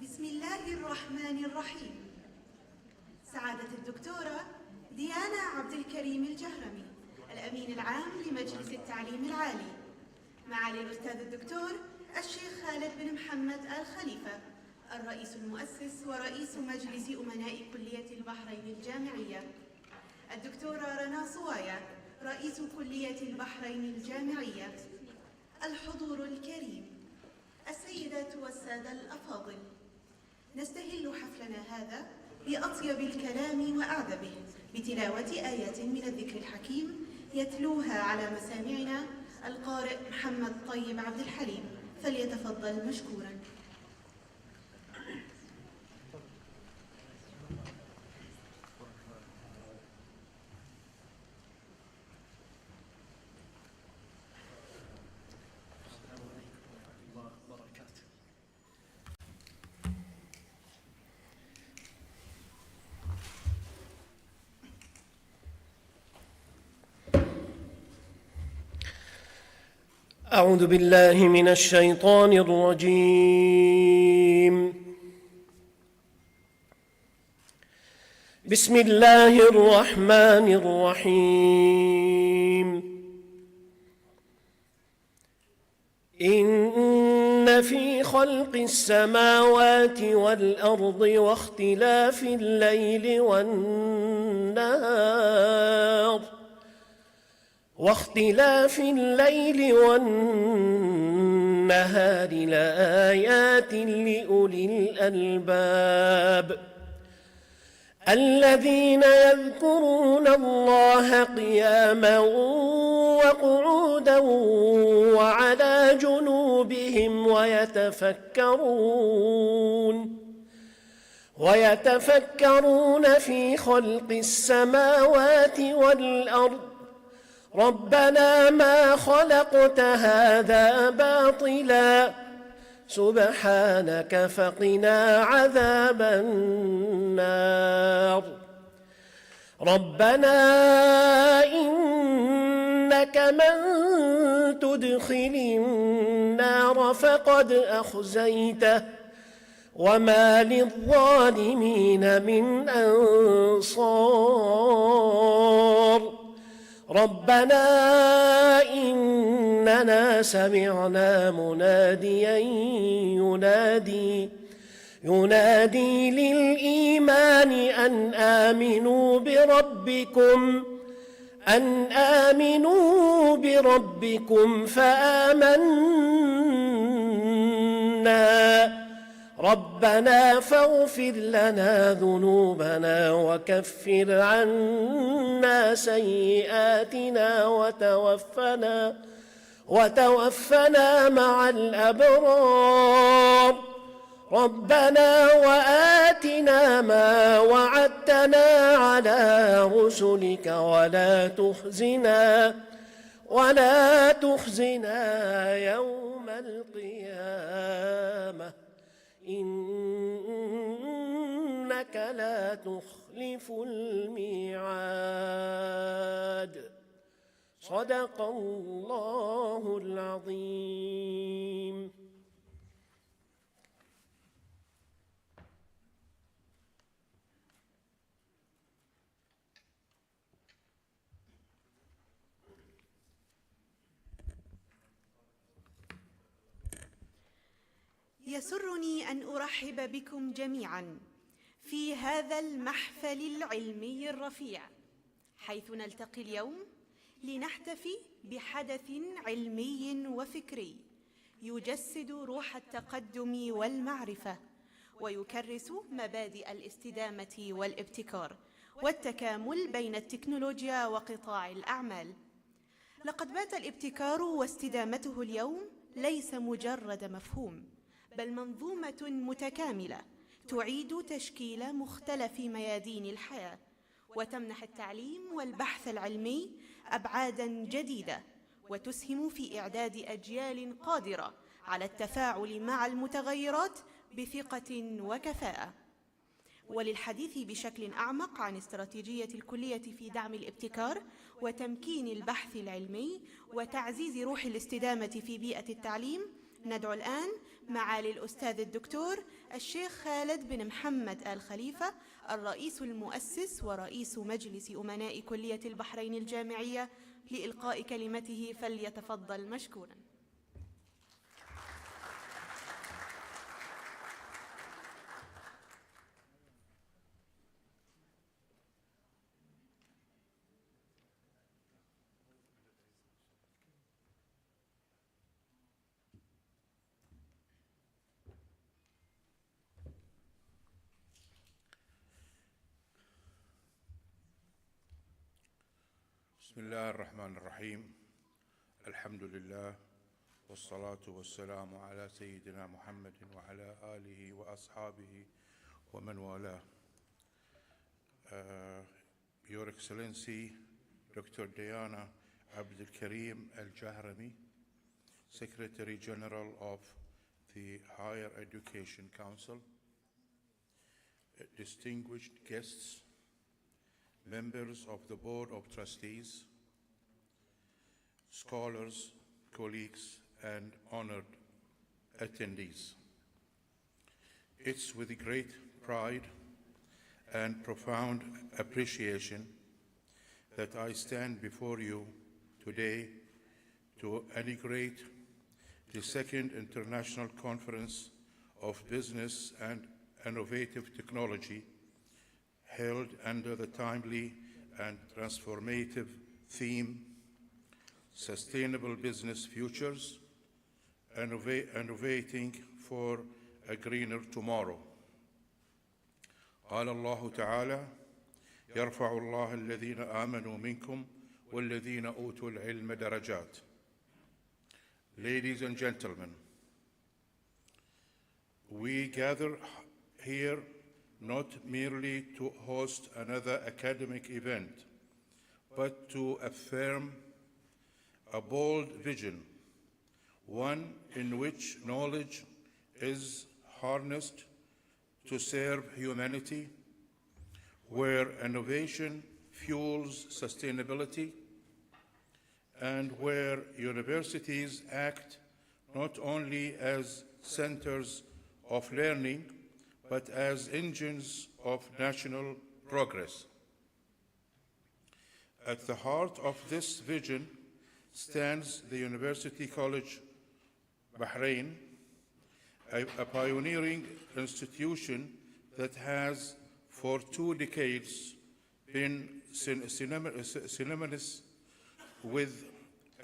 بسم الله الرحمن الرحيم. سعادة الدكتورة ديانا عبد الكريم الجهرمي، الأمين العام لمجلس التعليم العالي، معالي الأستاذ الدكتور الشيخ خالد بن محمد الخليفة، الرئيس المؤسس ورئيس مجلس أمناء كلية البحرين الجامعية، الدكتورة رنا صوايا رئيس كلية البحرين الجامعية، الحضور الكريم، السيدات والسادة الأفاضل، نستهل حفلنا هذا بأطيب الكلام وأعذبه بتلاوة آيات من الذكر الحكيم يتلوها على مسامعنا القارئ محمد طيب عبد الحليم، فليتفضل مشكورا. أعوذ بالله من الشيطان الرجيم. بسم الله الرحمن الرحيم. إن في خلق السماوات والأرض واختلاف الليل والنهار لآيات لأولي الألباب الذين يذكرون الله قياما وقعودا وعلى جنوبهم ويتفكرون في خلق السماوات والأرض ربنا ما خلقت هذا باطلا سبحانك فقنا عذاب النار. ربنا إنك من تدخل النار فقد أخزيته وما للظالمين من أنصار. ربنا إننا سمعنا مناديا ينادي للإيمان أن آمنوا بربكم فآمنا. ربنا فاغفر لنا ذنوبنا وكفر عنا سيئاتنا وتوفنا مع الأبرار. ربنا وآتنا ما وعدتنا على رسلك ولا تخزنا يوم القيامة إنك لا تخلف الميعاد. صدق الله العظيم. يسرني أن أرحب بكم جميعاً في هذا المحفل العلمي الرفيع، حيث نلتقي اليوم لنحتفي بحدث علمي وفكري يجسد روح التقدم والمعرفة، ويكرس مبادئ الاستدامة والابتكار والتكامل بين التكنولوجيا وقطاع الأعمال. لقد بات الابتكار واستدامته اليوم ليس مجرد مفهوم، بل منظومة متكاملة تعيد تشكيل مختلف ميادين الحياة، وتمنح التعليم والبحث العلمي أبعاداً جديدة، وتسهم في إعداد أجيال قادرة على التفاعل مع المتغيرات بثقة وكفاءة. وللحديث بشكل أعمق عن استراتيجية الكلية في دعم الابتكار وتمكين البحث العلمي وتعزيز روح الاستدامة في بيئة التعليم، ندعو الآن معالي الأستاذ الدكتور الشيخ خالد بن محمد آل خليفة، الرئيس المؤسس ورئيس مجلس أمناء كلية البحرين الجامعية، لإلقاء كلمته، فليتفضل مشكورا. بسم الله الرحمن الرحيم. الحمد لله والصلاة والسلام على سيدنا محمد وعلى آله وأصحابه ومن والاه. Your Excellency Dr. Diana Abdelkarim Al-Jahrami, Secretary General of the Higher Education Council, distinguished guests, members of the Board of Trustees, scholars, colleagues, and honored attendees. It's with great pride and profound appreciation that I stand before you today to inaugurate the second International Conference of Business and Innovative Technology, held under the timely and transformative theme, Sustainable Business Futures, Innovating for a Greener Tomorrow. قال الله تعالى: يرفع الله الذين آمنوا منكم والذين أوتوا العلم درجات. Ladies and gentlemen, we gather here not merely to host another academic event, but to affirm a bold vision, one in which knowledge is harnessed to serve humanity, where innovation fuels sustainability, and where universities act not only as centers of learning, but as engines of national progress. At the heart of this vision stands the University College Bahrain, a pioneering institution that has for 2 decades been synonymous with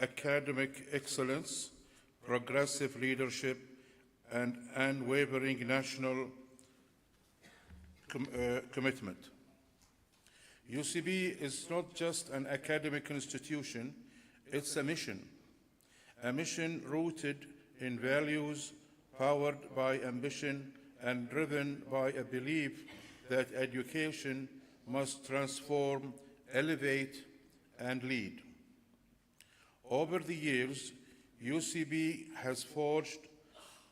academic excellence, progressive leadership, and unwavering national commitment. UCB is not just an academic institution, it's a mission rooted in values, powered by ambition, and driven by a belief that education must transform, elevate, and lead. Over the years, UCB has forged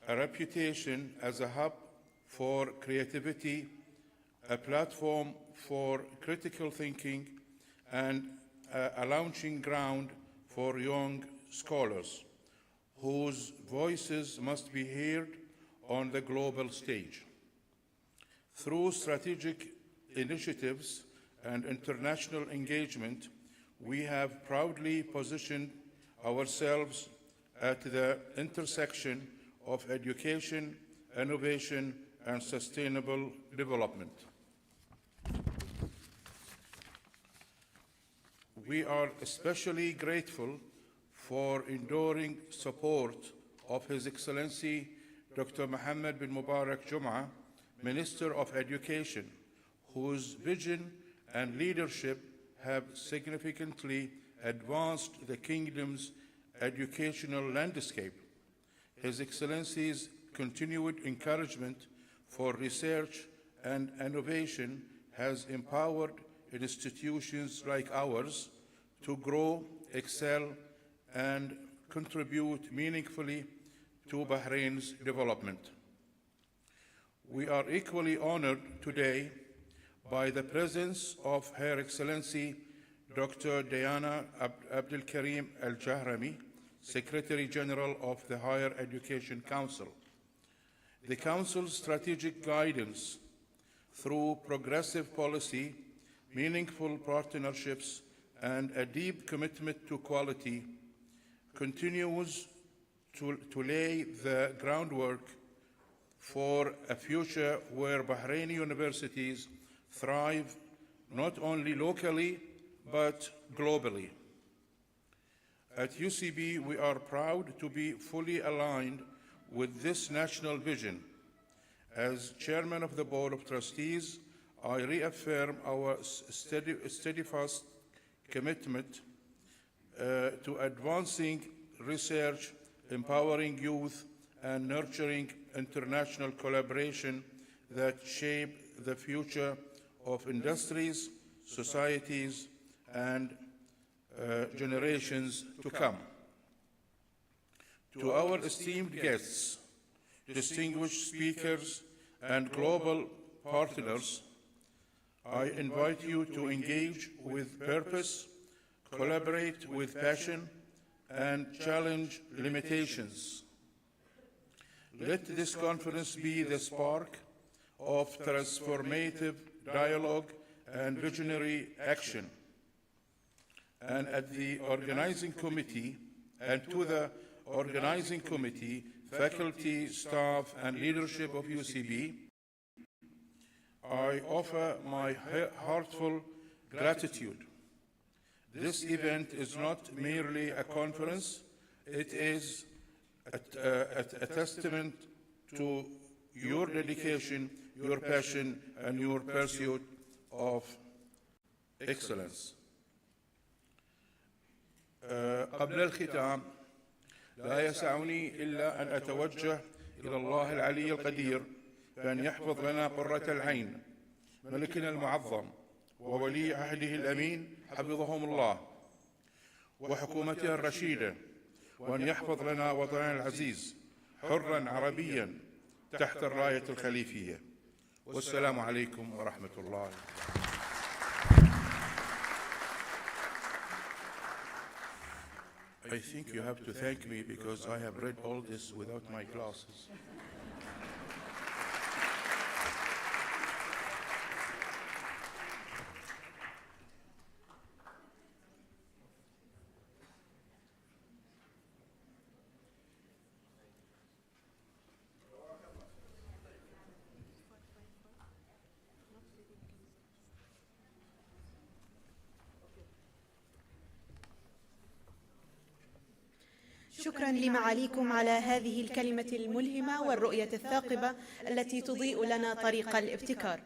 a reputation as a hub for creativity, a platform for critical thinking, and a launching ground for young scholars whose voices must be heard on the global stage. Through strategic initiatives and international engagement, we have proudly positioned ourselves at the intersection of education, innovation, and sustainable development. We are especially grateful for enduring support of His Excellency Dr. Mohammed bin Mubarak Jum'a, Minister of Education, whose vision and leadership have significantly advanced the Kingdom's educational landscape. His Excellency's continued encouragement for research and innovation has empowered institutions like ours to grow, excel, and contribute meaningfully to Bahrain's development. We are equally honored today by the presence of Her Excellency Dr. Diana Abdul Karim Al-Jahrami, Secretary General of the Higher Education Council. The Council's strategic guidance through progressive policy, meaningful partnerships, and a deep commitment to quality continues to lay the groundwork for a future where Bahraini universities thrive not only locally but globally. At UCB, we are proud to be fully aligned with this national vision. As Chairman of the Board of Trustees, I reaffirm our steadfast commitment to advancing research, empowering youth, and nurturing international collaboration that shape the future of industries, societies, and generations to come. To our esteemed guests, distinguished speakers, and global partners, I invite you to engage with purpose, collaborate with passion, and challenge limitations. Let this conference be the spark of transformative dialogue and visionary action. And at the organizing committee, and to the organizing committee, faculty, staff, and leadership of UCB, I offer my heartfelt gratitude. This event is not merely a conference, it is a testament to your dedication, your passion, and your pursuit of excellence. قبل الختام لا يسعني إلا أن أتوجه إلى الله العلي القدير بأن يحفظ لنا قرة العين ملكنا المعظم وولي عهده الأمين حفظهم الله، وحكومتها الرشيدة، وأن يحفظ لنا وطننا العزيز حرا عربيا تحت الراية الخليفية. والسلام عليكم ورحمة الله. I think you have to thank me because I have read all this without my glasses. شكراً لمعاليكم على هذه الكلمة الملهمة والرؤية الثاقبة التي تضيء لنا طريق الابتكار.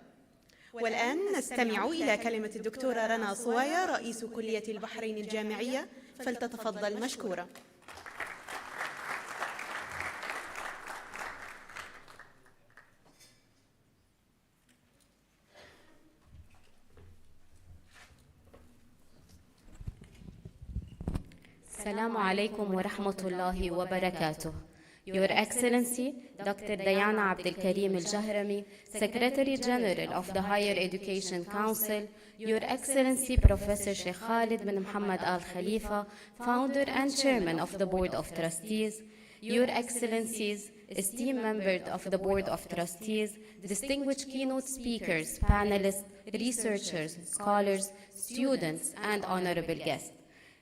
والآن نستمع إلى كلمة الدكتورة رنا صوايا رئيس كلية البحرين الجامعية، فلتتفضل مشكورة. Assalamu alaikum wa rahmatullahi wa barakatuh. Your Excellency, Dr. Diana Abdel Karim Al-Jahrami, Secretary General of the Higher Education Council, Your Excellency Professor Sheikh Khalid bin Muhammad Al Khalifa, Founder and Chairman of the Board of Trustees, Your Excellencies, esteemed members of the Board of Trustees, distinguished keynote speakers, panelists, researchers, scholars, students, and honorable guests.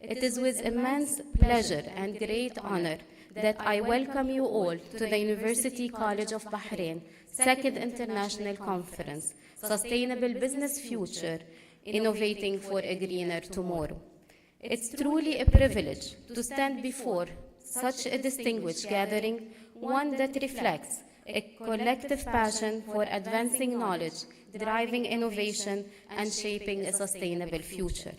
It is with immense pleasure and great honor that I welcome you all to the University College of Bahrain Second International Conference, Sustainable Business Future, Innovating for a Greener Tomorrow. It's truly a privilege to stand before such a distinguished gathering, one that reflects a collective passion for advancing knowledge, driving innovation, and shaping a sustainable future.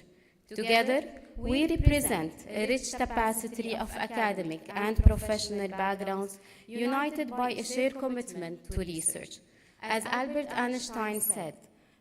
Together, we represent a rich tapestry of academic and professional backgrounds, united by a shared commitment to research. As Albert Einstein said,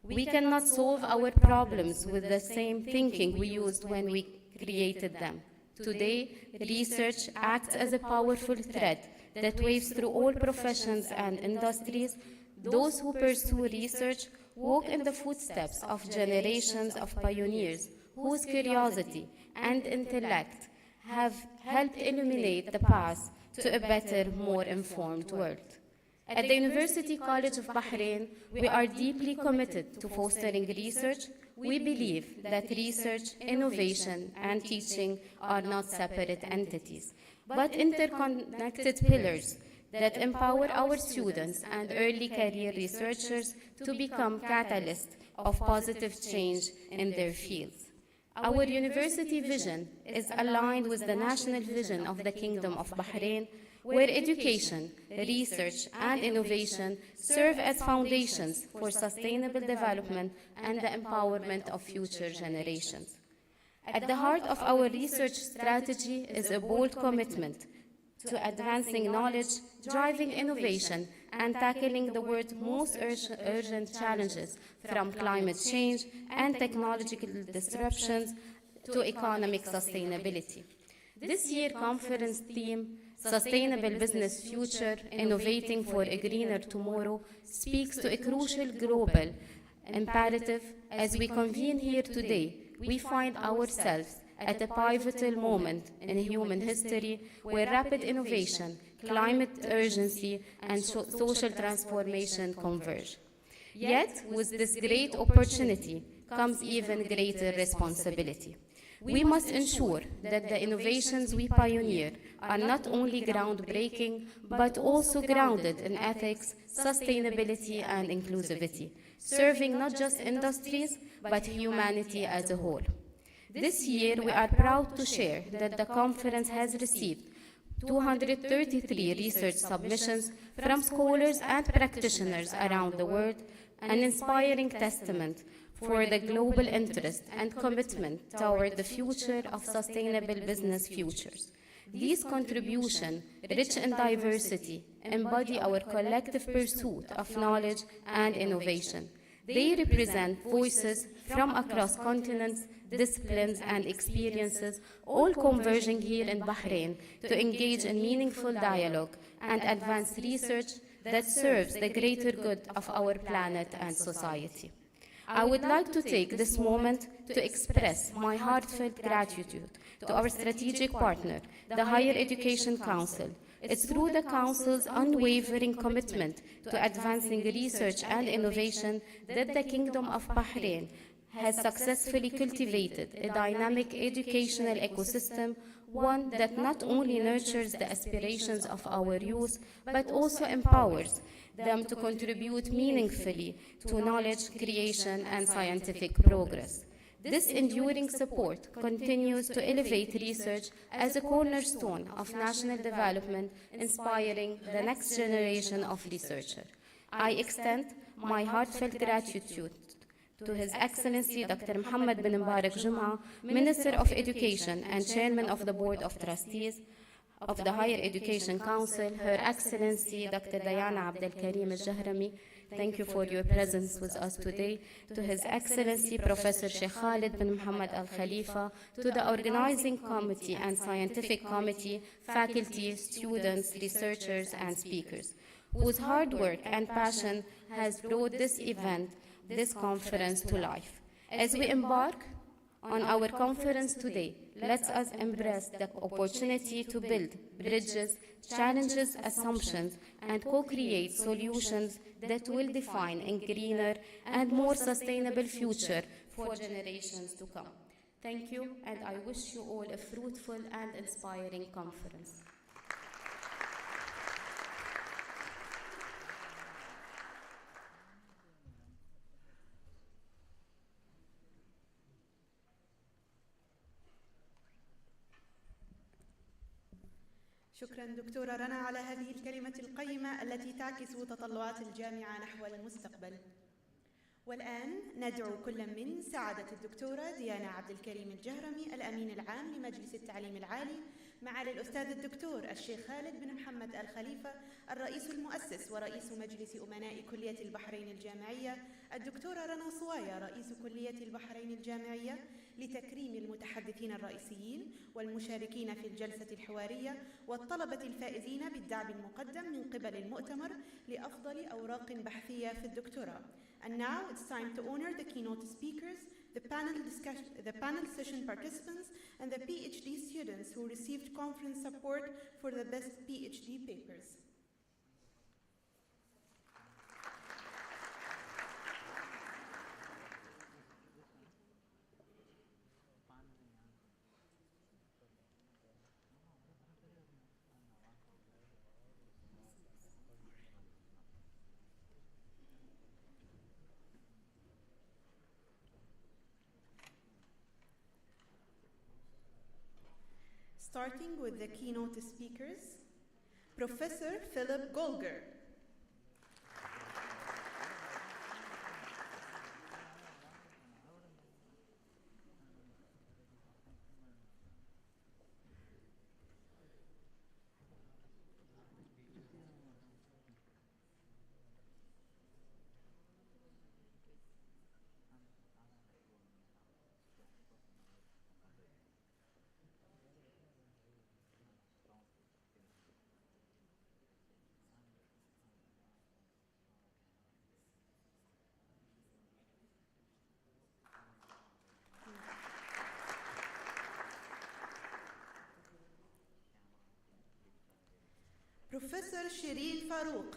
we cannot solve our problems with the same thinking we used when we created them. Today, research acts as a powerful thread that waves through all professions and industries. Those who pursue research walk in the footsteps of generations of pioneers whose curiosity and intellect have helped illuminate the path to a better, more informed world. At the University College of Bahrain, we are deeply committed to fostering research. We believe that research, innovation, and teaching are not separate entities, but interconnected pillars that empower our students and early career researchers to become catalysts of positive change in their fields. Our university vision is aligned with the national vision of the Kingdom of Bahrain, where education, research, and innovation serve as foundations for sustainable development and the empowerment of future generations. At the heart of our research strategy is a bold commitment to advancing knowledge, driving innovation, and tackling the world's most urgent challenges, from climate change and technological disruptions to economic sustainability. This year's conference theme, Sustainable Business Future, Innovating for a Greener Tomorrow, speaks to a crucial global imperative. As we convene here today, we find ourselves at a pivotal moment in human history where rapid innovation, climate urgency, and social transformation converge. Yet, with this great opportunity comes even greater responsibility. We must ensure that the innovations we pioneer are not only groundbreaking, but also grounded in ethics, sustainability, and inclusivity, serving not just industries, but humanity as a whole. This year, we are proud to share that the conference has received 233 research submissions from scholars and practitioners around the world, an inspiring testament for the global interest and commitment toward the future of sustainable business futures. These contributions, rich in diversity, embody our collective pursuit of knowledge and innovation. They represent voices from across continents, disciplines, and experiences, all converging here in Bahrain to engage in meaningful dialogue and advance research that serves the greater good of our planet and society. I would like to take this moment to express my heartfelt gratitude to our strategic partner, the Higher Education Council. It's through the Council's unwavering commitment to advancing research and innovation that the Kingdom of Bahrain has successfully cultivated a dynamic educational ecosystem, one that not only nurtures the aspirations of our youth, but also empowers them to contribute meaningfully to knowledge creation and scientific progress. This enduring support continues to elevate research as a cornerstone of national development, inspiring the next generation of researchers. I extend my heartfelt gratitude to His Excellency Dr. Mohammed bin Mbarak Jum'a, Minister of Education and Chairman of the Board of Trustees of the Higher Education Council, Her Excellency Dr. Diana Abdel Karim Al-Jahrami. Thank you for your presence with us today. To His Excellency Professor Sheikh Khalid bin Muhammad Al Khalifa, to the organizing committee and scientific committee, faculty, students, researchers, and speakers, whose hard work and passion has brought this event, this conference to life. As we embark on our conference today, let us embrace the opportunity to build bridges, challenges assumptions, and co-create solutions that will define a greener and more sustainable future for generations to come. Thank you, and I wish you all a fruitful and inspiring conference. شكرا دكتورة رنا على هذه الكلمة القيمة التي تعكس تطلعات الجامعة نحو المستقبل. والآن ندعو كل من سعادة الدكتورة ديانا عبد الكريم الجهرمي الأمين العام لمجلس التعليم العالي، معالي الأستاذ الدكتور الشيخ خالد بن محمد الخليفة الرئيس المؤسس ورئيس مجلس أمناء كلية البحرين الجامعية، الدكتورة رنا صوايا رئيس كلية البحرين الجامعية، لتكريم المتحدثين الرئيسيين والمشاركين في الجلسة الحوارية والطلبة الفائزين بالدعم المقدم من قبل المؤتمر لأفضل أوراق بحثية في الدكتوراه. And now it's time to honor the keynote speakers, the panel session participants, and the PhD students who received conference support for the best PhD papers. Starting with the keynote speakers, Professor Philip Golger. Professor Shireen Farouk.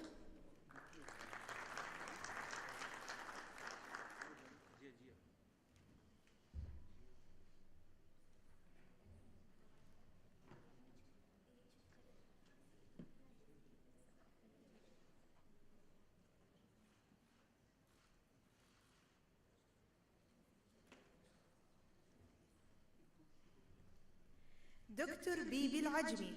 دكتور بيبي العجمي.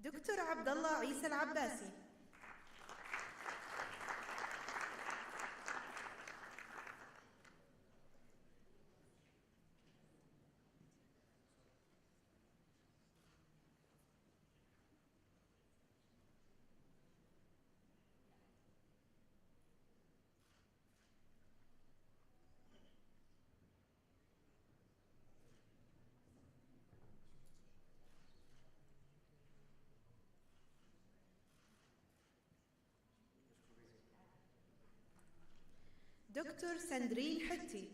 دكتور عبد الله عيسى العباسي. دكتور سندرين حتي.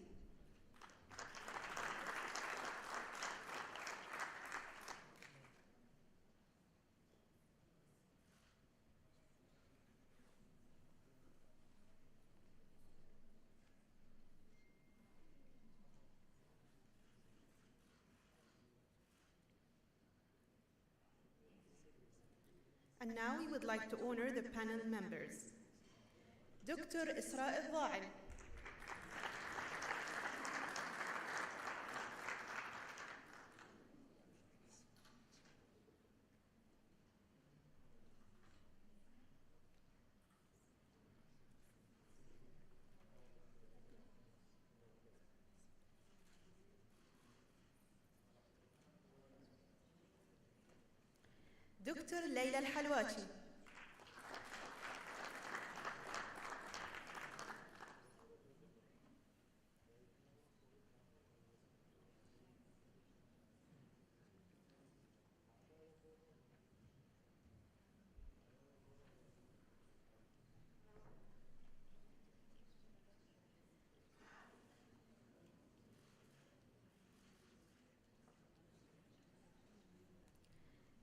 And now we would like to honor the panel members. دكتور إسراء الضاعل. دكتور ليلى الحلواتي.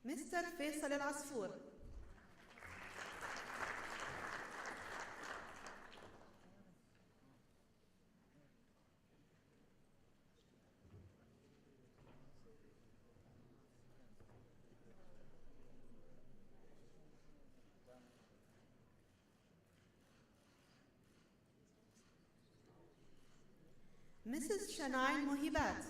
مستر فيصل العصفور. مسز شناين مهيبات.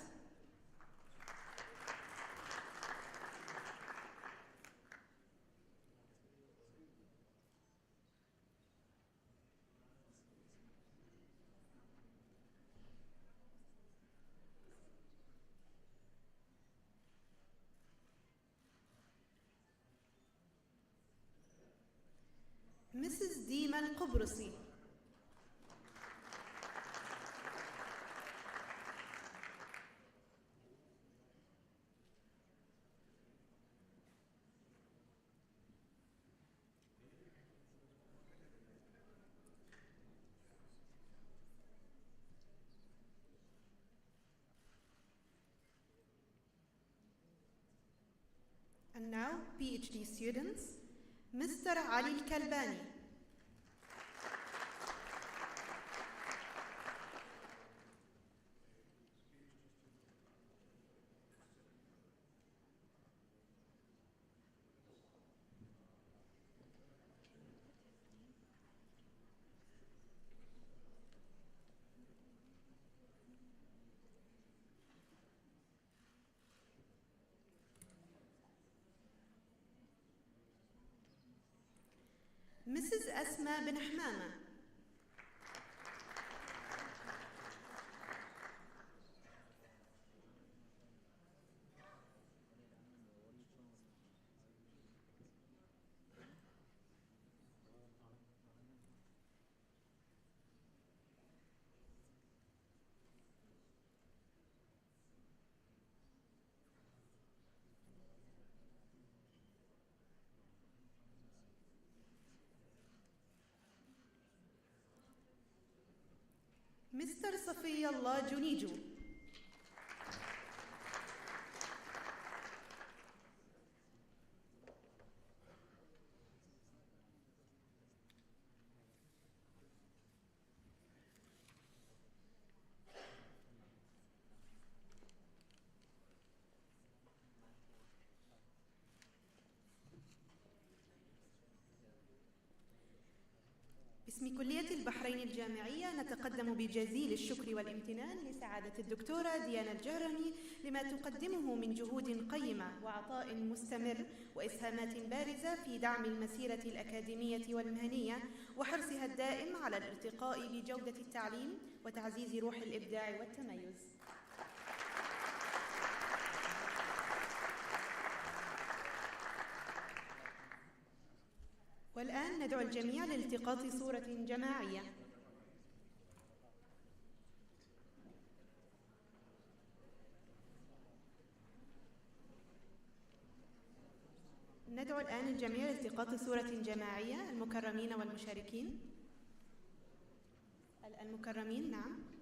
مسز ديما القبرصي. And now, PhD students, Mr. علي الكلباني. مسز أسماء بن حمامة. مستر صفي الله جنيجو. بسم باسم كلية البحرين الجامعية نتقدم بجزيل الشكر والامتنان لسعادة الدكتورة ديانا الجهرمي لما تقدمه من جهود قيمة وعطاء مستمر وإسهامات بارزة في دعم المسيرة الأكاديمية والمهنية وحرصها الدائم على الارتقاء بجودة التعليم وتعزيز روح الإبداع والتميز. والآن ندعو الجميع لالتقاط صورة جماعية. ندعو الآن الجميع لالتقاط صورة جماعية، المكرمين والمشاركين. المكرمين، نعم.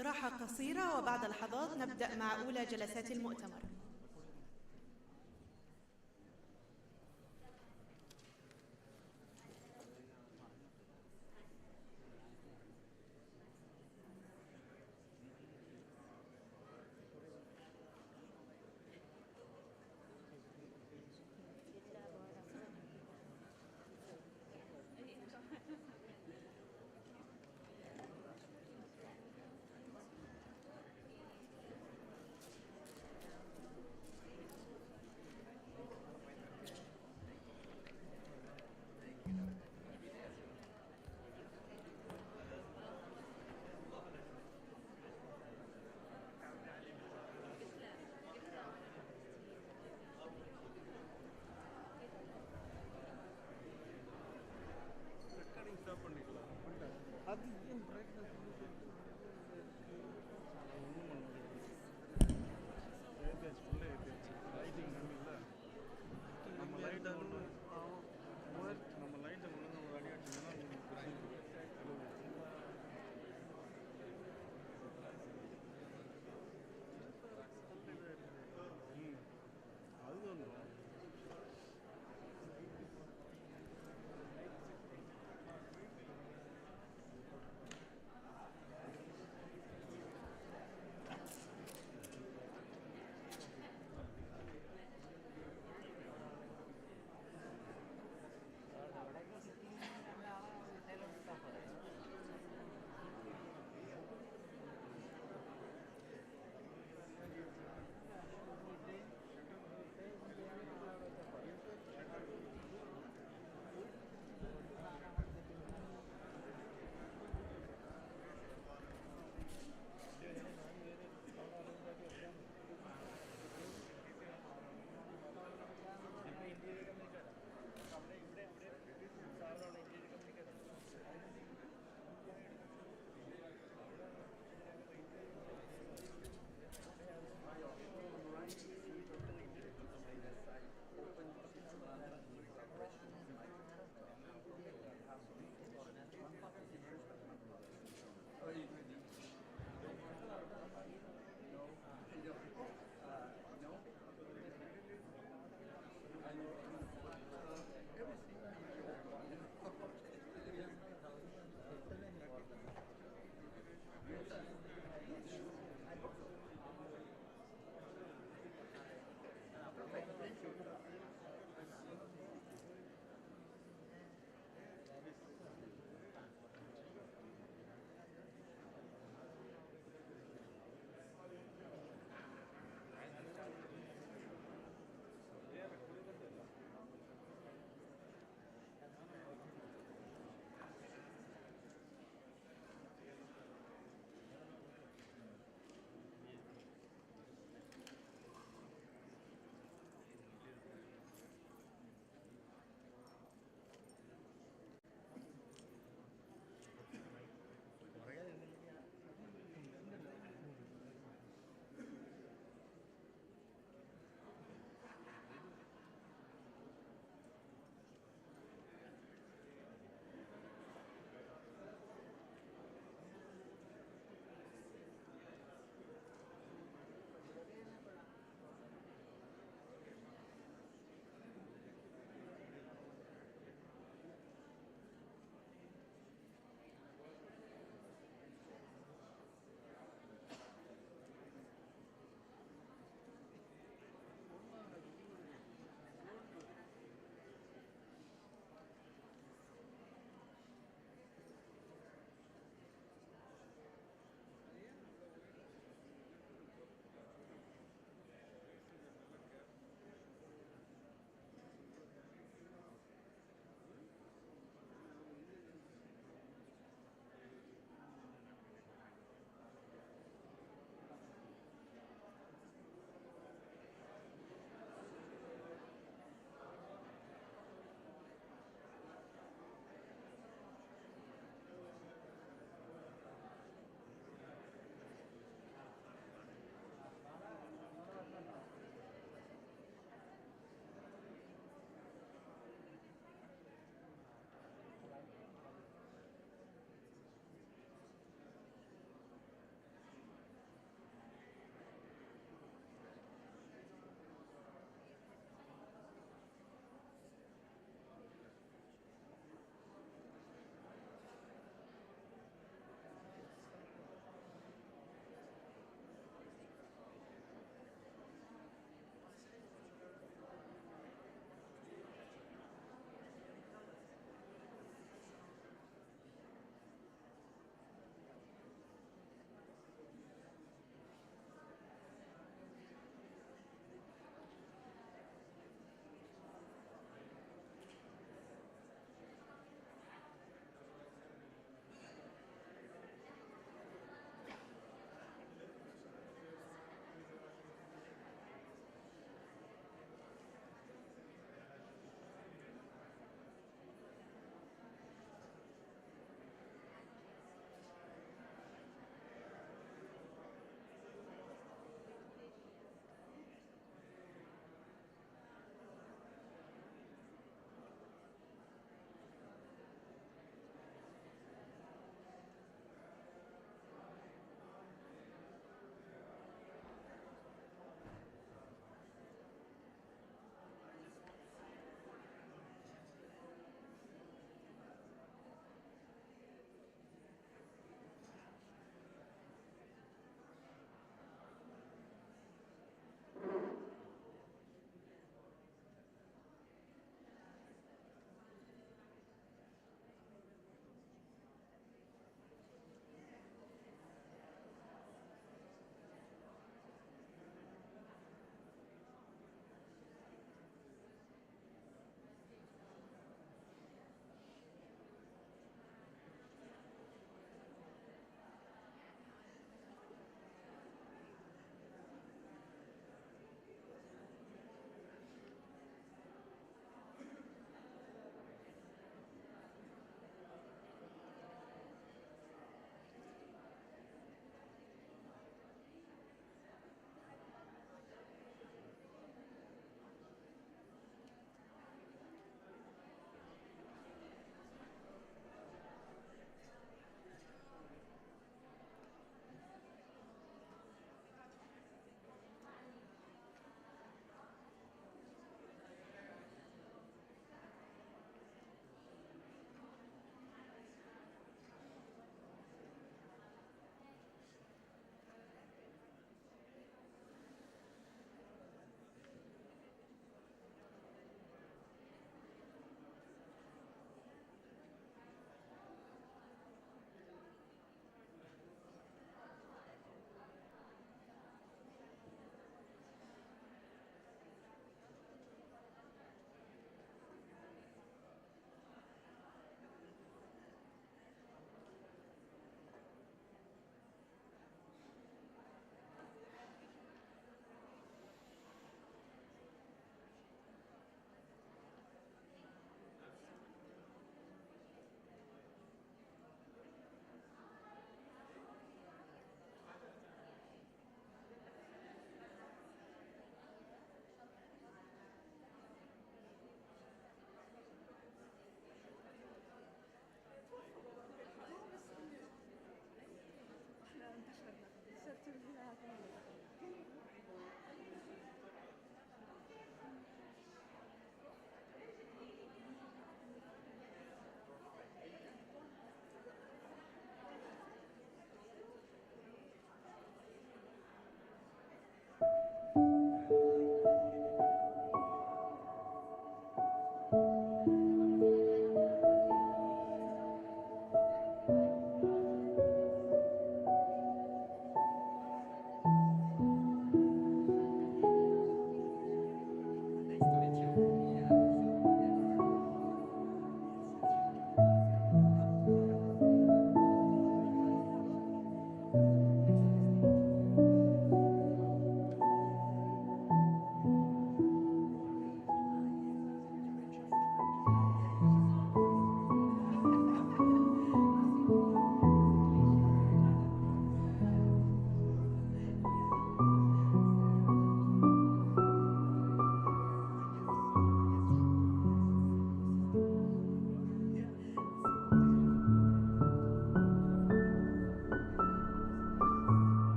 استراحة قصيرة وبعد لحظات نبدأ مع أولى جلسات المؤتمر.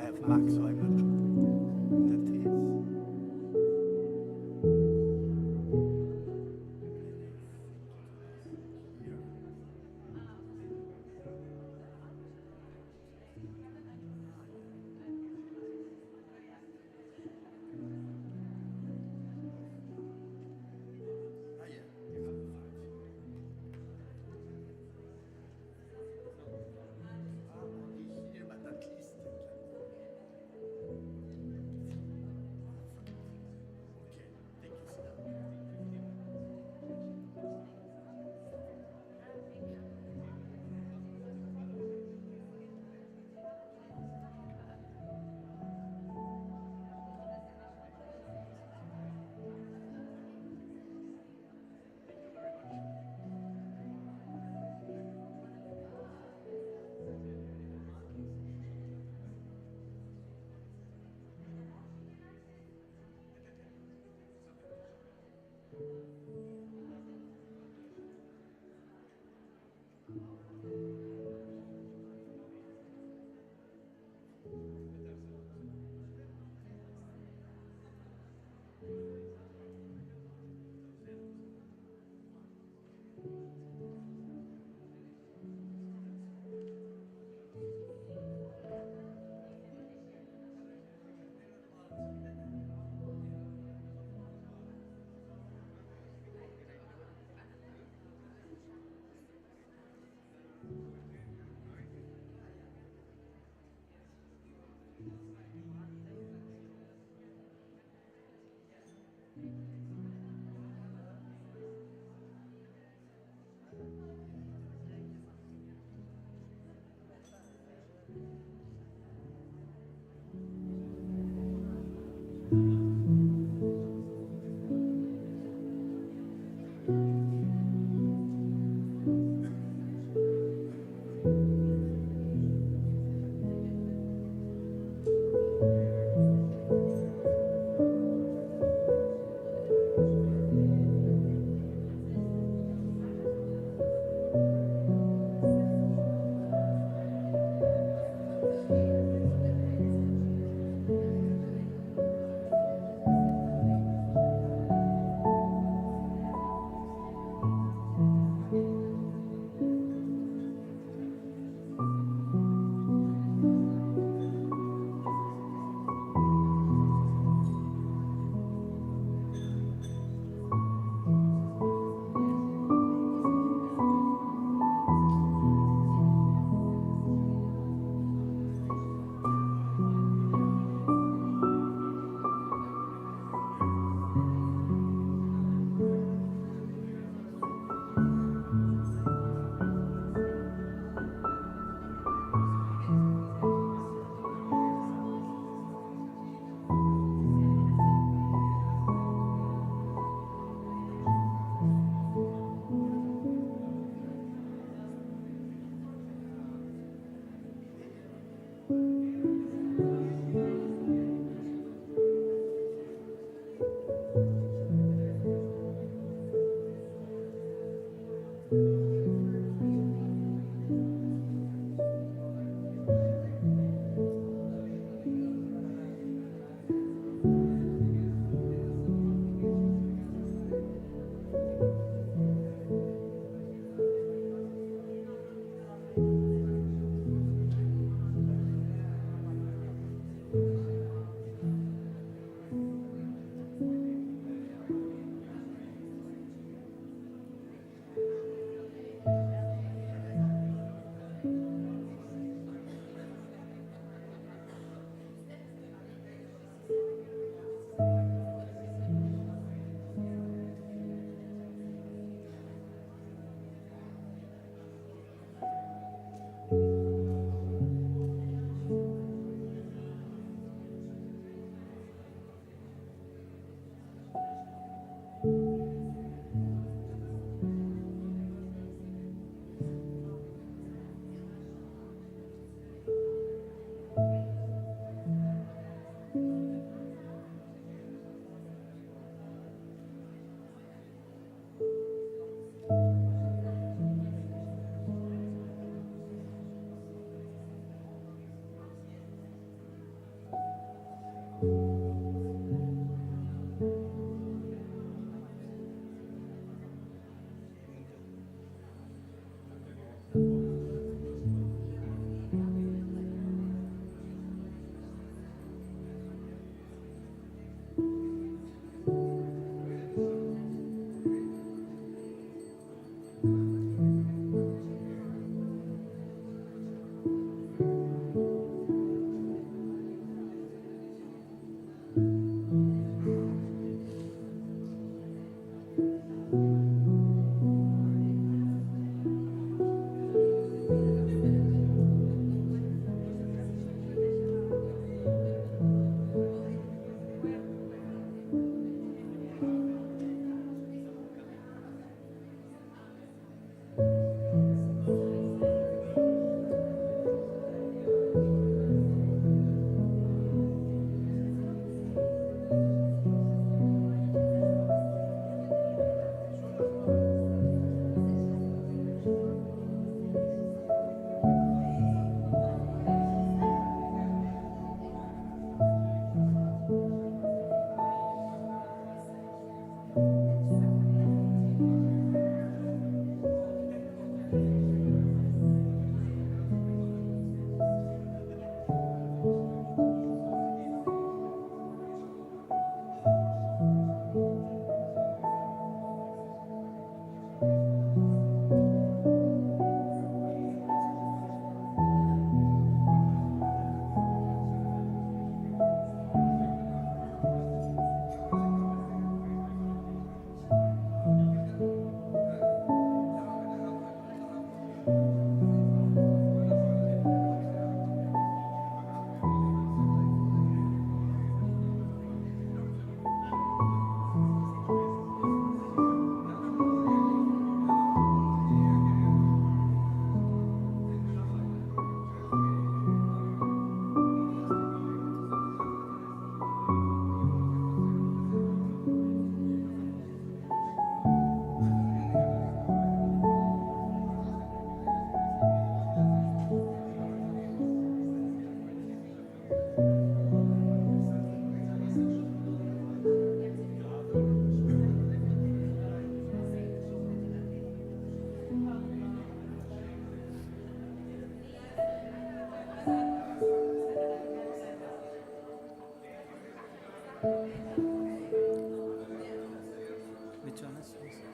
I have Mac, so I'm not sure that is. Which one is this?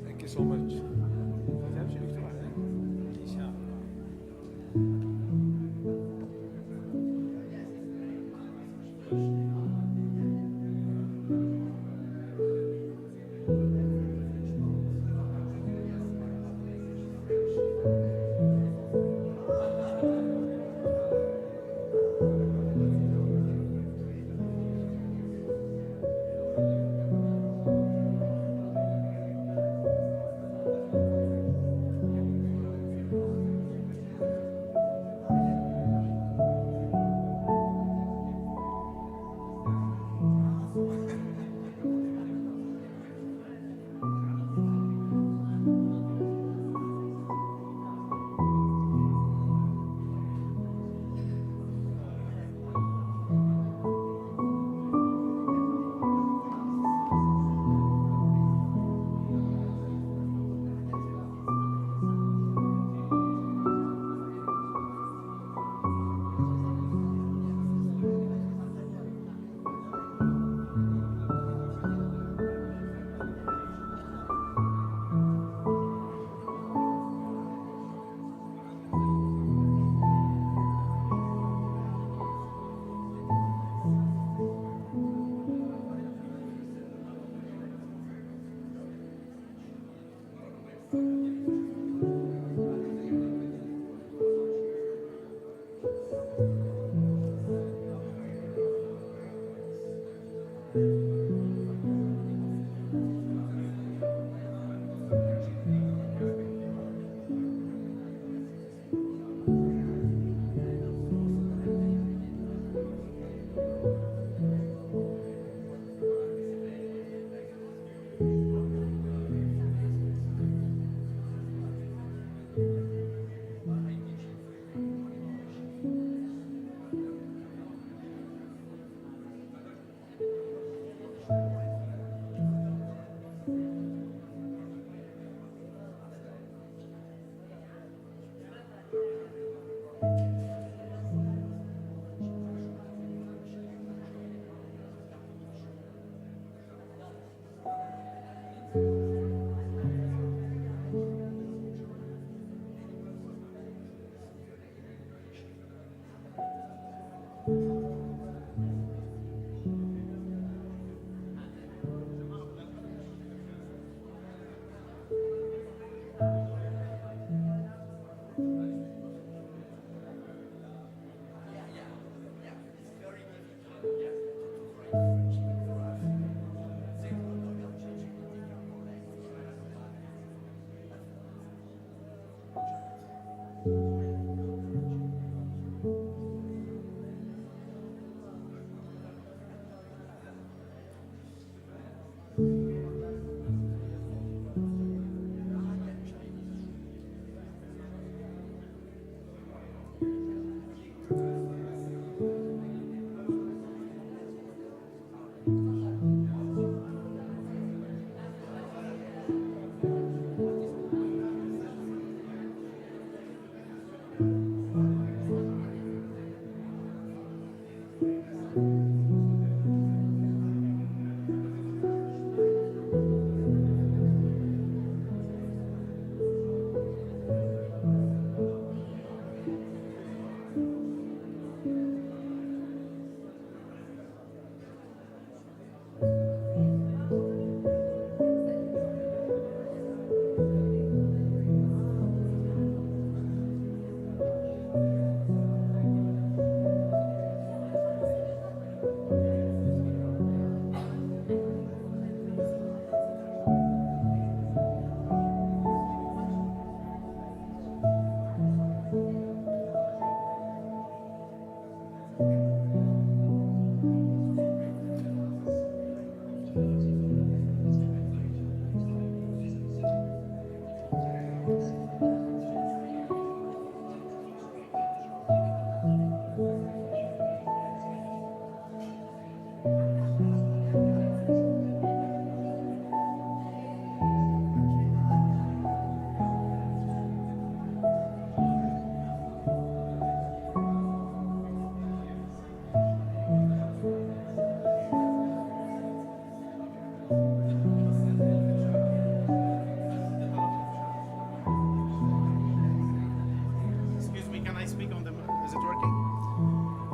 Thank you so much.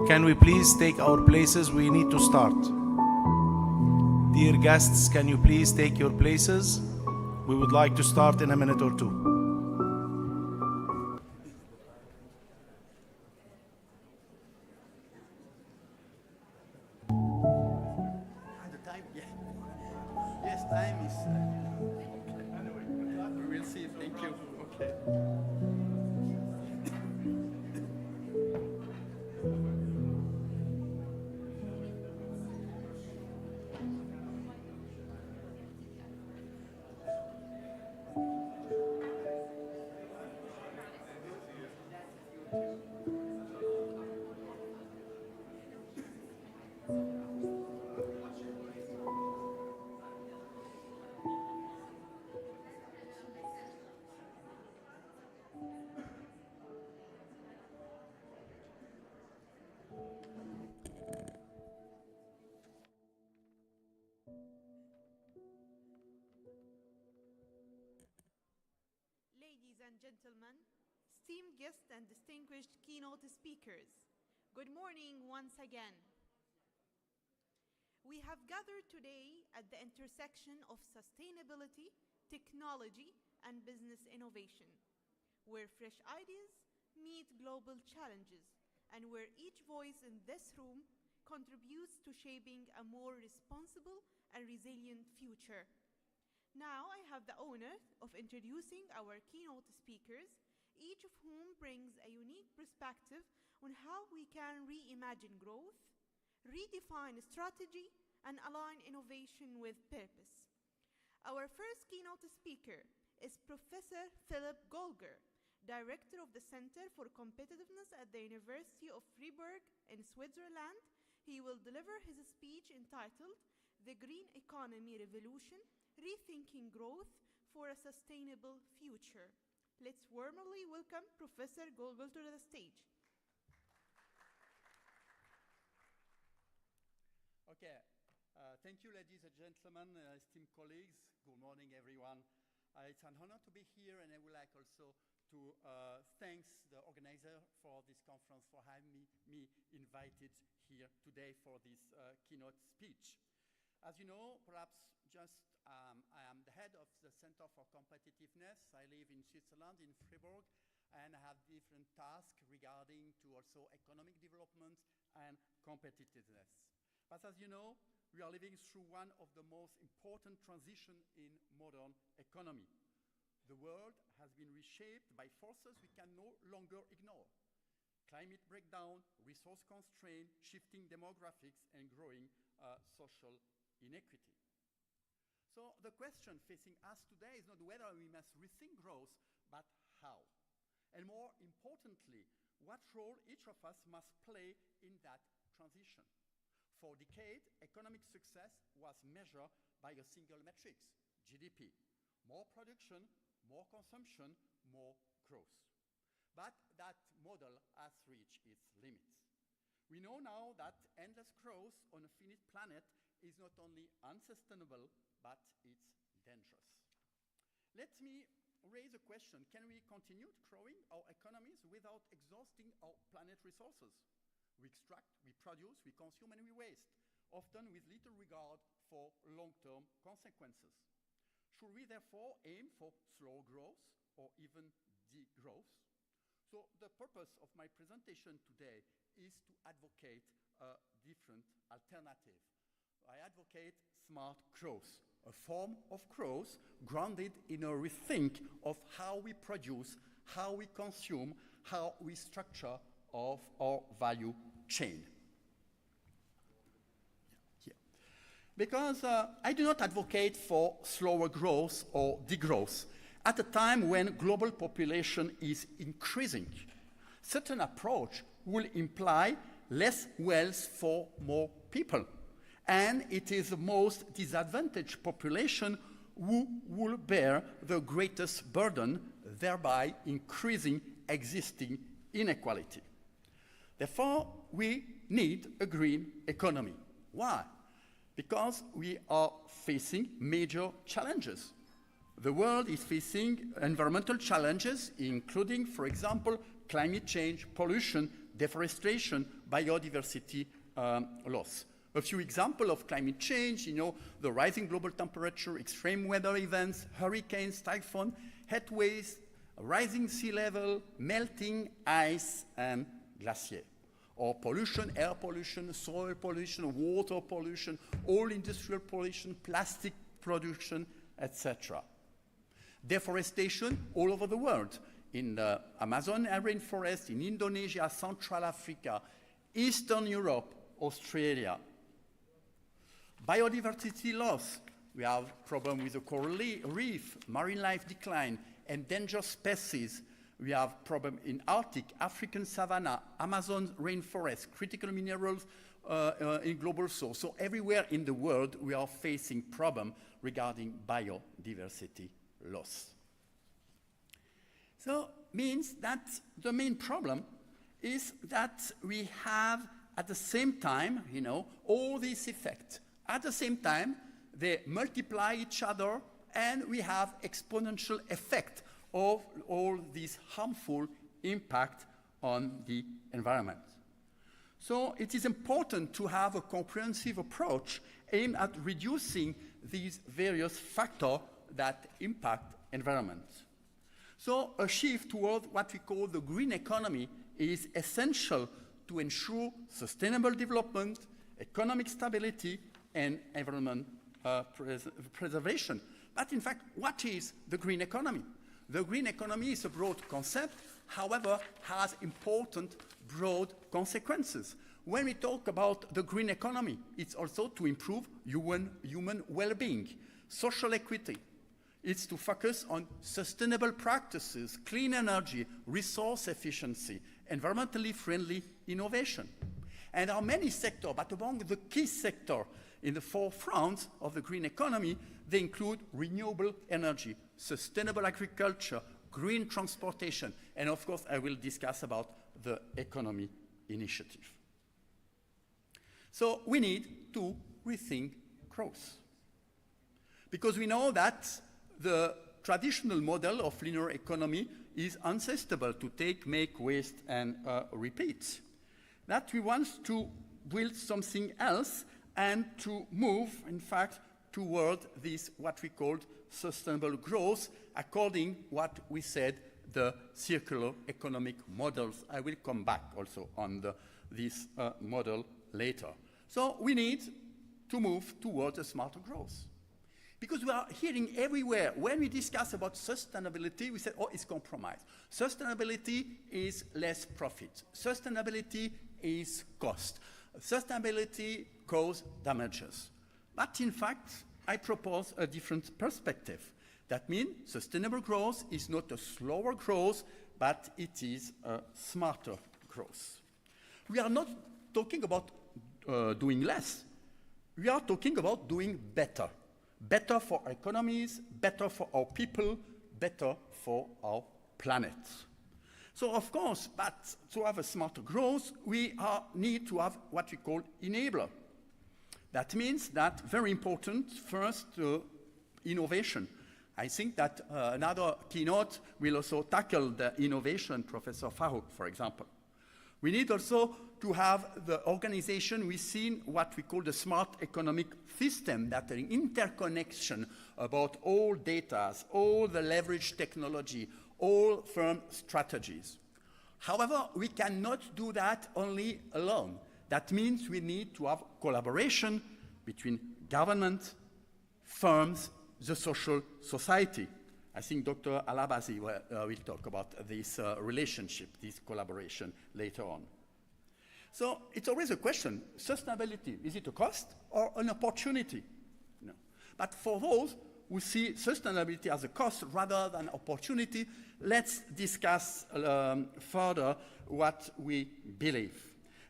Can we please take our places? We need to start. Dear guests, can you please take your places? We would like to start in a minute or two. The time, yeah. Yes, time is. Okay. We will see. Thank you. Okay. Ladies and gentlemen, esteemed guests and distinguished keynote speakers, good morning once again. We have gathered today at the intersection of sustainability, technology, and business innovation, where fresh ideas meet global challenges, and where each voice in this room contributes to shaping a more responsible and resilient future. Now I have the honor of introducing our keynote speakers, each of whom brings a unique perspective on how we can reimagine growth, redefine strategy, and align innovation with purpose. Our first keynote speaker is Professor Philip Golger, Director of the Center for Competitiveness at the University of Freiburg in Switzerland. He will deliver his speech entitled The Green Economy Revolution, Rethinking Growth for a Sustainable Future. Let's warmly welcome Professor Golger to the stage. Okay. Thank you, ladies and gentlemen, esteemed colleagues. Good morning, everyone. It's an honor to be here, and I would like also to thank the organizer for this conference for having me invited here today for this keynote speech. As you know, perhaps just I am the head of the Center for Competitiveness. I live in Switzerland, in Freiburg, and I have different tasks regarding to also economic development and competitiveness. But as you know, we are living through one of the most important transitions in modern economy. The world has been reshaped by forces we can no longer ignore. Climate breakdown, resource constraint, shifting demographics, and growing social inequity. So the question facing us today is not whether we must rethink growth, but how. And more importantly, what role each of us must play in that transition. For decades, economic success was measured by a single metric, GDP. More production, more consumption, more growth. But that model has reached its limits. We know now that endless growth on a finite planet is not only unsustainable, but it's dangerous. Let me raise a question. Can we continue growing our economies without exhausting our planet resources? We extract, we produce, we consume, and we waste, often with little regard for long-term consequences. Should we therefore aim for slow growth or even degrowth? So the purpose of my presentation today is to advocate a different alternative. I advocate smart growth, a form of growth grounded in a rethink of how we produce, how we consume, how we structure of our value chain. Here. Because I do not advocate for slower growth or degrowth at a time when global population is increasing. Such an approach will imply less wealth for more people. And it is the most disadvantaged population who will bear the greatest burden, thereby increasing existing inequality. Therefore, we need a green economy. Why? Because we are facing major challenges. The world is facing environmental challenges, including, for example, climate change, pollution, deforestation, biodiversity loss. A few examples of climate change, the rising global temperature, extreme weather events, hurricanes, typhoons, heat waves, rising sea level, melting ice, and glacier. Or pollution, air pollution, soil pollution, water pollution, all industrial pollution, plastic production, etc. Deforestation all over the world, in the Amazon rainforest, in Indonesia, Central Africa, Eastern Europe, Australia. Biodiversity loss. We have problems with the coral reef, marine life decline, endangered species. We have problems in Arctic, African savanna, Amazon rainforest, critical minerals in global source. So everywhere in the world, we are facing problems regarding biodiversity loss. So means that the main problem is that we have at the same time, all these effects. At the same time, they multiply each other, and we have exponential effect of all these harmful impact on the environment. So it is important to have a comprehensive approach aimed at reducing these various factors that impact environment. So a shift toward what we call the green economy is essential to ensure sustainable development, economic stability, and environment preservation. But in fact, what is the green economy? The green economy is a broad concept, however, has important broad consequences. When we talk about the green economy, it's also to improve human well-being, social equity. It's to focus on sustainable practices, clean energy, resource efficiency, environmentally friendly innovation. And there are many sectors, but among the key sectors in the forefront of the green economy, they include renewable energy, sustainable agriculture, green transportation, and of course, I will discuss about the economy initiative. So we need to rethink growth. Because we know that the traditional model of linear economy is unsustainable to take, make, waste, and repeat. That we want to build something else and to move, in fact, toward this, what we called sustainable growth, according what we said, the circular economic models. I will come back also on this model later. So we need to move towards a smarter growth. Because we are hearing everywhere, when we discuss about sustainability, we say, oh, it's compromise. Sustainability is less profit. Sustainability is cost. Sustainability causes damages. But in fact, I propose a different perspective. That means sustainable growth is not a slower growth, but it is a smarter growth. We are not talking about doing less. We are talking about doing better. Better for our economies, better for our people, better for our planet. So of course, but to have a smarter growth, we need to have what we call enabler. That means that very important, first, innovation. I think that another keynote will also tackle the innovation, Professor Farouk, for example. We need also to have the organization within what we call the smart economic system, that an interconnection about all data, all the leverage technology, all firm strategies. However, we cannot do that only alone. That means we need to have collaboration between government, firms, the social society. I think Dr. Alabazi will talk about this relationship, this collaboration later on. So it's always a question, sustainability, is it a cost or an opportunity? No. But for those who see sustainability as a cost rather than opportunity, let's discuss further what we believe.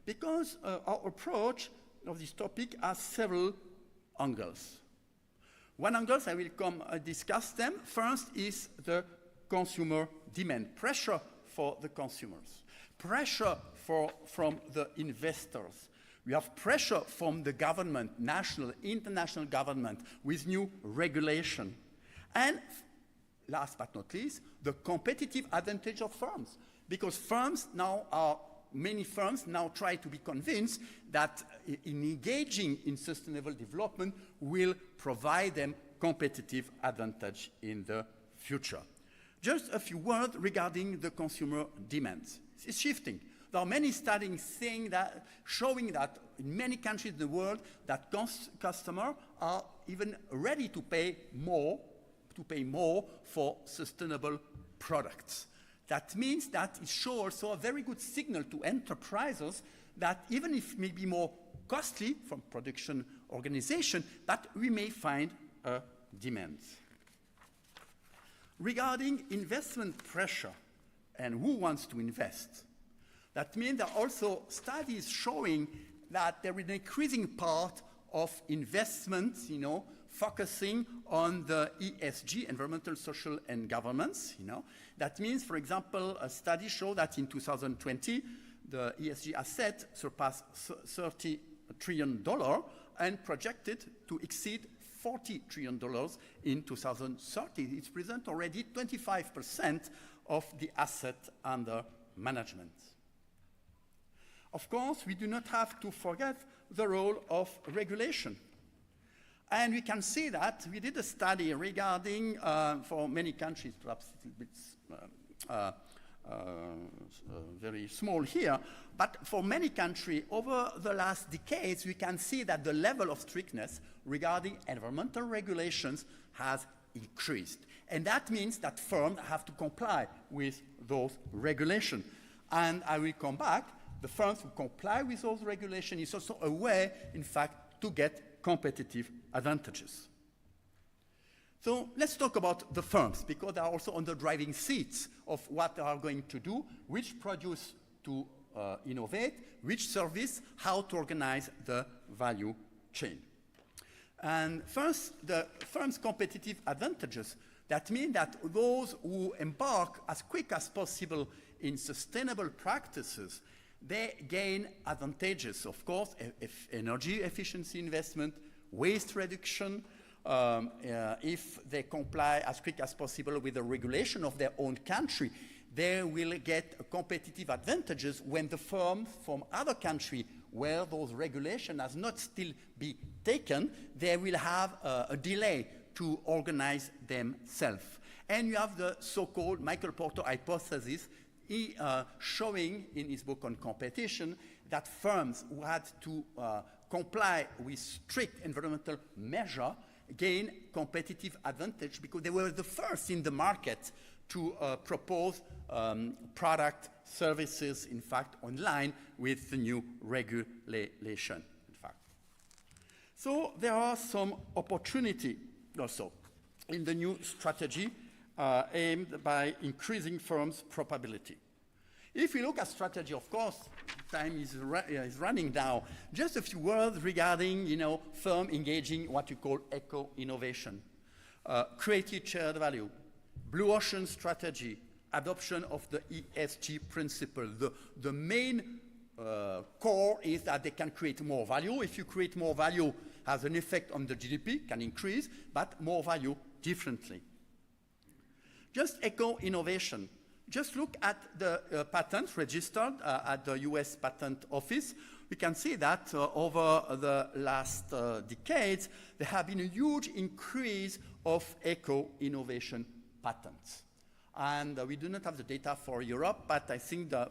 Because our approach of this topic has several angles. One angle, I will come discuss them. First is the consumer demand, pressure for the consumers, pressure from the investors. We have pressure from the government, national, international government, with new regulation. And last but not least, the competitive advantage of firms, because firms now are many firms now try to be convinced that in engaging in sustainable development will provide them competitive advantage in the future. Just a few words regarding the consumer demands. It's shifting. There are many studies showing that in many countries in the world that customers are even ready to pay more for sustainable products. That means that it shows also a very good signal to enterprises that even if it may be more costly from production organization, that we may find a demand. Regarding investment pressure and who wants to invest, that means there are also studies showing that there is an increasing part of investments, focusing on the ESG, environmental, social, and governance. That means, for example, a study showed that in 2020, the ESG asset surpassed $30 trillion and projected to exceed $40 trillion in 2030. It represents already 25% of the asset under management. Of course, we do not have to forget the role of regulation. And we can see that we did a study regarding, for many countries, perhaps it's a bit very small here, but for many countries, over the last decades, we can see that the level of strictness regarding environmental regulations has increased. And that means that firms have to comply with those regulations. And I will come back. The firms who comply with those regulations is also a way, in fact, to get competitive advantages. So let's talk about the firms, because they are also on the driving seats of what they are going to do, which produce to innovate, which service, how to organize the value chain. And first, the firm's competitive advantages. That means that those who embark as quick as possible in sustainable practices, they gain advantages, of course, energy efficiency investment, waste reduction. If they comply as quick as possible with the regulation of their own country, they will get competitive advantages when the firms from other countries where those regulations has not still been taken, they will have a delay to organize themselves. And you have the so-called Michael Porter hypothesis, showing in his book on competition that firms who had to comply with strict environmental measures gain competitive advantage because they were the first in the market to propose product services, in fact, online with the new regulation, in fact. So there are some opportunity also in the new strategy aimed by increasing firms' probability. If we look at strategy, of course, time is running now. Just a few words regarding, firm engaging what we call eco-innovation, creative shared value, blue ocean strategy, adoption of the ESG principle. The main core is that they can create more value. If you create more value, has an effect on the GDP, can increase, but more value differently. Just eco-innovation. Just look at the patents registered at the US Patent Office. We can see that over the last decades, there have been a huge increase of eco-innovation patents. And we do not have the data for Europe, but I think the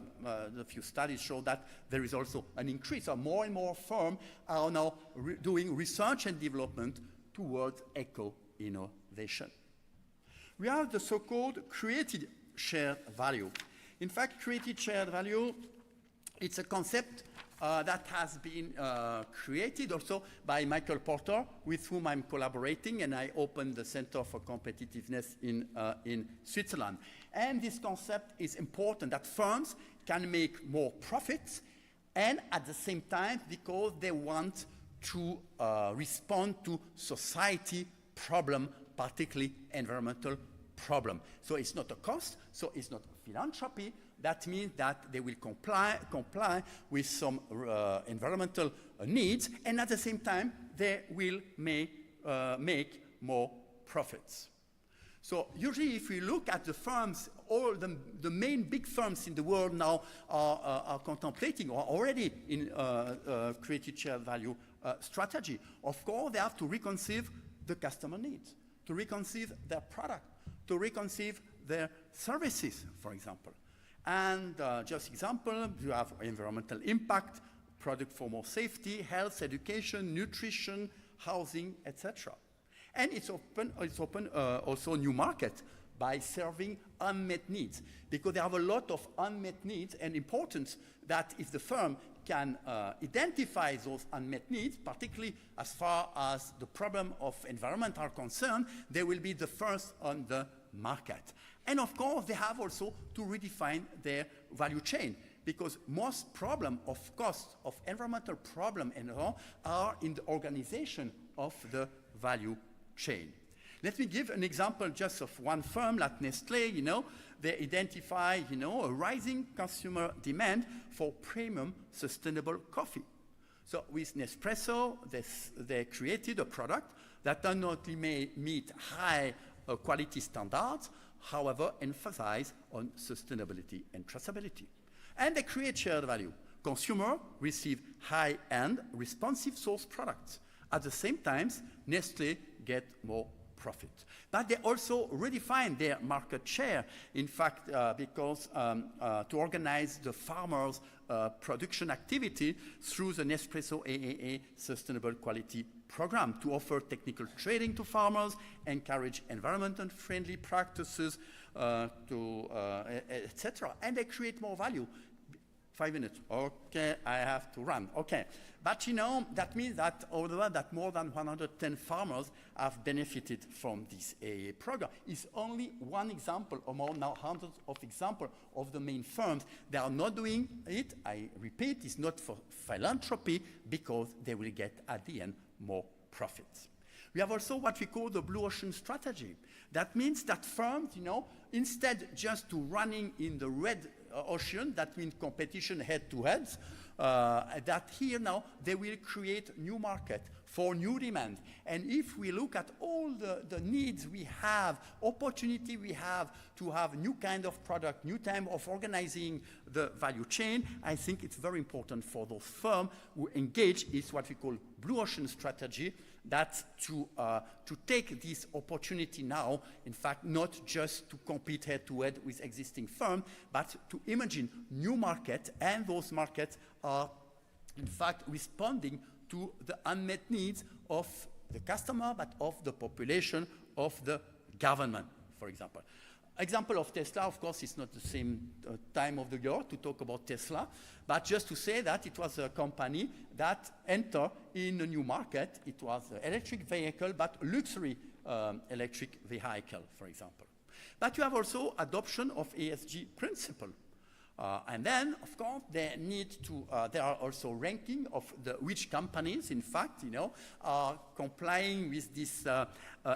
few studies show that there is also an increase. So more and more firms are now doing research and development towards eco-innovation. We have the so-called created shared value. In fact, created shared value, it's a concept that has been created also by Michael Porter, with whom I'm collaborating, and I opened the Center for Competitiveness in Switzerland. And this concept is important, that firms can make more profits, and at the same time, because they want to respond to society problem, particularly environmental problem. So it's not a cost, so it's not philanthropy. That means that they will comply with some environmental needs, and at the same time, they will make more profits. So usually if we look at the firms, all the main big firms in the world now are contemplating or already in created shared value strategy. Of course, they have to reconceive the customer needs, to reconceive their product, to reconceive their services, for example. And just example, you have environmental impact, product for more safety, health, education, nutrition, housing, etc. And it's open also new market by serving unmet needs, because there are a lot of unmet needs, and important that if the firm can identify those unmet needs, particularly as far as the problem of environment are concerned, they will be the first on the market. And of course, they have also to redefine their value chain, because most problem of cost, of environmental problem and all, are in the organization of the value chain. Let me give an example just of one firm like Nestlé. They identify, a rising consumer demand for premium sustainable coffee. So with Nespresso, they created a product that not only may meet high quality standards, however, emphasize on sustainability and traceability. And they create shared value. Consumer receive high-end, responsive source products. At the same time, Nestlé get more profit. But they also redefine their market share, in fact, because to organize the farmers' production activity through the Nespresso AAA Sustainable Quality Program to offer technical training to farmers, encourage environmental friendly practices, etc. And they create more value. 5 minutes. Okay, I have to run. Okay. But that means that although that more than 110 farmers have benefited from this AA program, is only one example among now hundreds of examples of the main firms. They are not doing it, I repeat, it's not for philanthropy, because they will get at the end more profits. We have also what we call the blue ocean strategy. That means that firms, instead just to running in the red ocean, that means competition head-to-head, that here now they will create new market for new demand. And if we look at all the needs we have, opportunity we have to have new kind of product, new time of organizing the value chain, I think it's very important for those firms who engage is what we call blue ocean strategy, that's to take this opportunity now, in fact, not just to compete head-to-head with existing firms, but to imagine new markets, and those markets are, in fact, responding to the unmet needs of the customer, but of the population, of the government, for example. Example of Tesla, of course, it's not the same time of the year to talk about Tesla, but just to say that it was a company that entered in a new market. It was an electric vehicle, but luxury electric vehicle, for example. But you have also adoption of ESG principle. And then, of course, they need to, there are also ranking of which companies, in fact, are complying with this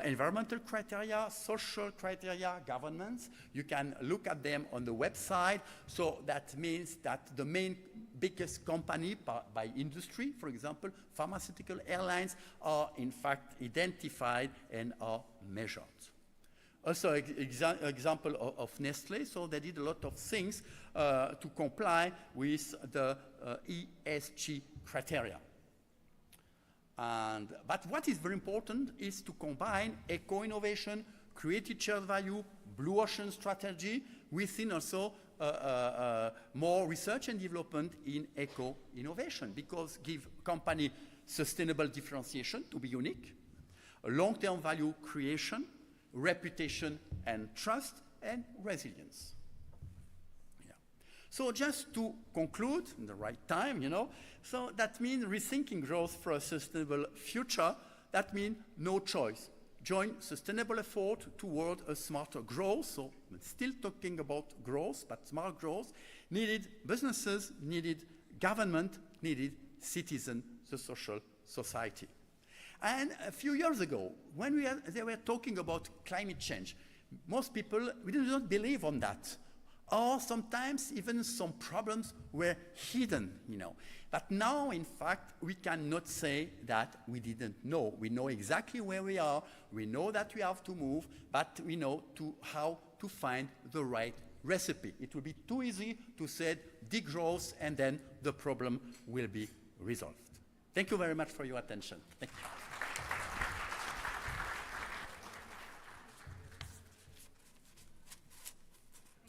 environmental criteria, social criteria, governance. You can look at them on the website. So that means that the main biggest company by industry, for example, pharmaceutical airlines, are in fact identified and are measured. Also, example of Nestlé, so they did a lot of things to comply with the ESG criteria. But what is very important is to combine eco-innovation, created shared value, blue ocean strategy, within also more research and development in eco-innovation, because give company sustainable differentiation to be unique, long-term value creation, reputation and trust, and resilience. Yeah. So just to conclude in the right time, so that means rethinking growth for a sustainable future. That means no choice. Join sustainable effort toward a smarter growth. So we're still talking about growth, but smart growth. Needed businesses, needed government, needed citizen, the social society. And a few years ago, when they were talking about climate change, most people, we did not believe on that. or sometimes even some problems were hidden, But now, in fact, we cannot say that we didn't know. We know exactly where we are, we know that we have to move, but we know how to find the right recipe. It will be too easy to say degrowth and then the problem will be resolved. Thank you very much for your attention. Thank you.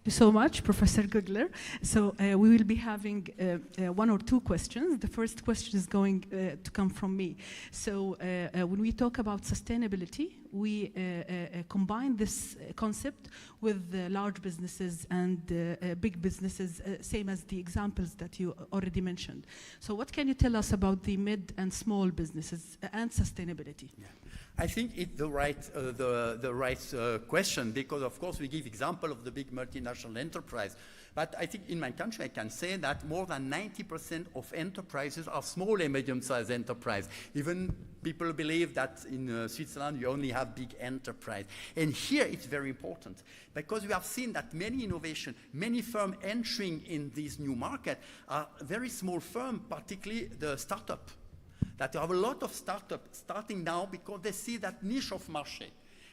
Thank you so much, Professor Gugler. So we will be having one or two questions. The first question is going to come from me. So when we talk about sustainability, we combine this concept with large businesses and big businesses, same as the examples that you already mentioned. So what can you tell us about the mid and small businesses and sustainability? Yeah. I think it's the right question, because of course we give example of the big multinational enterprise. But I think in my country I can say that more than 90% of enterprises are small and medium-sized enterprise. Even people believe that in Switzerland you only have big enterprise. And here it's very important, because we have seen that many innovation, many firms entering in this new market are very small firms, particularly the startup. That you have a lot of startups starting now because they see that niche of marché.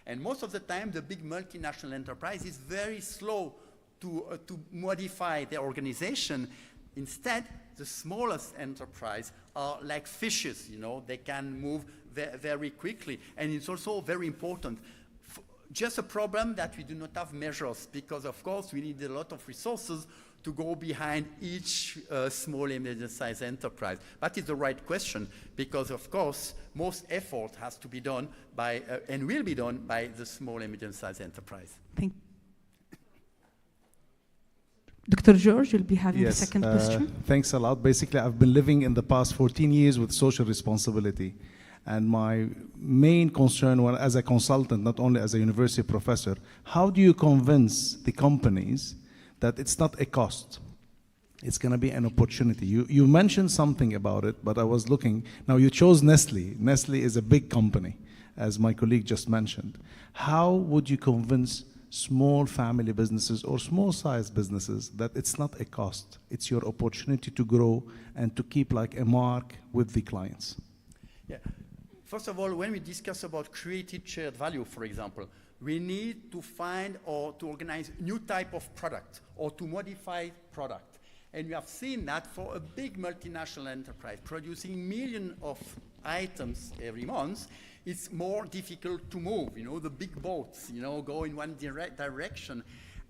And most of the time, the big multinational enterprise is very slow to modify their organization. Instead, the smallest enterprise are like fishes, they can move very quickly. And it's also very important. Just a problem that we do not have measures, because of course we need a lot of resources to go behind each small and medium-sized enterprise. But it's the right question, because of course most effort has to be done by, and will be done by, the small and medium-sized enterprise. Thank you. Dr. George, you'll be having the second question. Thanks a lot. Basically, I've been living in the past 14 years with social responsibility. And my main concern was, as a consultant, not only as a university professor, how do you convince the companies that it's not a cost? It's going to be an opportunity. You mentioned something about it, but I was looking. Now, you chose Nestle. Nestle is a big company, as my colleague just mentioned. How would you convince small family businesses or small-sized businesses that it's not a cost, it's your opportunity to grow and to keep like a mark with the clients? Yeah. First of all, when we discuss about created shared value, for example, we need to find or to organize new type of product or to modify product. And we have seen that for a big multinational enterprise producing millions of items every month, it's more difficult to move. The big boats, go in one direction,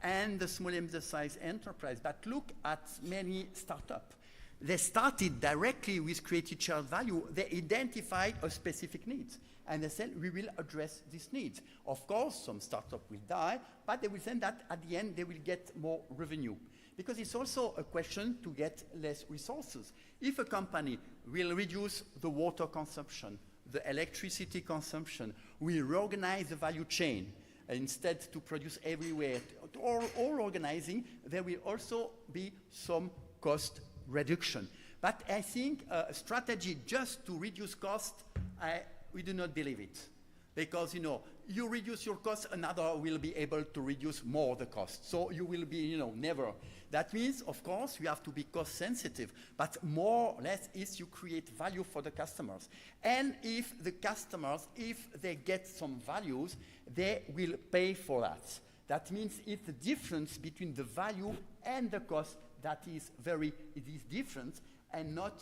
and the small and medium-sized enterprise. But look at many startups. They started directly with created shared value. They identified a specific need, and they said, we will address these needs. Of course, some startup will die, but they will say that at the end, they will get more revenue. Because it's also a question to get less resources. If a company will reduce the water consumption, the electricity consumption, we reorganize the value chain instead to produce everywhere, or all organizing, there will also be some cost reduction. But I think a strategy just to reduce cost, we do not believe it. Because, you reduce your cost, another will be able to reduce more the cost. So you will be, never. That means, of course, we have to be cost sensitive, but more or less is you create value for the customers. And if the customers, if they get some values, they will pay for that. That means it's the difference between the value and the cost that is different, and not,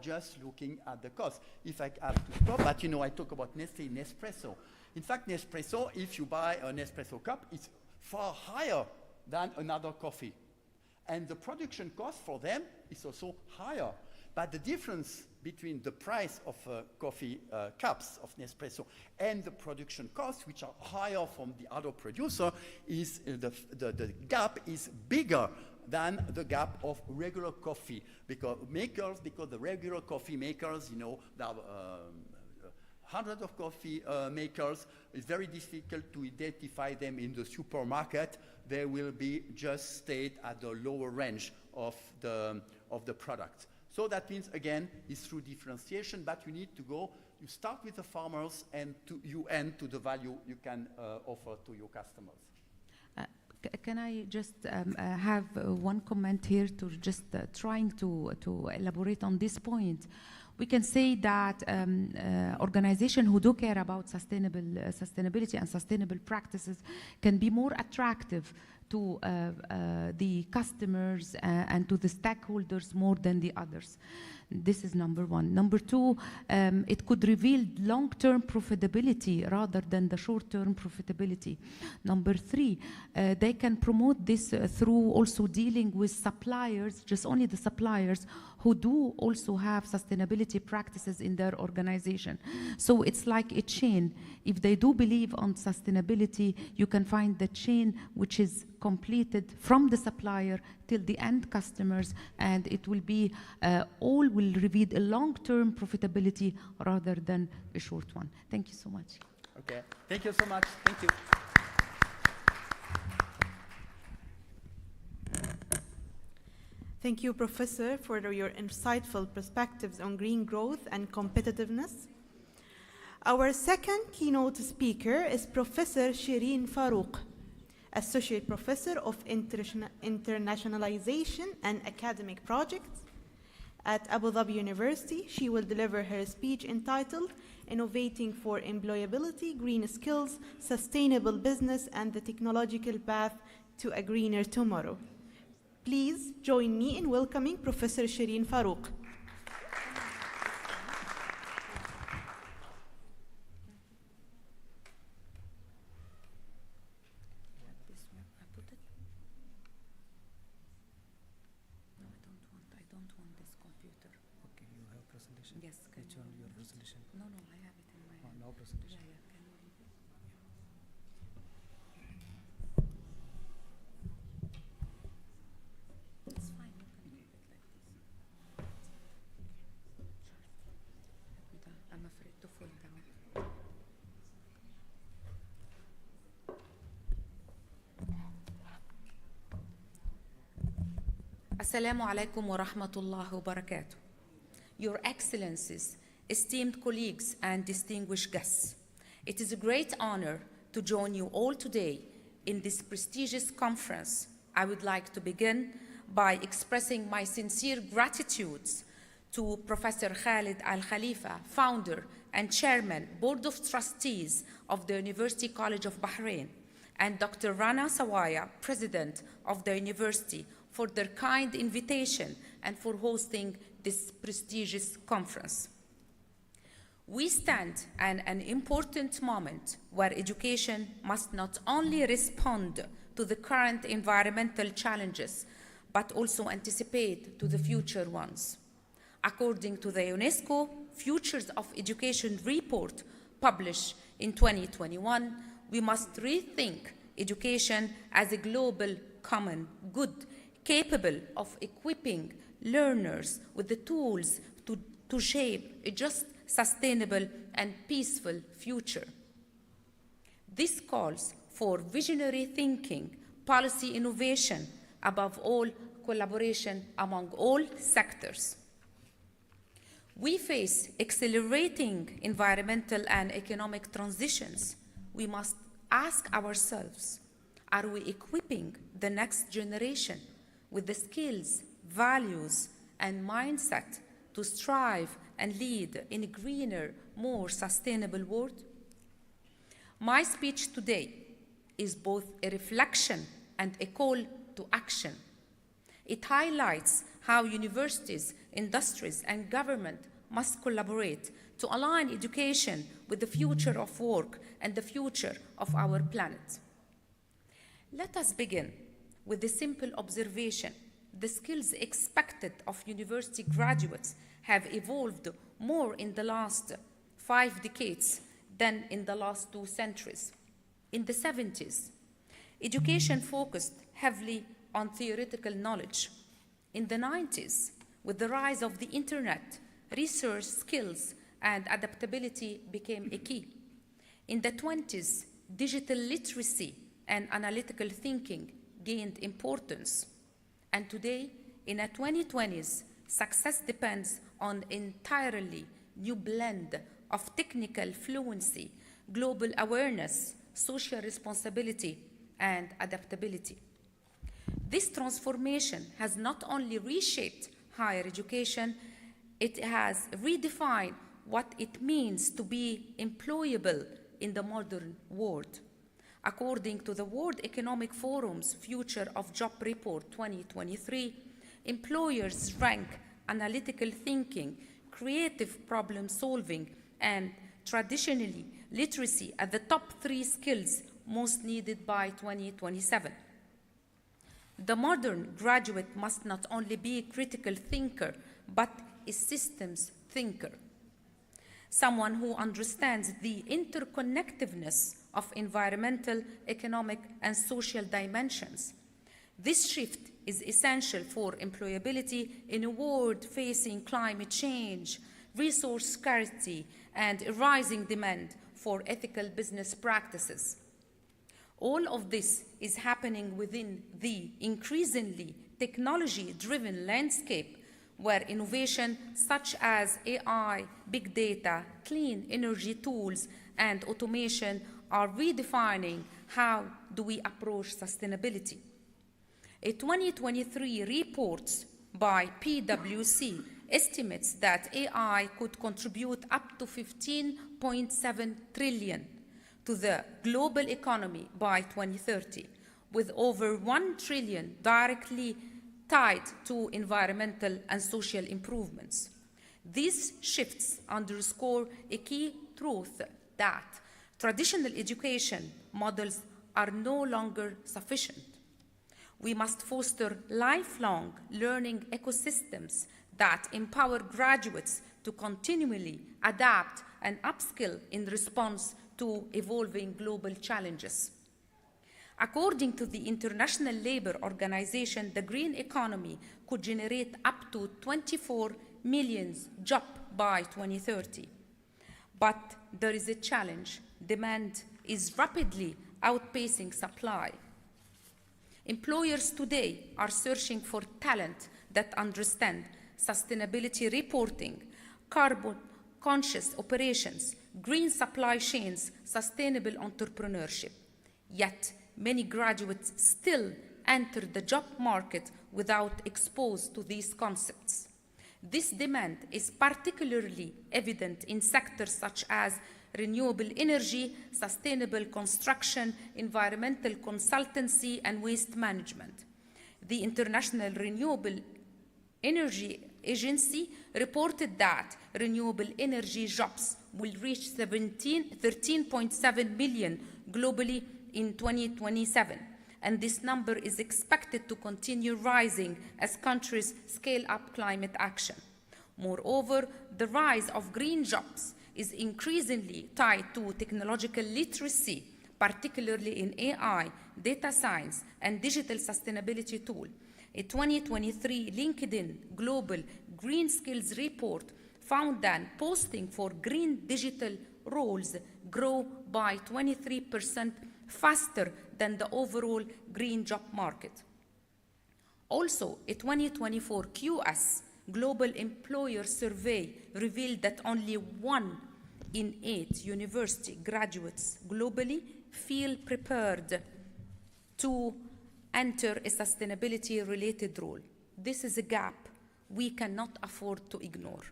just looking at the cost. If I have to stop, but I talk about Nestle Nespresso. In fact, Nespresso, if you buy an Nespresso cup, it's far higher than another coffee. And the production cost for them is also higher. But the difference between the price of coffee cups of Nespresso and the production costs, which are higher from the other producer, is the gap is bigger than the gap of regular coffee. Because the regular coffee makers, there are hundreds of coffee makers. It's very difficult to identify them in the supermarket. They will be just stayed at the lower range of the product. So that means, again, it's through differentiation, but you need to go, you start with the farmers and you end to the value you can offer to your customers. Can I just have one comment here to just trying to elaborate on this point? We can say that organizations who do care about sustainability and sustainable practices can be more attractive to the customers and to the stakeholders more than the others. This is number one. Number two, it could reveal long-term profitability rather than the short-term profitability. Number three, they can promote this through also dealing with suppliers, just only the suppliers who do also have sustainability practices in their organization. So it's like a chain. If they do believe on sustainability, you can find the chain which is completed from the supplier till the end customers, and it will be all will reveal a long-term profitability rather than a short one. Thank you so much. Okay, thank you so much. Thank you. Thank you, Professor, for your insightful perspectives on green growth and competitiveness. Our second keynote speaker is Professor Shireen Farouk, Associate Professor of Internationalization and Academic Projects at Abu Dhabi University. She will deliver her speech entitled Innovating for Employability, Green Skills, Sustainable Business, and the Technological Path to a Greener Tomorrow. Please join me in welcoming Professor Shireen Farouk. Yes, which one your resolution? No, I have it in my hand. No presentation. Yeah, can you read it? It's fine, you can read it like this. I'm afraid to fall down. Assalamu alaikum wa rahmatullahi wa barakatuh. Your Excellencies, esteemed colleagues and distinguished guests, it is a great honor to join you all today in this prestigious conference. I would like to begin by expressing my sincere gratitude to Professor Khalid Al Khalifa, founder and chairman, Board of Trustees of the University College of Bahrain, and Dr. Rana Sawaya, president of the university, for their kind invitation and for hosting this prestigious conference. We stand at an important moment where education must not only respond to the current environmental challenges, but also anticipate to the future ones. According to the UNESCO Futures of Education report published in 2021, we must rethink education as a global common good, capable of equipping learners with the tools to shape a just, sustainable, and peaceful future. This calls for visionary thinking, policy innovation, above all, collaboration among all sectors. We face accelerating environmental and economic transitions. We must ask ourselves, are we equipping the next generation with the skills, values, and mindset to strive and lead in a greener, more sustainable world? My speech today is both a reflection and a call to action. It highlights how universities, industries, and government must collaborate to align education with the future of work and the future of our planet. Let us begin with a simple observation. The skills expected of university graduates have evolved more in the last 5 decades than in the last 2 centuries. In the 70s, education focused heavily on theoretical knowledge. In the 90s, with the rise of the internet, research skills and adaptability became a key. In the 20s, digital literacy and analytical thinking gained importance. And today, in the 2020s, success depends on an entirely new blend of technical fluency, global awareness, social responsibility, and adaptability. This transformation has not only reshaped higher education, it has redefined what it means to be employable in the modern world. According to the World Economic Forum's Future of Job Report 2023, employers rank analytical thinking, creative problem solving, and traditionally literacy as the top 3 skills most needed by 2027. The modern graduate must not only be a critical thinker, but a systems thinker. Someone who understands the interconnectedness of environmental, economic, and social dimensions. This shift is essential for employability in a world facing climate change, resource scarcity, and a rising demand for ethical business practices. All of this is happening within the increasingly technology-driven landscape where innovation such as AI, big data, clean energy tools, and automation are redefining how do we approach sustainability. A 2023 report by PwC estimates that AI could contribute up to 15.7 trillion to the global economy by 2030, with over 1 trillion directly tied to environmental and social improvements. These shifts underscore a key truth that traditional education models are no longer sufficient. We must foster lifelong learning ecosystems that empower graduates to continually adapt and upskill in response to evolving global challenges. According to the International Labour Organization, the green economy could generate up to 24 million jobs by 2030. But there is a challenge. Demand is rapidly outpacing supply. Employers today are searching for talent that understand sustainability reporting, carbon-conscious operations, green supply chains, sustainable entrepreneurship. Yet, many graduates still enter the job market without exposed to these concepts. This demand is particularly evident in sectors such as renewable energy, sustainable construction, environmental consultancy, and waste management. The International Renewable Energy Agency reported that renewable energy jobs will reach 13.7 million globally in 2027, and this number is expected to continue rising as countries scale up climate action. Moreover, the rise of green jobs is increasingly tied to technological literacy, particularly in AI, data science, and digital sustainability tools. A 2023 LinkedIn Global Green Skills Report found that posting for green digital roles grew by 23% faster than the overall green job market. Also, a 2024 QS Global Employer Survey revealed that only 1 in 8 university graduates globally feel prepared to enter a sustainability-related role. This is a gap we cannot afford to ignore.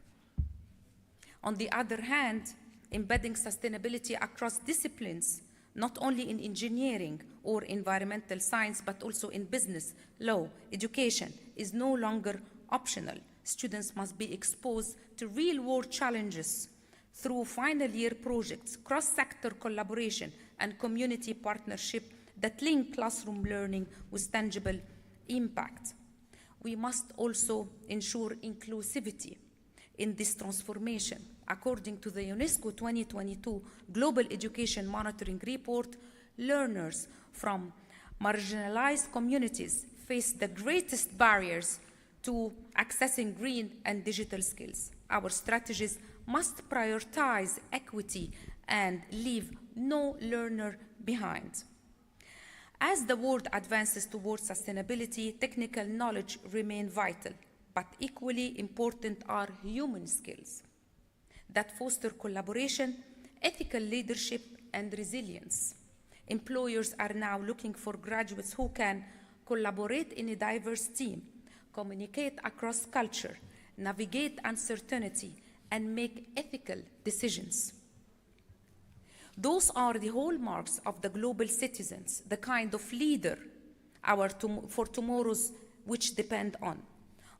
On the other hand, embedding sustainability across disciplines, not only in engineering or environmental science, but also in business, law, education, is no longer optional. Students must be exposed to real-world challenges through final year projects, cross-sector collaboration, and community partnership that link classroom learning with tangible impact. We must also ensure inclusivity in this transformation. According to the UNESCO 2022 Global Education Monitoring Report, learners from marginalized communities face the greatest barriers to accessing green and digital skills. Our strategies must prioritize equity and leave no learner behind. As the world advances towards sustainability, technical knowledge remains vital, but equally important are human skills that foster collaboration, ethical leadership, and resilience. Employers are now looking for graduates who can collaborate in a diverse team, communicate across culture, navigate uncertainty, and make ethical decisions. Those are the hallmarks of the global citizens, the kind of leader for tomorrow's which depend on.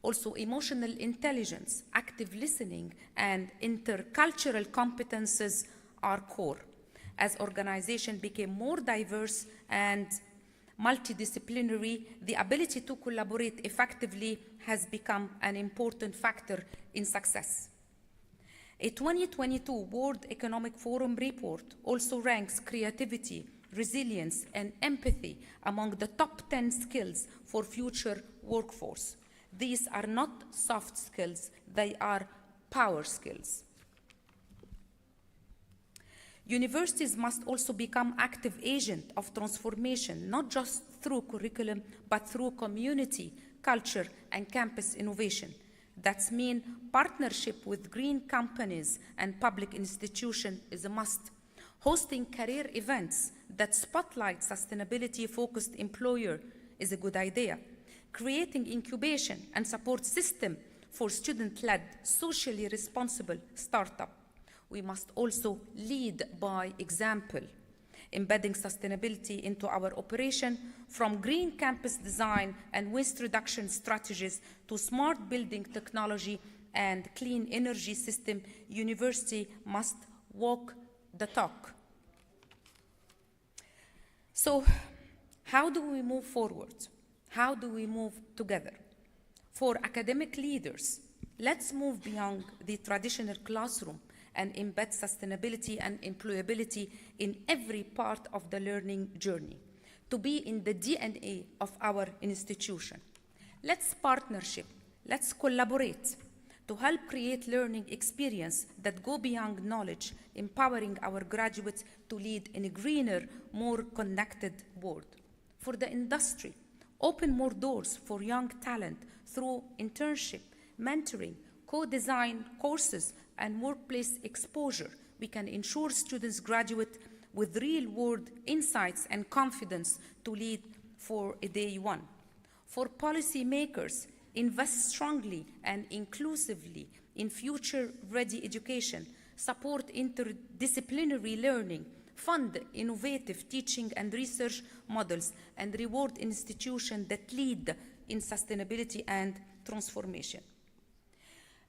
Also, emotional intelligence, active listening, and intercultural competences are core. As organizations became more diverse and multidisciplinary, the ability to collaborate effectively has become an important factor in success. A 2022 World Economic Forum report also ranks creativity, resilience, and empathy among the top 10 skills for future workforce. These are not soft skills, they are power skills. Universities must also become active agents of transformation, not just through curriculum, but through community, culture, and campus innovation. That means partnership with green companies and public institutions is a must. Hosting career events that spotlight sustainability-focused employer is a good idea. Creating incubation and support system for student-led, socially responsible startup. We must also lead by example, embedding sustainability into our operation from green campus design and waste reduction strategies to smart building technology and clean energy system. University must walk the talk. So, how do we move forward? How do we move together? For academic leaders, let's move beyond the traditional classroom and embed sustainability and employability in every part of the learning journey, to be in the DNA of our institution. Let's partnership, let's collaborate to help create learning experience that go beyond knowledge, empowering our graduates to lead in a greener, more connected world. For the industry, open more doors for young talent through internship, mentoring, co-design courses, and workplace exposure. We can ensure students graduate with real-world insights and confidence to lead for a day one. For policymakers, invest strongly and inclusively in future-ready education, support interdisciplinary learning, fund innovative teaching and research models, and reward institutions that lead in sustainability and transformation.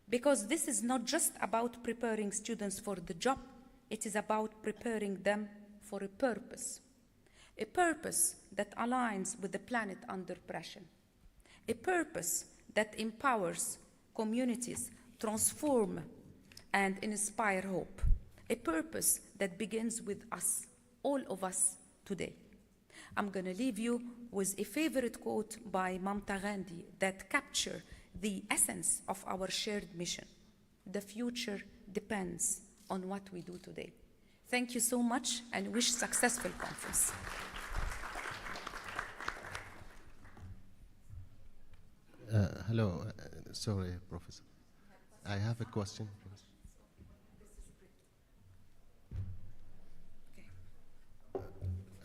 Because this is not just about preparing students for the job, it is about preparing them for a purpose that aligns with the planet under pressure, a purpose that empowers communities, transform and inspire hope, a purpose that begins with us, all of us today. I'm going to leave you with a favorite quote by Mamta Gandhi that captures the essence of our shared mission. The future depends on what we do today. Thank you so much and wish successful conference. Hello, sorry, Professor. I have a question.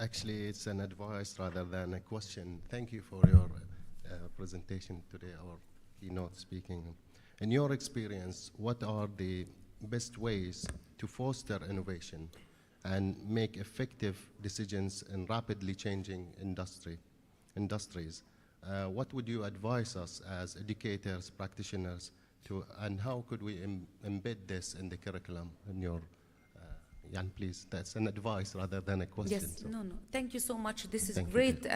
Actually, it's an advice rather than a question. Thank you for your presentation today, our keynote speaking. In your experience, what are the best ways to foster innovation and make effective decisions in rapidly changing industries? What would you advise us as educators, practitioners, and how could we embed this in the curriculum in your Jan, please, that's an advice rather than a question. Yes, so. No. Thank you so much. This is a great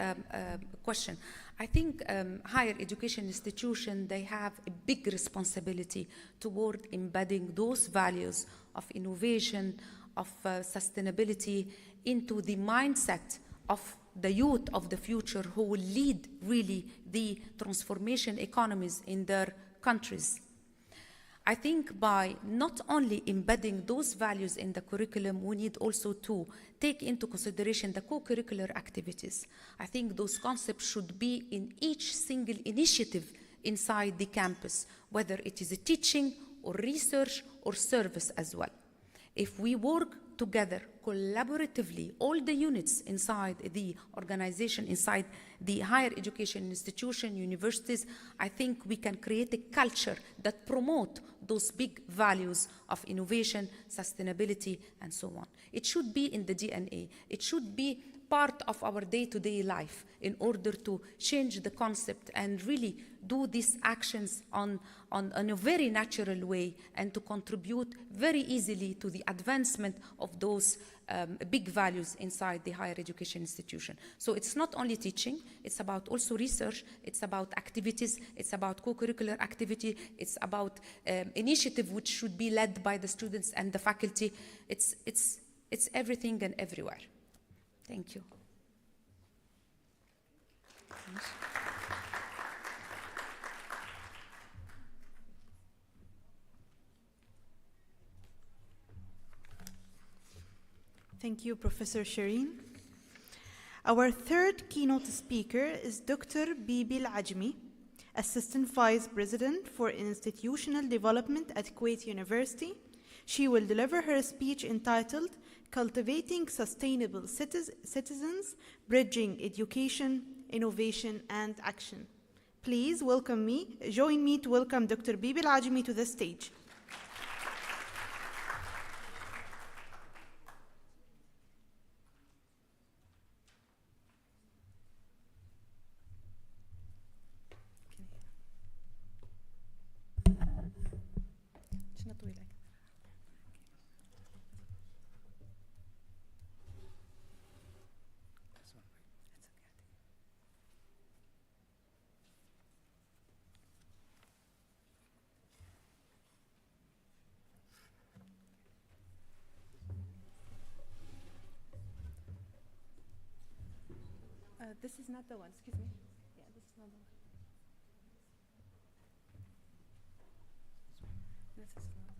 question. I think higher education institutions, they have a big responsibility toward embedding those values of innovation, of sustainability into the mindset of the youth of the future who will lead really the transformation economies in their countries. I think by not only embedding those values in the curriculum, we need also to take into consideration the co-curricular activities. I think those concepts should be in each single initiative inside the campus, whether it is a teaching or research or service as well. If we work together collaboratively all the units inside the organization, inside the higher education institution, universities, I think we can create a culture that promote those big values of innovation, sustainability, and so on. It should be in the DNA. It should be part of our day-to-day life in order to change the concept and really do these actions on a very natural way and to contribute very easily to the advancement of those big values inside the higher education institution. So it's not only teaching, it's about also research, it's about activities, it's about co-curricular activity, it's about initiative which should be led by the students and the faculty. It's everything and everywhere. Thank you. Thank you, Professor Shireen. Our third keynote speaker is Dr. Bibi Al-Ajmi, Assistant Vice President for Institutional Development at Kuwait University. She will deliver her speech entitled Cultivating Sustainable Citizens, Bridging Education, Innovation, and Action. Please join me to welcome Dr. Bibi Al-Ajmi to the stage. This is not the one, excuse me. Yeah, this is not the one. This is not the one.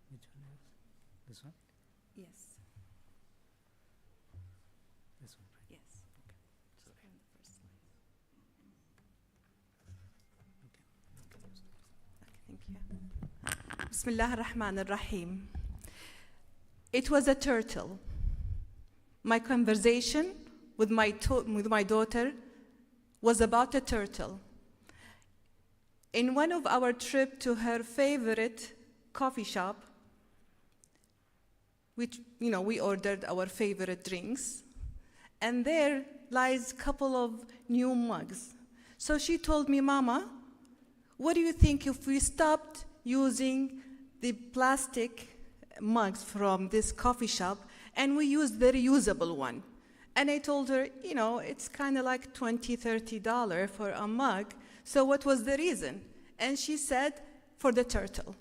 Which one is this one? Yes. This one, right? Yes. Okay. Just on the first slide. Okay. Okay, thank you. Bismillah ar-Rahman ar-Rahim. It was a turtle. My conversation with my daughter was about a turtle. In one of our trips to her favorite coffee shop, we ordered our favorite drinks, and there lies a couple of new mugs. So she told me, Mama, what do you think if we stopped using the plastic mugs from this coffee shop and we use the reusable one? And I told her, it's kind of like $20, $30 for a mug. So what was the reason? And she said, for the turtle.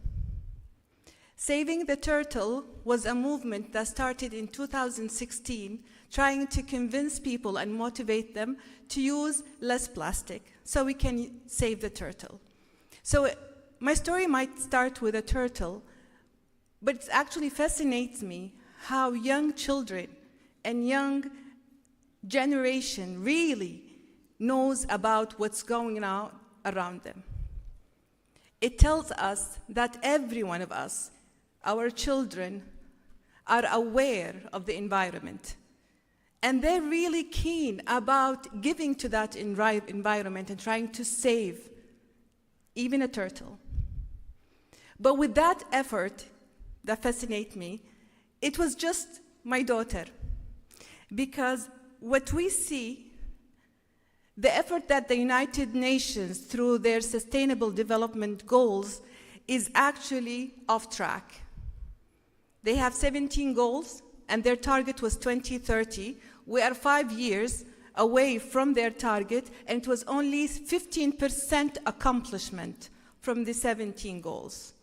Saving the Turtle was a movement that started in 2016, trying to convince people and motivate them to use less plastic so we can save the turtle. So my story might start with a turtle, but it actually fascinates me how young children and young generation really knows about what's going on around them. It tells us that every one of us, our children, are aware of the environment. And they're really keen about giving to that environment and trying to save even a turtle. But with that effort that fascinates me, it was just my daughter. Because what we see, the effort that the United Nations, through their Sustainable Development Goals, is actually off track. They have 17 goals, and their target was 2030. We are 5 years away from their target, and it was only 15% accomplishment from the 17 goals.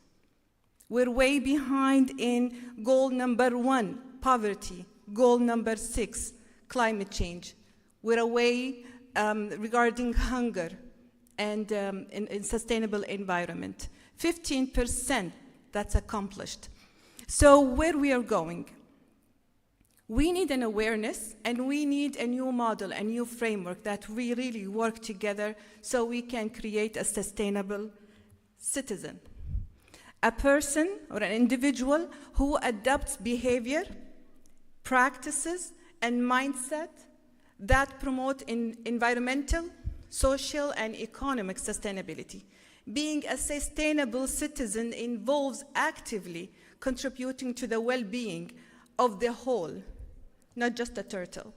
We're way behind in goal number 1, poverty. Goal number 6, climate change. We're away regarding hunger and in sustainable environment. 15% that's accomplished. So where we are going? We need an awareness, and we need a new model, a new framework that we really work together so we can create a sustainable citizen. a person or an individual who adopts behavior, practices, and mindset that promote environmental, social, and economic sustainability. Being a sustainable citizen involves actively contributing to the well-being of the whole, not just a turtle,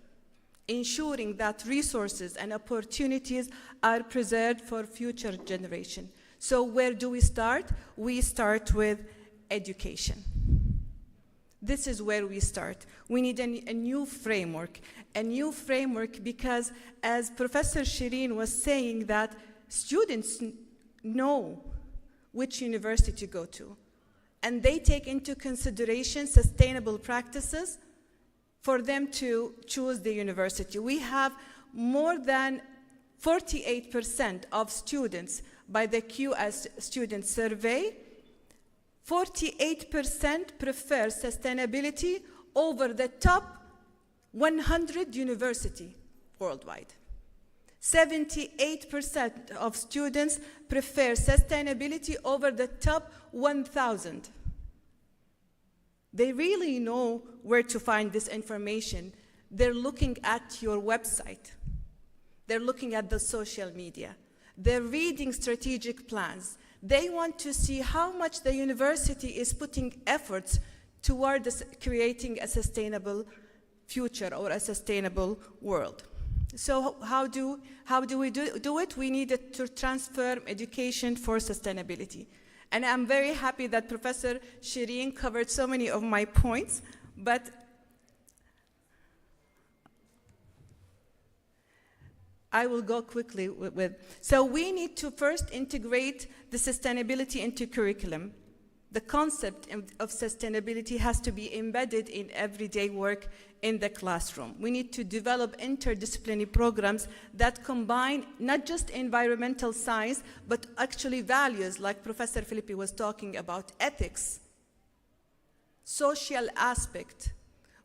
ensuring that resources and opportunities are preserved for future generations. So where do we start? We start with education. This is where we start. We need a new framework because, as Professor Shireen was saying, that students know which university to go to, and they take into consideration sustainable practices for them to choose the university. We have more than 48% of students by the QS student survey. 48% prefer sustainability over the top 100 universities worldwide. 78% of students prefer sustainability over the top 1,000. They really know where to find this information. They're looking at your website. They're looking at the social media. They're reading strategic plans. They want to see how much the university is putting efforts toward creating a sustainable future or a sustainable world. So how do we do it? We need to transform education for sustainability. And I'm very happy that Professor Shireen covered so many of my points, but I will go quickly so we need to first integrate the sustainability into curriculum. The concept of sustainability has to be embedded in everyday work in the classroom. We need to develop interdisciplinary programs that combine not just environmental science, but actually values, like Professor Filippi was talking about, ethics, social aspect.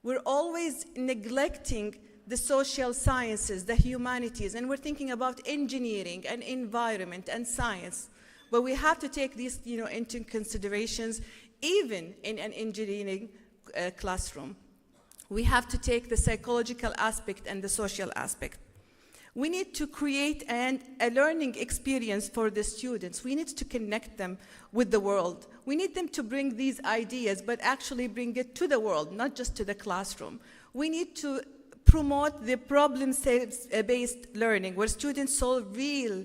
We're always neglecting the social sciences, the humanities, and we're thinking about engineering and environment and science. But we have to take these into considerations even in an engineering classroom. We have to take the psychological aspect and the social aspect. We need to create a learning experience for the students. We need to connect them with the world. We need them to bring these ideas, but actually bring it to the world, not just to the classroom. We need to promote the problem-based learning, where students solve real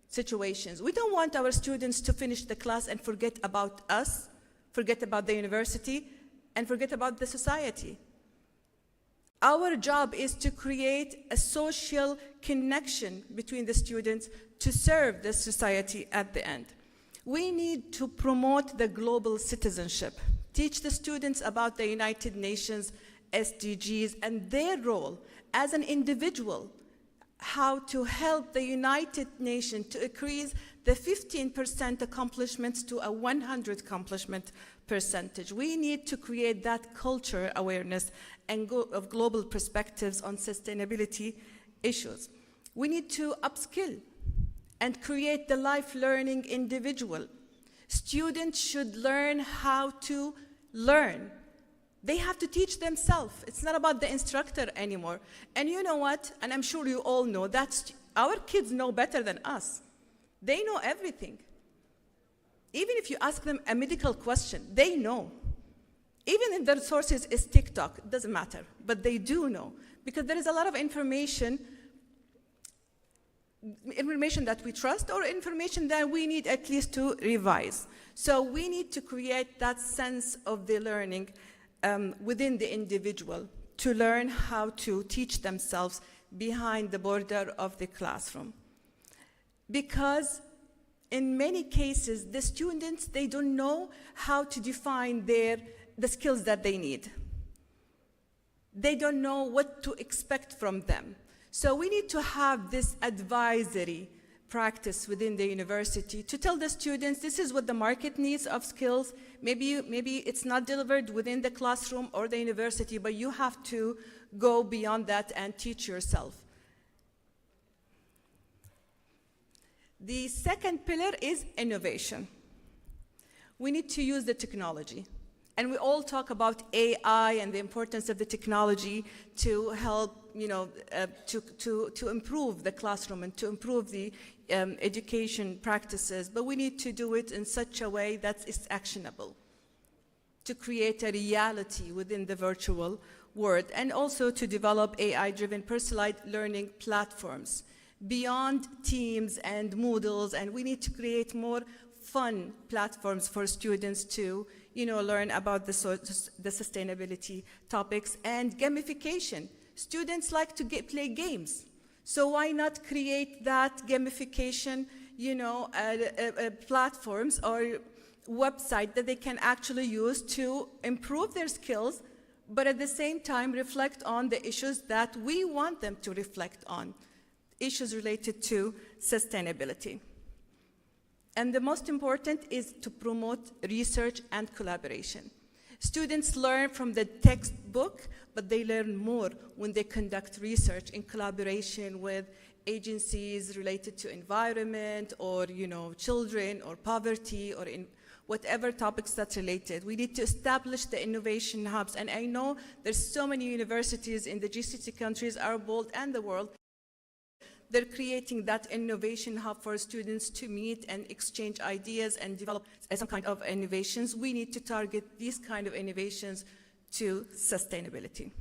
situations. We don't want our students to finish the class and forget about us, forget about the university, and forget about the society. Our job is to create a social connection between the students to serve the society at the end. We need to promote the global citizenship, teach the students about the United Nations SDGs and their role as an individual, how to help the United Nations to increase the 15% accomplishments to a 100 accomplishment percentage. We need to create that culture awareness and of global perspectives on sustainability issues. We need to upskill and create the life learning individual. Students should learn how to learn. They have to teach themselves. It's not about the instructor anymore. And you know what? And I'm sure you all know that our kids know better than us. They know everything. Even if you ask them a medical question, they know. Even if the sources is TikTok, it doesn't matter. But they do know. Because there is a lot of information that we trust or information that we need at least to revise. So we need to create that sense of the learning within the individual to learn how to teach themselves behind the border of the classroom. Because in many cases, the students, they don't know how to define the skills that they need. They don't know what to expect from them. So we need to have this advisory practice within the university to tell the students this is what the market needs of skills. Maybe it's not delivered within the classroom or the university, but you have to go beyond that and teach yourself. The second pillar is innovation. We need to use the technology. And we all talk about AI and the importance of the technology to help, to improve the classroom and to improve the education practices. But we need to do it in such a way that it's actionable, to create a reality within the virtual world, and also to develop AI-driven personalized learning platforms beyond Teams and Moodles. And we need to create more fun platforms for students to learn about the sustainability topics, and gamification. Students like to play games. So why not create that gamification, platforms or website that they can actually use to improve their skills, but at the same time reflect on the issues that we want them to reflect on, issues related to sustainability. And the most important is to promote research and collaboration. Students learn from the textbook, but they learn more when they conduct research in collaboration with agencies related to environment or children or poverty or in whatever topics that's related. We need to establish the innovation hubs. And I know there's so many universities in the GCC countries, Arab world and the world. They're creating that innovation hub for students to meet and exchange ideas and develop some kind of innovations. We need to target these kind of innovations to sustainability.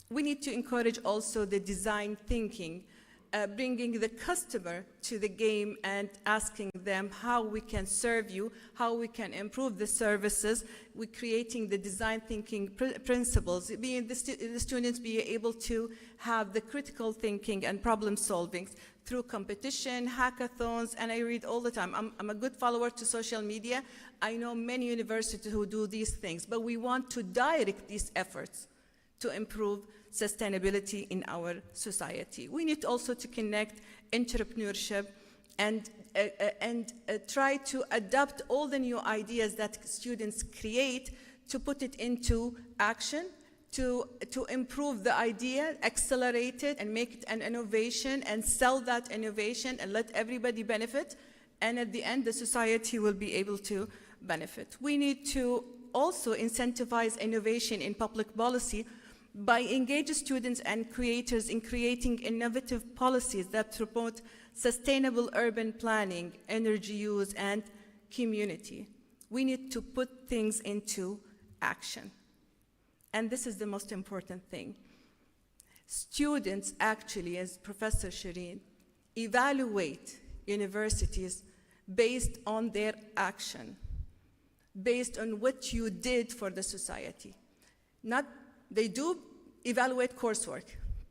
We need to encourage also the design thinking, bringing the customer to the game and asking them how we can serve you, how we can improve the services. We're creating the design thinking principles, being the students be able to have the critical thinking and problem solving through competition, hackathons, and I read all the time. I'm a good follower to social media. I know many universities who do these things, but we want to direct these efforts to improve sustainability in our society. We need also to connect entrepreneurship and try to adapt all the new ideas that students create to put it into action, to improve the idea, accelerate it, and make it an innovation, and sell that innovation, and let everybody benefit. And at the end, the society will be able to benefit. We need to also incentivize innovation in public policy by engaging students and creators in creating innovative policies that promote sustainable urban planning, energy use, and community. We need to put things into action. And this is the most important thing. Students actually, as Professor Shireen, evaluate universities based on their action, based on what you did for the society. They do evaluate coursework.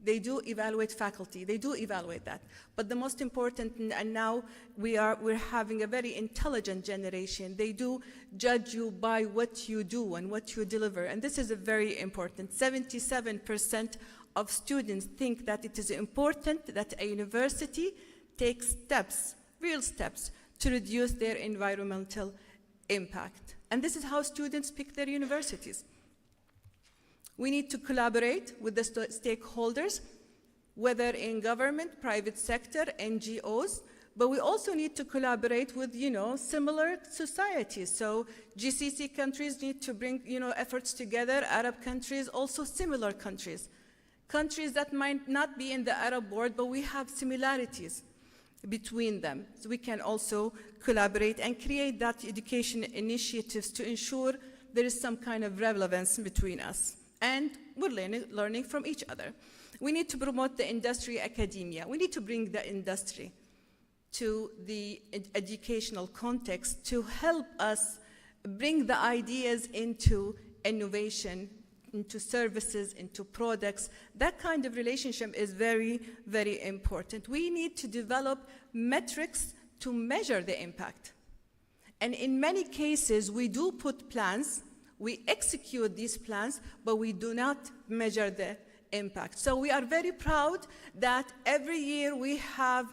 They do evaluate faculty. They do evaluate that. But the most important, and now we're having a very intelligent generation, they do judge you by what you do and what you deliver. And this is a very important. 77% of students think that it is important that a university takes steps, real steps, to reduce their environmental impact. And this is how students pick their universities. We need to collaborate with the stakeholders, whether in government, private sector, NGOs, but we also need to collaborate with, similar societies. So GCC countries need to bring, efforts together, Arab countries, also similar countries. Countries that might not be in the Arab world, but we have similarities between them. So we can also collaborate and create that education initiatives to ensure there is some kind of relevance between us. And we're learning from each other. We need to promote the industry academia. We need to bring the industry to the educational context to help us bring the ideas into innovation, into services, into products. That kind of relationship is very, very important. We need to develop metrics to measure the impact. And in many cases, we do put plans, we execute these plans, but we do not measure the impact. So we are very proud that every year we have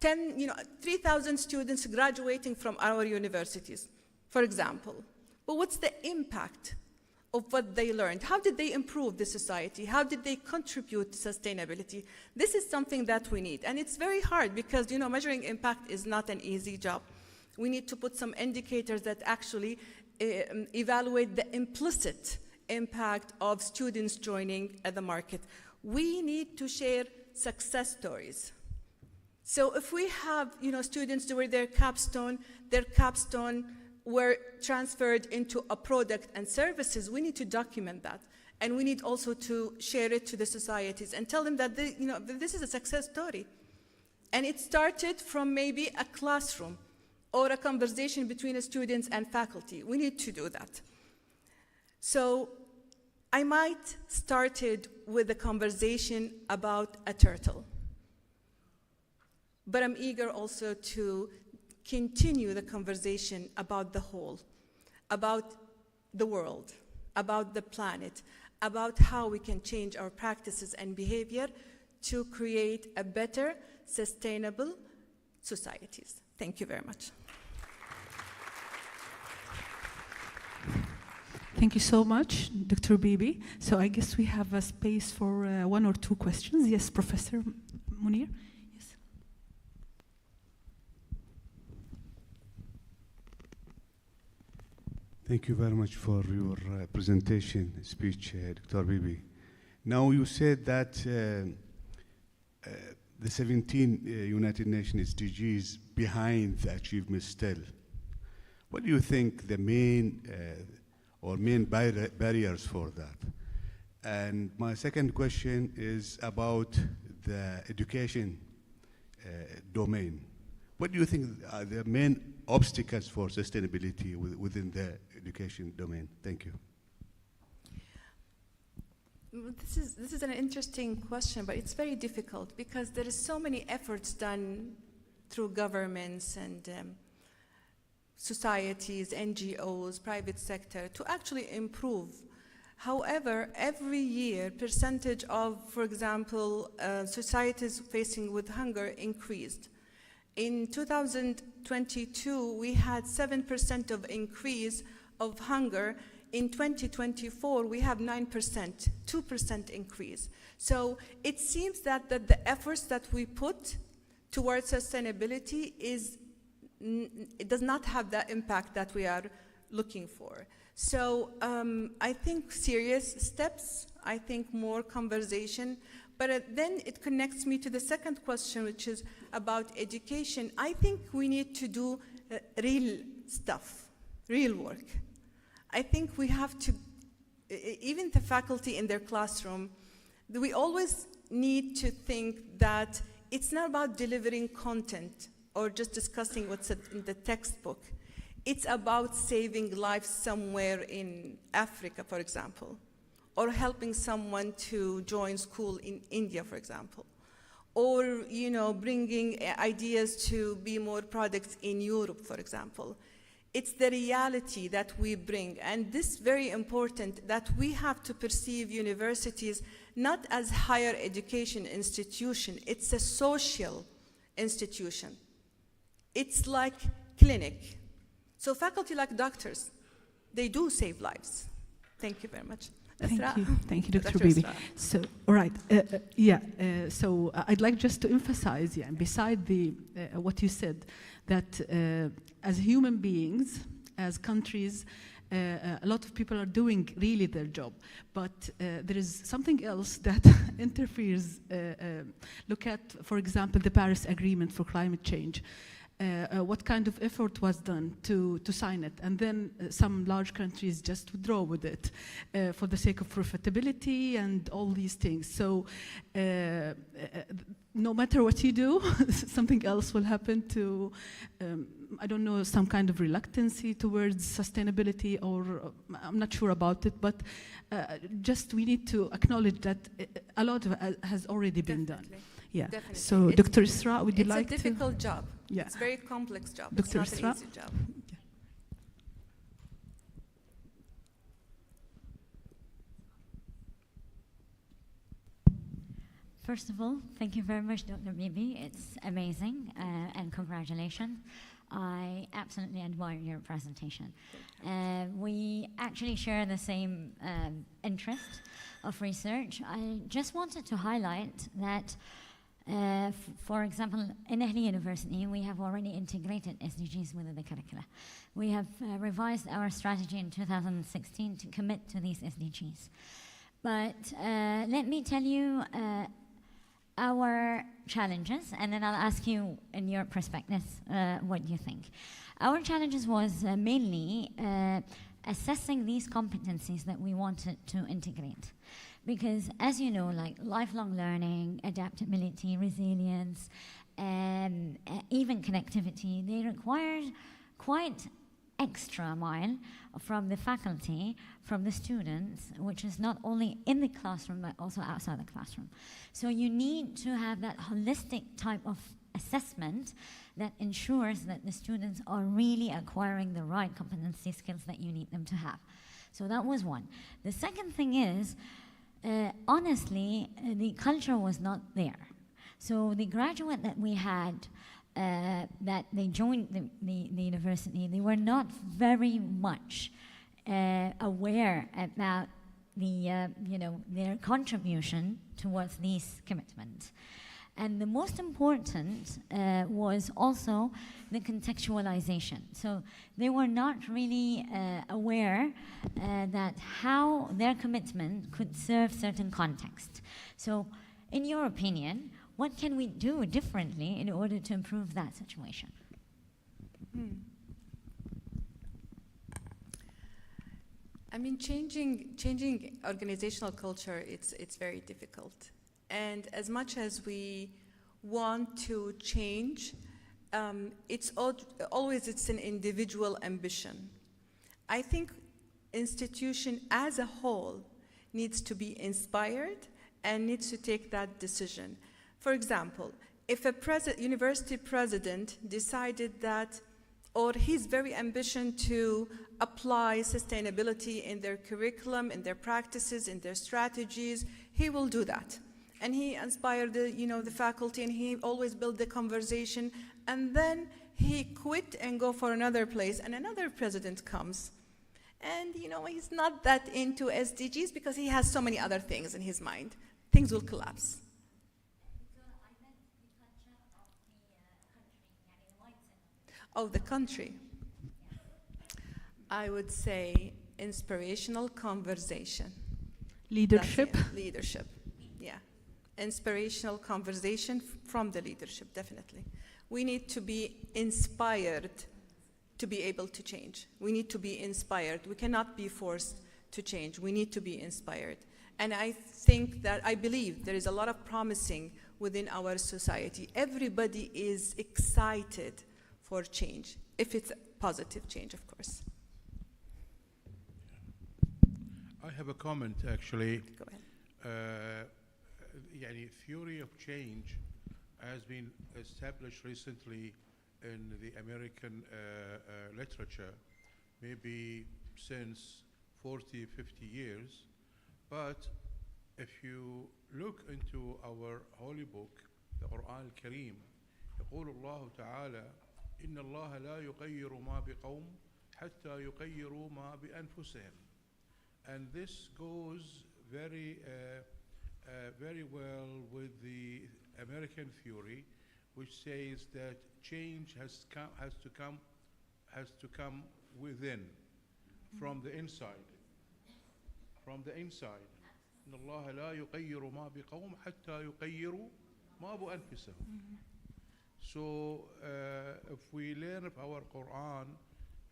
3,000 students graduating from our universities, for example. But what's the impact of what they learned? How did they improve the society? How did they contribute to sustainability? This is something that we need. And it's very hard because, measuring impact is not an easy job. We need to put some indicators that actually evaluate the implicit impact of students joining the market. We need to share success stories. So if we have students doing their capstone were transferred into a product and services, we need to document that. And we need also to share it to the societies and tell them that this is a success story. And it started from maybe a classroom or a conversation between students and faculty. We need to do that. So I might started with a conversation about a turtle. But I'm eager also to continue the conversation about the whole, about the world, about the planet, about how we can change our practices and behavior to create a better, sustainable societies. Thank you very much. Thank you so much, Dr. Bibi. So I guess we have a space for one or two questions. Yes, Professor Munir. Yes. Thank you very much for your speech, Dr. Bibi. Now you said that the 17 United Nations SDGs behind the achievement still. What do you think the main barriers for that? And my second question is about the education domain. What do you think are the main obstacles for sustainability within the education domain? Thank you. This is an interesting question, but it's very difficult because there is so many efforts done through governments and societies, NGOs, private sector to actually improve. However, every year, percentage of, for example, societies facing with hunger increased. In 2022, we had 7% of increase of hunger. In 2024, we have 9%, 2% increase. So it seems that the efforts that we put towards sustainability it does not have the impact that we are looking for. So I think serious steps, I think more conversation, but then it connects me to the second question, which is about education. I think we need to do real stuff, real work. I think we have to, even the faculty in their classroom, we always need to think that it's not about delivering content or just discussing what's in the textbook. It's about saving lives somewhere in Africa, for example, or helping someone to join school in India, for example, or bringing ideas to be more products in Europe, for example. It's the reality that we bring, and this is very important, that we have to perceive universities not as higher education institution, it's a social institution. It's like clinic. So faculty like doctors, they do save lives. Thank you very much. Thank you, Dr. Bibi. So, all right, so I'd like just to emphasize, beside what you said, that as human beings, as countries, a lot of people are doing really their job, but there is something else that interferes. Look at, for example, the Paris Agreement for climate change. What kind of effort was done to sign it, and then some large countries just withdraw with it for the sake of profitability and all these things. So no matter what you do, something else will happen to, I don't know, some kind of reluctancy towards sustainability, or I'm not sure about it, but just we need to acknowledge that a lot of it has already been done. Yeah. Definitely. So, Dr. Isra, would you like to? It's a difficult job. Yeah. It's a very complex job. Dr. It's not an easy job. Yeah. First of all, thank you very much, Dr. Bibi. It's amazing, and congratulations. I absolutely admire your presentation. We actually share the same interest of research. I just wanted to highlight that For example, in Ahli University, we have already integrated SDGs within the curricula. We have revised our strategy in 2016 to commit to these SDGs. But let me tell you our challenges, and then I'll ask you, in your perspective, what you think. Our challenges was mainly assessing these competencies that we wanted to integrate. Because as you know, like lifelong learning, adaptability, resilience, even connectivity, they require quite extra mile from the faculty, from the students, which is not only in the classroom, but also outside the classroom. So you need to have that holistic type of assessment that ensures that the students are really acquiring the right competency skills that you need them to have. So that was one. The second thing is, honestly, the culture was not there. So the graduate that we had, that they joined the university, they were not very much aware about the, their contribution towards these commitments. And the most important was also the contextualization. So they were not really aware that how their commitment could serve certain context. So in your opinion, what can we do differently in order to improve that situation? I mean, changing organizational culture, it's very difficult. And as much as we want to change, it's an individual ambition. I think institution as a whole needs to be inspired and needs to take that decision. For example, if a university president decided that, or he's very ambitious to apply sustainability in their curriculum, in their practices, in their strategies, he will do that. And he inspired the faculty, and he always built the conversation, and then he quit and go for another place, and another president comes. And he's not that into SDGs because he has so many other things in his mind. Things will collapse. Oh, the country. I would say inspirational conversation. Leadership. Leadership, yeah. Inspirational conversation from the leadership, definitely. We need to be inspired to be able to change. We need to be inspired. We cannot be forced to change. We need to be inspired. And I believe there is a lot of promising within our society. Everybody is excited for change, if it's a positive change, of course. I have a comment, actually. Go ahead. Theory of change has been established recently in the American literature, maybe since 40, 50 years. But if you look into our holy book, the Quran al-Kareem, يقول الله تعالى إن الله لا يغير ما بقوم حتى يغيروا ما بأنفسهم. And this goes very well with the American theory, which says that change has to come within, from the inside. From the inside. إن الله لا يغير ما بقوم حتى يغيروا ما بأنفسهم. So if we learn of our Quran,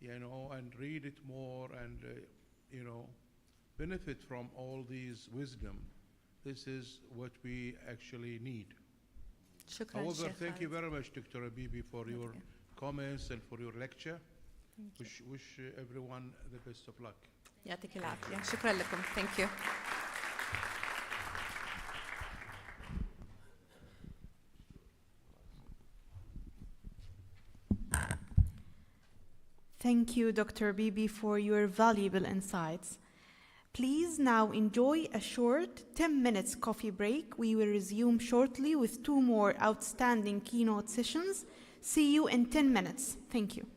and read it more, and benefit from all these wisdom, this is what we actually need. However, thank you very much, Dr. Habibi, for your comments and for your lecture. Wish everyone the best of luck. يعطيك العافية. شكرا لكم. Thank you. Thank you, Dr. Bibi, for your valuable insights. Please now enjoy a short 10 minutes coffee break. We will resume shortly with 2 more outstanding keynote sessions. See you in 10 minutes. Thank you.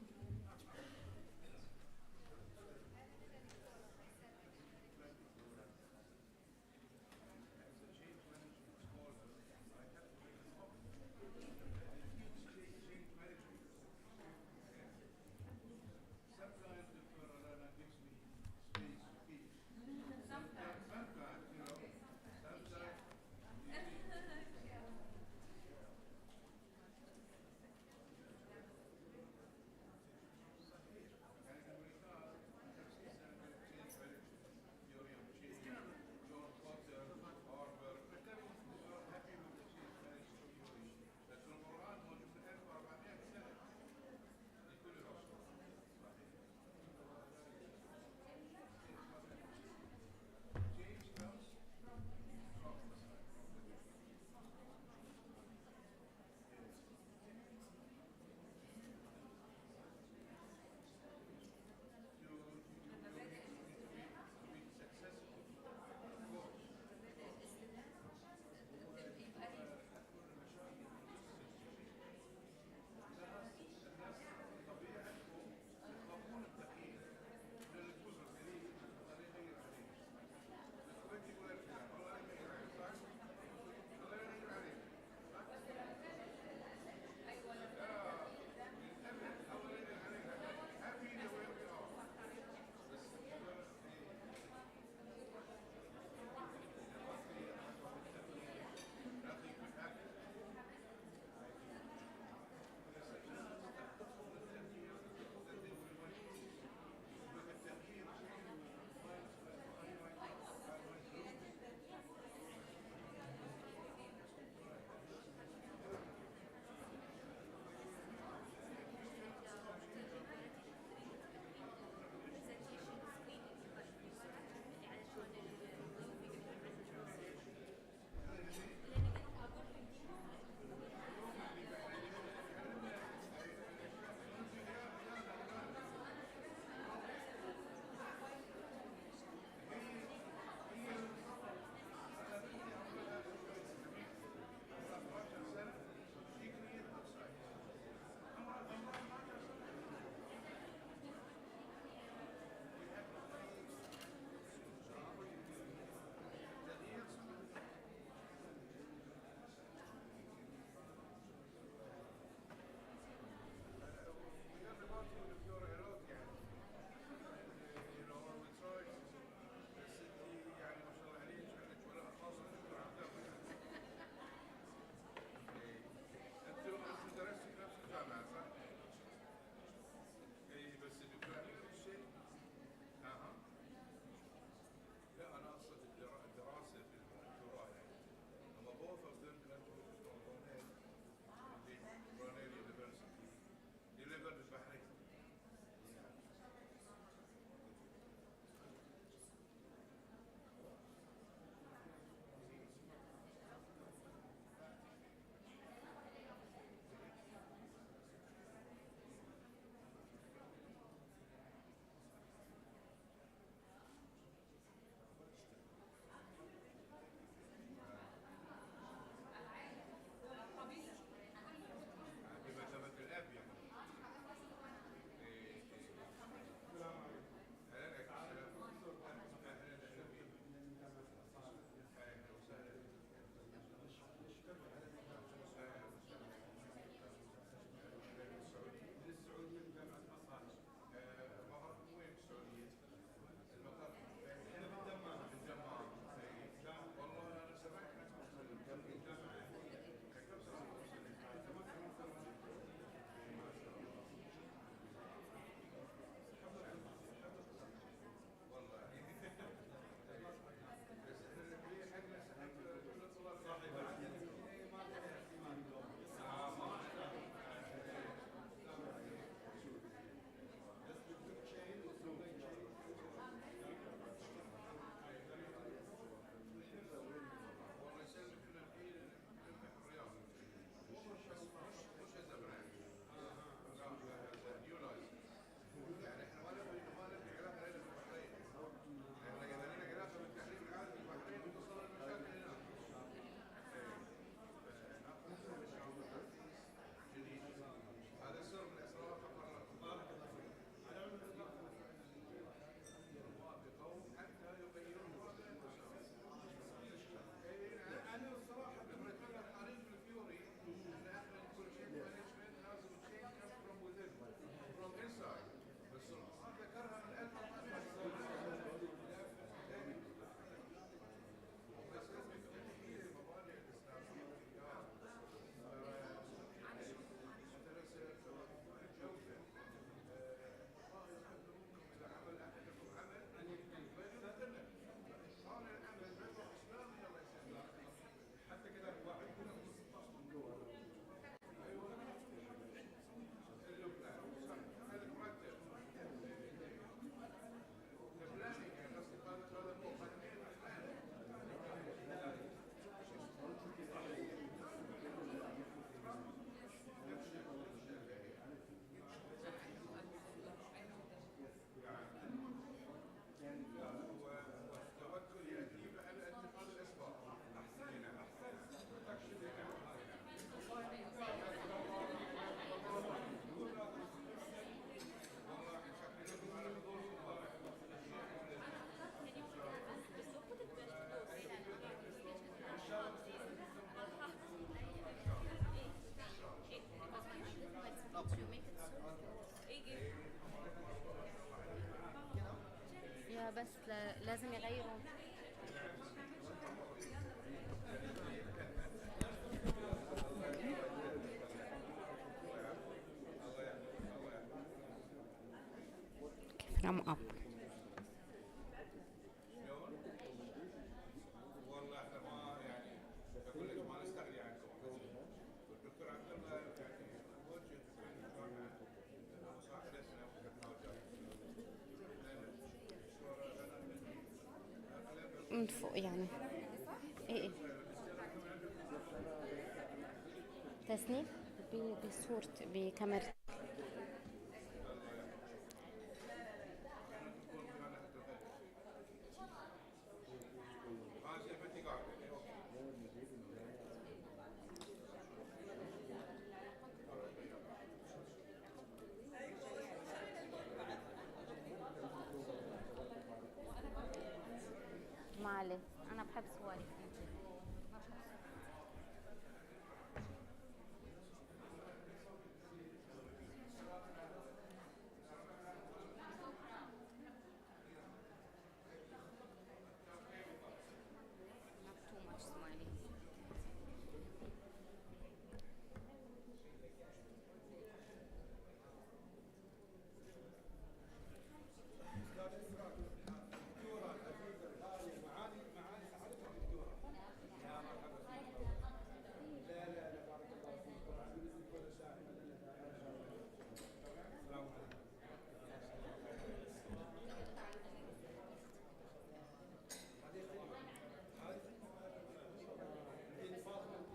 بس لازم يغيروا. From up. من فوق يعني. ايه تسنيم بصورة بكاميرا. معلش انا بحب صوري.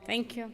Thank you.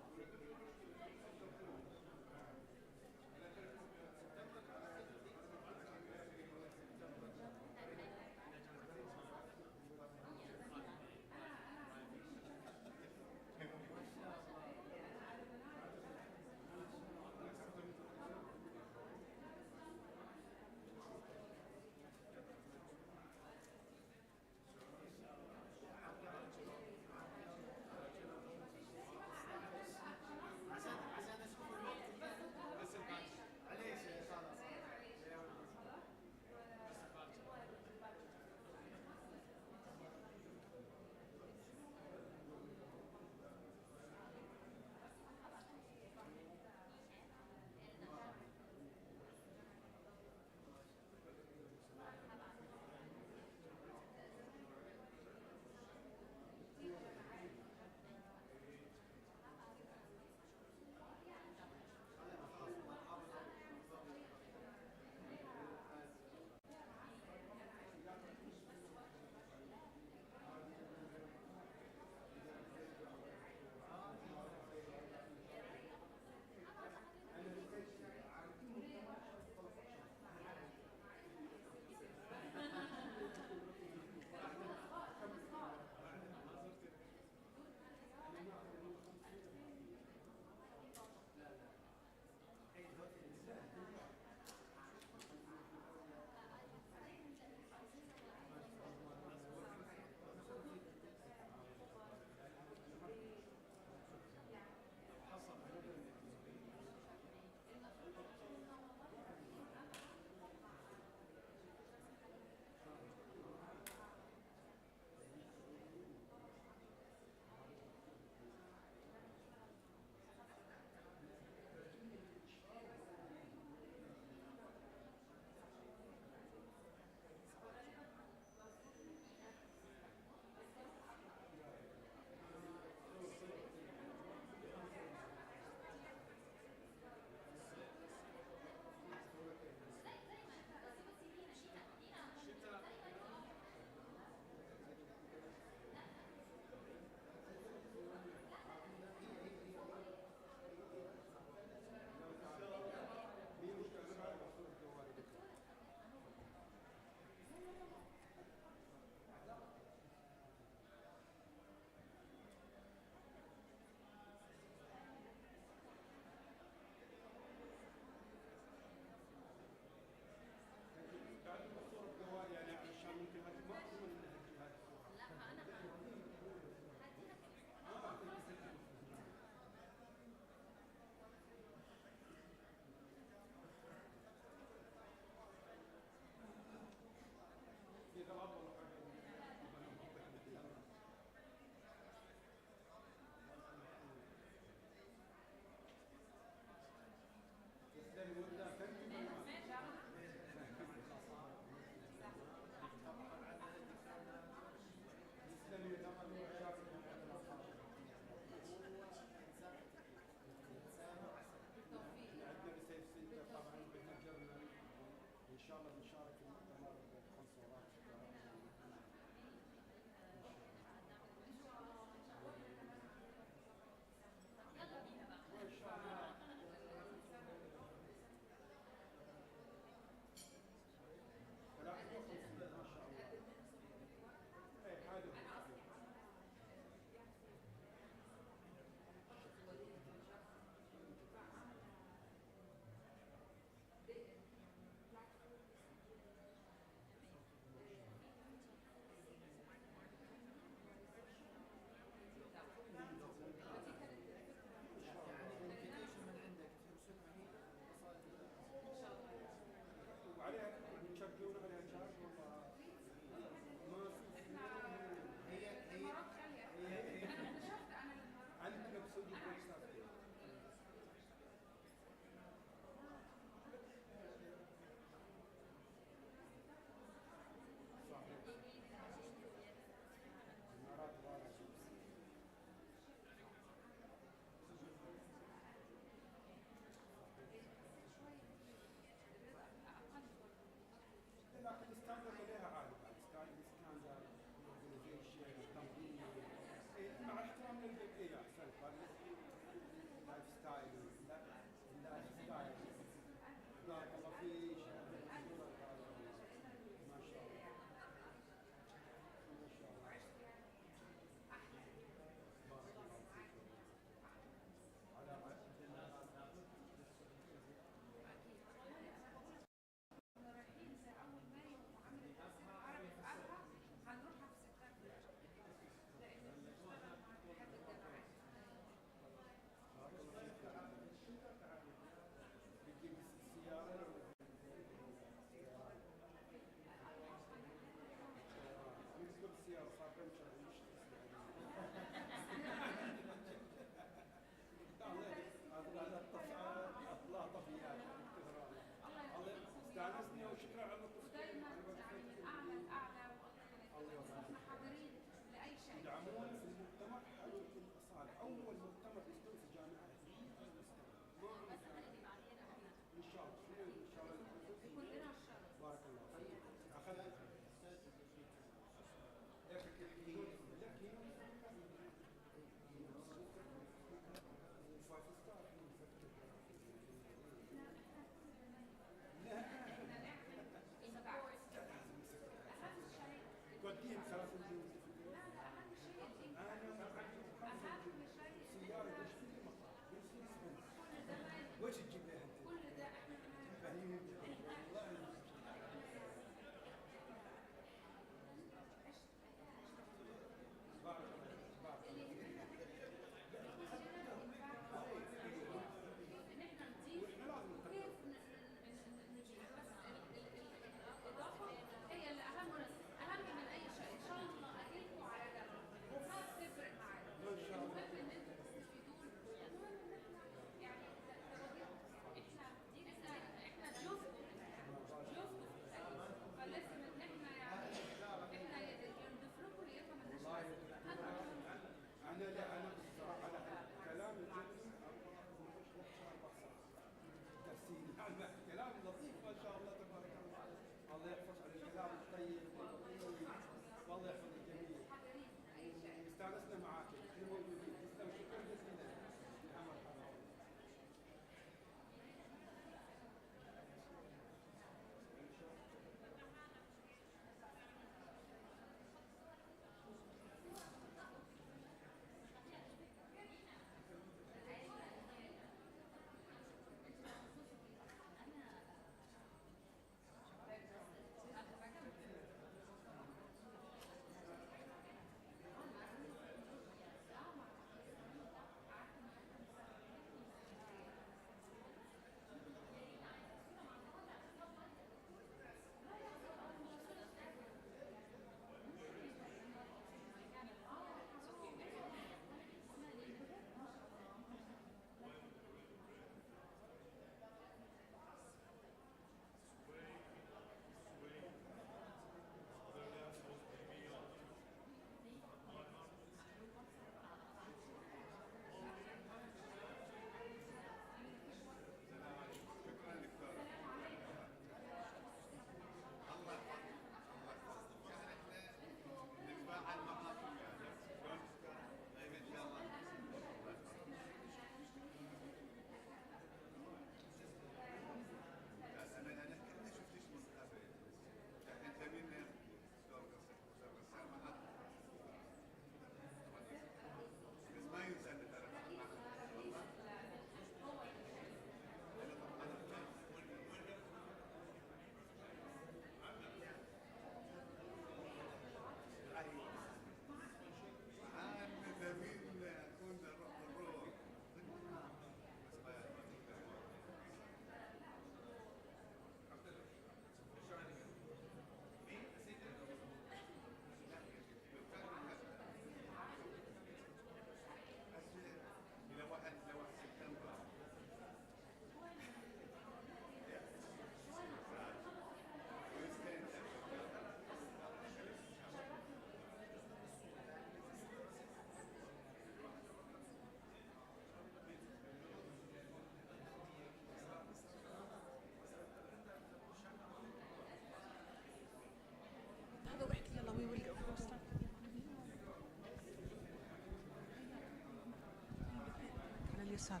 اليسار.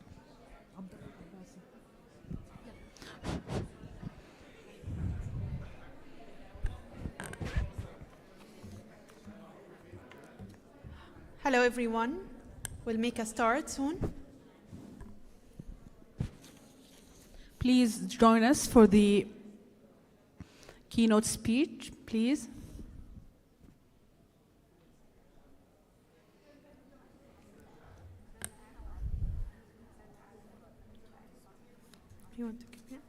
Hello everyone. We'll make a start soon. Please join us for the keynote speech, please. You want to keep it?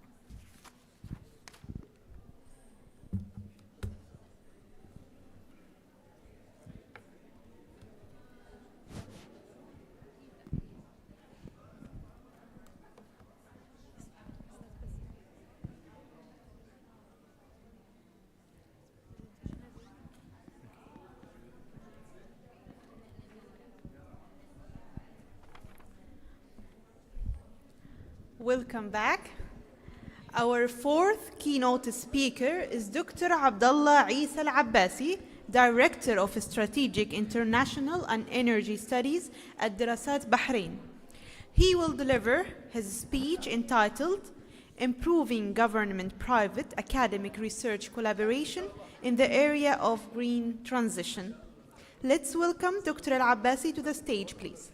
Welcome back. Our fourth keynote speaker is Dr. Abdullah Isa Al-Abbasi, Director of Strategic International and Energy Studies at Dirasat Bahrain. He will deliver his speech entitled Improving Government-Private Academic Research Collaboration in the area of green transition. Let's welcome Dr. Al-Abbasi to the stage, please.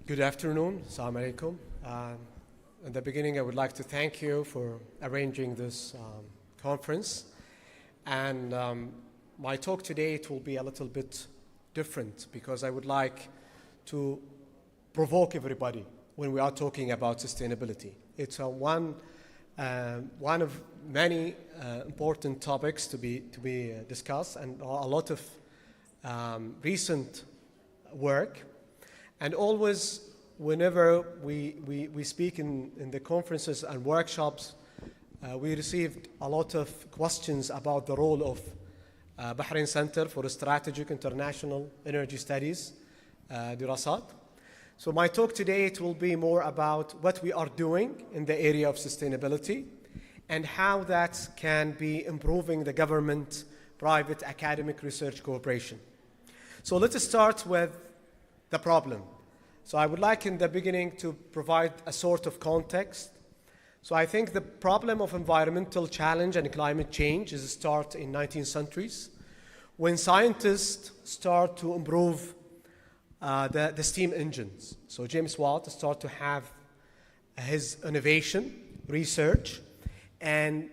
Good afternoon. Assalamu alaikum. In the beginning, I would like to thank you for arranging this conference. And my talk today, it will be a little bit different because I would like to provoke everybody when we are talking about sustainability. It's one of many important topics to be discussed, and a lot of recent work. And always, whenever we speak in the conferences and workshops, we received a lot of questions about the role of Bahrain Center for Strategic International Energy Studies, Dirasat. So my talk today, it will be more about what we are doing in the area of sustainability and how that can be improving the government-private academic research cooperation. So let's start with the problem. So I would like in the beginning to provide a sort of context. So I think the problem of environmental challenge and climate change is start in 19th centuries when scientists start to improve the steam engines. So James Watt start to have his innovation, research, and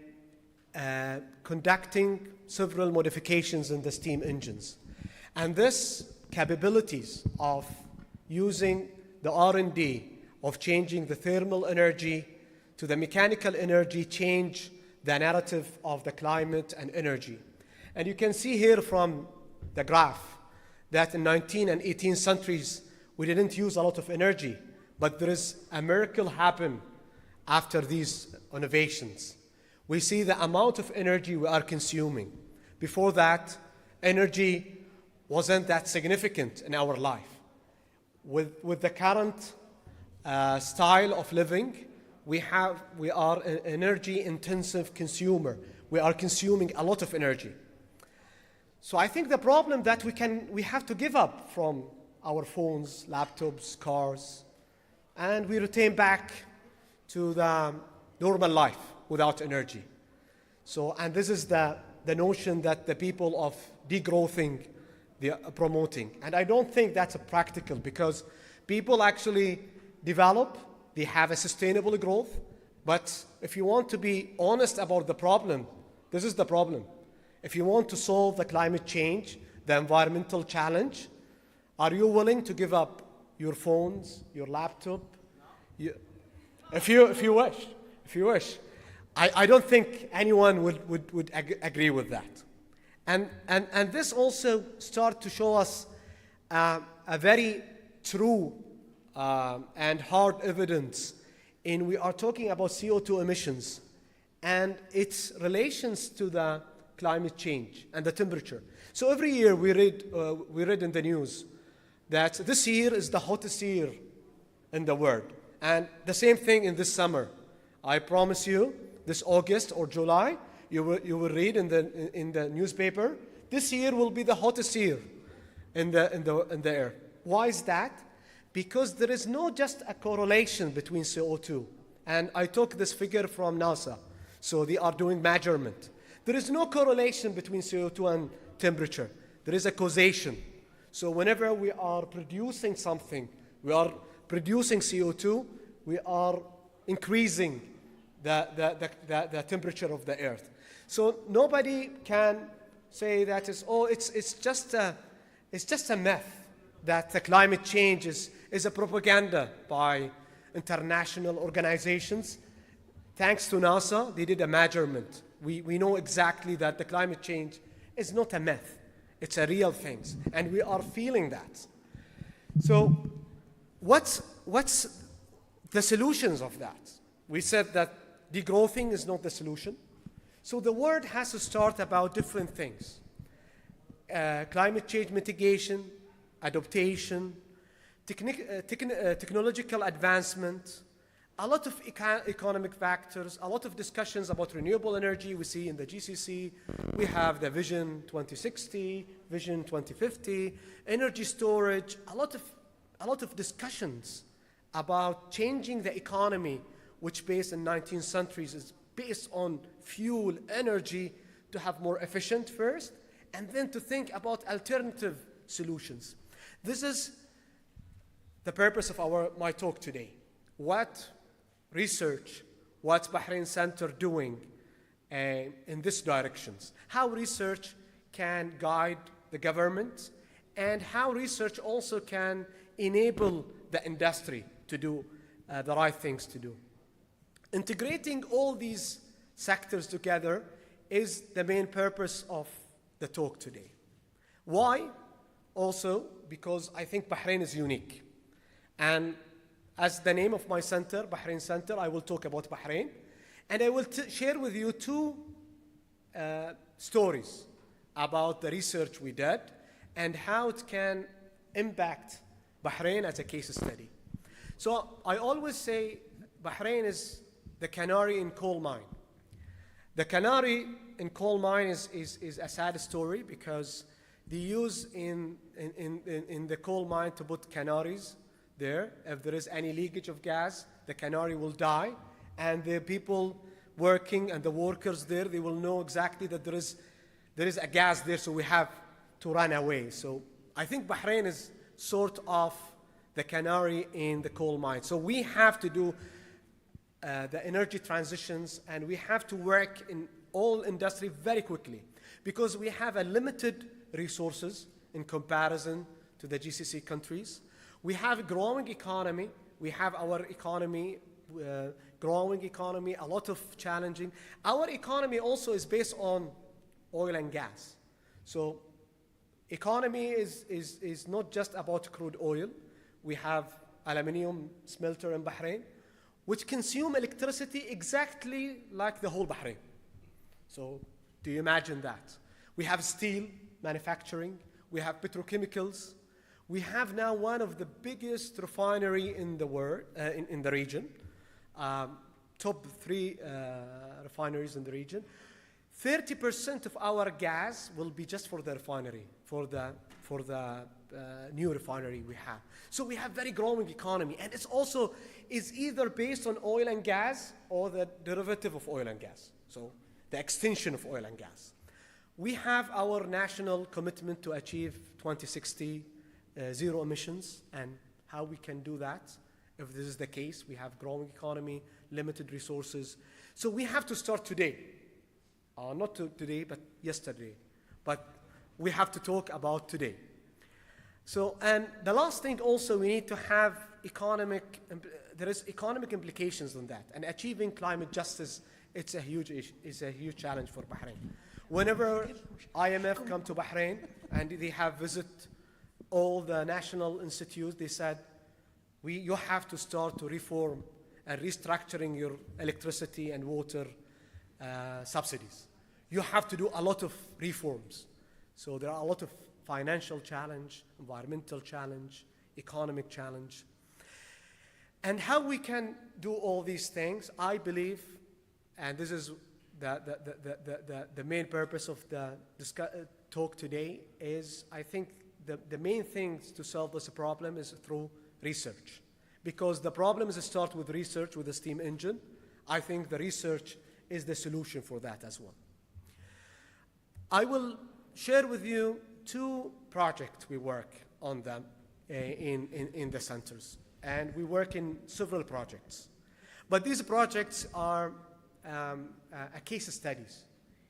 conducting several modifications in the steam engines. And this capabilities of using the R&D of changing the thermal energy to the mechanical energy change the narrative of the climate and energy. And you can see here from the graph that in 19th and 18th centuries, we didn't use a lot of energy, but there is a miracle happen after these innovations. We see the amount of energy we are consuming. Before that, energy wasn't that significant in our life. With the current style of living, we are an energy-intensive consumer. We are consuming a lot of energy. So I think the problem that we have to give up from our phones, laptops, cars, and we return back to the normal life without energy. So, and this is the notion that the people of degrowthing they are promoting. And I don't think that's practical because people actually develop, they have a sustainable growth, but if you want to be honest about the problem, this is the problem. If you want to solve the climate change, the environmental challenge, are you willing to give up your phones, your laptop? If you wish. I don't think anyone would agree with that. And this also starts to show us a very true and hard evidence in we are talking about CO2 emissions and its relations to the climate change and the temperature. So every year we read in the news that this year is the hottest year in the world. And the same thing in this summer. I promise you, this August or July, you will read in the newspaper, this year will be the hottest year in the air. Why is that? Because there is no just a correlation between CO2. And I took this figure from NASA. So they are doing measurement. There is no correlation between CO2 and temperature. There is a causation. So whenever we are producing something, we are producing CO2, we are increasing the temperature of the earth. So nobody can say that it's just a myth that the climate change is a propaganda by international organizations. Thanks to NASA, they did a measurement. We know exactly that the climate change is not a myth. It's a real thing, and we are feeling that. So what's the solutions of that? We said that degrowthing is not the solution. So the word has to start about different things. Climate change mitigation, adaptation, technological advancement, a lot of economic factors, a lot of discussions about renewable energy we see in the GCC. We have the Vision 2060, Vision 2050, energy storage, a lot of discussions about changing the economy, which based in 19th centuries is based on fuel, energy, to have more efficient first, and then to think about alternative solutions. This is the purpose of my talk today. What research, what's Bahrain Center doing in this directions? How research can guide the government, and how research also can enable the industry to do the right things to do. Integrating all these sectors together is the main purpose of the talk today. Why? Also, because I think Bahrain is unique. And as the name of my center, Bahrain Center, I will talk about Bahrain. And I will share with you two stories about the research we did and how it can impact Bahrain as a case study. So I always say Bahrain is the canary in coal mine. The canary in coal mine is a sad story because they use in the coal mine to put canaries there. If there is any leakage of gas, the canary will die, and the people working and the workers there, they will know exactly that there is a gas there, so we have to run away. So I think Bahrain is sort of the canary in the coal mine. So we have to do the energy transitions, and we have to work in all industry very quickly because we have a limited resources in comparison to the GCC countries. We have a growing economy. We have our economy, growing economy, a lot of challenging. Our economy also is based on oil and gas. So economy is not just about crude oil. We have aluminium smelter in Bahrain, which consume electricity exactly like the whole Bahrain. So do you imagine that? We have steel manufacturing. We have petrochemicals. We have now one of the biggest refinery in the world, in the region, top 3 refineries in the region. 30% of our gas will be just for the refinery, for the new refinery we have. So we have very growing economy, and it's also is either based on oil and gas or the derivative of oil and gas. So the extension of oil and gas. We have our national commitment to achieve 2060 zero emissions, and how we can do that. If this is the case, we have growing economy, limited resources. So we have to start today. Not today, but yesterday. But we have to talk about today. So, and the last thing also, we need to have there is economic implications on that. And achieving climate justice, it's a huge challenge for Bahrain. Whenever IMF come to Bahrain and they have visit all the national institutes, they said, you have to start to reform and restructuring your electricity and water subsidies. You have to do a lot of reforms. So there are a lot of financial challenge, environmental challenge, economic challenge. And how we can do all these things, I believe, and this is the main purpose of the talk today, is I think the main things to solve this problem is through research. Because the problem is start with research with the steam engine. I think the research is the solution for that as well. I will share with you 2 projects we work on them in the centers. And we work in several projects. But these projects are case studies,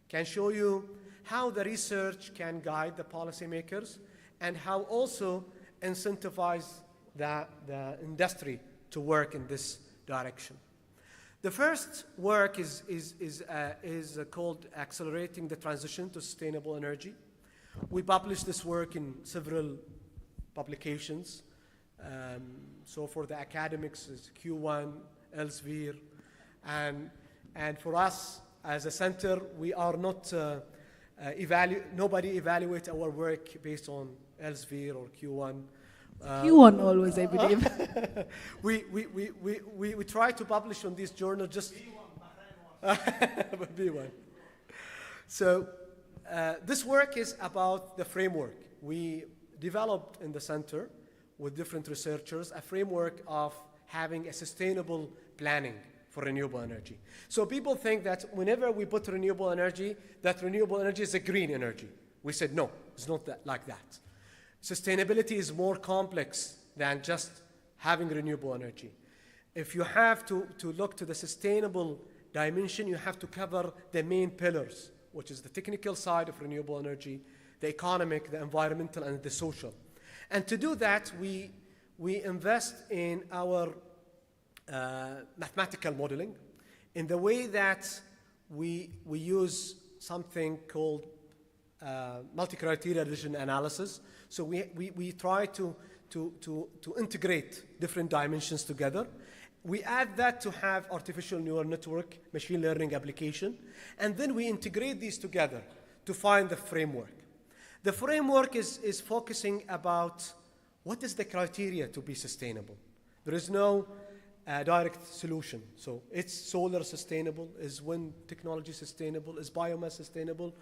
can show you how the research can guide the policymakers and how also incentivize the industry to work in this direction. The first work is called Accelerating the Transition to Sustainable Energy. We published this work in several publications. So for the academics, it's Q1, Elsevier, and for us as a center, we are not nobody evaluates our work based on Elsevier or Q1. Q1 always, I believe. we try to publish on this journal just B1. So this work is about the framework. We developed in the center with different researchers a framework of having a sustainable planning for renewable energy. So people think that whenever we put renewable energy, that renewable energy is a green energy. We said no, it's not like that. Sustainability is more complex than just having renewable energy. If you have to look to the sustainable dimension, you have to cover the main pillars, which is the technical side of renewable energy, the economic, the environmental, and the social. And to do that, we invest in our mathematical modeling in the way that we use something called multi-criteria decision analysis. So we try to integrate different dimensions together. We add that to have artificial neural network, machine learning application, and then we integrate these together to find the framework. The framework is focusing about what is the criteria to be sustainable. There is no direct solution. So it's solar sustainable, is wind technology sustainable, is biomass sustainable.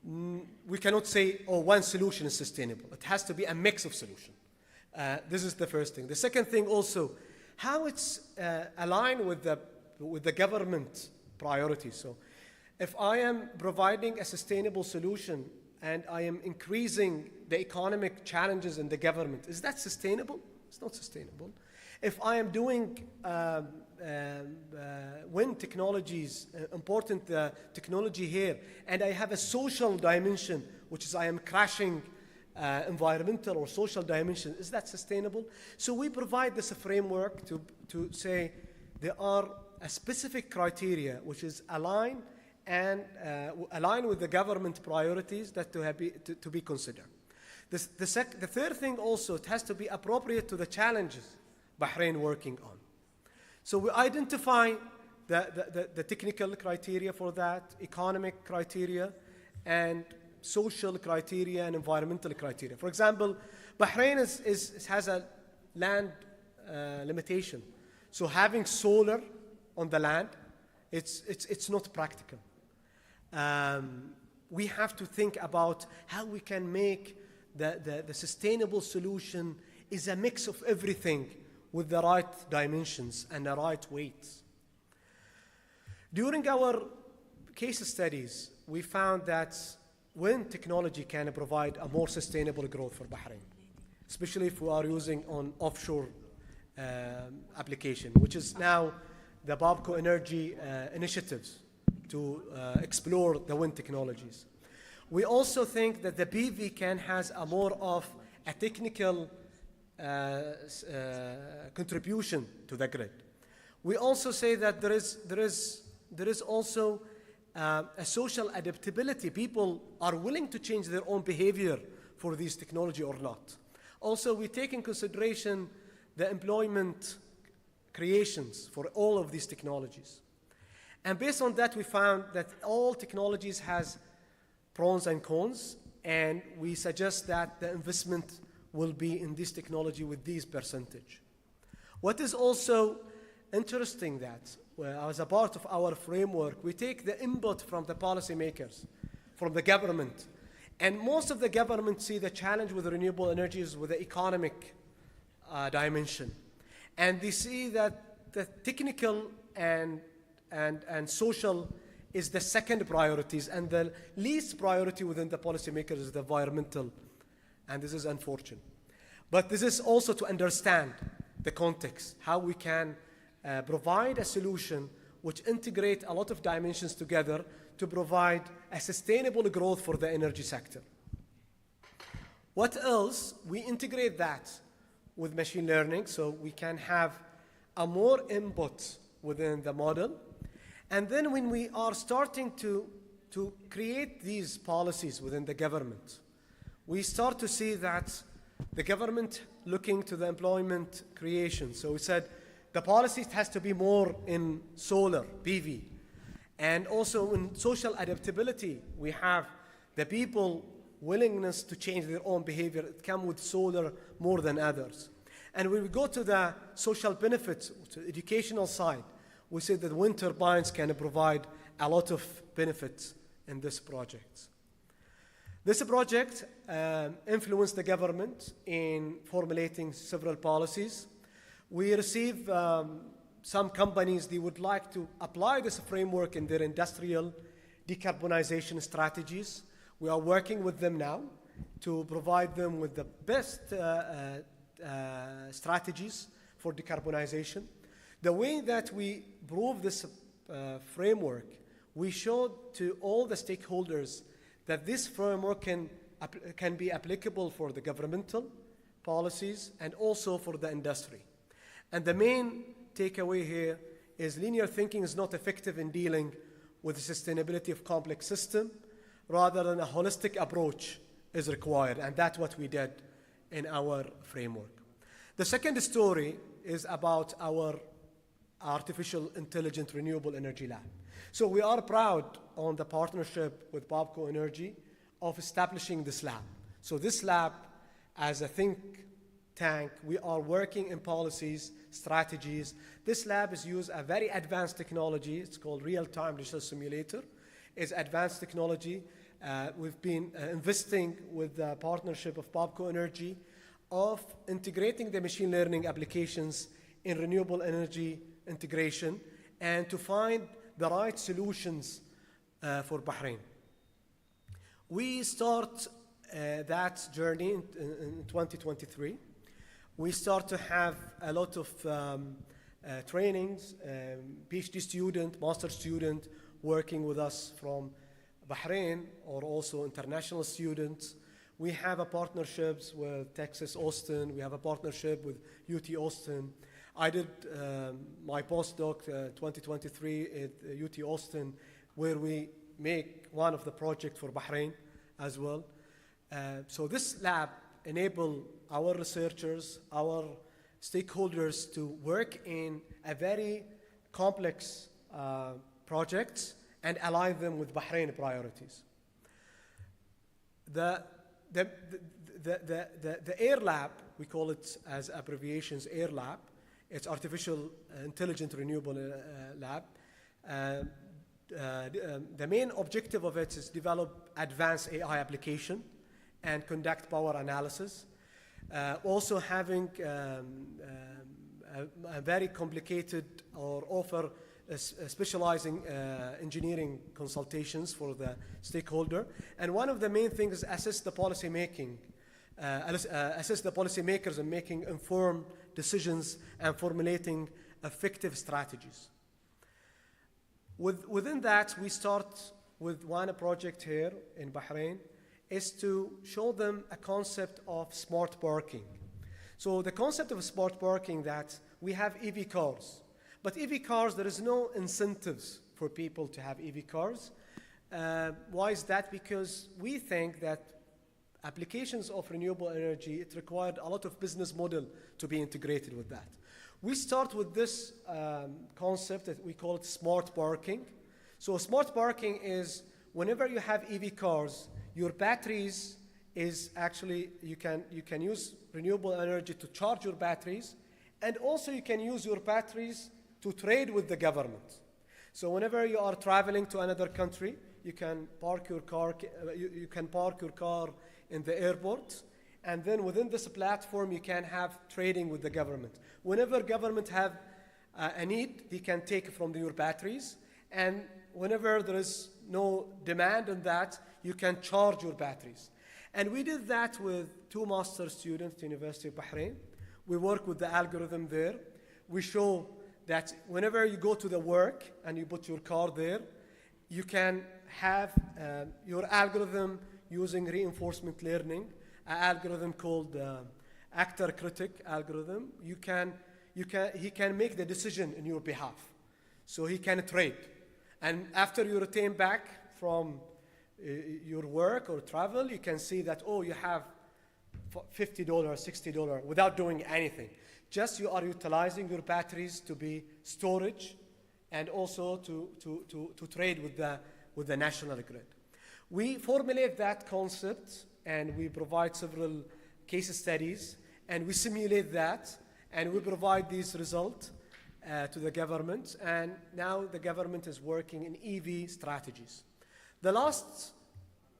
We cannot say, oh, one solution is sustainable. It has to be a mix of solutions. This is the first thing. The second thing also, how it's aligned with the government priorities. So if I am providing a sustainable solution and I am increasing the economic challenges in the government, is that sustainable? It's not sustainable. If I am doing wind technologies, important technology here, and I have a social dimension, which is I am crashing environmental or social dimension, is that sustainable? So we provide this framework to say there are a specific criteria which is aligned and align with the government priorities that to be considered. The third thing also, it has to be appropriate to the challenges Bahrain working on. So we identify the technical criteria for that, economic criteria, and social criteria and environmental criteria. For example, Bahrain has a land limitation. So having solar on the land, it's not practical. We have to think about how we can make the sustainable solution is a mix of everything with the right dimensions and the right weights. During our case studies, we found that wind technology can provide a more sustainable growth for Bahrain, especially if we are using on offshore application, which is now the Babco Energy initiatives to explore the wind technologies. We also think that the PV can has a more of a technical contribution to the grid. We also say that there is also a social adaptability. People are willing to change their own behavior for this technology or not. Also, we take in consideration the employment creations for all of these technologies. And based on that, we found that all technologies has pros and cons, and we suggest that the investment will be in this technology with this percentage. What is also interesting that, as a part of our framework, we take the input from the policymakers, from the government, and most of the government see the challenge with renewable energies with the economic dimension. And they see that the technical and social is the second priorities, and the least priority within the policymakers is the environmental, and this is unfortunate. But this is also to understand the context, how we can provide a solution which integrate a lot of dimensions together to provide a sustainable growth for the energy sector. What else? We integrate that with machine learning so we can have a more input within the model. And then when we are starting to create these policies within the government, we start to see that the government looking to the employment creation. So we said the policy has to be more in solar, PV. And also in social adaptability, we have the people willingness to change their own behavior. It comes with solar more than others. And when we go to the social benefits, to the educational side, we say that wind turbines can provide a lot of benefits in this project. This project influenced the government in formulating several policies. We receive some companies, they would like to apply this framework in their industrial decarbonization strategies. We are working with them now to provide them with the best strategies for decarbonization. The way that we prove this framework, we showed to all the stakeholders that this framework can be applicable for the governmental policies and also for the industry. And the main takeaway here is linear thinking is not effective in dealing with the sustainability of complex system, rather than a holistic approach is required, and that's what we did in our framework. The second story is about our artificial intelligent renewable energy lab. So we are proud on the partnership with Babco Energy of establishing this lab. So this lab, as a think tank, we are working in policies, strategies. This lab is used a very advanced technology. It's called real-time digital simulator. It's advanced technology. We've been investing with the partnership of Babco Energy of integrating the machine learning applications in renewable energy integration and to find the right solutions for Bahrain. We start that journey in 2023. We start to have a lot of trainings, PhD student, master student working with us from Bahrain or also international students. We have a partnerships with Texas Austin. We have a partnership with UT Austin. I did my postdoc 2023 at UT Austin, where we make one of the projects for Bahrain as well. So this lab enable our researchers, our stakeholders to work in a very complex projects and align them with Bahrain priorities. The Air Lab, we call it as abbreviations Air Lab. It's Artificial Intelligent Renewable Lab. The main objective of it is develop advanced AI application and conduct power analysis. Also having a very complicated or offer specializing engineering consultations for the stakeholder. And one of the main things is assist the policy making, assist the policymakers in making informed decisions and formulating effective strategies. Within that, we start with one project here in Bahrain, is to show them a concept of smart parking. So the concept of smart parking, that we have EV cars, but EV cars, there is no incentives for people to have EV cars. Why is that? Because we think that applications of renewable energy, it required a lot of business model to be integrated with that. We start with this concept that we call it smart parking. So smart parking is whenever you have EV cars, your batteries is actually, you can use renewable energy to charge your batteries, and also you can use your batteries to trade with the government. So whenever you are traveling to another country, you can park your car, in the airport, and then within this platform you can have trading with the government. Whenever government have a need, they can take from your batteries, and whenever there is no demand on that, you can charge your batteries. And we did that with 2 master students at the University of Bahrain. We work with the algorithm there. We show that whenever you go to the work and you put your car there, you can have your algorithm using reinforcement learning, an algorithm called actor critic algorithm. He can make the decision in your behalf. So he can trade. And after you return back from your work or travel, you can see that, oh, you have $50, $60 without doing anything. Just you are utilizing your batteries to be storage and also to trade with the national grid. We formulate that concept and we provide several case studies, and we simulate that, and we provide these results to the government, and now the government is working in EV strategies. The last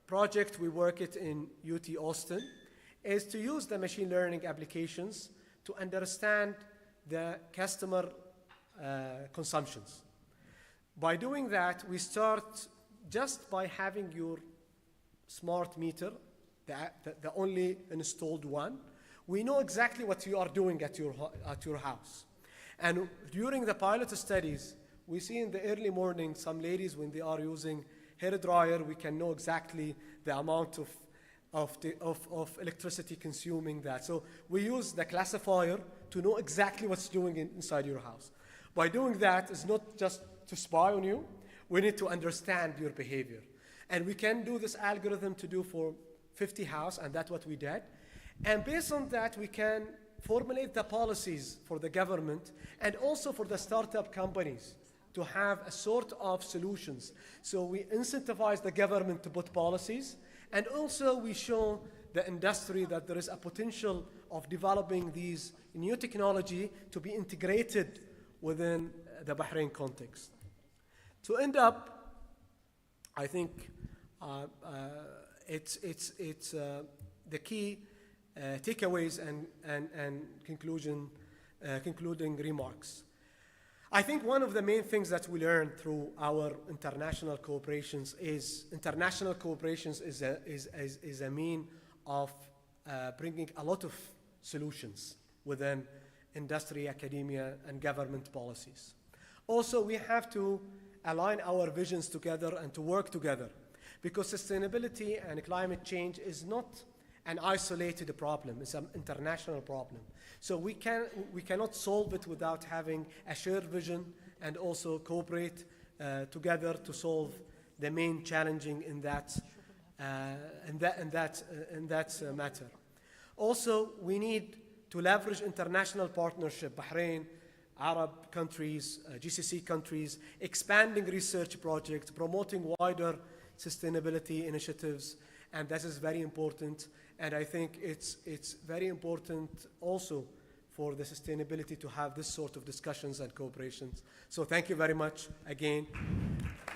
project we work it in UT Austin is to use the machine learning applications to understand the customer consumptions. By doing that, we start just by having your smart meter, the only installed one. We know exactly what you are doing at your house. And during the pilot studies, we see in the early morning some ladies, when they are using hair dryer, we can know exactly the amount of electricity consuming that. So we use the classifier to know exactly what's doing inside your house. By doing that, it's not just to spy on you, we need to understand your behavior. And we can do this algorithm to do for 50 houses, and that's what we did. And based on that, we can formulate the policies for the government and also for the startup companies to have a sort of solutions. So we incentivize the government to put policies, and also we show the industry that there is a potential of developing these new technology to be integrated within the Bahrain context. To end up, I think it's the key takeaways and concluding remarks. I think one of the main things that we learned through our international cooperations is a mean of bringing a lot of solutions within industry, academia, and government policies. Also, we have to align our visions together and to work together, because sustainability and climate change is not an isolated problem, it's an international problem. So we cannot solve it without having a shared vision and also cooperate together to solve the main challenging in that matter. Also, we need to leverage international partnership, Bahrain, Arab countries, GCC countries, expanding research projects, promoting wider sustainability initiatives, and that is very important. And I think it's very important also for the sustainability to have this sort of discussions and cooperations. So thank you very much again,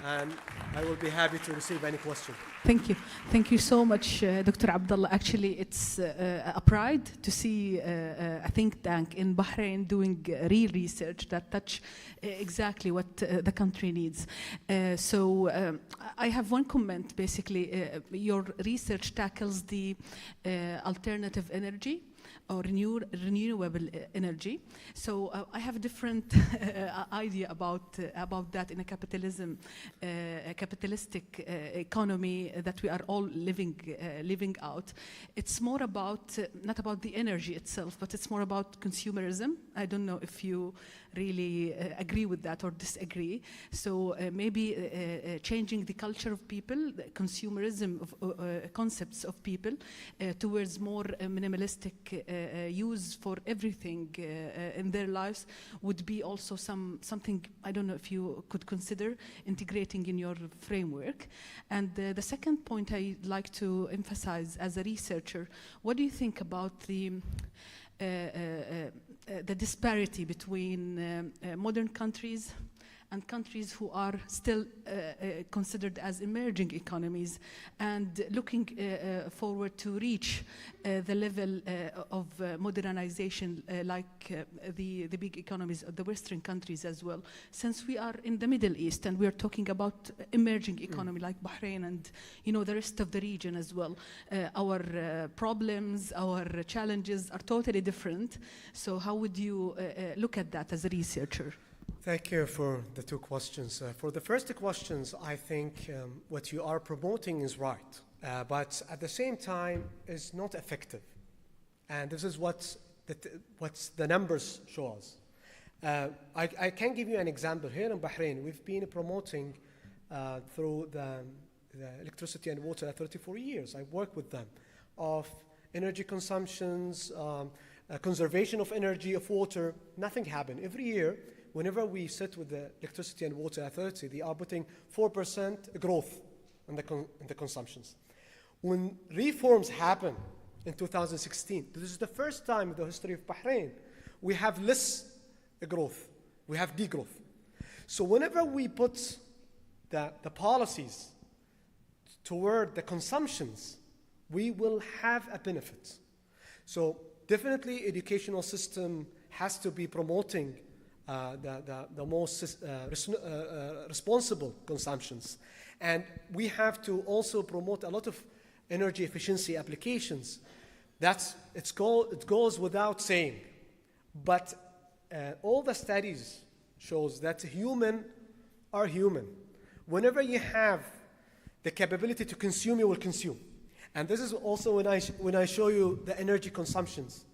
and I will be happy to receive any questions. Thank you. Thank you so much, Dr. Abdullah. Actually, it's a pride to see a think tank in Bahrain doing real research that touch exactly what the country needs. So I have one comment. Basically, your research tackles the alternative energy or renewable energy. So I have a different idea about that in a capitalistic economy that we are all living out. It's more about not about the energy itself, but it's more about consumerism. I don't know if you really agree with that or disagree. So maybe changing the culture of people, the consumerism of concepts of people towards more minimalistic use for everything in their lives would be also something, I don't know if you could consider integrating in your framework. And the second point I'd like to emphasize as a researcher, what do you think about the disparity between modern countries and countries who are still considered as emerging economies and looking forward to reach the level of modernization like the big economies of the Western countries as well. Since we are in the Middle East and we are talking about emerging economy like Bahrain and the rest of the region as well, our problems, our challenges are totally different. So how would you look at that as a researcher? Thank you for the two questions. For the first questions, I think what you are promoting is right, but at the same time is not effective. And this is what the numbers show us. I can give you an example. Here in Bahrain, we've been promoting through the electricity and water authority for years. I work with them of energy consumptions, conservation of energy, of water. Nothing happened. Every year, whenever we sit with the electricity and water authority, they are putting 4% growth in the consumptions. When reforms happen in 2016, this is the first time in the history of Bahrain, we have less growth, we have degrowth. So whenever we put the policies toward the consumptions, we will have a benefit. So definitely educational system has to be promoting the most responsible consumptions. And we have to also promote a lot of energy efficiency applications. It goes without saying. But all the studies shows that human are human. Whenever you have the capability to consume, you will consume. And this is also when I show you the energy consumptions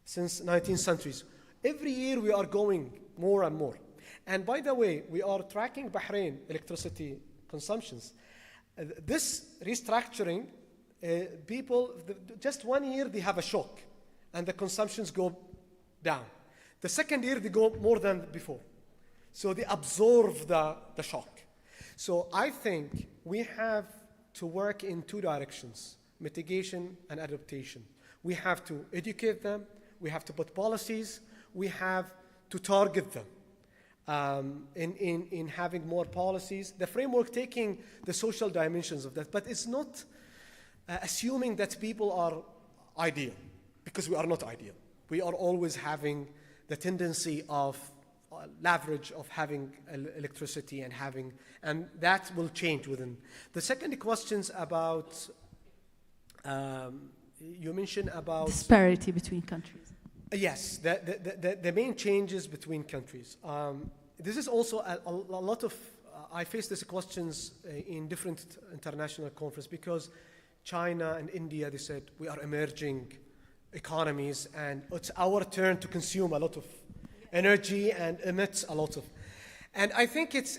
since 19th centuries. Every year we are going more and more. And by the way, we are tracking Bahrain electricity consumptions. This restructuring, people, just 1 year they have a shock and the consumptions go down. The second year they go more than before. So they absorb the shock. So I think we have to work in two directions, mitigation and adaptation. We have to educate them, we have to put policies, we have to target them in having more policies. The framework taking the social dimensions of that, but it's not assuming that people are ideal, because we are not ideal. We are always having the tendency of leverage of having electricity and that will change within. The second questions about, you mentioned about disparity between countries. Yes, the main changes between countries. This is also a lot of, I face these questions in different international conferences because China and India, they said, we are emerging economies and it's our turn to consume a lot of energy and emit a lot of. And I think it's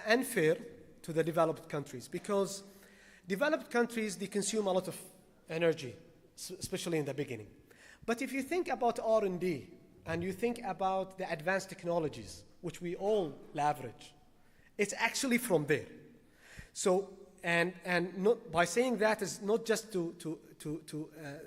unfair to the developed countries because developed countries, they consume a lot of energy, especially in the beginning. But if you think about R&D and you think about the advanced technologies, which we all leverage, it's actually from there. So, and not, by saying that is not just to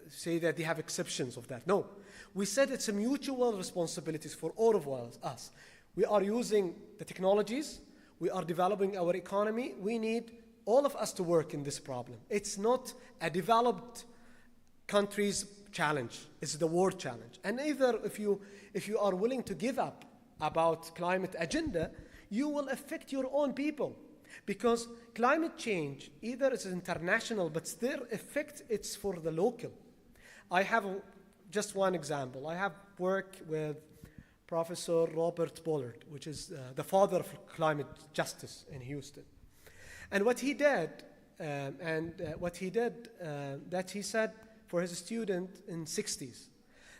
say that they have exceptions of that. No, we said it's a mutual responsibilities for all of us. We are using the technologies, we are developing our economy, we need all of us to work in this problem. It's not a developed country's challenge, it's the world challenge. And either if you are willing to give up about climate agenda, you will affect your own people. Because climate change, either it's international, but their effect, it's for the local. I have just one example. I have worked with Professor Robert Bullard, which is the father of climate justice in Houston. And what he did, that he said for his student in 60s,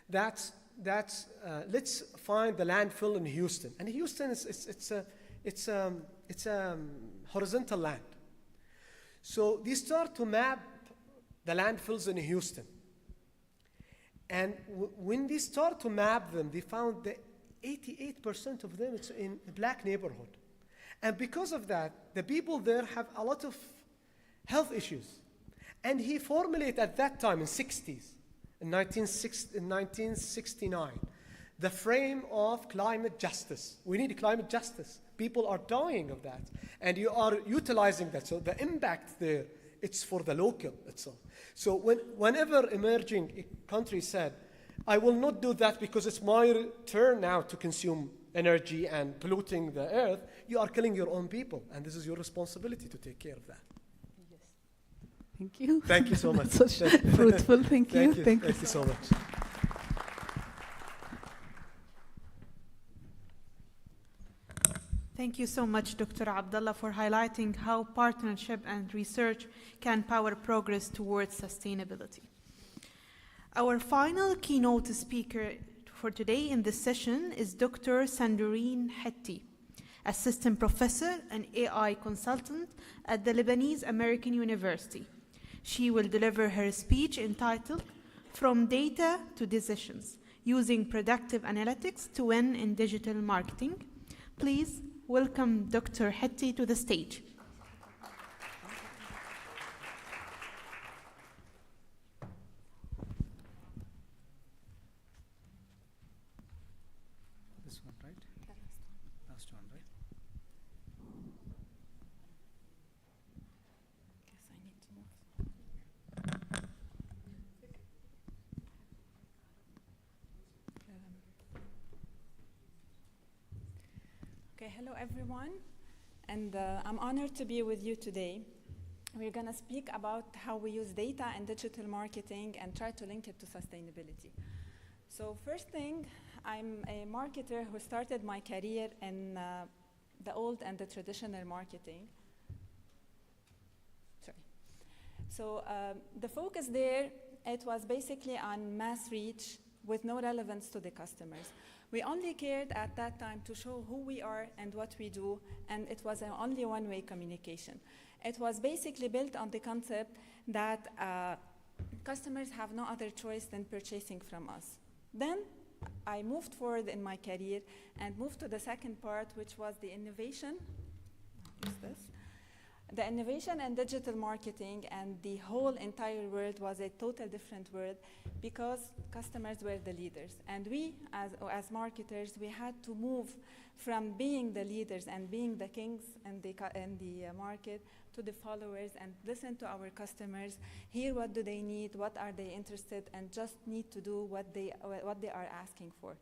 that's let's find the landfill in Houston. And Houston it's a horizontal land. So they start to map the landfills in Houston. And when they start to map them, they found that 88% of them it's in a black neighborhood. And because of that, the people there have a lot of health issues. And he formulated at that time in 1969, the frame of climate justice. We need climate justice. People are dying of that. And you are utilizing that. So the impact there, it's for the local itself. So whenever emerging countries said, I will not do that because it's my turn now to consume energy and polluting the earth, you are killing your own people. And this is your responsibility to take care of that. Thank you. Thank you so much. So fruitful. Thank you. Thank you so much. Thank you so much, Dr. Abdullah, for highlighting how partnership and research can power progress towards sustainability. Our final keynote speaker for today in this session is Dr. Sandrine Hetti, Assistant Professor and AI Consultant at the Lebanese American University. She will deliver her speech entitled From Data to Decisions, Using Predictive Analytics to Win in Digital Marketing. Please welcome Dr. Hetti to the stage. This one, right? Last one, right? Guess I need to move. Okay, hello everyone, and I'm honored to be with you today. We're going to speak about how we use data and digital marketing and try to link it to sustainability. So first thing, I'm a marketer who started my career in the old and the traditional marketing. Sorry. So the focus there, it was basically on mass reach with no relevance to the customers. We only cared at that time to show who we are and what we do, and it was an only one-way communication. It was basically built on the concept that customers have no other choice than purchasing from us. Then I moved forward in my career and moved to the second part, which was the innovation. What's this? The innovation and digital marketing, and the whole entire world was a total different world because customers were the leaders. And we, as marketers, we had to move from being the leaders and being the kings in the market to the followers and listen to our customers, hear what do they need, what are they interested, and just need to do what they are asking for.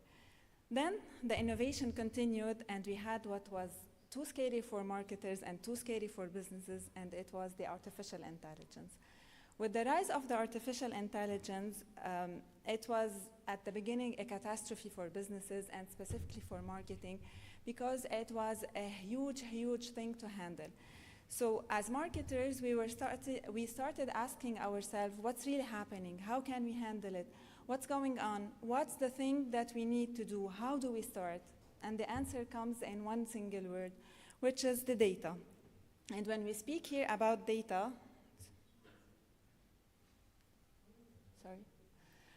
Then the innovation continued, and we had what was too scary for marketers and too scary for businesses, and it was the artificial intelligence. With the rise of the artificial intelligence, it was at the beginning a catastrophe for businesses and specifically for marketing because it was a huge, huge thing to handle. So as marketers, we started asking ourselves, what's really happening? How can we handle it? What's going on? What's the thing that we need to do? How do we start? And the answer comes in one single word, which is the data. And when we speak here about data,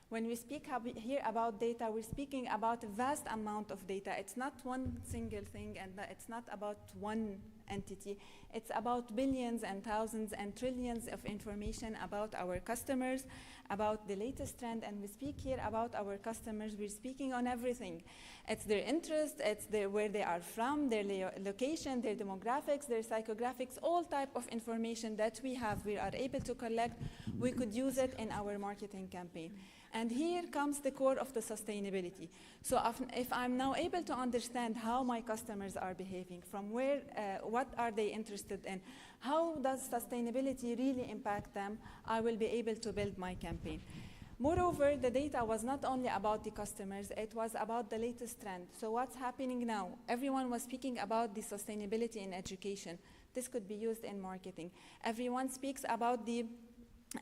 when we speak here about data, we're speaking about a vast amount of data. It's not one single thing, and it's not about one entity. It's about billions and thousands and trillions of information about our customers, about the latest trend, and we speak here about our customers. We're speaking on everything. It's their interest, it's where they are from, their location, their demographics, their psychographics, all type of information that we are able to collect. We could use it in our marketing campaign. And here comes the core of the sustainability. So if I'm now able to understand how my customers are behaving, from where, what are they interested in, how does sustainability really impact them, I will be able to build my campaign. Moreover, the data was not only about the customers, it was about the latest trend. So what's happening now? Everyone was speaking about the sustainability in education. This could be used in marketing. Everyone speaks about the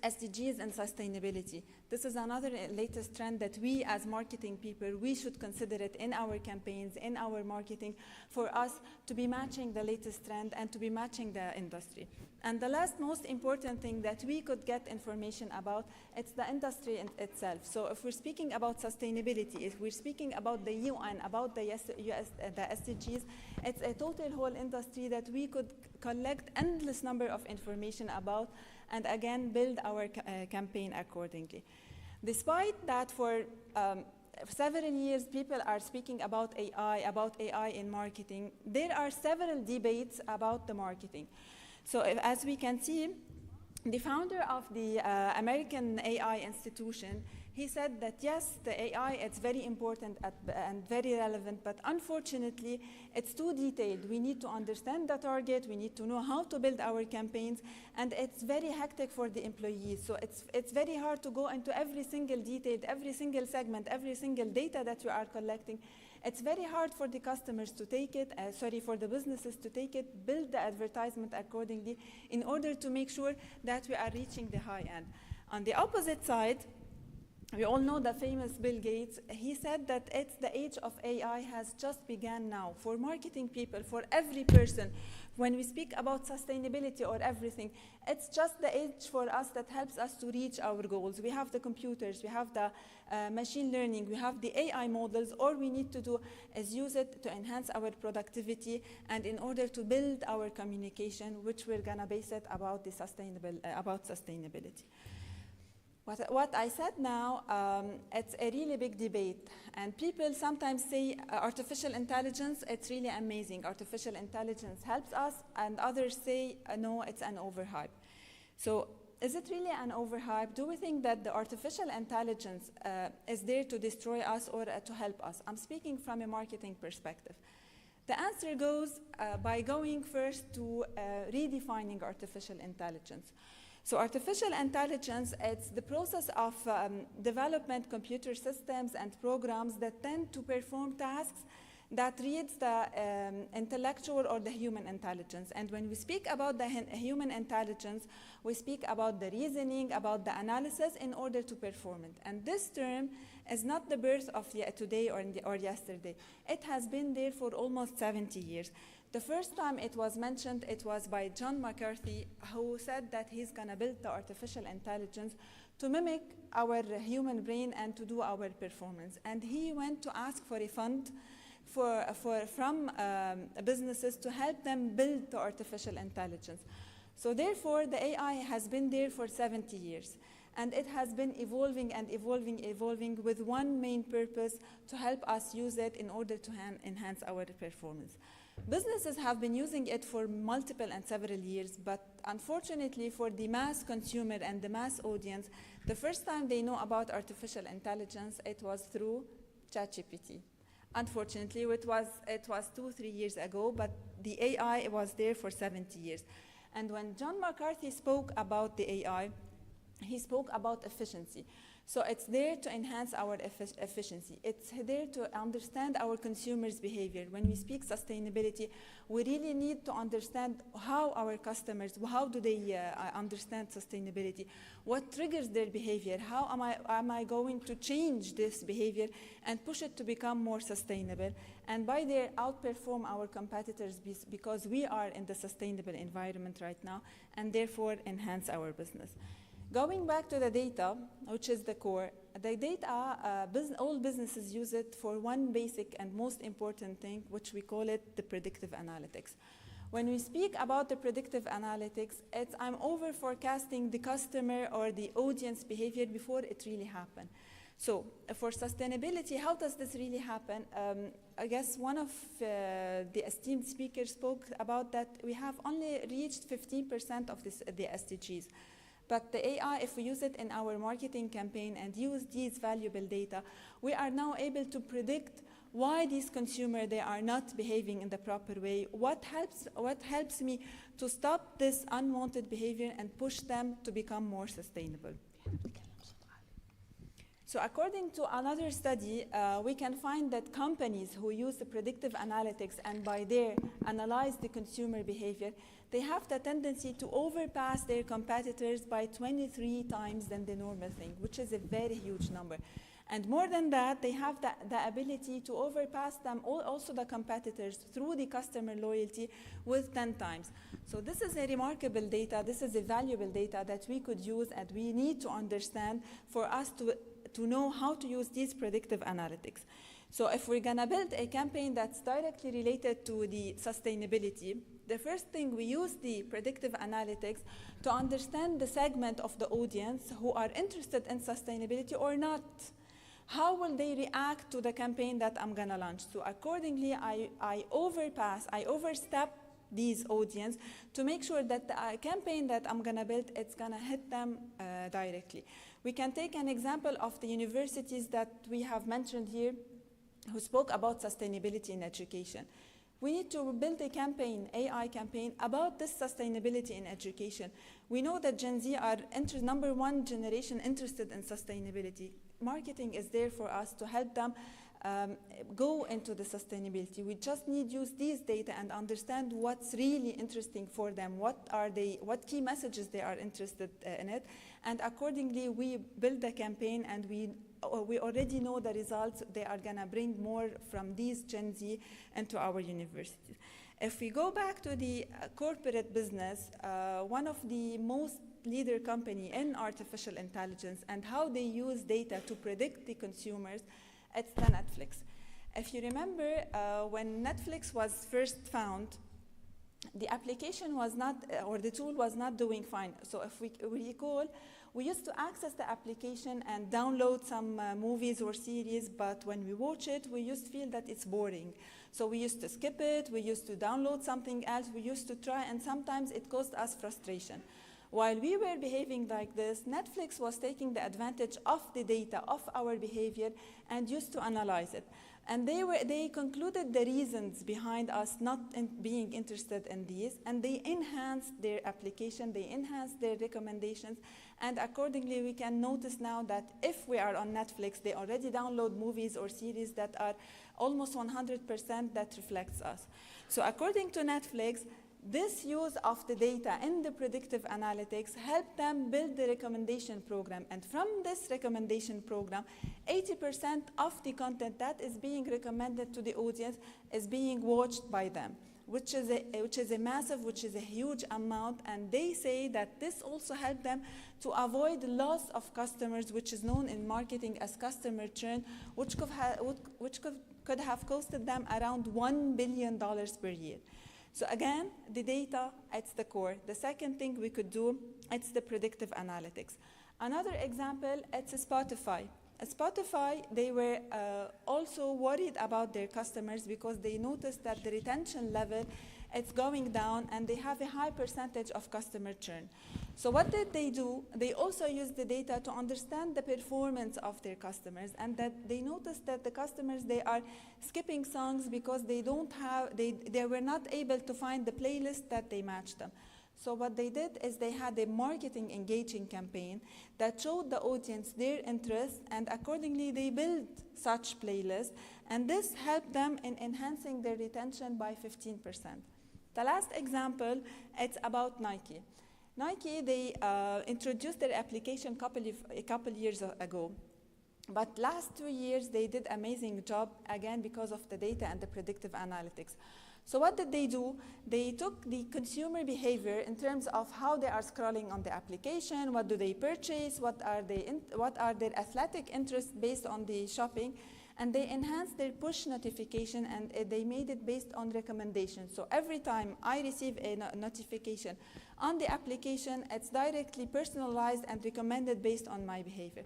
SDGs and sustainability. This is another latest trend that we as marketing people, we should consider it in our campaigns, in our marketing, for us to be matching the latest trend and to be matching the industry. And the last most important thing that we could get information about, it's the industry itself. So if we're speaking about sustainability, if we're speaking about the UN, about the SDGs, it's a total whole industry that we could collect endless number of information about, and again, build our campaign accordingly. Despite that, for several years, people are speaking about AI in marketing. There are several debates about the marketing. So as we can see, the founder of the American AI institution, he said that yes, the AI, it's very important and very relevant, but unfortunately, it's too detailed. We need to understand the target, we need to know how to build our campaigns, and it's very hectic for the employees. So it's very hard to go into every single detail, every single segment, every single data that you are collecting. It's very hard for the customers to take it, for the businesses to take it, build the advertisement accordingly in order to make sure that we are reaching the high end. On the opposite side, we all know the famous Bill Gates. He said that it's the age of AI has just begun now for marketing people, for every person. When we speak about sustainability or everything, it's just the age for us that helps us to reach our goals. We have the computers, we have the machine learning, we have the AI models. All we need to do is use it to enhance our productivity and in order to build our communication, which we're gonna base it about the sustainability. What I said now, it's a really big debate. And people sometimes say artificial intelligence, it's really amazing. Artificial intelligence helps us. And others say, no, it's an overhype. So is it really an overhype? Do we think that the artificial intelligence is there to destroy us or to help us? I'm speaking from a marketing perspective. The answer goes by going first to redefining artificial intelligence. So artificial intelligence, it's the process of development computer systems and programs that tend to perform tasks that reads the intellectual or the human intelligence. And when we speak about the human intelligence, we speak about the reasoning, about the analysis in order to perform it. And this term is not the birth of today or yesterday. It has been there for almost 70 years. The first time it was mentioned, it was by John McCarthy, who said that he's going to build the artificial intelligence to mimic our human brain and to do our performance. And he went to ask for a fund from businesses to help them build the artificial intelligence. So therefore, the AI has been there for 70 years. And it has been evolving and evolving with one main purpose: to help us use it in order to enhance our performance. Businesses have been using it for multiple and several years, but unfortunately for the mass consumer and the mass audience, the first time they know about artificial intelligence, it was through ChatGPT. Unfortunately, it was 2-3 years ago, but the AI was there for 70 years. And when John McCarthy spoke about the AI, he spoke about efficiency. So it's there to enhance our efficiency. It's there to understand our consumers' behavior. When we speak sustainability, we really need to understand how our customers, how do they understand sustainability? What triggers their behavior? How am I going to change this behavior and push it to become more sustainable? And by there, outperform our competitors because we are in the sustainable environment right now, and therefore enhance our business. Going back to the data, which is the core, the data, all businesses use it for one basic and most important thing, which we call it the predictive analytics. When we speak about the predictive analytics, I'm over forecasting the customer or the audience behavior before it really happened. So for sustainability, how does this really happen? I guess one of the esteemed speakers spoke about that we have only reached 15% of the SDGs. But the AI, if we use it in our marketing campaign and use these valuable data, we are now able to predict why these consumers, they are not behaving in the proper way. What helps me to stop this unwanted behavior and push them to become more sustainable. So according to another study, we can find that companies who use the predictive analytics and by there analyze the consumer behavior, they have the tendency to overpass their competitors by 23 times than the normal thing, which is a very huge number. And more than that, they have the ability to overpass them, also the competitors, through the customer loyalty with 10 times. So this is a remarkable data. This is a valuable data that we could use and we need to understand for us to know how to use these predictive analytics. So if we're gonna build a campaign that's directly related to the sustainability, the first thing, we use the predictive analytics to understand the segment of the audience who are interested in sustainability or not. How will they react to the campaign that I'm gonna launch? So accordingly, I overstep these audience to make sure that the campaign that I'm gonna build, it's gonna hit them directly. We can take an example of the universities that we have mentioned here who spoke about sustainability in education. We need to build a campaign, AI campaign, about this sustainability in education. We know that Gen Z are number one generation interested in sustainability. Marketing is there for us to help them go into the sustainability. We just need to use these data and understand what's really interesting for them, what key messages they are interested in it, and accordingly we build the campaign and we already know the results. They are gonna bring more from these Gen Z into our universities. If we go back to the corporate business, one of the most leader company in artificial intelligence and how they use data to predict the consumers, it's the Netflix. If you remember, when Netflix was first found, the application was not, or the tool was not doing fine. So if we recall, We used to access the application and download some movies or series, but when we watch it, we used to feel that it's boring. So we used to skip it, we used to download something else, we used to try, and sometimes it caused us frustration. While we were behaving like this, Netflix was taking the advantage of the data of our behavior and used to analyze it. And they concluded the reasons behind us not being interested in these, and they enhanced their application, they enhanced their recommendations, and accordingly we can notice now that if we are on Netflix, they already download movies or series that are almost 100% that reflects us. So according to Netflix, this use of the data in the predictive analytics helped them build the recommendation program. And from this recommendation program, 80% of the content that is being recommended to the audience is being watched by them, which is a huge amount. And they say that this also helped them to avoid loss of customers, which is known in marketing as customer churn, which could have costed them around $1 billion per year. So again, the data, it's the core. The second thing we could do, it's the predictive analytics. Another example, it's Spotify. Spotify, they were also worried about their customers because they noticed that the retention level, it's going down, and they have a high percentage of customer churn. So what did they do? They also used the data to understand the performance of their customers, and that they noticed that the customers, they are skipping songs because they were not able to find the playlist that they matched them. So what they did is they had a marketing engaging campaign that showed the audience their interests, and accordingly they built such playlists, and this helped them in enhancing their retention by 15%. The last example, it's about Nike. Nike, they introduced their application a couple years ago. But last 2 years, they did an amazing job, again, because of the data and the predictive analytics. So what did they do? They took the consumer behavior in terms of how they are scrolling on the application, what do they purchase, what are their athletic interests based on the shopping, and they enhanced their push notification, and they made it based on recommendations. So every time I receive a notification on the application, it's directly personalized and recommended based on my behavior.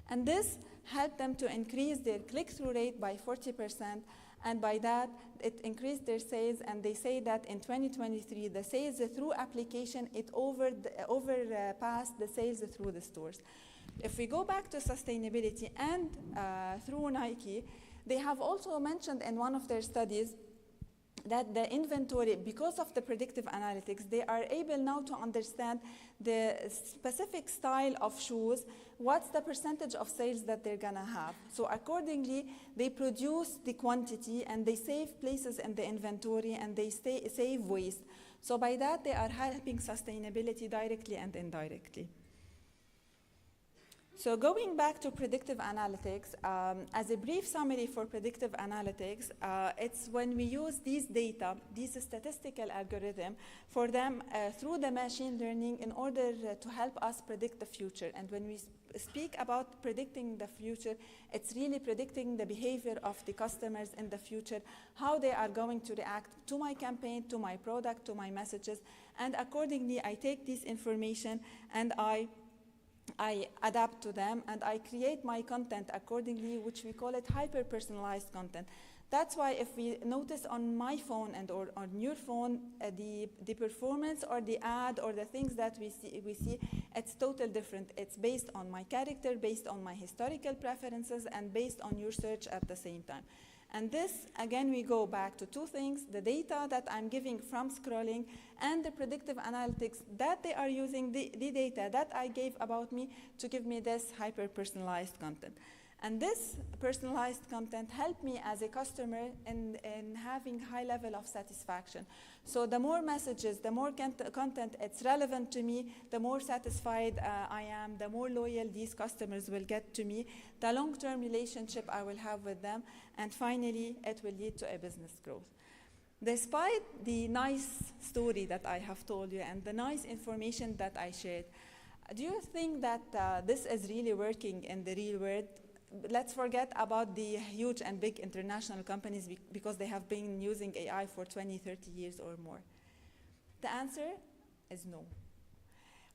And this helped them to increase their click-through rate by 40%, and by that, it increased their sales, and they say that in 2023, the sales through application, it overpassed the sales through the stores. If we go back to sustainability and through Nike, they have also mentioned in one of their studies that the inventory, because of the predictive analytics, they are able now to understand the specific style of shoes, what's the percentage of sales that they're gonna have. So accordingly, they produce the quantity, and they save places in the inventory, and they save waste. So by that, they are helping sustainability directly and indirectly. So going back to predictive analytics, as a brief summary for predictive analytics, it's when we use these data, these statistical algorithm, for them through the machine learning in order to help us predict the future. And when we speak about predicting the future, it's really predicting the behavior of the customers in the future, how they are going to react to my campaign, to my product, to my messages. And accordingly, I take this information and I adapt to them, and I create my content accordingly, which we call it hyper-personalized content. That's why if we notice on my phone and or on your phone, the performance or the ad or the things that we see, it's totally different. It's based on my character, based on my historical preferences, and based on your search at the same time. And this, again, we go back to two things: the data that I'm giving from scrolling, and the predictive analytics that they are using the data that I gave about me to give me this hyper-personalized content. And this personalized content helped me as a customer in having high level of satisfaction. So the more messages, the more content it's relevant to me, the more satisfied I am, the more loyal these customers will get to me, the long-term relationship I will have with them, and finally, it will lead to a business growth. Despite the nice story that I have told you and the nice information that I shared, do you think that this is really working in the real world? Let's forget about the huge and big international companies because they have been using AI for 20, 30 years or more. The answer is no.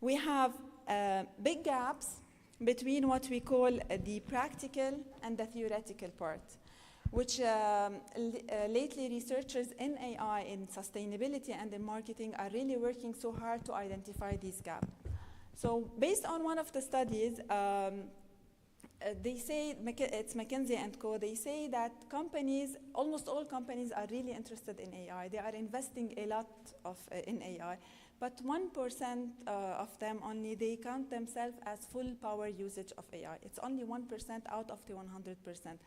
We have big gaps between what we call the practical and the theoretical part, which lately researchers in AI, in sustainability and in marketing are really working so hard to identify these gaps. So based on one of the studies, they say, it's McKinsey and Co., they say that companies, almost all companies are really interested in AI. They are investing a lot in AI, but 1% of them only, they count themselves as full power usage of AI. It's only 1% out of the 100%.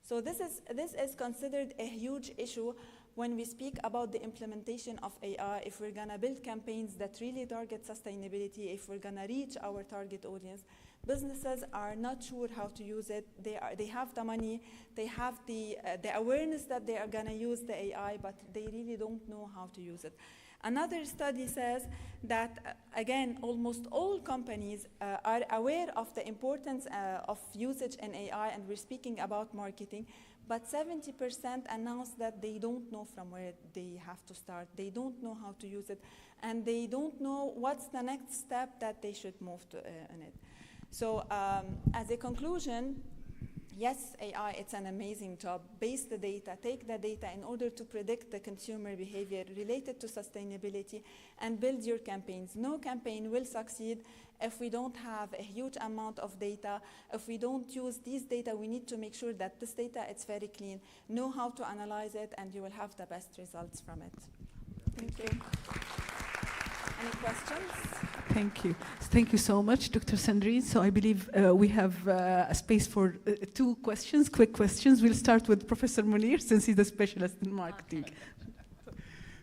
So this is considered a huge issue when we speak about the implementation of AI. If we're gonna build campaigns that really target sustainability, if we're gonna reach our target audience, businesses are not sure how to use it. They have the money, they have the awareness that they are gonna use the AI, but they really don't know how to use it. Another study says that, again, almost all companies are aware of the importance of usage in AI, and we're speaking about marketing, but 70% announce that they don't know from where they have to start. They don't know how to use it, and they don't know what's the next step that they should move to in it. So as a conclusion, yes, AI, it's an amazing job. Base the data, take the data in order to predict the consumer behavior related to sustainability and build your campaigns. No campaign will succeed if we don't have a huge amount of data. If we don't use these data, we need to make sure that this data is very clean, know how to analyze it, and you will have the best results from it. Thank you. Any questions? Thank you. Thank you so much, Dr. Sandrine. So I believe we have a space for two questions, quick questions. We'll start with Professor Munir, since he's a specialist in marketing.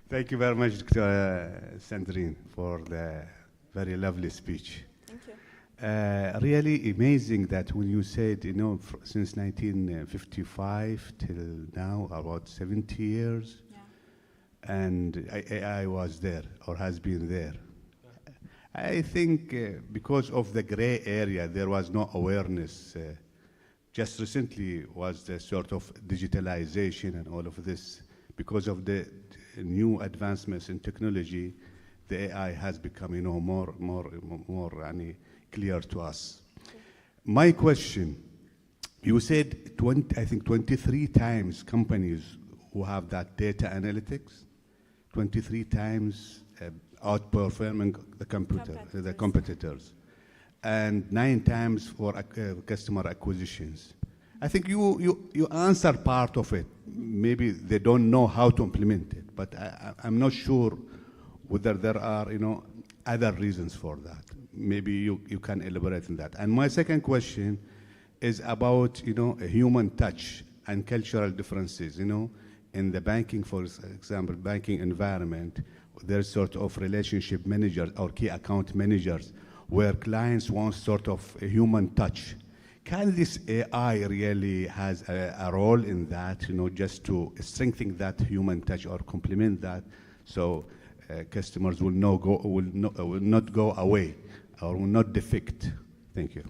Thank you very much, Dr. Sandrine, for the very lovely speech. Thank you. Really amazing that when you said, you know, since 1955 till now, about 70 years, and AI was there or has been there. I think because of the gray area, there was no awareness. Just recently was the sort of digitalization and all of this. Because of the new advancements in technology, the AI has become, you know, more clear to us. My question, you said I think 23 times companies who have that data analytics, 23 times outperforming the competitors, and 9 times for customer acquisitions. I think you answer part of it. Maybe they don't know how to implement it, but I'm not sure whether there are, you know, other reasons for that. Maybe you can elaborate on that. And my second question is about, you know, a human touch and cultural differences, you know. In the banking, for example, banking environment, there's sort of relationship managers or key account managers where clients want sort of a human touch. Can this AI really has a role in that, you know, just to strengthen that human touch or complement that, so customers will not go away or will not defect? Thank you.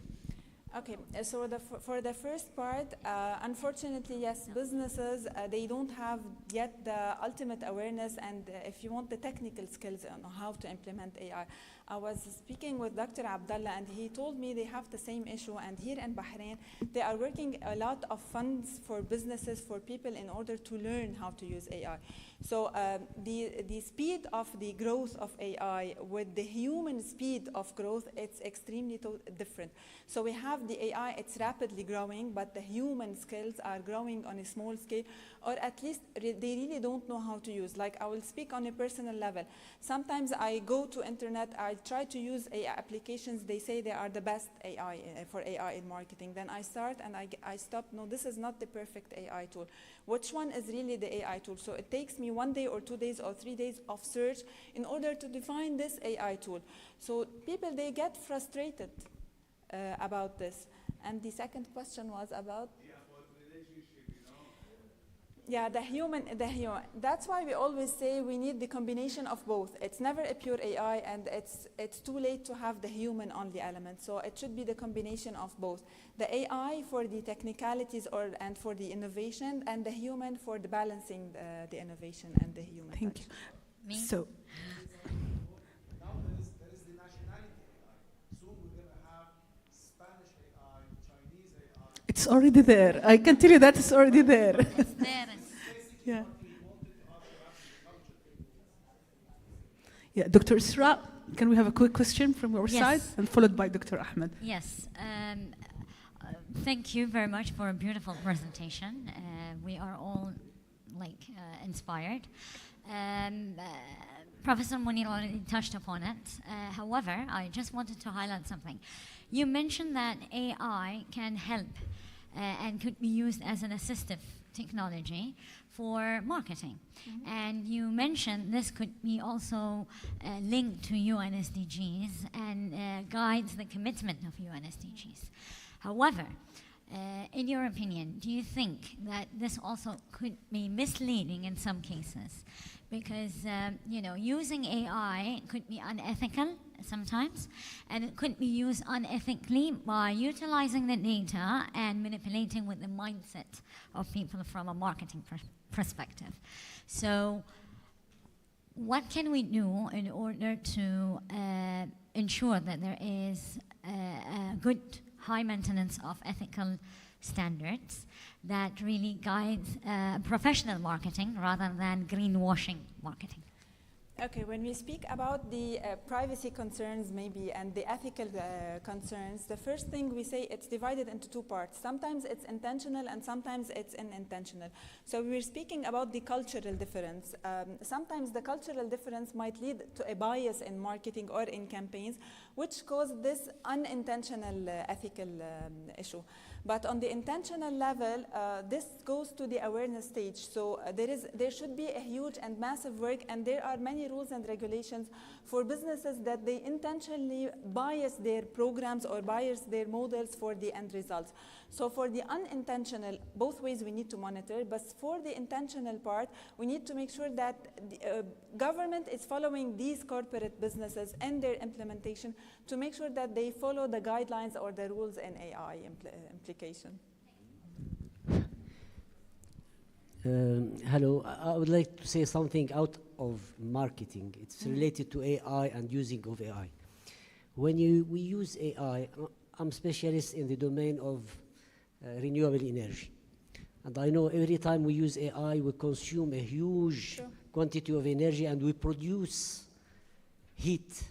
Okay, so for the first part, unfortunately, yes, businesses, they don't have yet the ultimate awareness and, if you want, the technical skills on how to implement AI. I was speaking with Dr. Abdallah, and he told me they have the same issue, and here in Bahrain, they are working a lot of funds for businesses, for people, in order to learn how to use AI. So the speed of the growth of AI with the human speed of growth, it's extremely different. So we have the AI, it's rapidly growing, but the human skills are growing on a small scale, or at least they really don't know how to use. Like, I will speak on a personal level. Sometimes I go to internet, I try to use AI applications, they say they are the best AI for AI in marketing. Then I start and I stop. No, this is not the perfect AI tool. Which one is really the AI tool? So it takes me 1 day or 2 days or 3 days of search in order to define this AI tool. So people, they get frustrated about this. And the second question was about? Yeah, the human. That's why we always say we need the combination of both. It's never a pure AI, and it's too late to have the human only element. So it should be the combination of both. The AI for the technicalities and for the innovation, and the human for the balancing the innovation and the human. Thank you. So. Now there is the nationality It's already there. I can tell you that it's already there. It's there. Yeah. Yeah, Dr. Isra, can we have a quick question from your side, and followed by Dr. Ahmed? Yes. Thank you very much for a beautiful presentation. We are all inspired. Professor Munir already touched upon it. However, I just wanted to highlight something. You mentioned that AI can help and could be used as an assistive technology for marketing. And you mentioned this could be also linked to UN SDGs and guides the commitment of UN SDGs. However, in your opinion, do you think that this also could be misleading in some cases? Because using AI could be unethical sometimes, and it could be used unethically by utilizing the data and manipulating with the mindset of people from a marketing perspective. So what can we do in order to ensure that there is a good high maintenance of ethical standards that really guides professional marketing rather than greenwashing marketing? Okay, when we speak about the privacy concerns maybe and the ethical concerns, the first thing we say it's divided into two parts. Sometimes it's intentional and sometimes it's unintentional. So we're speaking about the cultural difference. Sometimes the cultural difference might lead to a bias in marketing or in campaigns, which cause this unintentional ethical issue. But on the intentional level, this goes to the awareness stage. So there should be a huge and massive work, and there are many rules and regulations for businesses that they intentionally bias their programs or bias their models for the end results. So for the unintentional, both ways we need to monitor, but for the intentional part, we need to make sure that the government is following these corporate businesses and their implementation to make sure that they follow the guidelines or the rules in AI implication. Hello, I would like to say something out of marketing. It's related to AI and using of AI. When we use AI, I'm specialist in the domain of renewable energy. And I know every time we use AI, we consume a huge quantity of energy and we produce heat.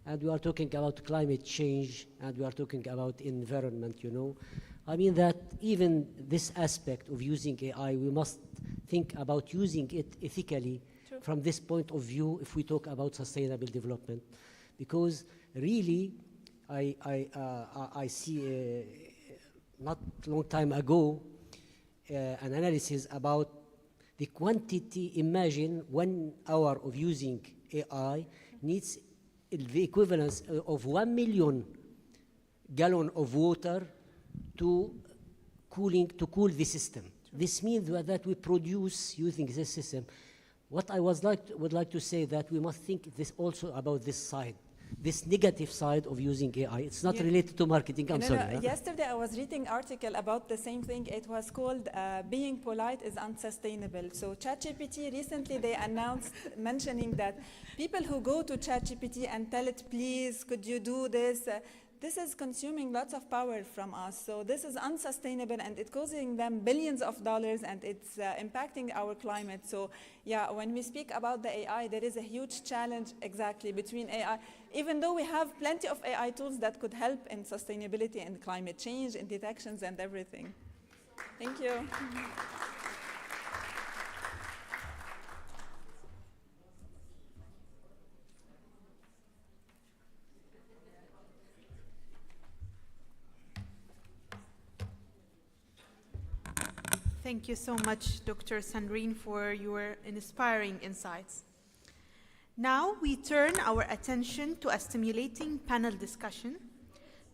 And we are talking about climate change and we are talking about environment, I mean that even this aspect of using AI, we must think about using it ethically from this point of view if we talk about sustainable development. Because really, I see not long time ago an analysis about the quantity. Imagine 1 hour of using AI needs the equivalence of 1 million gallon of water to cool the system. This means that we produce using this system. What I would like to say that we must think this also about this side, this negative side of using AI. It's not related to marketing. I'm sorry. No. Yesterday I was reading an article about the same thing. It was called "Being Polite is Unsustainable." So ChatGPT recently they announced mentioning that people who go to ChatGPT and tell it, please, could you do this? This is consuming lots of power from us. So this is unsustainable and it's causing them billions of dollars and it's impacting our climate. So yeah, when we speak about the AI, there is a huge challenge exactly between AI. Even though we have plenty of AI tools that could help in sustainability and climate change and detections and everything. Thank you. Thank you so much, Dr. Sandrine, for your inspiring insights. Now we turn our attention to a stimulating panel discussion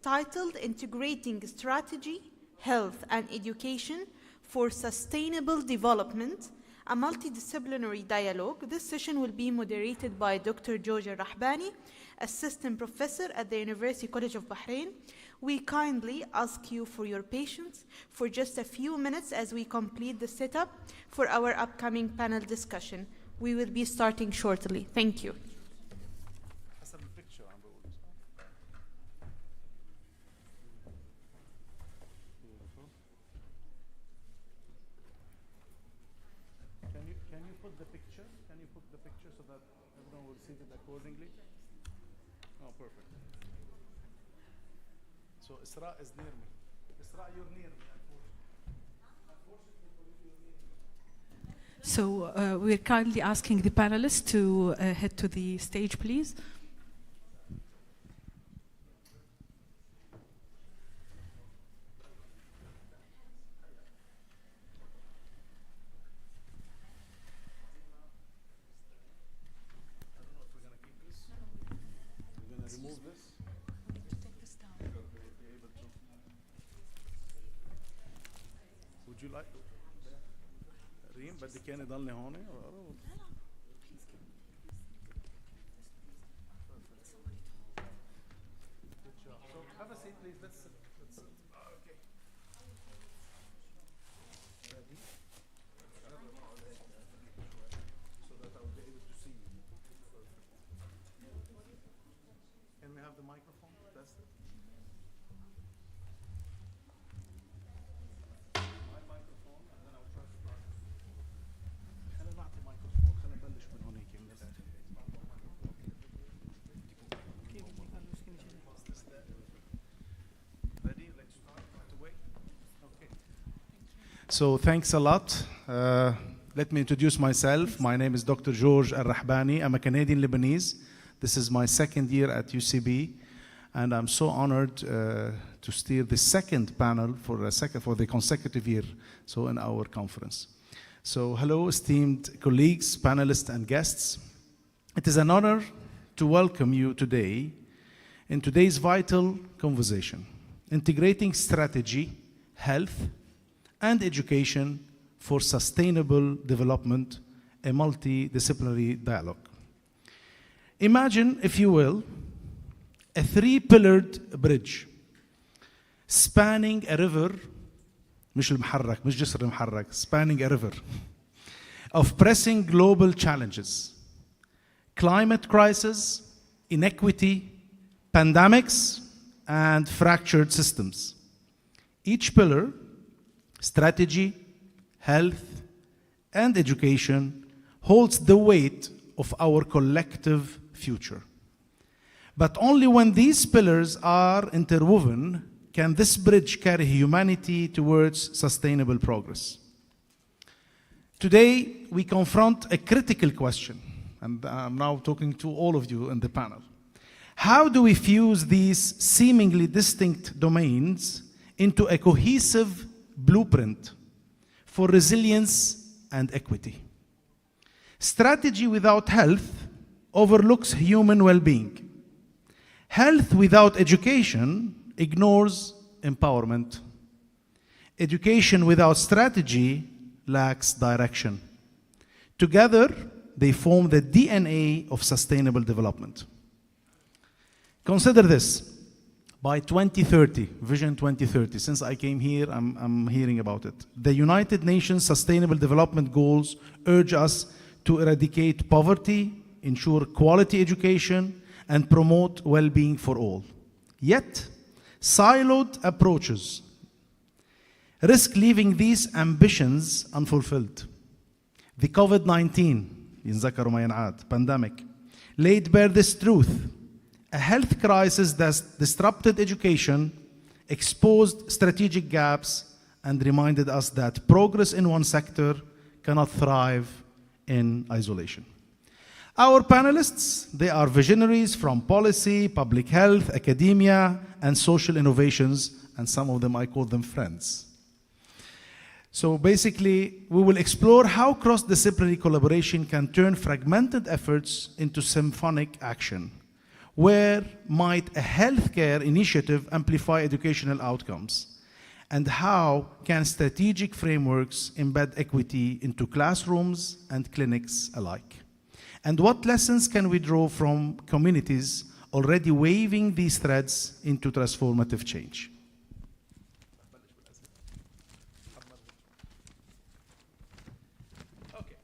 titled Integrating Strategy, Health and Education for Sustainable Development, a multidisciplinary dialogue. This session will be moderated by Dr. Joja Rahbani, Assistant Professor at the University College of Bahrain. We kindly ask you for your patience for just a few minutes as we complete the setup for our upcoming panel discussion. We will be starting shortly. Thank you. put the picture? Can you put the picture so that everyone will see it accordingly? Oh, perfect. So Isra is near me. Isra, you're near me. So we're kindly asking the panelists to head to the stage, please. Remove this. Would you like ريم بدي كان يضلني هون So have a seat, please. Let's sit. Okay. Ready? So that I will be able to see you. Can we have the microphone? Test it. My microphone, and then I'll try to start. خلينا نعطي مايكروفون، خلينا نبلش من هونيك من الآخر. Ready? Let's start right away. Okay. So thanks a lot. Let me introduce myself. My name is Dr. George Al-Rahbani. I'm a Canadian Lebanese. This is my second year at UCB, and I'm so honored to steer the second panel for the consecutive year, so in our conference. So hello, esteemed colleagues, panelists, and guests. It is an honor to welcome you today in today's vital conversation, integrating strategy, health, and education for sustainable development, a multidisciplinary dialogue. Imagine, if you will, a three-pillared bridge spanning a river, مش المحرك, مش جسر المحرك, spanning a river of pressing global challenges: climate crisis, inequity, pandemics, and fractured systems. Each pillar, strategy, health, and education, holds the weight of our collective future. But only when these pillars are interwoven can this bridge carry humanity towards sustainable progress. Today, we confront a critical question, and I'm now talking to all of you in the panel. How do we fuse these seemingly distinct domains into a cohesive blueprint for resilience and equity? Strategy without health overlooks human well-being. Health without education ignores empowerment. Education without strategy lacks direction. Together, they form the DNA of sustainable development. Consider this. By 2030, Vision 2030, since I came here, I'm hearing about it. The United Nations Sustainable Development Goals urge us to eradicate poverty, ensure quality education, and promote well-being for all. Yet, siloed approaches risk leaving these ambitions unfulfilled. The COVID-19 ينذكر ما ينعاد pandemic laid bare this truth. A health crisis that disrupted education, exposed strategic gaps, and reminded us that progress in one sector cannot thrive in isolation. Our panelists, they are visionaries from policy, public health, academia, and social innovations, and some of them I call them friends. So basically, we will explore how cross-disciplinary collaboration can turn fragmented efforts into symphonic action. Where might a healthcare initiative amplify educational outcomes? And how can strategic frameworks embed equity into classrooms and clinics alike? And what lessons can we draw from communities already weaving these threads into transformative change? Okay.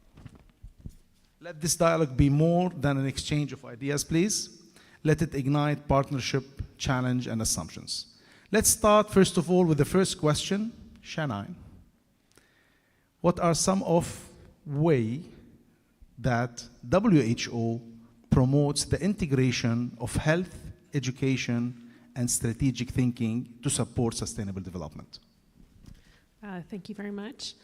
Let this dialogue be more than an exchange of ideas, please. Let it ignite partnership, challenge, and assumptions. Let's start, first of all, with the first question. Shanine, what are some of way that WHO promotes the integration of health, education, and strategic thinking to support sustainable development? Thank you very much.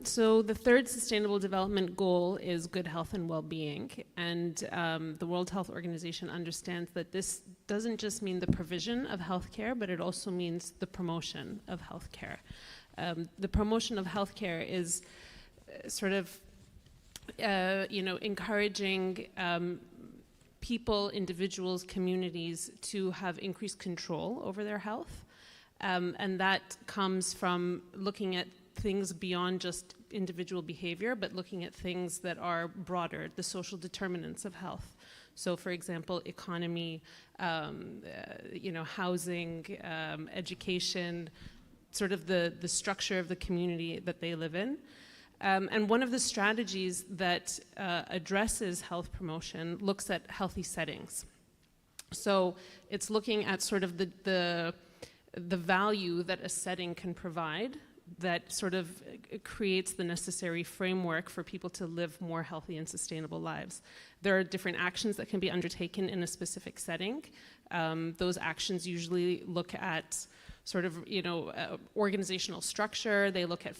So the third Sustainable Development Goal is good health and well-being, and the World Health Organization understands that this doesn't just mean the provision of healthcare, but it also means the promotion of healthcare. The promotion of healthcare is sort of, encouraging people, individuals, communities to have increased control over their health, and that comes from looking at things beyond just individual behavior, but looking at things that are broader, the social determinants of health. So, for example, economy, housing, education, sort of the structure of the community that they live in. And one of the strategies that addresses health promotion looks at healthy settings. So it's looking at sort of the value that a setting can provide that sort of creates the necessary framework for people to live more healthy and sustainable lives. There are different actions that can be undertaken in a specific setting. Those actions usually look at sort of, organizational structure. They look at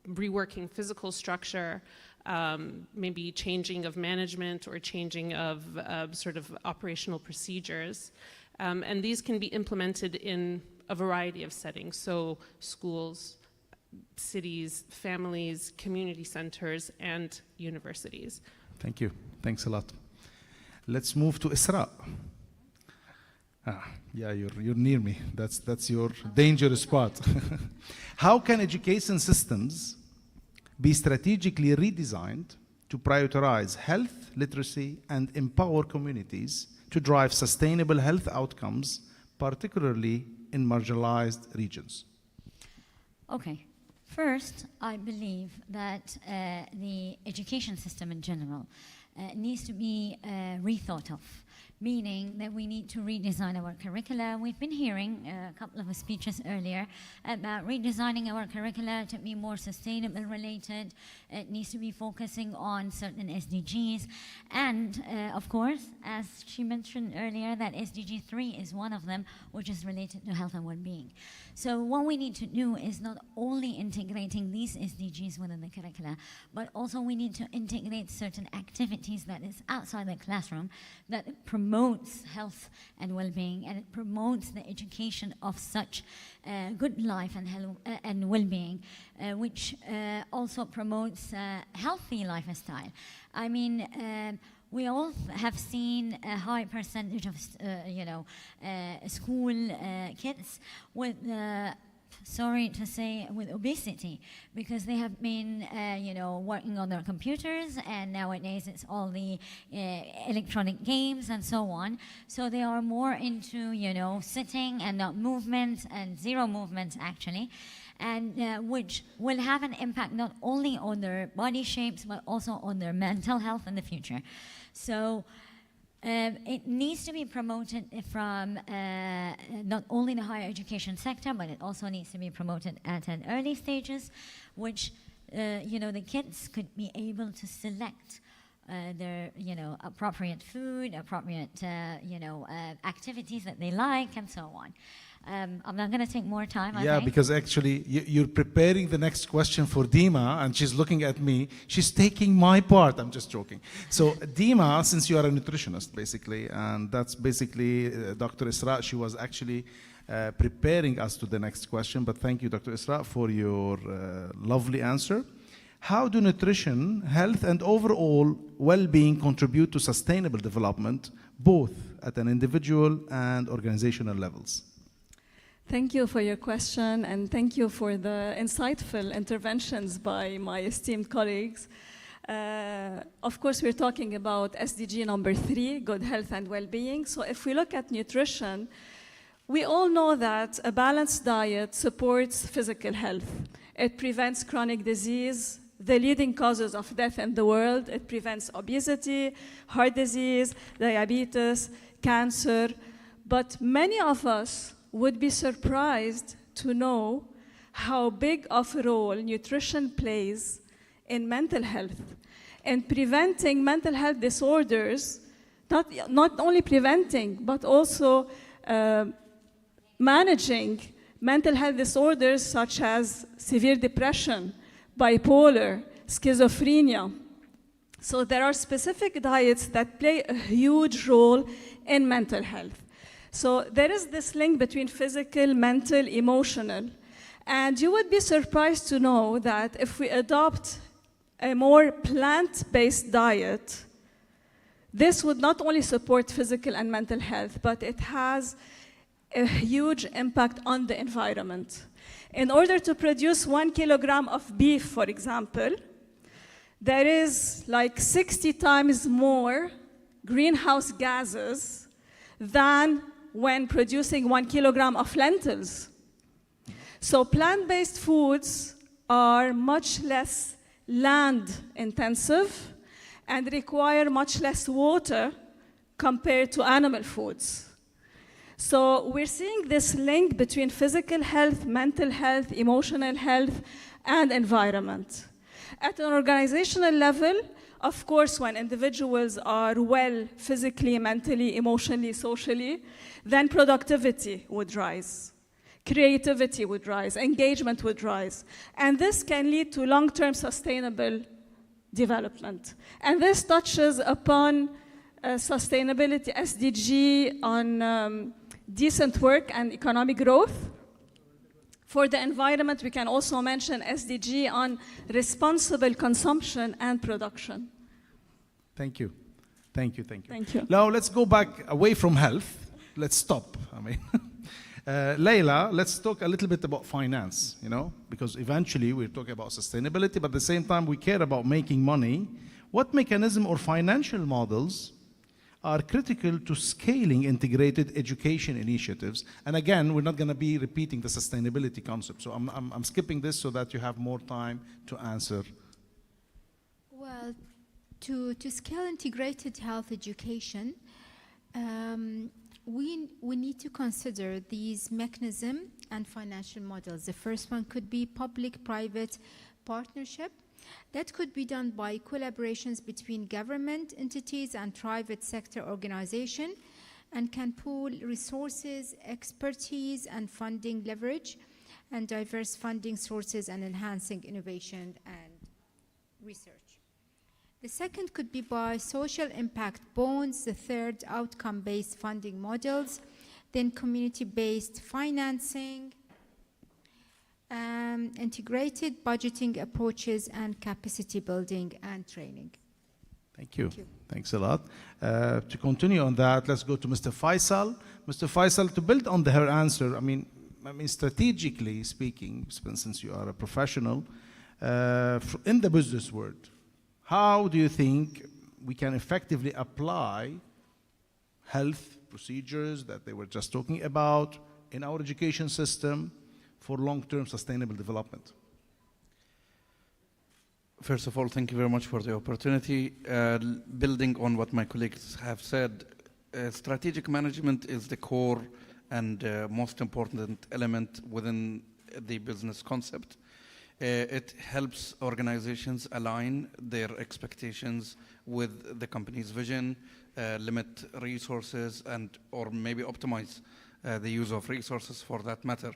reworking physical structure, maybe changing of management or changing of sort of operational procedures. And these can be implemented in a variety of settings. So schools, cities, families, community centers, and universities. Thank you. Thanks a lot. Let's move to Isra. Yeah, you're near me. That's your dangerous spot. How can education systems be strategically redesigned to prioritize health literacy and empower communities to drive sustainable health outcomes, particularly in marginalized regions? Okay. First, I believe that the education system in general needs to be rethought of, meaning that we need to redesign our curricula. We've been hearing a couple of speeches earlier about redesigning our curricula to be more sustainable related. It needs to be focusing on certain SDGs. And of course, as she mentioned earlier, that SDG 3 is one of them, which is related to health and well-being. So what we need to do is not only integrating these SDGs within the curricula, but also we need to integrate certain activities that is outside the classroom that promotes health and well-being, and it promotes the education of such good life and well-being, which also promotes healthy lifestyle. I mean, we all have seen a high percentage of, school kids with, sorry to say, with obesity, because they have been, working on their computers, and nowadays it's all the electronic games and so on. So they are more into, sitting and not movement, and zero movement actually, and which will have an impact not only on their body shapes, but also on their mental health in the future. So it needs to be promoted from not only the higher education sector, but it also needs to be promoted at an early stages, which the kids could be able to select their appropriate food, appropriate activities that they like, and so on. I'm not going to take more time. I think. Because actually you're preparing the next question for Dima, and she's looking at me. She's taking my part. I'm just joking. So Dima, since you are a nutritionist, basically, and that's basically Dr. Isra, she was actually preparing us to the next question. But thank you, Dr. Isra, for your lovely answer. How do nutrition, health, and overall well-being contribute to sustainable development, both at an individual and organizational levels? Thank you for your question, and thank you for the insightful interventions by my esteemed colleagues. Of course, we're talking about SDG number 3, good health and well-being. So if we look at nutrition, we all know that a balanced diet supports physical health. It prevents chronic disease, the leading causes of death in the world. It prevents obesity, heart disease, diabetes, cancer. But many of us would be surprised to know how big of a role nutrition plays in mental health. in preventing mental health disorders, not only preventing, but also managing mental health disorders such as severe depression, bipolar, schizophrenia. So there are specific diets that play a huge role in mental health. So there is this link between physical, mental, emotional. And you would be surprised to know that if we adopt a more plant-based diet, this would not only support physical and mental health, but it has a huge impact on the environment. In order to produce 1 kilogram of beef, for example, there is like 60 times more greenhouse gases than when producing 1 kilogram of lentils. So plant-based foods are much less land intensive and require much less water compared to animal foods. So we're seeing this link between physical health, mental health, emotional health, and environment. At an organizational level, of course, when individuals are well physically, mentally, emotionally, socially, then productivity would rise. Creativity would rise, engagement would rise. And this can lead to long-term sustainable development. And this touches upon sustainability SDG on decent work and economic growth. For the environment, we can also mention SDG on responsible consumption and production. Thank you. Thank you, thank you. Thank you. Now let's go back away from health. Let's stop. I mean, Leila, let's talk a little bit about finance, you know, because eventually we're talking about sustainability, but at the same time we care about making money. What mechanism or financial models are critical to scaling integrated education initiatives? And again, we're not going to be repeating the sustainability concept, so I'm skipping this so that you have more time to answer. Well, to scale integrated health education, we need to consider these mechanisms and financial models. The first one could be public-private partnership. That could be done by collaborations between government entities and private sector organizations, and can pool resources, expertise, and funding leverage, and diverse funding sources, and enhancing innovation and research. The second could be by social impact bonds. The third, outcome-based funding models. Then community-based financing, integrated budgeting approaches, and capacity building and training. Thank you. Thanks a lot. To continue on that, let's go to Mr. Faisal. Mr. Faisal, to build on her answer, I mean, strategically speaking, since you are a professional, in the business world, how do you think we can effectively apply health procedures that they were just talking about in our education system for long-term sustainable development? First of all, thank you very much for the opportunity. Building on what my colleagues have said, strategic management is the core and most important element within the business concept. It helps organizations align their expectations with the company's vision, limit resources, and or maybe optimize the use of resources for that matter.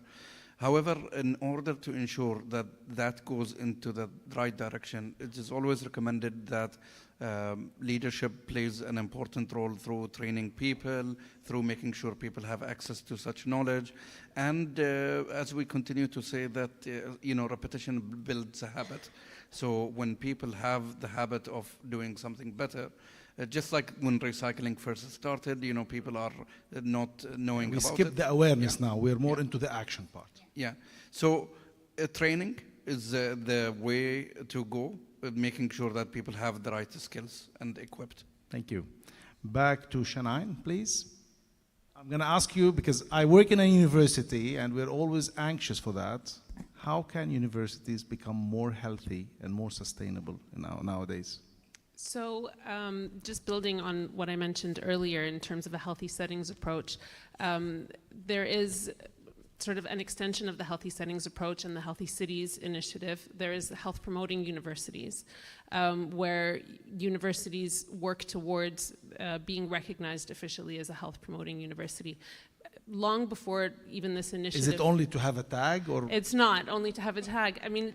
However, in order to ensure that that goes into the right direction, it is always recommended that leadership plays an important role through training people, through making sure people have access to such knowledge. And as we continue to say that, repetition builds a habit. So when people have the habit of doing something better, just like when recycling first started, people are not knowing about it. We skip the awareness now. We're more into the action part. Yeah. So training is the way to go, making sure that people have the right skills and equipped. Thank you. Back to Shanain, please. I'm going to ask you, because I work in a university and we're always anxious for that. How can universities become more healthy and more sustainable nowadays? So just building on what I mentioned earlier in terms of a healthy settings approach, there is, sort of an extension of the Healthy Settings approach and the Healthy Cities initiative, there is health promoting universities, where universities work towards being recognized officially as a health promoting university. Long before even this initiative. Is it only to have a tag, or? It's not only to have a tag. I mean,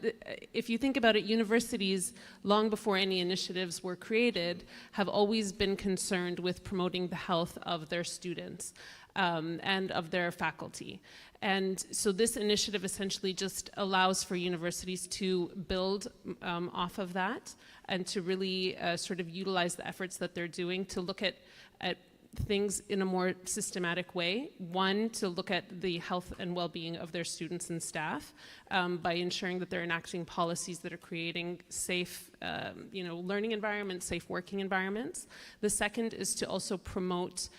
if you think about it, universities, long before any initiatives were created, have always been concerned with promoting the health of their students and of their faculty. And so this initiative essentially just allows for universities to build off of that and to really sort of utilize the efforts that they're doing to look at things in a more systematic way. One, to look at the health and well-being of their students and staff by ensuring that they're enacting policies that are creating safe learning environments, safe working environments. The second is to also promote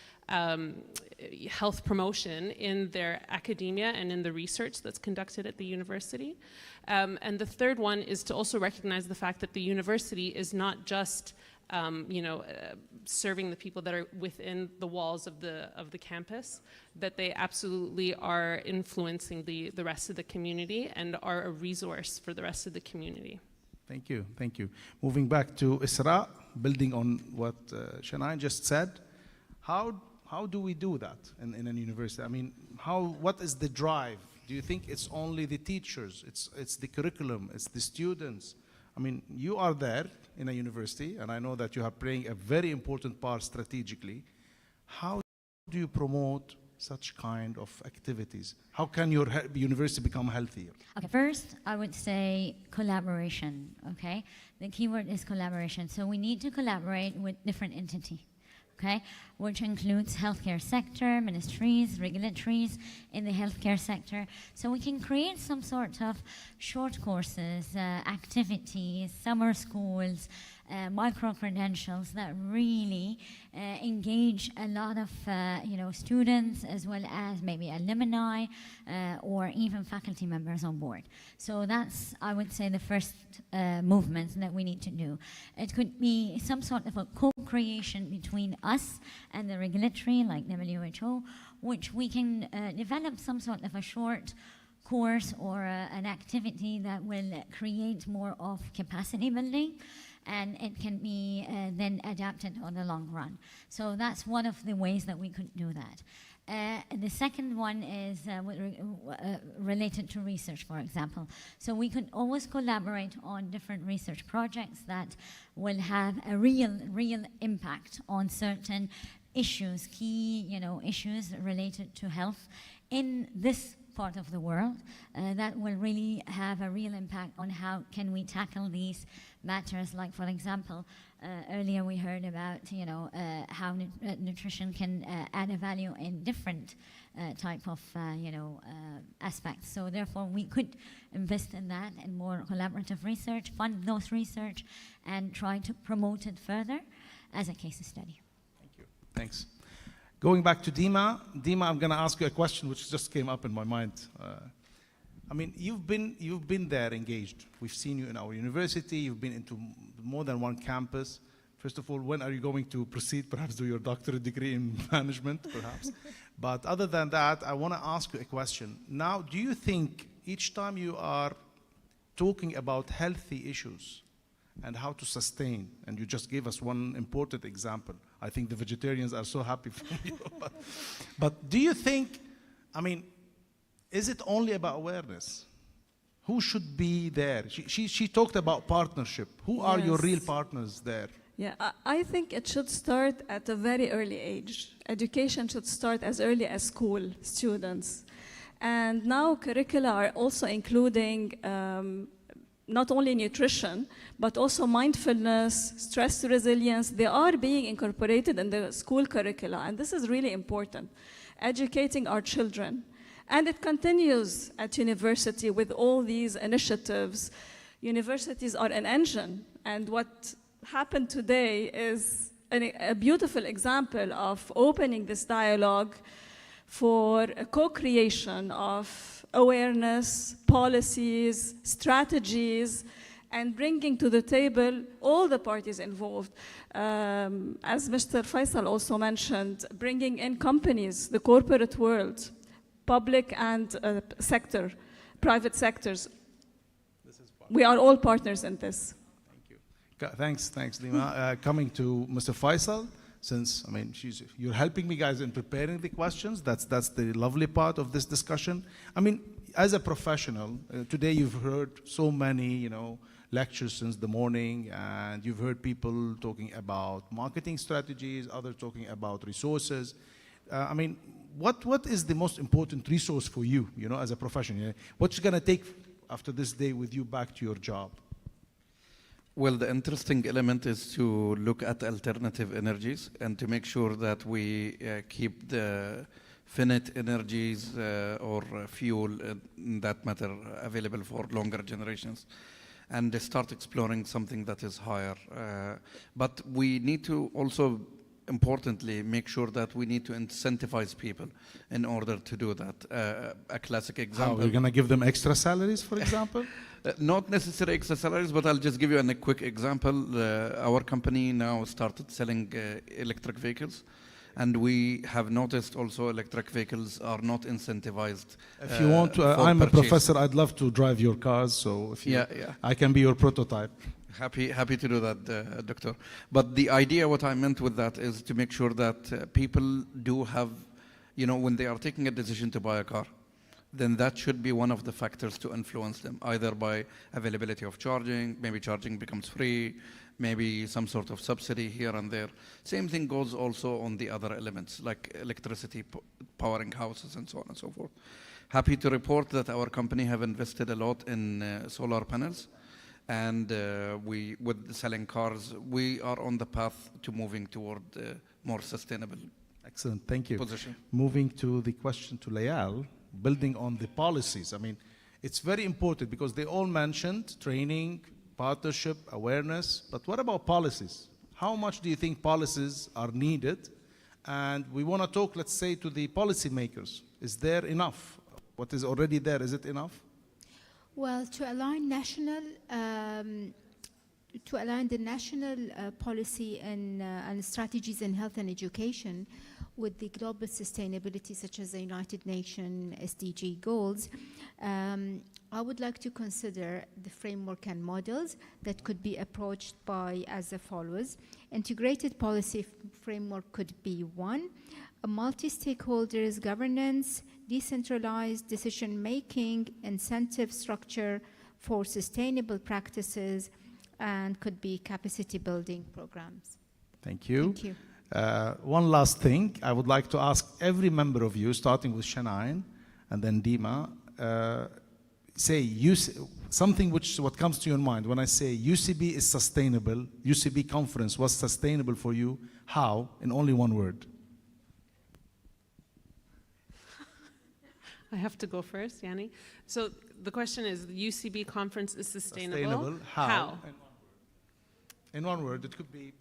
health promotion in their academia and in the research that's conducted at the university. And the third one is to also recognize the fact that the university is not just serving the people that are within the walls of the campus, that they absolutely are influencing the rest of the community and are a resource for the rest of the community. Thank you, thank you. Moving back to Isra, building on what Shanae just said, how do we do that in a university? I mean, what is the drive? Do you think it's only the teachers, it's the curriculum, it's the students? I mean, you are there in a university, and I know that you are playing a very important part strategically. How do you promote such kind of activities? How can your university become healthier? Okay, first, I would say collaboration, okay? The keyword is collaboration. So we need to collaborate with different entities. Okay, which includes healthcare sector, ministries, regulatories in the healthcare sector. So we can create some sort of short courses, activities, summer schools, micro-credentials that really engage a lot of students as well as maybe alumni or even faculty members on board. So that's, I would say, the first movement that we need to do. It could be some sort of a co-creation between us and the regulatory, like WHO, which we can develop some sort of a short course or an activity that will create more of capacity building, and it can be then adapted on the long run. So that's one of the ways that we could do that. The second one is related to research, for example. So we could always collaborate on different research projects that will have a real impact on certain issues, key issues related to health in this part of the world that will really have a real impact on how can we tackle these matters. Like, for example, earlier we heard about how nutrition can add a value in different type of aspects. So therefore we could invest in that and more collaborative research, fund those research, and try to promote it further as a case study. Thank you. Thanks. Going back to Dima, I'm going to ask you a question which just came up in my mind. I mean, you've been there engaged. We've seen you in our university. You've been into more than one campus. First of all, when are you going to proceed, perhaps do your doctorate degree in management, perhaps? But other than that, I want to ask you a question. Now, do you think each time you are talking about healthy issues and how to sustain, and you just gave us one important example, I think the vegetarians are so happy for you. But do you think, I mean, is it only about awareness? Who should be there? She talked about partnership. Who are your real partners there? Yeah, I think it should start at a very early age. Education should start as early as school students. And now curricula are also including not only nutrition, but also mindfulness, stress resilience. They are being incorporated in the school curricula, and this is really important, educating our children. And it continues at university with all these initiatives. Universities are an engine, and what happened today is a beautiful example of opening this dialogue for a co-creation of awareness, policies, strategies, and bringing to the table all the parties involved. As Mr. Faisal also mentioned, bringing in companies, the corporate world, public and private sectors. We are all partners in this. Thanks, Dima. Coming to Mr. Faisal, since I mean you're helping me guys in preparing the questions. That's the lovely part of this discussion. I mean, as a professional, today you've heard so many lectures since the morning, and you've heard people talking about marketing strategies, others talking about resources. I mean, what is the most important resource for you, as a professional? What's going to take after this day with you back to your job? Well, the interesting element is to look at alternative energies and to make sure that we keep the finite energies or fuel, in that matter, available for longer generations, and start exploring something that is higher. But we need to also, importantly, make sure that we need to incentivize people in order to do that. A classic example. How, you're going to give them extra salaries, for example? Not necessarily extra salaries, but I'll just give you a quick example. Our company now started selling electric vehicles, and we have noticed also electric vehicles are not incentivized. If you want to, I'm a professor, I'd love to drive your cars, so if you, I can be your prototype. Happy to do that, Doctor. But the idea, what I meant with that, is to make sure that people do have, when they are taking a decision to buy a car, then that should be one of the factors to influence them, either by availability of charging, maybe charging becomes free, maybe some sort of subsidy here and there. Same thing goes also on the other elements, like electricity, powering houses, and so on and so forth. Happy to report that our company have invested a lot in solar panels, and with selling cars, we are on the path to moving toward more sustainable. Excellent, thank you. Position. Moving to the question to Layal, building on the policies. I mean, it's very important because they all mentioned training, partnership, awareness, but what about policies? How much do you think policies are needed? And we want to talk, let's say, to the policymakers. Is there enough? What is already there, is it enough? Well, to align the national policy and strategies in health and education with the global sustainability, such as the United Nations SDG goals, I would like to consider the framework and models that could be approached by as follows. Integrated policy framework could be one, a multi-stakeholders governance, decentralized decision-making, incentive structure for sustainable practices, and could be capacity building programs. Thank you. Thank you. One last thing, I would like to ask every member of you, starting with Shanain and then Dima, say something what comes to your mind. When I say UCB is sustainable, UCB conference was sustainable for you, how? In only one word. I have to go first, Yanni. So the question is, the UCB conference is sustainable. Sustainable, how? In one word, it could be.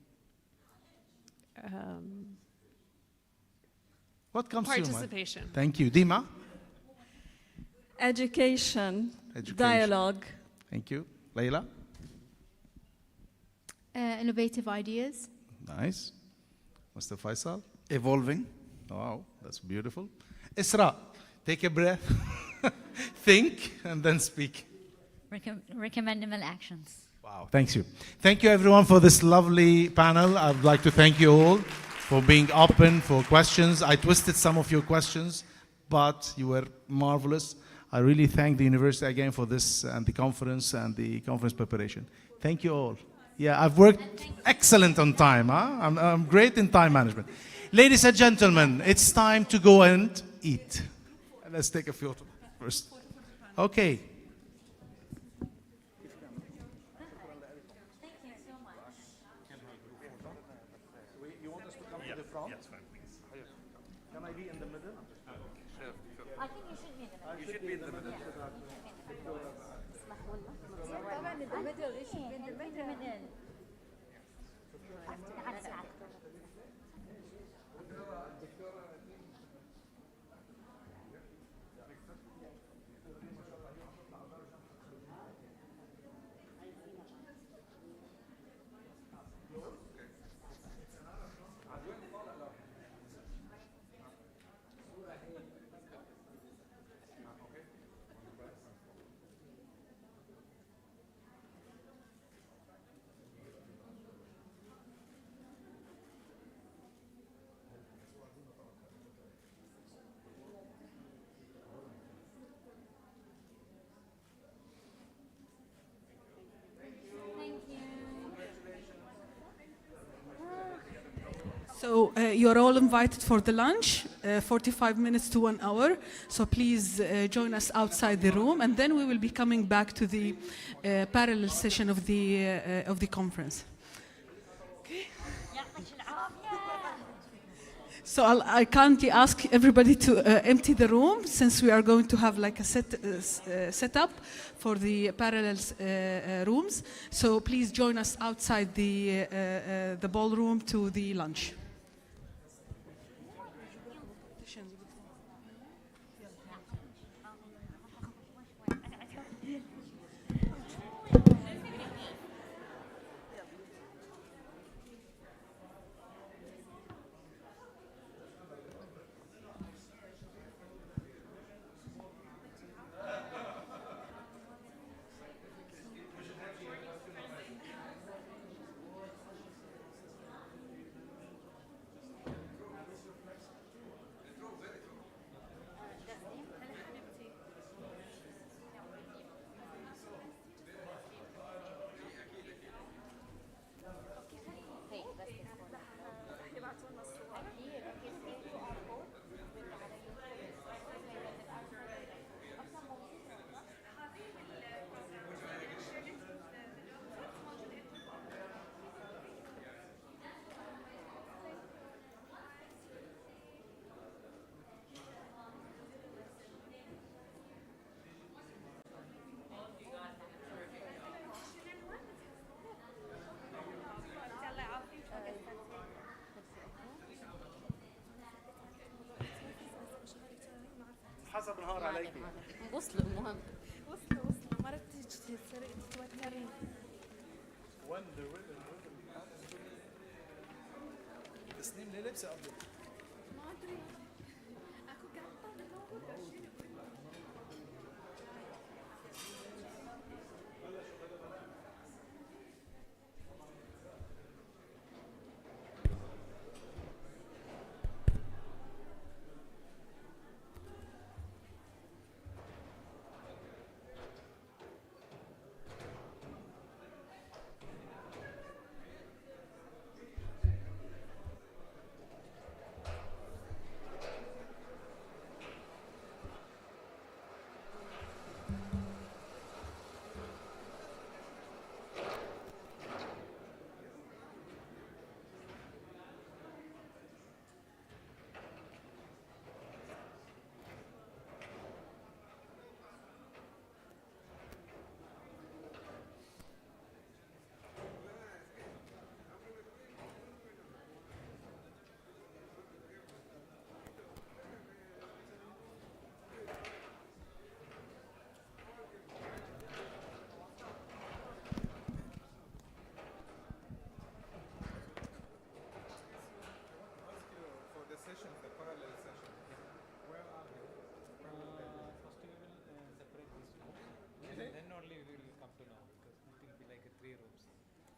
What comes to your mind? Participation. Thank you. Dima? Education. Dialogue. Thank you. Layla? Innovative ideas. Nice. Mr. Faisal? Evolving. Wow, that's beautiful. Isra, take a breath, think, and then speak. Recommendable actions. Wow, thank you. Thank you everyone for this lovely panel. I'd like to thank you all for being open for questions. I twisted some of your questions, but you were marvelous. I really thank the university again for this and the conference preparation. Thank you all. Yeah, I've worked excellent on time. Huh? I'm great in time management. Ladies and gentlemen, it's time to go and eat. Let's take a photo first. Okay. You want us to come to the front? Yes, fine, please. Can I be in the middle? Sure. I think you should be in the middle. You should be in the middle. So you're all invited for the lunch, 45 minutes to 1 hour. So please join us outside the room, and then we will be coming back to the parallel session of the conference. Okay. So I kindly ask everybody to empty the room, since we are going to have like a setup for the parallel rooms. So please join us outside the ballroom to the lunch. حسب نهار عليك وصلوا المهم وصلوا مرات تسرق تتوتري وين تسنيم ليه لابسه ابيض ما ادري اكو قطه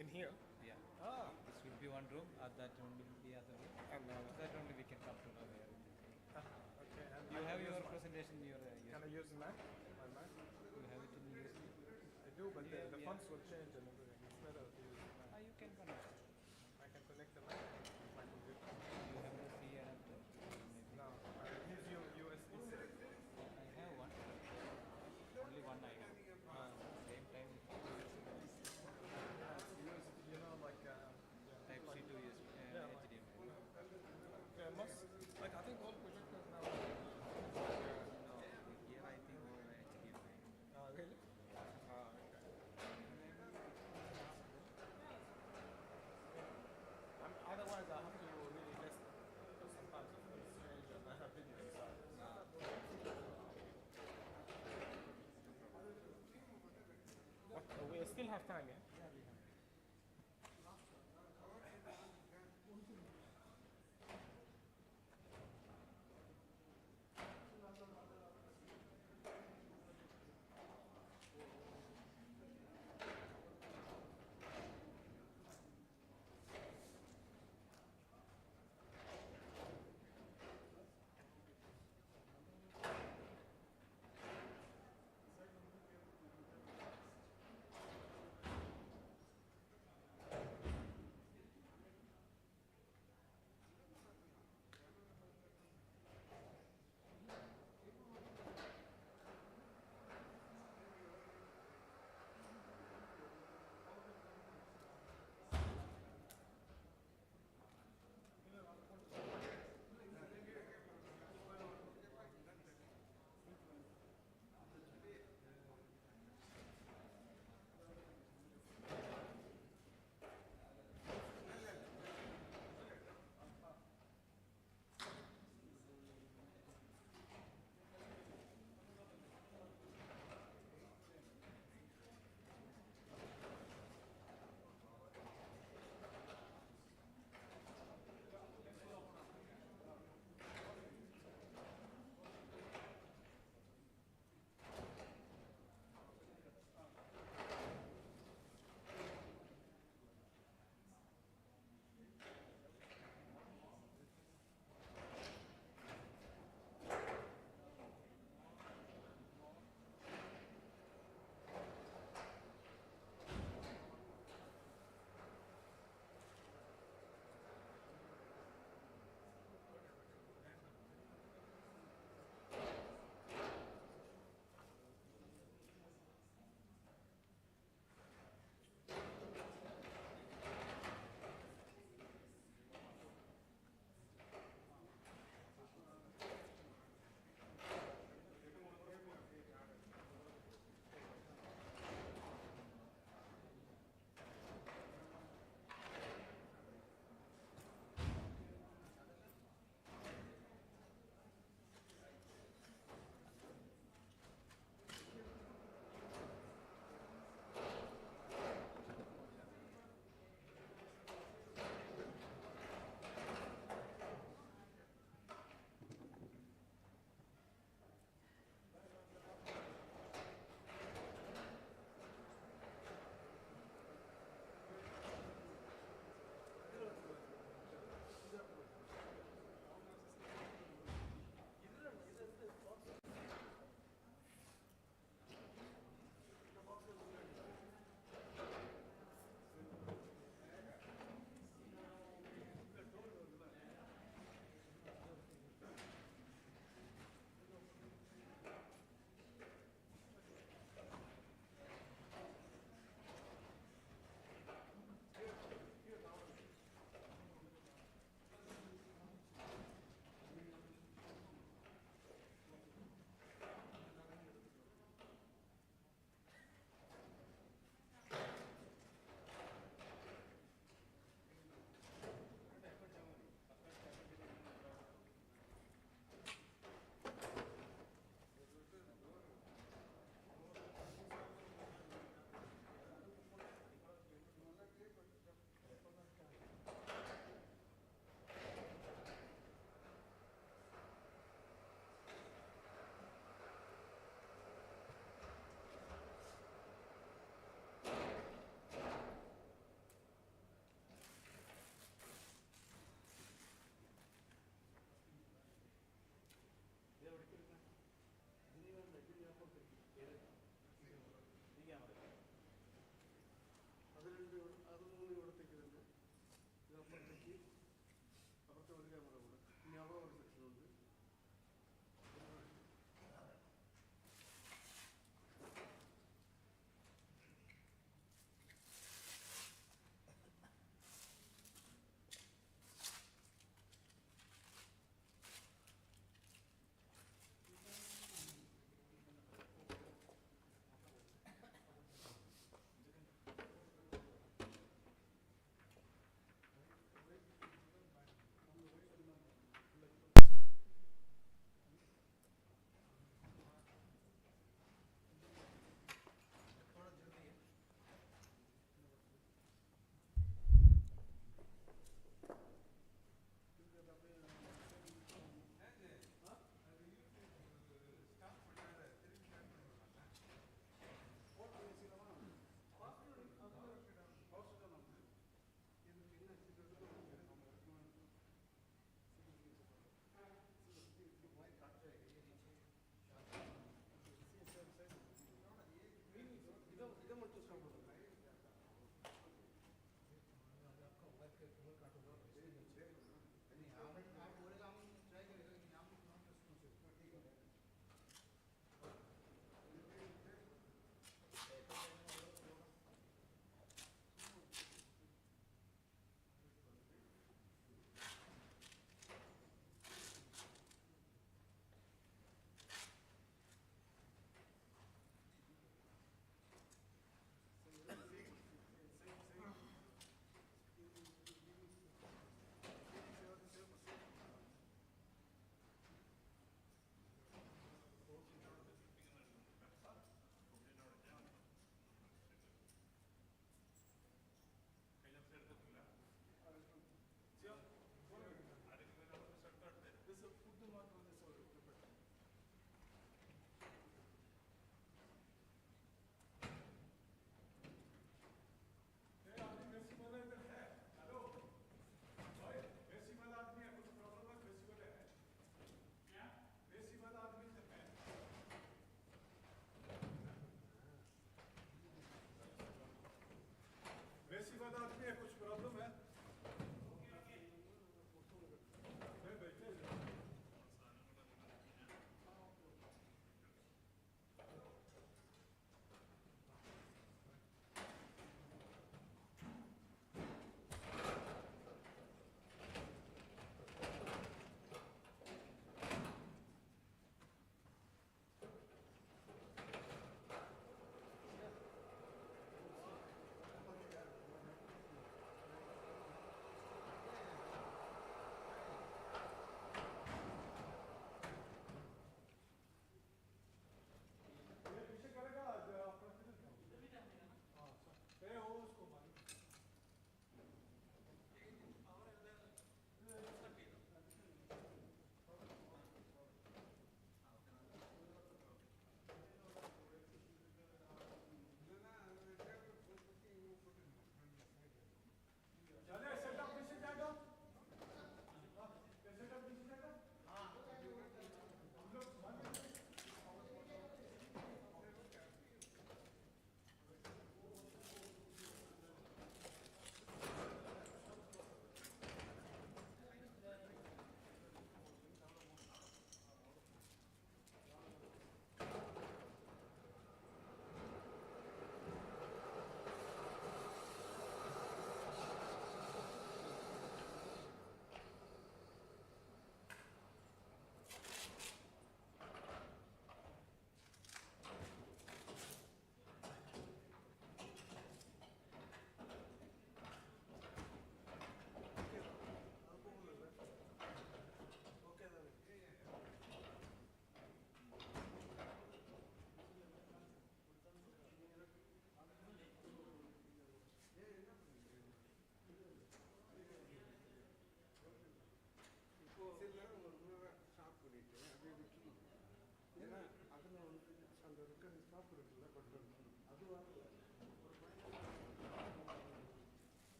In here? Yeah. Ah. This will be one room, that one will be other room. And that only we can come to know where it is. Okay. And You have your presentation, your Can I use Mac? My Mac? You have it in USB? I do, but the fonts will change and everything. It's better to use Mac. You can connect. I can connect the Mac to my computer. You have a C adapter? No, I use your USB-C. I have one. Only one I have. Same time. You know, like Type C to USB, HDMI. Yeah, most, like I think all projectors now. No, here I think all HDMI. Really? Okay. Otherwise, I have to really listen. Because sometimes it feels strange and I have video inside. We still have time, yeah?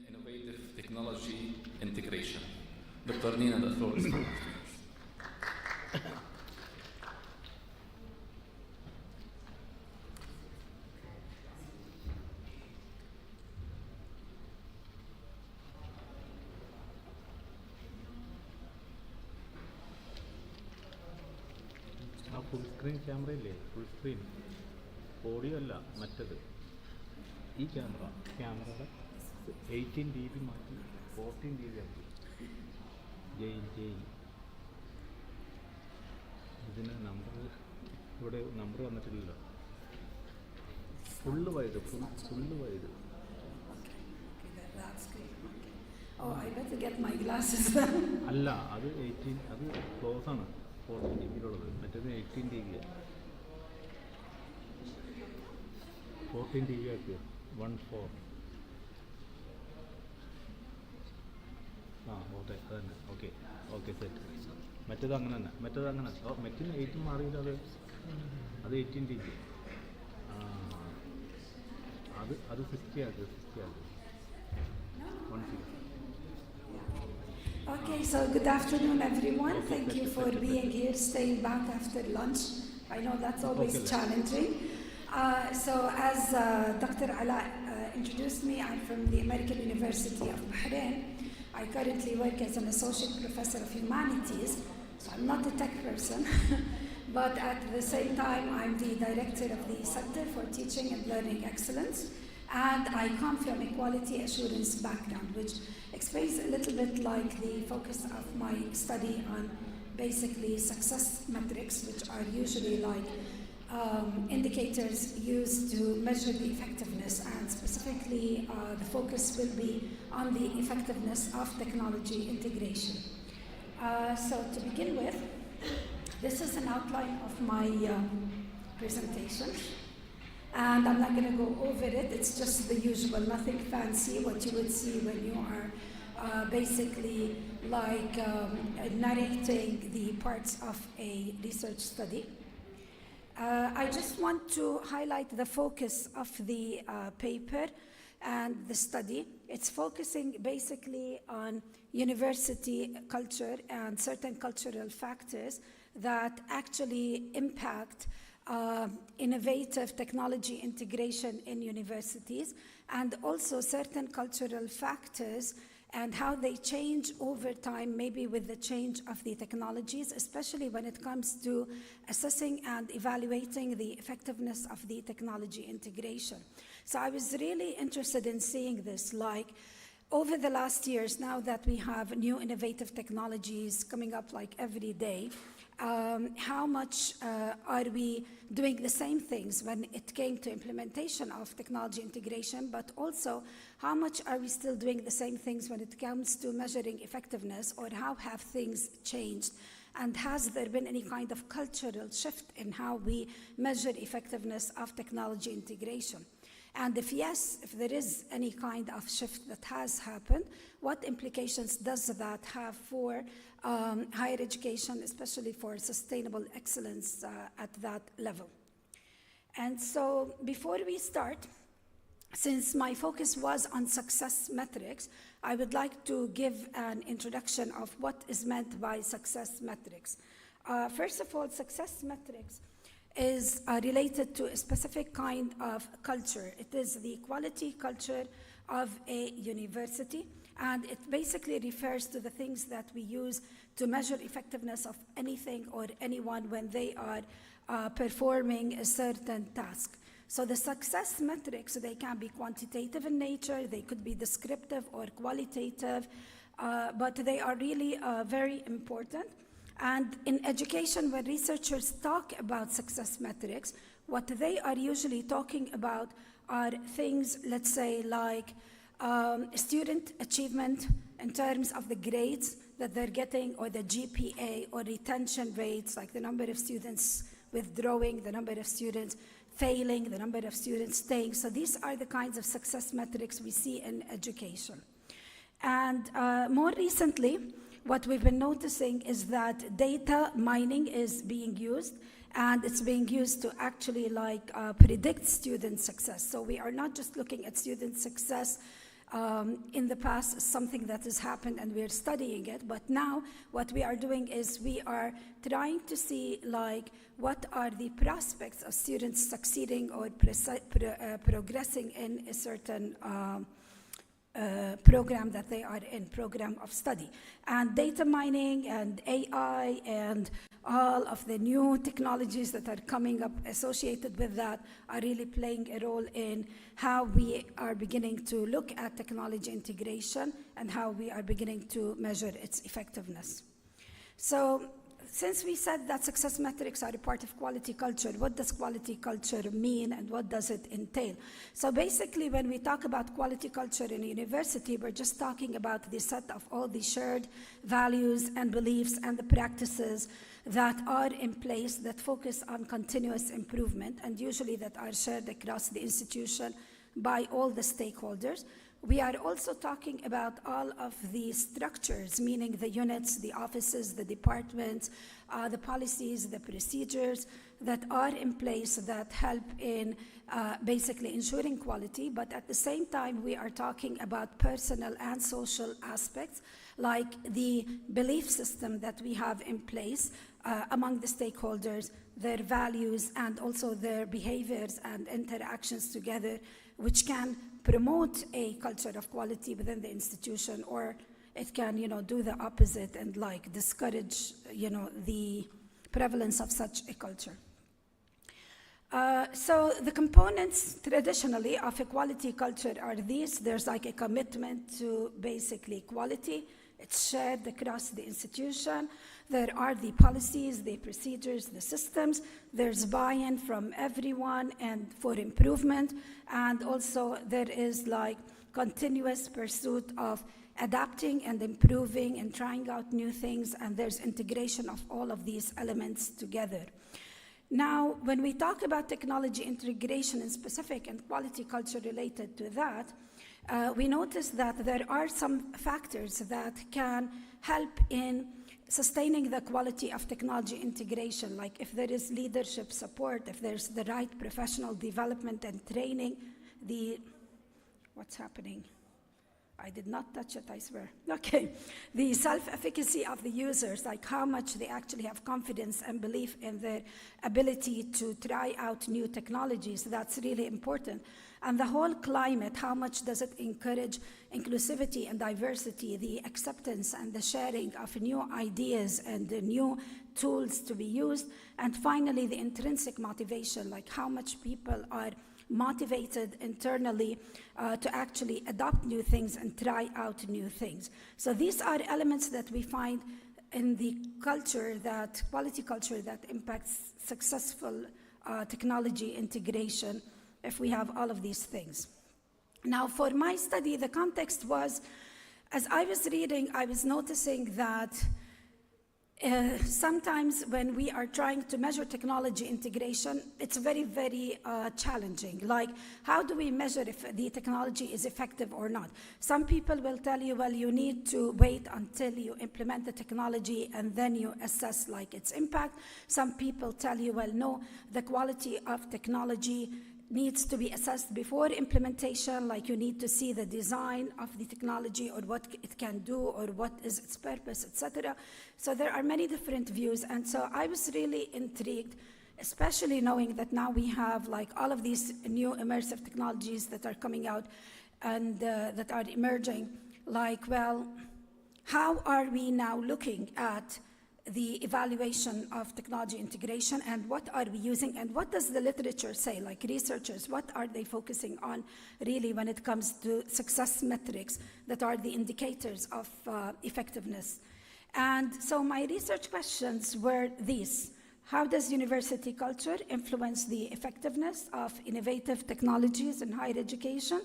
innovative technology integration. Dr. Nina, the floor is yours. Full screen camera ഇല്ലേ, full screen audio അല്ല മറ്റത്. ഈ ക്യാമറയുടെ 18 dB മാറ്റി 14 dB ആക്കി. ഇതിന് number ഇവിടെ number വന്നിട്ടില്ലല്ലോ. Full wide, full wide. അല്ല, അത് 18, അത് ക്ലോസ് ആണ് 14 dBയിലുള്ളത്. മറ്റേത് 18 dB. 14 dB ആക്കുക. 14. ഓക്കെ, അത് തന്നെ. Okay set. മറ്റേത് അങ്ങനെ തന്നെ, മറ്റേത് 18 മാറിയില്ല. അത് 18 dB. അത് 60 ആക്കുക. 16. Okay, so good afternoon, everyone. Thank you for being here, staying back after lunch. I know that's always challenging. So as Dr. Ala introduced me, I'm from the American University of Bahrain. I currently work as an associate professor of humanities, so I'm not a tech person, but at the same time, I'm the director of the Center for Teaching and Learning Excellence, and I come from a quality assurance background, which explains a little bit like the focus of my study on basically success metrics, which are usually like indicators used to measure the effectiveness, and specifically the focus will be on the effectiveness of technology integration. So to begin with, this is an outline of my presentation. And I'm not going to go over it, it's just the usual, nothing fancy, what you would see when you are basically like narrating the parts of a research study. I just want to highlight the focus of the paper and the study. It's focusing basically on university culture and certain cultural factors that actually impact innovative technology integration in universities, and also certain cultural factors and how they change over time, maybe with the change of the technologies, especially when it comes to assessing and evaluating the effectiveness of the technology integration. So I was really interested in seeing this, like over the last years, now that we have new innovative technologies coming up like every day, how much are we doing the same things when it came to implementation of technology integration, but also how much are we still doing the same things when it comes to measuring effectiveness, or how have things changed? And has there been any kind of cultural shift in how we measure effectiveness of technology integration? And if yes, if there is any kind of shift that has happened, what implications does that have for higher education, especially for sustainable excellence at that level? And so before we start, since my focus was on success metrics, I would like to give an introduction of what is meant by success metrics. First of all, success metrics is related to a specific kind of culture. It is the quality culture of a university, and it basically refers to the things that we use to measure effectiveness of anything or anyone when they are performing a certain task. So the success metrics, they can be quantitative in nature, they could be descriptive or qualitative, but they are really very important. And in education, when researchers talk about success metrics, what they are usually talking about are things, let's say, like student achievement in terms of the grades that they're getting, or the GPA, or retention rates, like the number of students withdrawing, the number of students failing, the number of students staying. So these are the kinds of success metrics we see in education. And more recently, what we've been noticing is that data mining is being used, and it's being used to actually like predict student success. So we are not just looking at student success in the past is something that has happened and we're studying it, but now what we are doing is we are trying to see like what are the prospects of students succeeding or progressing in a certain program that they are in, program of study. And data mining and AI and all of the new technologies that are coming up associated with that are really playing a role in how we are beginning to look at technology integration and how we are beginning to measure its effectiveness. So since we said that success metrics are a part of quality culture, what does quality culture mean and what does it entail? So basically, when we talk about quality culture in a university, we're just talking about the set of all the shared values and beliefs and the practices that are in place that focus on continuous improvement and usually that are shared across the institution by all the stakeholders. We are also talking about all of the structures, meaning the units, the offices, the departments, the policies, the procedures that are in place that help in basically ensuring quality. But at the same time, we are talking about personal and social aspects, like the belief system that we have in place among the stakeholders, their values, and also their behaviors and interactions together, which can promote a culture of quality within the institution, or it can, do the opposite and like discourage, the prevalence of such a culture. So the components traditionally of a quality culture are these. There's like a commitment to basically quality. It's shared across the institution. There are the policies, the procedures, the systems. There's buy-in from everyone and for improvement. And also there is like continuous pursuit of adapting and improving and trying out new things. And there's integration of all of these elements together. Now, when we talk about technology integration in specific and quality culture related to that, we notice that there are some factors that can help in sustaining the quality of technology integration, like if there is leadership support, if there's the right professional development and training, what's happening? I did not touch it, I swear. Okay. The self-efficacy of the users, like how much they actually have confidence and belief in their ability to try out new technologies, that's really important. And the whole climate, how much does it encourage inclusivity and diversity, the acceptance and the sharing of new ideas and the new tools to be used. And finally, the intrinsic motivation, like how much people are motivated internally to actually adopt new things and try out new things. So these are elements that we find in the culture, that quality culture, that impacts successful technology integration if we have all of these things. Now, for my study, the context was, as I was reading, I was noticing that sometimes when we are trying to measure technology integration, it's very, very challenging. Like, how do we measure if the technology is effective or not? Some people will tell you, well, you need to wait until you implement the technology and then you assess like its impact. Some people tell you, well, no, the quality of technology needs to be assessed before implementation, like you need to see the design of the technology or what it can do or what is its purpose, etc. So there are many different views, and so I was really intrigued, especially knowing that now we have like all of these new immersive technologies that are coming out and that are emerging, like, well, how are we now looking at the evaluation of technology integration, and what are we using, and what does the literature say, like researchers, what are they focusing on really when it comes to success metrics that are the indicators of effectiveness. And so my research questions were these: how does university culture influence the effectiveness of innovative technologies in higher education?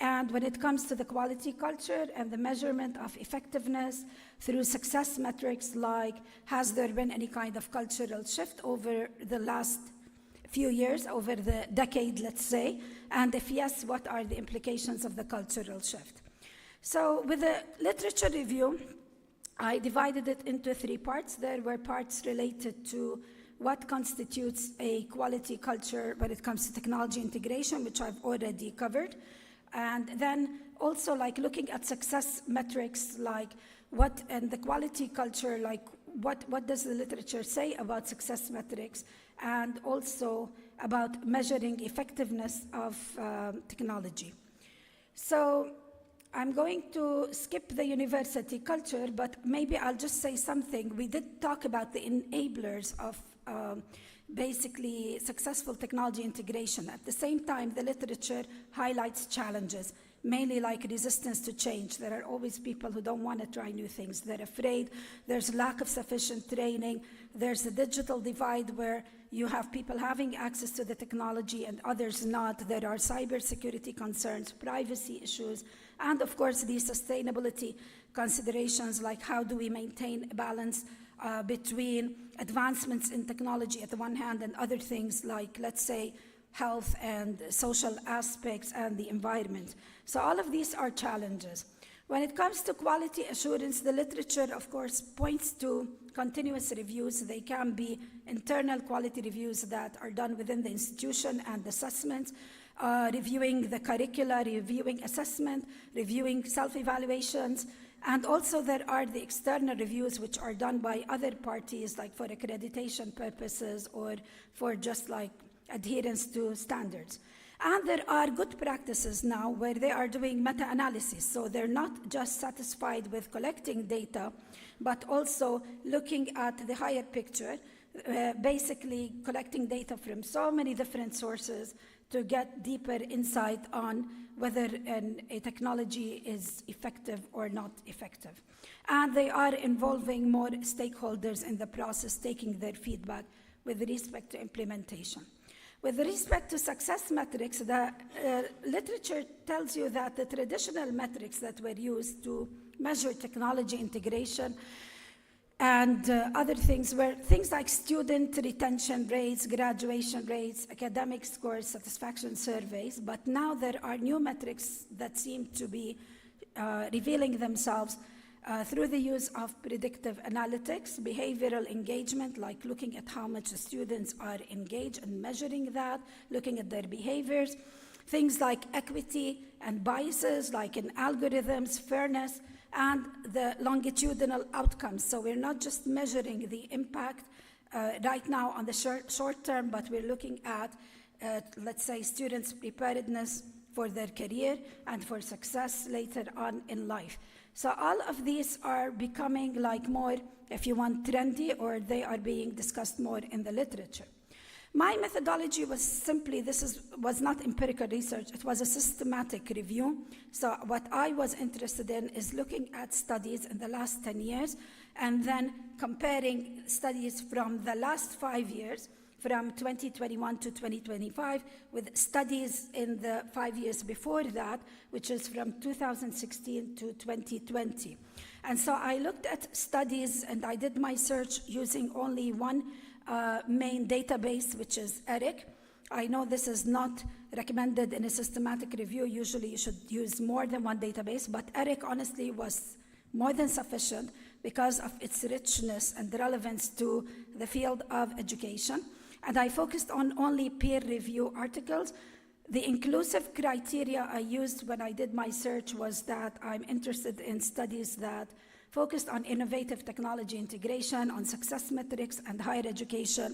And when it comes to the quality culture and the measurement of effectiveness through success metrics, like has there been any kind of cultural shift over the last few years, over the decade, let's say? And if yes, what are the implications of the cultural shift? So with the literature review, I divided it into 3 parts. There were parts related to what constitutes a quality culture when it comes to technology integration, which I've already covered. And then also like looking at success metrics, like what, and the quality culture, like what does the literature say about success metrics, and also about measuring effectiveness of technology. So I'm going to skip the university culture, but maybe I'll just say something. We did talk about the enablers of basically successful technology integration. At the same time, the literature highlights challenges, mainly like resistance to change. There are always people who don't want to try new things. They're afraid. There's lack of sufficient training. There's a digital divide where you have people having access to the technology and others not. There are cybersecurity concerns, privacy issues, and of course these sustainability considerations, like how do we maintain a balance between advancements in technology at the one hand and other things like, let's say, health and social aspects and the environment. So all of these are challenges. When it comes to quality assurance, the literature, of course, points to continuous reviews. They can be internal quality reviews that are done within the institution and assessments, reviewing the curricula, reviewing assessment, reviewing self-evaluations, and also there are the external reviews which are done by other parties, like for accreditation purposes or for just like adherence to standards. And there are good practices now where they are doing meta-analysis. So they're not just satisfied with collecting data, but also looking at the higher picture, basically collecting data from so many different sources to get deeper insight on whether a technology is effective or not effective. And they are involving more stakeholders in the process, taking their feedback with respect to implementation. With respect to success metrics, the literature tells you that the traditional metrics that were used to measure technology integration and other things were things like student retention rates, graduation rates, academic scores, satisfaction surveys, but now there are new metrics that seem to be revealing themselves through the use of predictive analytics, behavioral engagement, like looking at how much the students are engaged and measuring that, looking at their behaviors, things like equity and biases, like in algorithms, fairness, and the longitudinal outcomes. So we're not just measuring the impact right now on the short term, but we're looking at, let's say, students' preparedness for their career and for success later on in life. So all of these are becoming like more, if you want, trendy, or they are being discussed more in the literature. My methodology was simply, was not empirical research, it was a systematic review. So what I was interested in is looking at studies in the last 10 years and then comparing studies from the last 5 years, from 2021 to 2025, with studies in the 5 years before that, which is from 2016 to 2020. And so I looked at studies and I did my search using only one main database, which is ERIC. I know this is not recommended in a systematic review. Usually you should use more than one database, but ERIC honestly was more than sufficient because of its richness and relevance to the field of education. And I focused on only peer review articles. The inclusive criteria I used when I did my search was that I'm interested in studies that focused on innovative technology integration, on success metrics and higher education.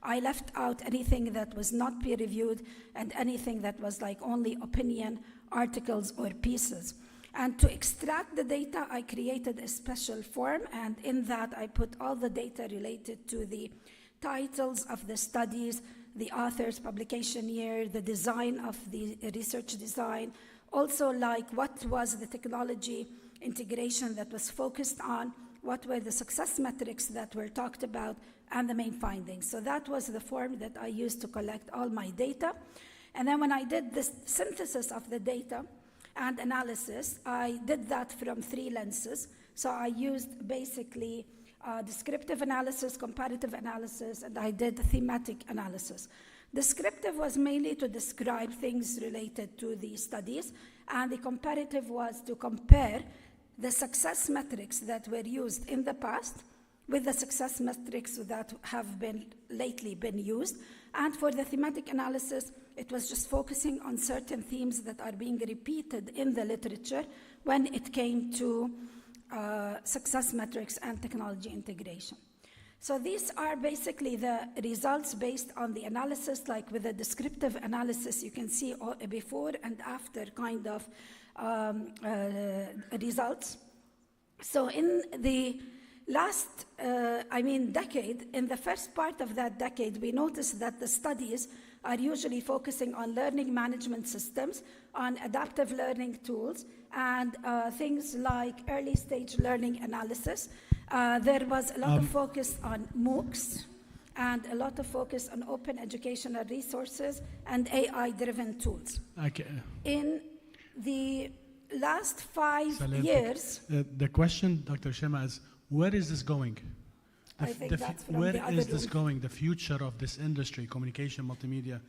I left out anything that was not peer-reviewed and anything that was like only opinion articles or pieces. And to extract the data, I created a special form, and in that I put all the data related to the titles of the studies, the authors, publication year, the design of the research design, also like what was the technology integration that was focused on, what were the success metrics that were talked about, and the main findings. So that was the form that I used to collect all my data. And then when I did the synthesis of the data and analysis, I did that from 3 lenses. So I used basically descriptive analysis, comparative analysis, and I did thematic analysis. Descriptive was mainly to describe things related to the studies, and the comparative was to compare the success metrics that were used in the past with the success metrics that have been lately been used. And for the thematic analysis, it was just focusing on certain themes that are being repeated in the literature when it came to success metrics and technology integration. So these are basically the results based on the analysis, like with the descriptive analysis, you can see before and after kind of results. So in the last, decade, in the first part of that decade, we noticed that the studies are usually focusing on learning management systems, on adaptive learning tools, and things like early stage learning analysis. There was a lot of focus on MOOCs and a lot of focus on open educational resources and AI-driven tools. Okay. In the last 5 years... The question, Dr. Shema, is where is this going? I think that's from where the other is this room. going? The future of this industry, communication, multimedia,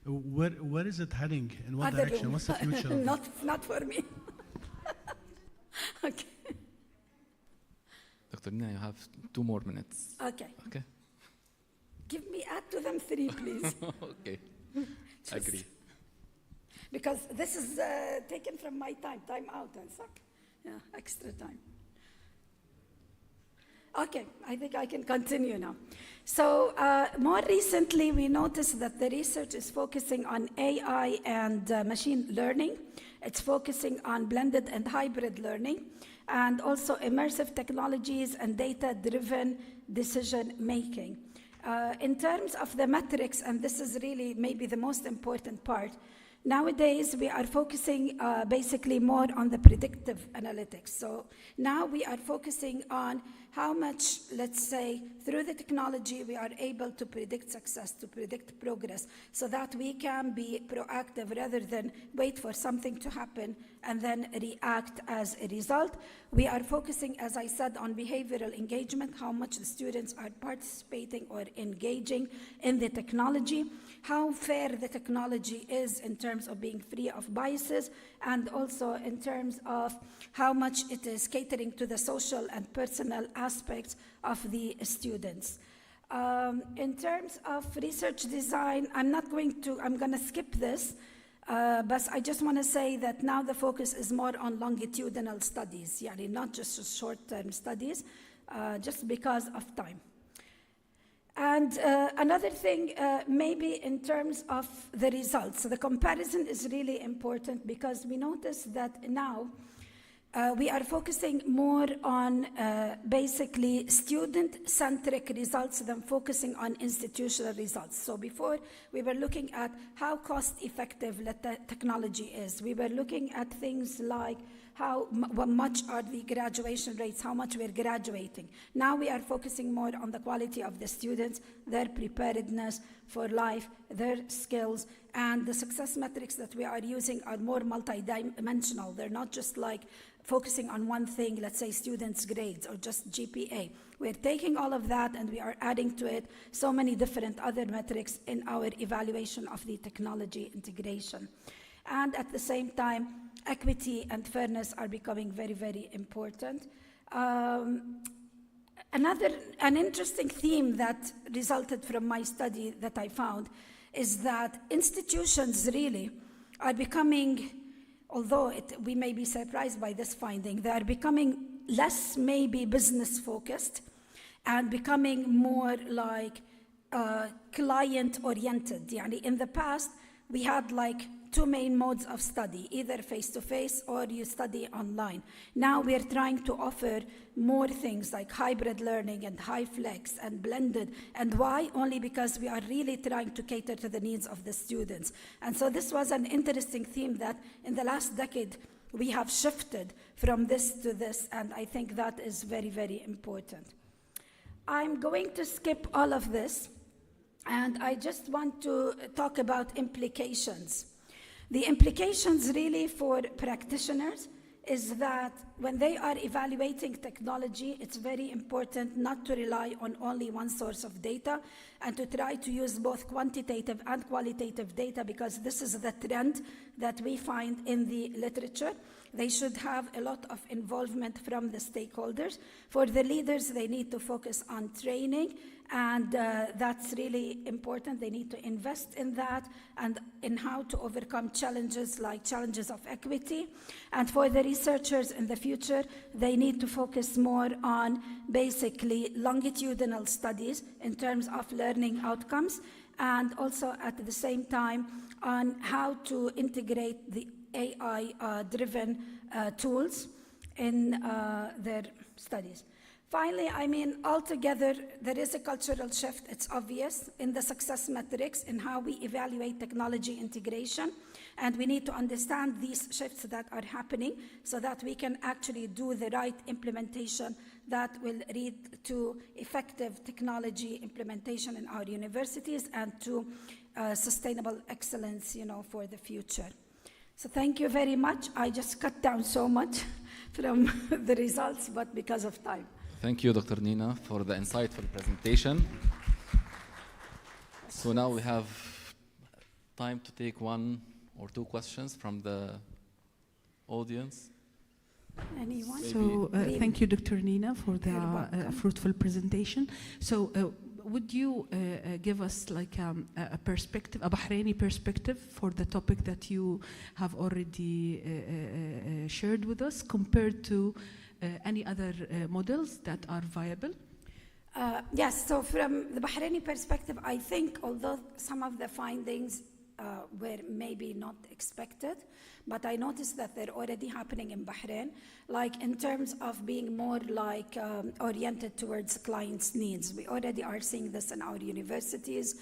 where is it heading? In what Other direction? room. What's the future? of it? Not for me. Okay. Dr. Nina, you have 2 more minutes. Okay. Okay. Add to them 3, please. Okay. Agree. Because this is taken from my time out and so, yeah, extra time. Okay, I think I can continue now. So more recently, we noticed that the research is focusing on AI and machine learning. It's focusing on blended and hybrid learning, and also immersive technologies and data-driven decision making. In terms of the metrics, and this is really maybe the most important part, nowadays we are focusing basically more on the predictive analytics. So now we are focusing on how much, let's say, through the technology we are able to predict success, to predict progress, so that we can be proactive rather than wait for something to happen and then react as a result. We are focusing, as I said, on behavioral engagement, how much the students are participating or engaging in the technology, how fair the technology is in terms of being free of biases, and also in terms of how much it is catering to the social and personal aspects of the students. In terms of research design, I'm going to skip this, but I just want to say that now the focus is more on longitudinal studies, not just short-term studies, just because of time. And another thing, maybe in terms of the results, so the comparison is really important because we notice that now we are focusing more on basically student-centric results than focusing on institutional results. So before, we were looking at how cost-effective the technology is. We were looking at things like how much are the graduation rates, how much we're graduating. Now we are focusing more on the quality of the students, their preparedness for life, their skills, and the success metrics that we are using are more multidimensional. They're not just like focusing on one thing, let's say students' grades or just GPA. We're taking all of that and we are adding to it so many different other metrics in our evaluation of the technology integration. And at the same time, equity and fairness are becoming very, very important. An interesting theme that resulted from my study that I found is that institutions really are becoming, although we may be surprised by this finding, they are becoming less maybe business focused and becoming more like client oriented. In the past, we had like 2 main modes of study, either face-to-face or you study online. Now we're trying to offer more things like hybrid learning and high flex and blended. And why? Only because we are really trying to cater to the needs of the students. And so this was an interesting theme that in the last decade, we have shifted from this to this, and I think that is very, very important. I'm going to skip all of this, and I just want to talk about implications. The implications really for practitioners is that when they are evaluating technology, it's very important not to rely on only one source of data and to try to use both quantitative and qualitative data, because this is the trend that we find in the literature. They should have a lot of involvement from the stakeholders. For the leaders, they need to focus on training And that's really important. They need to invest in that and in how to overcome challenges like challenges of equity. And for the researchers in the future, they need to focus more on basically longitudinal studies in terms of learning outcomes, and also at the same time on how to integrate the AI-driven tools in their studies. Finally, I mean, altogether, there is a cultural shift, it's obvious, in the success metrics in how we evaluate technology integration. And we need to understand these shifts that are happening so that we can actually do the right implementation that will lead to effective technology implementation in our universities and to sustainable excellence, for the future. So thank you very much. I just cut down so much from the results, but because of time. Thank you, Dr. Nina, for the insightful presentation. So now we have time to take 1 or 2 questions from the audience. Anyone? So thank you, Dr. Nina, for the fruitful presentation. So would you give us like a perspective, a Bahraini perspective for the topic that you have already shared with us compared to any other models that are viable? Yes, so from the Bahraini perspective, I think although some of the findings were maybe not expected, but I noticed that they're already happening in Bahrain, like in terms of being more like oriented towards clients' needs. We already are seeing this in our universities.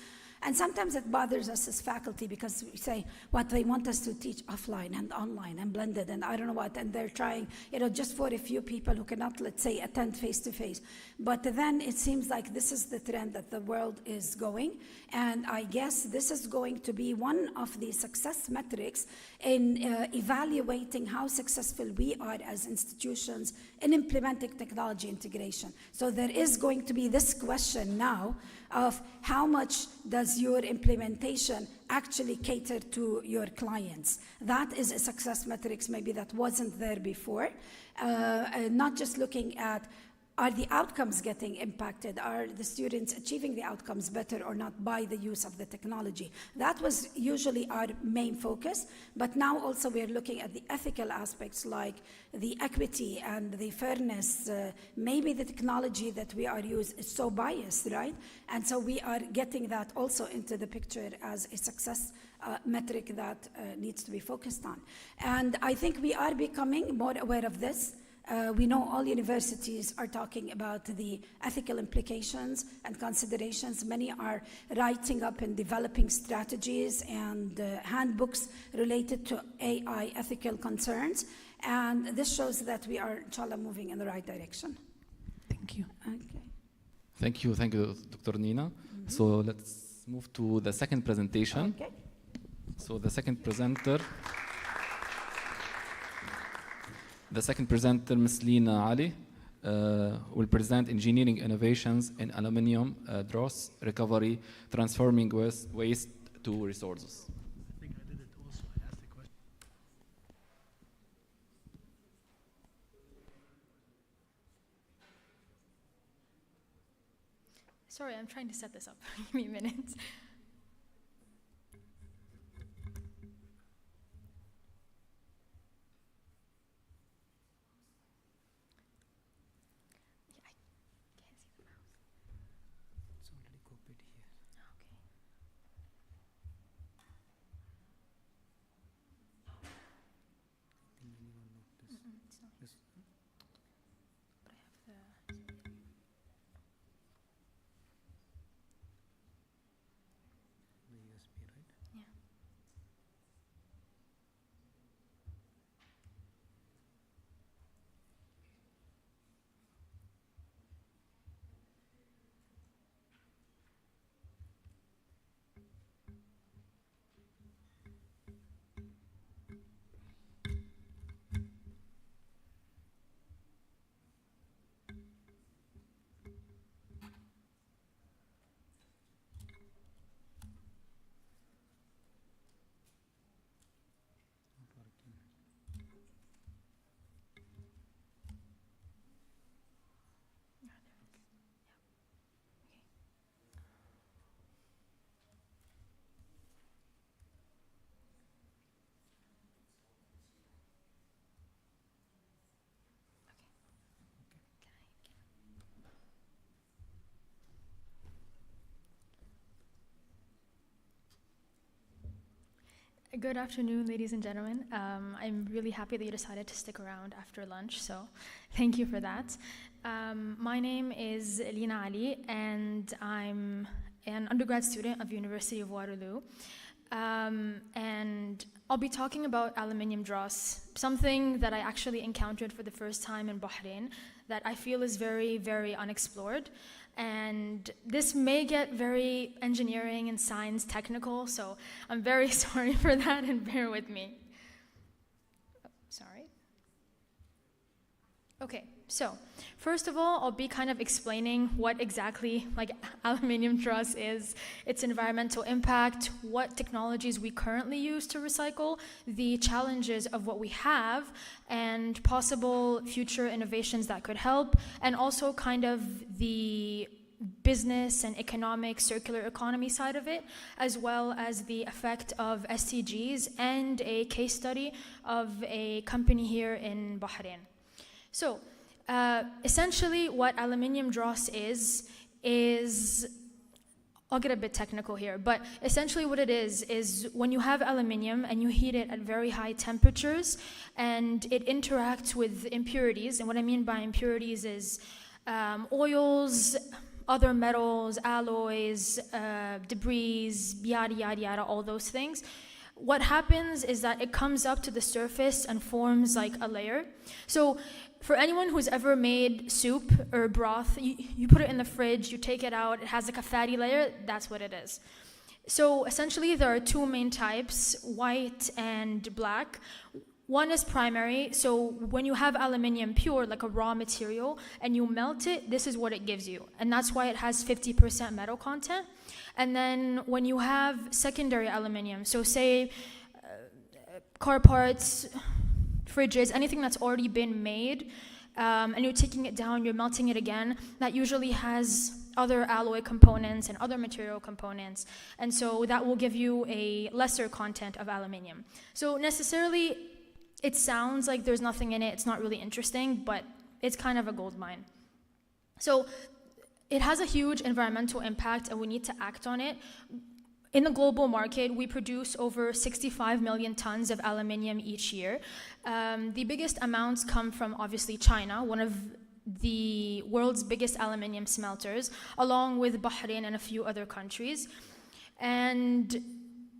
And sometimes it bothers us as faculty because we say what they want us to teach offline and online and blended and I don't know what, and they're trying, just for a few people who cannot, let's say, attend face-to-face. But then it seems like this is the trend that the world is going, and I guess this is going to be one of the success metrics in evaluating how successful we are as institutions in implementing technology integration. So there is going to be this question now of how much does your implementation actually cater to your clients. That is a success metrics maybe that wasn't there before. Not just looking at are the outcomes getting impacted? Are the students achieving the outcomes better or not by the use of the technology? That was usually our main focus, but now also we're looking at the ethical aspects like the equity and the fairness. Maybe the technology that we are using is so biased, right? And so we are getting that also into the picture as a success metric that needs to be focused on. And I think we are becoming more aware of this. We know all universities are talking about the ethical implications and considerations. Many are writing up and developing strategies and handbooks related to AI ethical concerns. And this shows that we are, inshallah, moving in the right direction. Thank you. Okay. Thank you, Dr. Nina. Mm-hmm. So let's move to the second presentation. Okay. So the second presenter, Ms. Lina Ali, will present engineering innovations in aluminum dross recovery, transforming waste to resources. I think I did it also. I asked the question. Sorry, I'm trying to set this up. Give me a minute. Good afternoon, ladies and gentlemen. I'm really happy that you decided to stick around after lunch, so thank you for that. My name is Lina Ali, and I'm an undergrad student of University of Waterloo. And I'll be talking about aluminium dross, something that I actually encountered for the first time in Bahrain that I feel is very, very unexplored. And this may get very engineering and science technical, so I'm very sorry for that, and bear with me. Oh, sorry. Okay, so first of all, I'll be kind of explaining what exactly aluminium dross is, its environmental impact, what technologies we currently use to recycle, the challenges of what we have, and possible future innovations that could help, and also kind of the business and economic circular economy side of it, as well as the effect of SDGs and a case study of a company here in Bahrain. So essentially what aluminium dross is I'll get a bit technical here, but essentially what it is when you have aluminium and you heat it at very high temperatures and it interacts with impurities, and what I mean by impurities is oils, other metals, alloys, debris, yada, yada, yada, all those things. What happens is that it comes up to the surface and forms like a layer. So for anyone who's ever made soup or broth, you put it in the fridge, you take it out, it has like a fatty layer, that's what it is. So essentially there are two main types, white and black. One is primary, so when you have aluminium pure, like a raw material, and you melt it, this is what it gives you. And that's why it has 50% metal content. And then when you have secondary aluminium, so say car parts, fridges, anything that's already been made, and you're taking it down, you're melting it again, that usually has other alloy components and other material components. And so that will give you a lesser content of aluminium. So necessarily, it sounds like there's nothing in it, it's not really interesting, but it's kind of a gold mine. So it has a huge environmental impact and we need to act on it. In the global market, we produce over 65 million tons of aluminium each year. The biggest amounts come from obviously China, one of the world's biggest aluminium smelters, along with Bahrain and a few other countries. And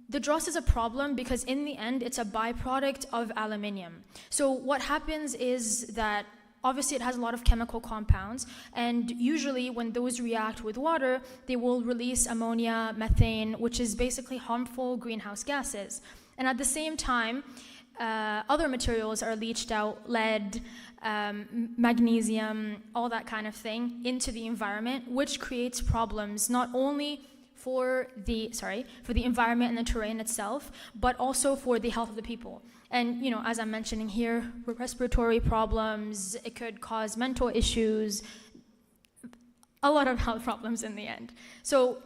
the dross is a problem because in the end, it's a byproduct of aluminium. So what happens is that obviously it has a lot of chemical compounds, and usually when those react with water, they will release ammonia, methane, which is basically harmful greenhouse gases. And at the same time, other materials are leached out, lead, magnesium, all that kind of thing, into the environment, which creates problems not only for the environment and the terrain itself, but also for the health of the people. And as I'm mentioning here, respiratory problems, it could cause mental issues, a lot of health problems in the end. So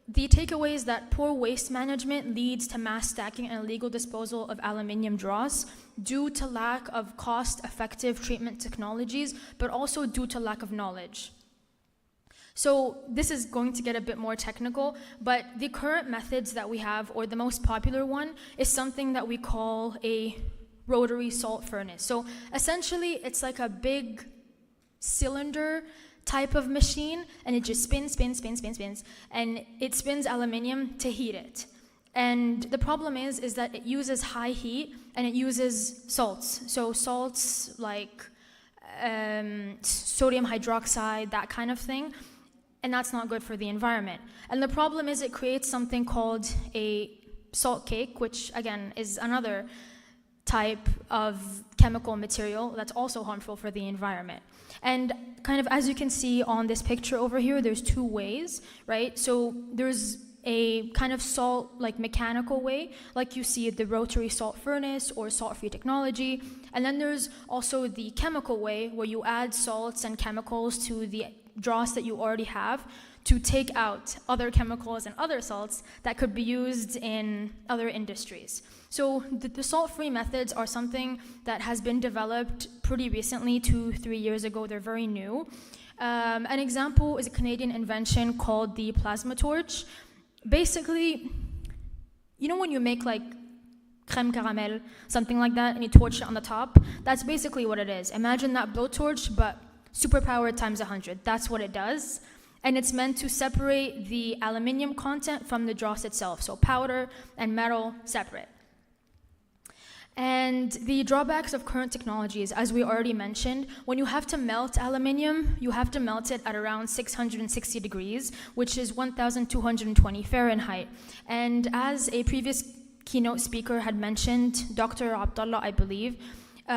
the takeaway is that poor waste management leads to mass stacking and illegal disposal of aluminium dross due to lack of cost-effective treatment technologies, but also due to lack of knowledge. So this is going to get a bit more technical, but the current methods that we have, or the most popular one, is something that we call a rotary salt furnace. So essentially, it's like a big cylinder type of machine, and it just spins, and it spins aluminium to heat it. And the problem is that it uses high heat, and it uses salts. So salts like sodium hydroxide, that kind of thing. And that's not good for the environment. And the problem is it creates something called a salt cake, which again is another type of chemical material that's also harmful for the environment. And kind of as you can see on this picture over here, there's two ways, right? So there's a kind of salt, like mechanical way, like you see at the rotary salt furnace or salt-free technology. And then there's also the chemical way where you add salts and chemicals to the dross that you already have to take out other chemicals and other salts that could be used in other industries. So the salt-free methods are something that has been developed pretty recently, 2-3 years ago. They're very new. An example is a Canadian invention called the plasma torch. Basically, when you make like creme caramel, something like that, and you torch it on the top. That's basically what it is. Imagine that blowtorch, but superpowered times 100. That's what it does. And it's meant to separate the aluminium content from the dross itself. So powder and metal separate. And the drawbacks of current technologies, as we already mentioned, when you have to melt aluminium, you have to melt it at around 660 degrees, which is 1,220 Fahrenheit. And as a previous keynote speaker had mentioned, Dr. Abdullah, I believe,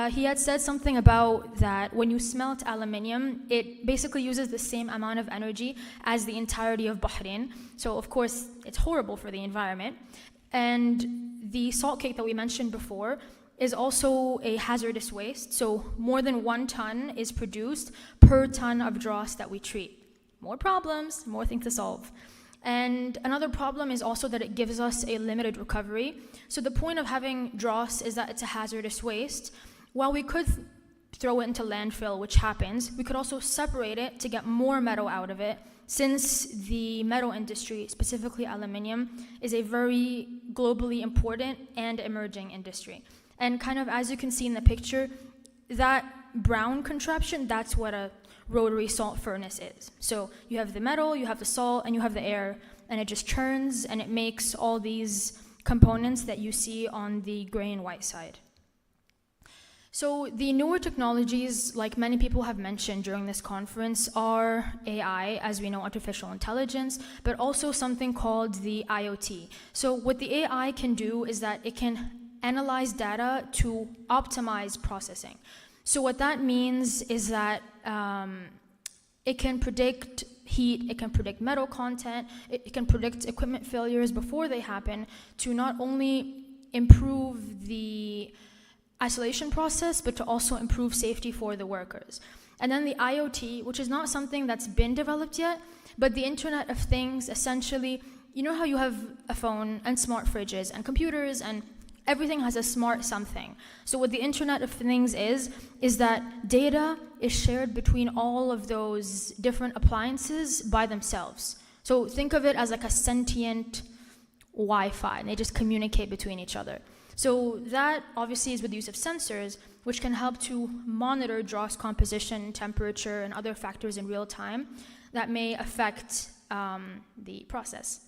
he had said something about that when you smelt aluminium, it basically uses the same amount of energy as the entirety of Bahrain. So of course, it's horrible for the environment. And the salt cake that we mentioned before is also a hazardous waste. So more than 1 ton is produced per ton of dross that we treat. More problems, more things to solve. And another problem is also that it gives us a limited recovery. So the point of having dross is that it's a hazardous waste. While we could throw it into landfill, which happens, we could also separate it to get more metal out of it, since the metal industry, specifically aluminium, is a very globally important and emerging industry. And kind of as you can see in the picture, that brown contraption, that's what a rotary salt furnace is. So you have the metal, you have the salt, and you have the air, and it just churns and it makes all these components that you see on the gray and white side. So the newer technologies, like many people have mentioned during this conference, are AI, as we know, artificial intelligence, but also something called the IoT. So what the AI can do is that it can analyze data to optimize processing. So what that means is that it can predict heat, it can predict metal content, it can predict equipment failures before they happen to not only improve the isolation process, but to also improve safety for the workers. And then the IoT, which is not something that's been developed yet, but the Internet of Things, essentially, you know how you have a phone and smart fridges and computers and everything has a smart something. So what the Internet of Things is that data is shared between all of those different appliances by themselves. So think of it as like a sentient Wi-Fi, and they just communicate between each other. So that obviously is with the use of sensors, which can help to monitor dross composition, temperature, and other factors in real time that may affect the process.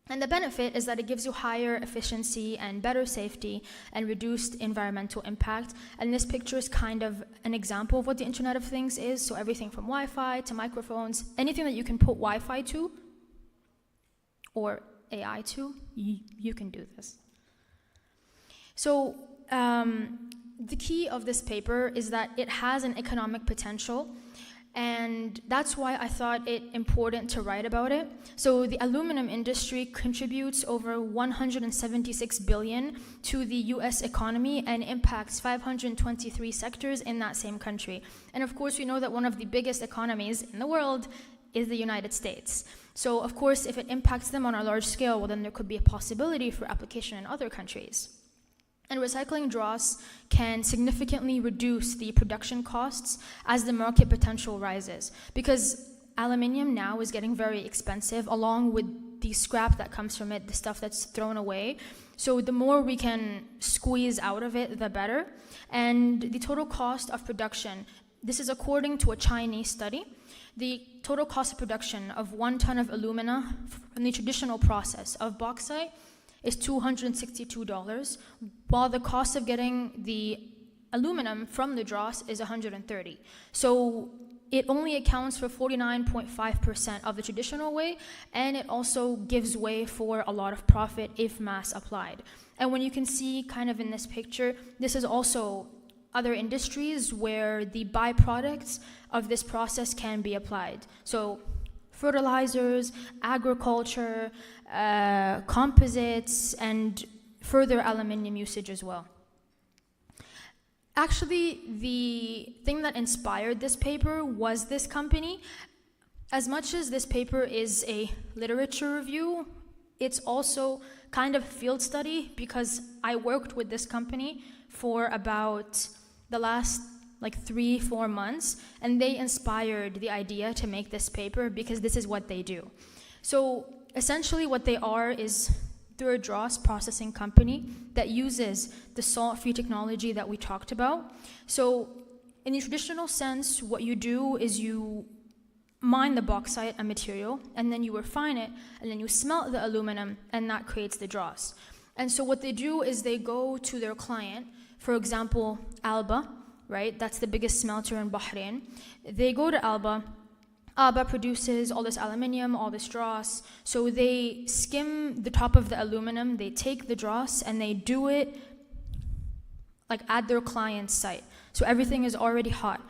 And the benefit is that it gives you higher efficiency and better safety and reduced environmental impact. And this picture is kind of an example of what the Internet of Things is. So everything from Wi-Fi to microphones, anything that you can put Wi-Fi to or AI to, you can do this. So the key of this paper is that it has an economic potential, and that's why I thought it important to write about it. So the aluminum industry contributes over $176 billion to the US economy and impacts 523 sectors in that same country. And of course, we know that one of the biggest economies in the world is the United States. So of course, if it impacts them on a large scale, well, then there could be a possibility for application in other countries. And recycling dross can significantly reduce the production costs as the market potential rises, because aluminium now is getting very expensive along with the scrap that comes from it, the stuff that's thrown away. So the more we can squeeze out of it, the better. And the total cost of production, this is according to a Chinese study, the total cost of production of 1 ton of alumina from the traditional process of bauxite is $262, while the cost of getting the aluminum from the dross is $130. So it only accounts for 49.5% of the traditional way, and it also gives way for a lot of profit if mass applied. And when you can see kind of in this picture, this is also other industries where the byproducts of this process can be applied. So fertilizers, agriculture, composites, and further aluminium usage as well. Actually, the thing that inspired this paper was this company. As much as this paper is a literature review, it's also kind of field study, because I worked with this company for about the last 3-4 months, and they inspired the idea to make this paper because this is what they do. So essentially what they are is through a dross processing company that uses the salt-free technology that we talked about. So in the traditional sense, what you do is you mine the bauxite and material, and then you refine it, and then you smelt the aluminum, and that creates the dross. And so what they do is they go to their client, for example, Alba, right? That's the biggest smelter in Bahrain. They go to Alba. Alba produces all this aluminium, all this dross. So they skim the top of the aluminum, they take the dross, and they do it like at their client's site. So everything is already hot.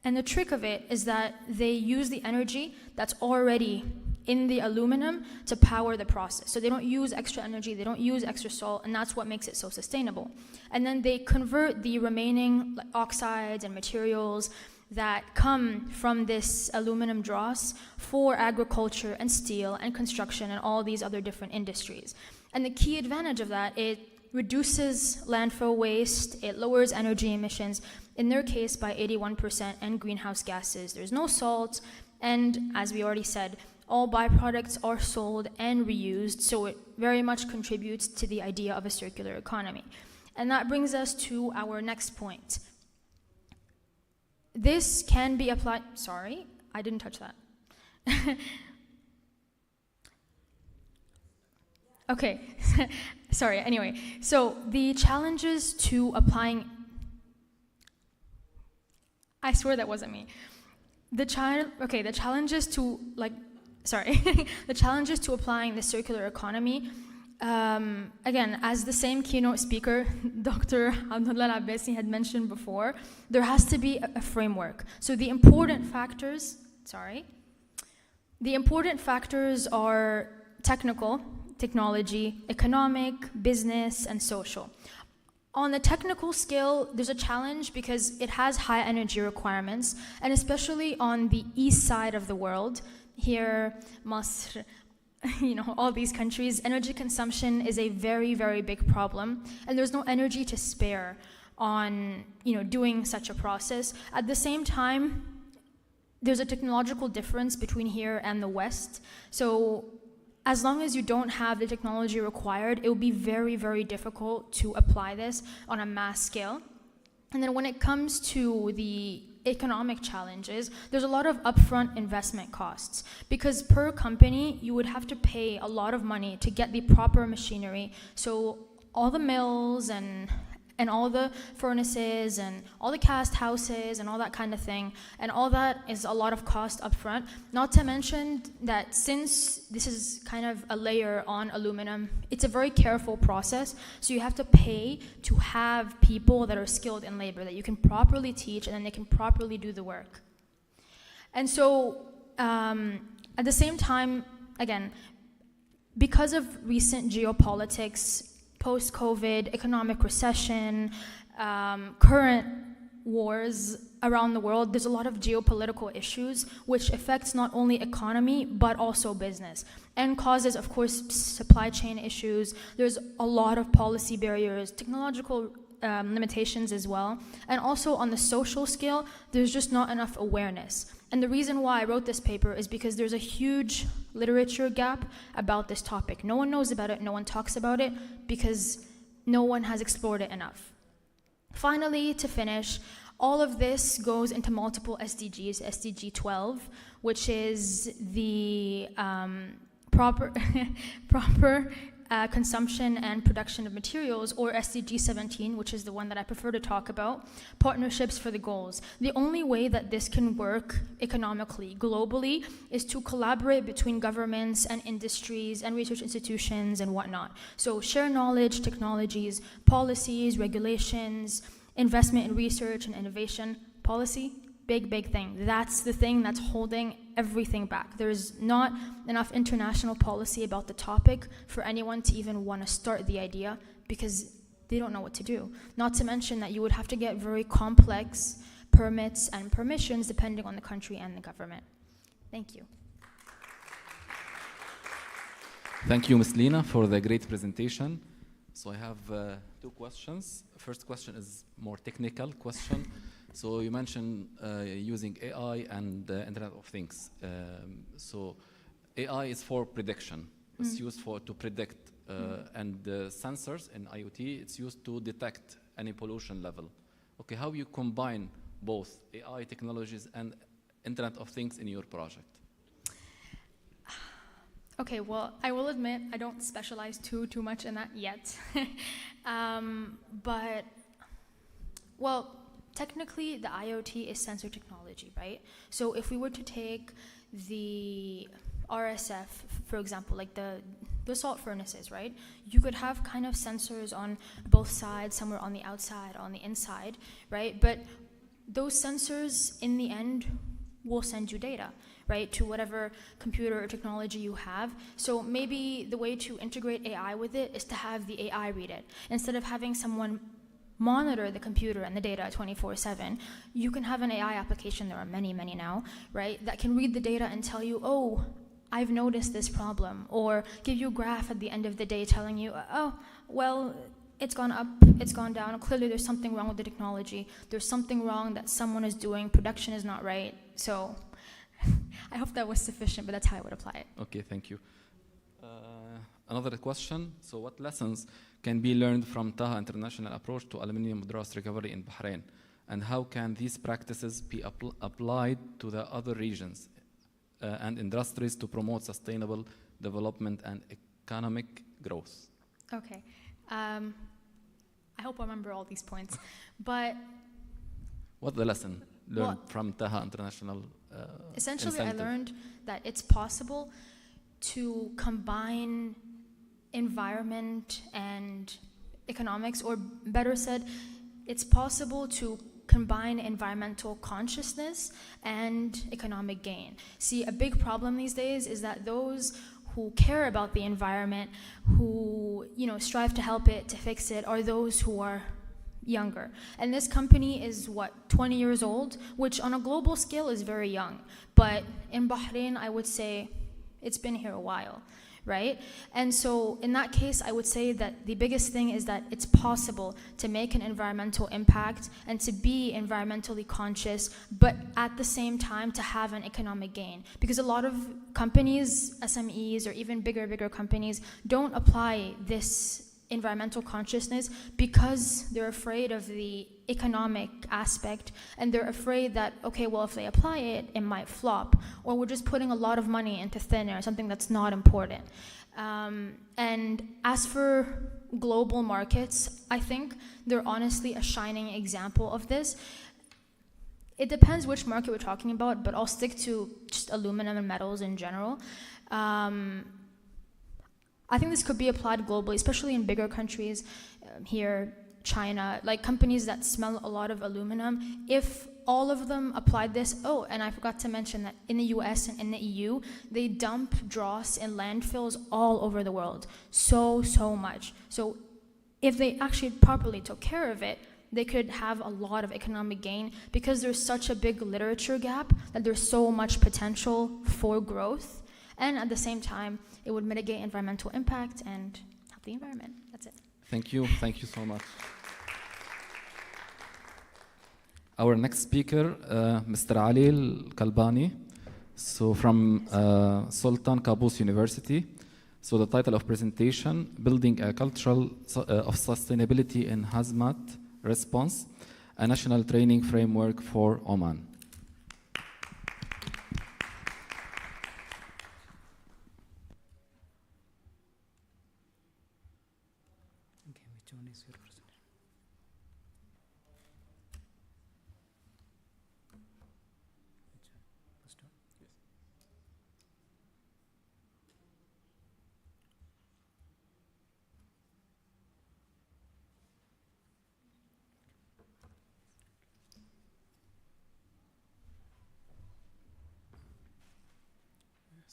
And the trick of it is that they use the energy that's already in the aluminum to power the process. So they don't use extra energy, they don't use extra salt, and that's what makes it so sustainable. And then they convert the remaining oxides and materials that come from this aluminum dross for agriculture and steel and construction and all these other different industries. And the key advantage of that, it reduces landfill waste, it lowers energy emissions, in their case by 81%, and greenhouse gases. There's no salt, and as we already said, all byproducts are sold and reused, so it very much contributes to the idea of a circular economy. And that brings us to our next point. This can be applied, sorry, I didn't touch that. Okay, sorry, anyway. So the challenges to applying, I swear that wasn't me. The challenges to, the challenges to applying the circular economy, again, as the same keynote speaker, Dr. Abdullah Al-Abbasi had mentioned before, there has to be a framework. So the important factors are technical, technology, economic, business, and social. On the technical scale, there's a challenge because it has high energy requirements, and especially on the east side of the world, here, Masr, all these countries, energy consumption is a very, very big problem, and there's no energy to spare on, doing such a process. At the same time, there's a technological difference between here and the West. So as long as you don't have the technology required, it will be very, very difficult to apply this on a mass scale. And then when it comes to the economic challenges, there's a lot of upfront investment costs, because per company, you would have to pay a lot of money to get the proper machinery. So all the mills and all the furnaces and all the cast houses and all that kind of thing, and all that is a lot of cost up front. Not to mention that since this is kind of a layer on aluminum, it's a very careful process, so you have to pay to have people that are skilled in labor that you can properly teach, and then they can properly do the work. And so at the same time, again, because of recent geopolitics, post-COVID, economic recession, current wars around the world, there's a lot of geopolitical issues which affects not only economy but also business, and causes, of course, supply chain issues. There's a lot of policy barriers, technological limitations as well, and also on the social scale, there's just not enough awareness. And the reason why I wrote this paper is because there's a huge literature gap about this topic. No one knows about it, no one talks about it, because no one has explored it enough. Finally, to finish, all of this goes into multiple SDGs, SDG 12, which is the proper consumption and production of materials, or SDG 17, which is the one that I prefer to talk about, partnerships for the goals. The only way that this can work economically, globally, is to collaborate between governments and industries and research institutions and whatnot. So share knowledge, technologies, policies, regulations, investment in research and innovation. Policy, big thing. That's the thing that's holding everything back. There's not enough international policy about the topic for anyone to even want to start the idea, because they don't know what to do. Not to mention that you would have to get very complex permits and permissions depending on the country and the government. Thank you. Thank you, Ms. Lina, for the great presentation. So I have two questions. First question is more technical question. So you mentioned using AI and the Internet of Things. So AI is for prediction. It's used to predict and the sensors in IoT, it's used to detect any pollution level. Okay, how you combine both AI technologies and Internet of Things in your project? Okay, well, I will admit I don't specialize too much in that yet. But, well, technically the IoT is sensor technology, right? So if we were to take the RSF, for example, like the salt furnaces, right? You could have kind of sensors on both sides, somewhere on the outside, on the inside, right? But those sensors, in the end, will send you data, right, to whatever computer or technology you have. So maybe the way to integrate AI with it is to have the AI read it. Instead of having someone monitor the computer and the data 24/7, you can have an AI application, there are many now, right, that can read the data and tell you, oh, I've noticed this problem, or give you a graph at the end of the day telling you, oh, well, it's gone up, it's gone down, clearly there's something wrong with the technology, there's something wrong that someone is doing, production is not right. So I hope that was sufficient, but that's how I would apply it. Okay, thank you. Another question, so what lessons can be learned from Taha International approach to aluminum withdrawal recovery in Bahrain? And how can these practices be applied to the other regions and industries to promote sustainable development and economic growth? Okay. I hope I remember all these points, but what's the lesson learned from Taha International? Essentially, incentive? I learned that it's possible to combine environment and economics, or better said, it's possible to combine environmental consciousness and economic gain. See, a big problem these days is that those who care about the environment, who strive to help it, to fix it, are those who are younger. And this company is 20 years old, which on a global scale is very young. But in Bahrain, I would say it's been here a while, right? And so in that case, I would say that the biggest thing is that it's possible to make an environmental impact and to be environmentally conscious, but at the same time to have an economic gain. Because a lot of companies, SMEs, or even bigger companies don't apply this environmental consciousness because they're afraid of the economic aspect, and they're afraid that, okay, well, if they apply it, it might flop, or we're just putting a lot of money into thin air, something that's not important. And as for global markets, I think they're honestly a shining example of this. It depends which market we're talking about, but I'll stick to just aluminum and metals in general. I think this could be applied globally, especially in bigger countries, here, China, like companies that smell a lot of aluminum. If all of them applied this, oh, and I forgot to mention that in the US and in the EU, they dump dross in landfills all over the world, so much. So if they actually properly took care of it, they could have a lot of economic gain, because there's such a big literature gap that there's so much potential for growth. And at the same time, it would mitigate environmental impact and help the environment. That's it. Thank you so much. Our next speaker, Mr. Ali Al-Kalbani, so from Sultan Qaboos University. So the title of presentation, Building a Culture of Sustainability in Hazmat Response, a National Training Framework for Oman.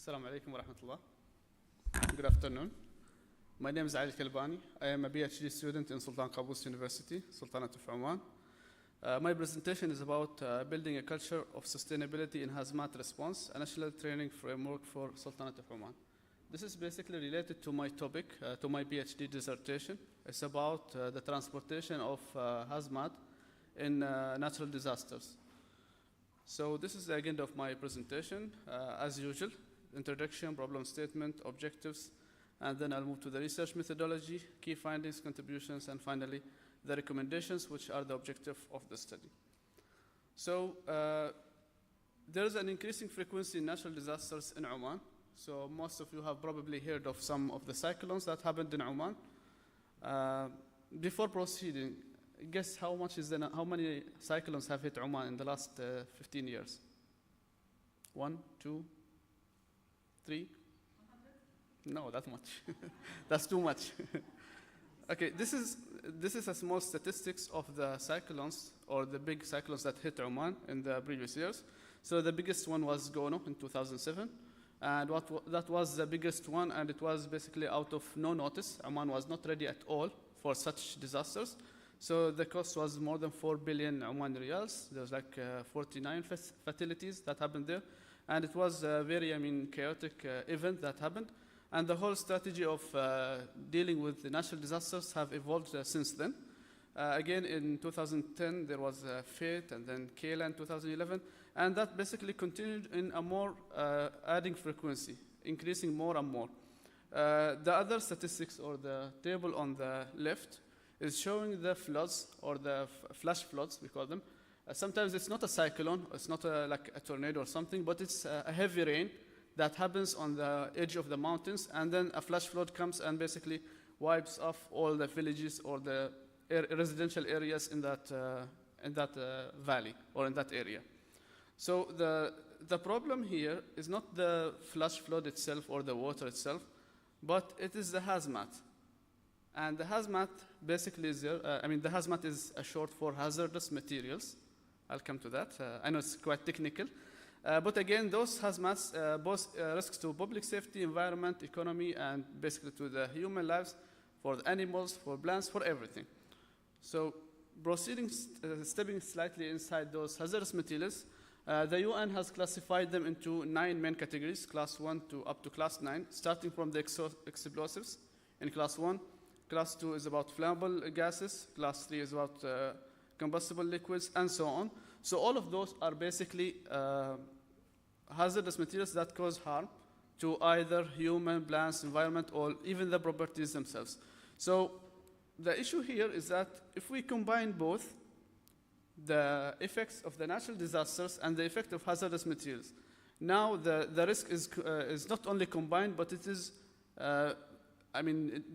Assalamu alaikum wa rahmatullah. Good afternoon. My name is Ali Kalbani. I am a PhD student in Sultan Qaboos University, Sultanate of Oman. My presentation is about building a culture of sustainability in hazmat response, a national training framework for Sultanate of Oman. This is basically related to my topic, to my PhD dissertation. It's about the transportation of hazmat in natural disasters. So this is the agenda of my presentation, as usual. Introduction, problem statement, objectives, And then I'll move to the research methodology, key findings, contributions, and finally, the recommendations, which are the objective of the study. So there is an increasing frequency in natural disasters in Oman. So most of you have probably heard of some of the cyclones that happened in Oman. Before proceeding, guess how many cyclones have hit Oman in the last 15 years? 1, 2, 3? No, that much. That's too much. Okay, this is a small statistics of the cyclones or the big cyclones that hit Oman in the previous years. So the biggest one was Gono in 2007. And that was the biggest one, and it was basically out of no notice. Oman was not ready at all for such disasters. So the cost was more than 4 billion Oman riyals. There was like 49 fatalities that happened there. And it was a very, chaotic event that happened. And the whole strategy of dealing with the natural disasters have evolved since then. Again, in 2010, there was Fate, and then Kayla in 2011. And that basically continued in a more adding frequency, increasing more and more. The other statistics, or the table on the left, is showing the floods, or the flash floods, we call them. Sometimes it's not a cyclone, it's not like a tornado or something, but it's a heavy rain that happens on the edge of the mountains, and then a flash flood comes and basically wipes off all the villages or the residential areas in that valley or in that area. So the problem here is not the flash flood itself or the water itself, but it is the hazmat. And the hazmat basically is there. The hazmat is a short for hazardous materials. I'll come to that. I know it's quite technical. But again, those hazmats pose risks to public safety, environment, economy, and basically to the human lives, for the animals, for plants, for everything. So proceeding, stepping slightly inside those hazardous materials, the UN has classified them into 9 main categories, class 1 to up to class 9, starting from the explosives in class 1. Class 2 is about flammable gases. Class 3 is about combustible liquids, and so on. So all of those are basically hazardous materials that cause harm to either human, plants, environment, or even the properties themselves. So the issue here is that if we combine both the effects of the natural disasters and the effect of hazardous materials, now the risk is not only combined, but it is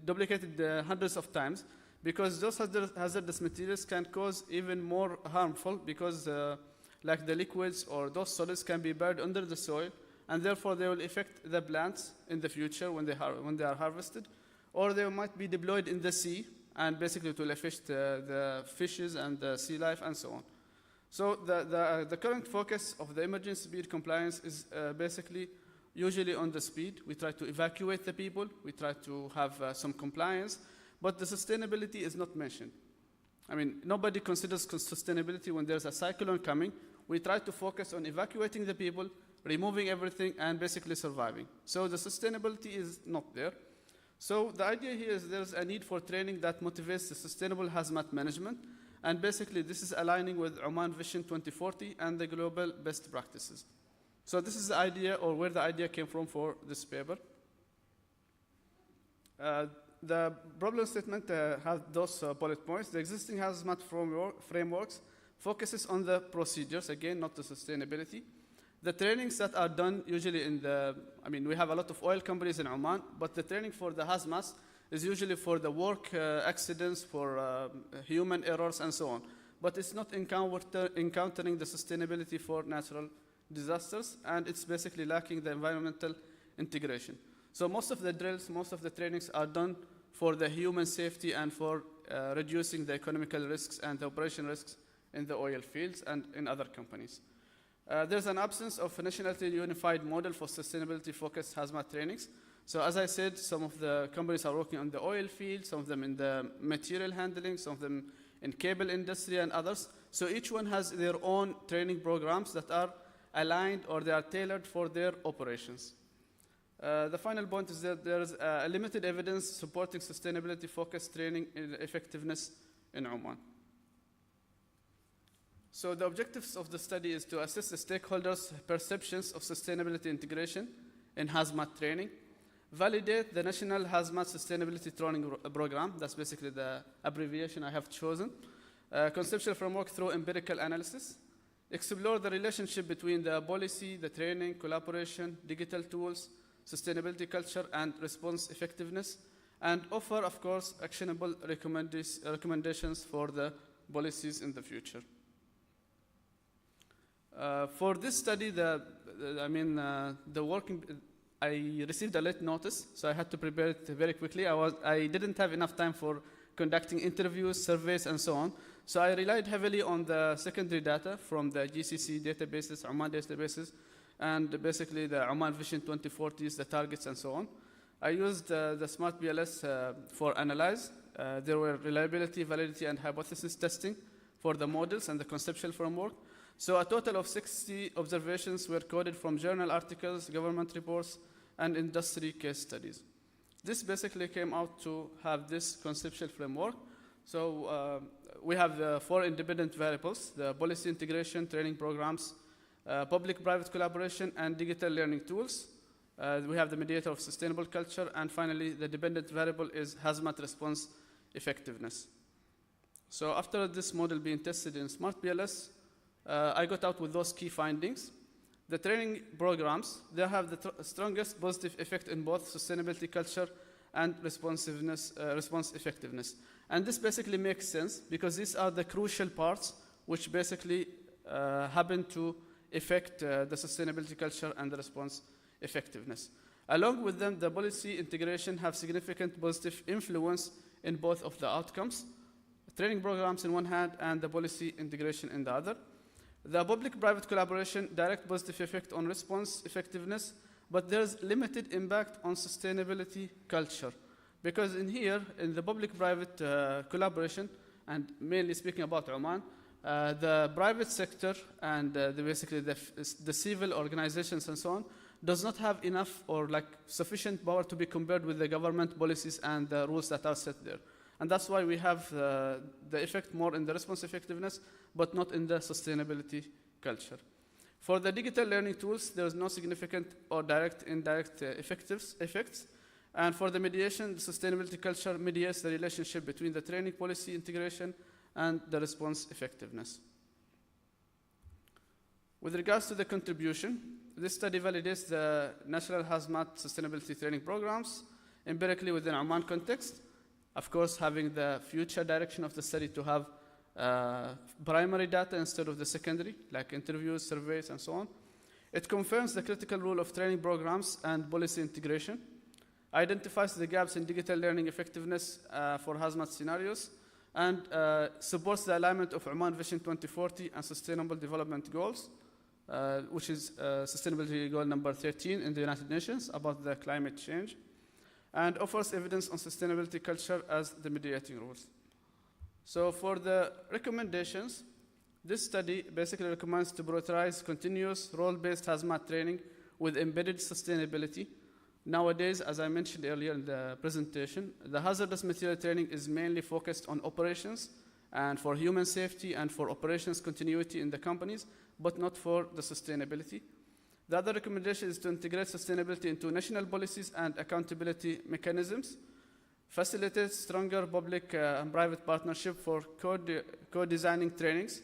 duplicated hundreds of times, because those hazardous materials can cause even more harmful, because like the liquids or those solids can be buried under the soil, and therefore they will affect the plants in the future when they are harvested, or they might be deployed in the sea, and basically it will affect the fishes and the sea life and so on. So the current focus of the emergency speed compliance is basically usually on the speed. We try to evacuate the people, we try to have some compliance, but the sustainability is not mentioned. Nobody considers sustainability when there's a cyclone coming. We try to focus on evacuating the people, removing everything, and basically surviving. So the sustainability is not there. So the idea here is there's a need for training that motivates the sustainable hazmat management, and basically this is aligning with Oman Vision 2040 and the global best practices. So this is the idea, or where the idea came from for this paper. The problem statement has those bullet points. The existing hazmat frameworks focuses on the procedures, again, not the sustainability. The trainings that are done usually we have a lot of oil companies in Oman, but the training for the hazmats is usually for the work accidents, for human errors, and so on. But it's not encountering the sustainability for natural disasters, and it's basically lacking the environmental integration. So most of the drills, most of the trainings are done for the human safety and for reducing the economical risks and the operation risks in the oil fields and in other companies. There's an absence of a nationally unified model for sustainability-focused hazmat trainings. So as I said, some of the companies are working on the oil field, some of them in the material handling, some of them in cable industry, and others. So each one has their own training programs that are aligned, or they are tailored for their operations. The final point is that there is limited evidence supporting sustainability-focused training effectiveness in Oman. So the objectives of the study is to assess the stakeholders' perceptions of sustainability integration in hazmat training, validate the National Hazmat Sustainability Training Program. That's basically the abbreviation I have chosen. Conceptual framework through empirical analysis. Explore the relationship between the policy, the training, collaboration, digital tools, sustainability culture, and response effectiveness. And offer, of course, actionable recommendations for the policies in the future. For this study, I received a late notice, so I had to prepare it very quickly. I didn't have enough time for conducting interviews, surveys, and so on. So I relied heavily on the secondary data from the GCC databases, Oman databases, and basically the Oman Vision 2040s, the targets, and so on. I used the Smart BLS for analyze. There were reliability, validity, and hypothesis testing for the models and the conceptual framework. So a total of 60 observations were coded from journal articles, government reports, and industry case studies. This basically came out to have this conceptual framework. So we have 4 independent variables: the policy integration, training programs, public-private collaboration, and digital learning tools. We have the mediator of sustainable culture, and finally, the dependent variable is hazmat response effectiveness. So after this model being tested in Smart BLS, I got out with those key findings. The training programs, they have the strongest positive effect in both sustainability culture and response effectiveness. And this basically makes sense because these are the crucial parts which basically happen to affect the sustainability culture and the response effectiveness. Along with them, the policy integration have significant positive influence in both of the outcomes, training programs in one hand and the policy integration in the other. The public-private collaboration, direct positive effect on response effectiveness, but there's limited impact on sustainability culture. Because in here, in the public-private collaboration, and mainly speaking about Oman, the private sector and basically the civil organizations and so on does not have enough or sufficient power to be compared with the government policies and the rules that are set there. And that's why we have the effect more in the response effectiveness, but not in the sustainability culture. For the digital learning tools, there is no significant or direct, indirect effects. And for the mediation, the sustainability culture mediates the relationship between the training policy integration and the response effectiveness. With regards to the contribution, this study validates the National Hazmat Sustainability Training Programs empirically within Oman context. Of course, having the future direction of the study to have primary data instead of the secondary, like interviews, surveys, and so on. It confirms the critical role of training programs and policy integration, identifies the gaps in digital learning effectiveness for hazmat scenarios, and supports the alignment of Oman Vision 2040 and Sustainable Development Goals, which is Sustainability Goal number 13 in the United Nations about the climate change, and offers evidence on sustainability culture as the mediating rules. So for the recommendations, this study basically recommends to prioritize continuous role-based hazmat training with embedded sustainability. Nowadays, as I mentioned earlier in the presentation, the hazardous material training is mainly focused on operations and for human safety and for operations continuity in the companies, but not for the sustainability. The other recommendation is to integrate sustainability into national policies and accountability mechanisms, facilitate stronger public and private partnership for co-designing trainings.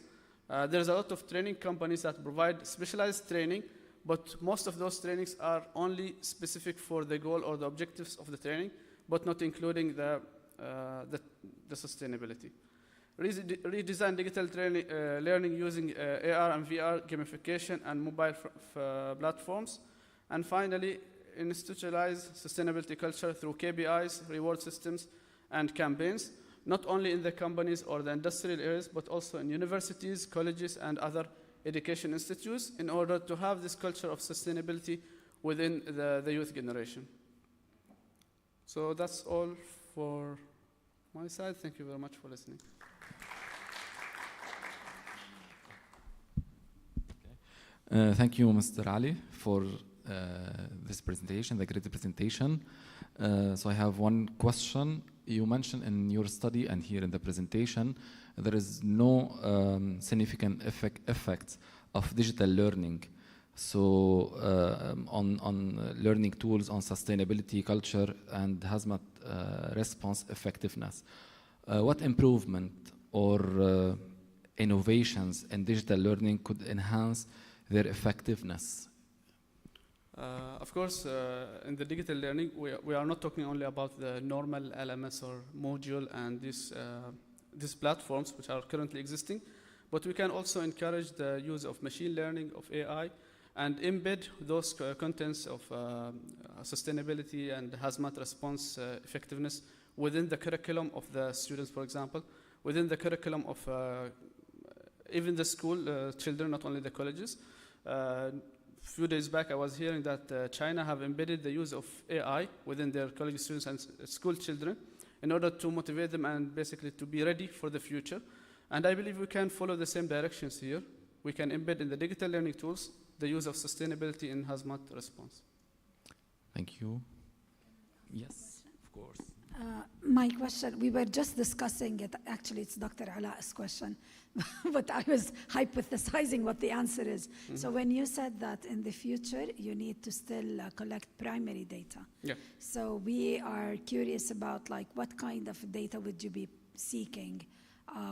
There's a lot of training companies that provide specialized training, but most of those trainings are only specific for the goal or the objectives of the training, but not including the sustainability. Redesign digital training, learning using AR and VR gamification and mobile platforms. And finally, institutionalize sustainability culture through KPIs, reward systems, and campaigns, not only in the companies or the industrial areas, but also in universities, colleges, and other education institutes in order to have this culture of sustainability within the youth generation. So that's all for my side. Thank you very much for listening. Thank you, Mr. Ali, for this presentation, the great presentation. So I have one question. You mentioned in your study and here in the presentation, there is no significant effect of digital learning. So on learning tools on sustainability, culture, and hazmat response effectiveness. What improvement or innovations in digital learning could enhance their effectiveness? Of course, in the digital learning, we are not talking only about the normal LMS or module and these platforms which are currently existing, but we can also encourage the use of machine learning, of AI, and embed those contents of sustainability and hazmat response effectiveness within the curriculum of the students, for example, within the curriculum of even the school children, not only the colleges. Few days back, I was hearing that China have embedded the use of AI within their college students and school children in order to motivate them and basically to be ready for the future. And I believe we can follow the same directions here. We can embed in the digital learning tools the use of sustainability in hazmat response. Thank you. Yes, of course. My question, we were just discussing it, actually it's Dr. Alaa's question, but I was hypothesizing what the answer is. Mm-hmm. So when you said that in the future you need to still collect primary data. Yeah. So we are curious about like what kind of data would you be seeking?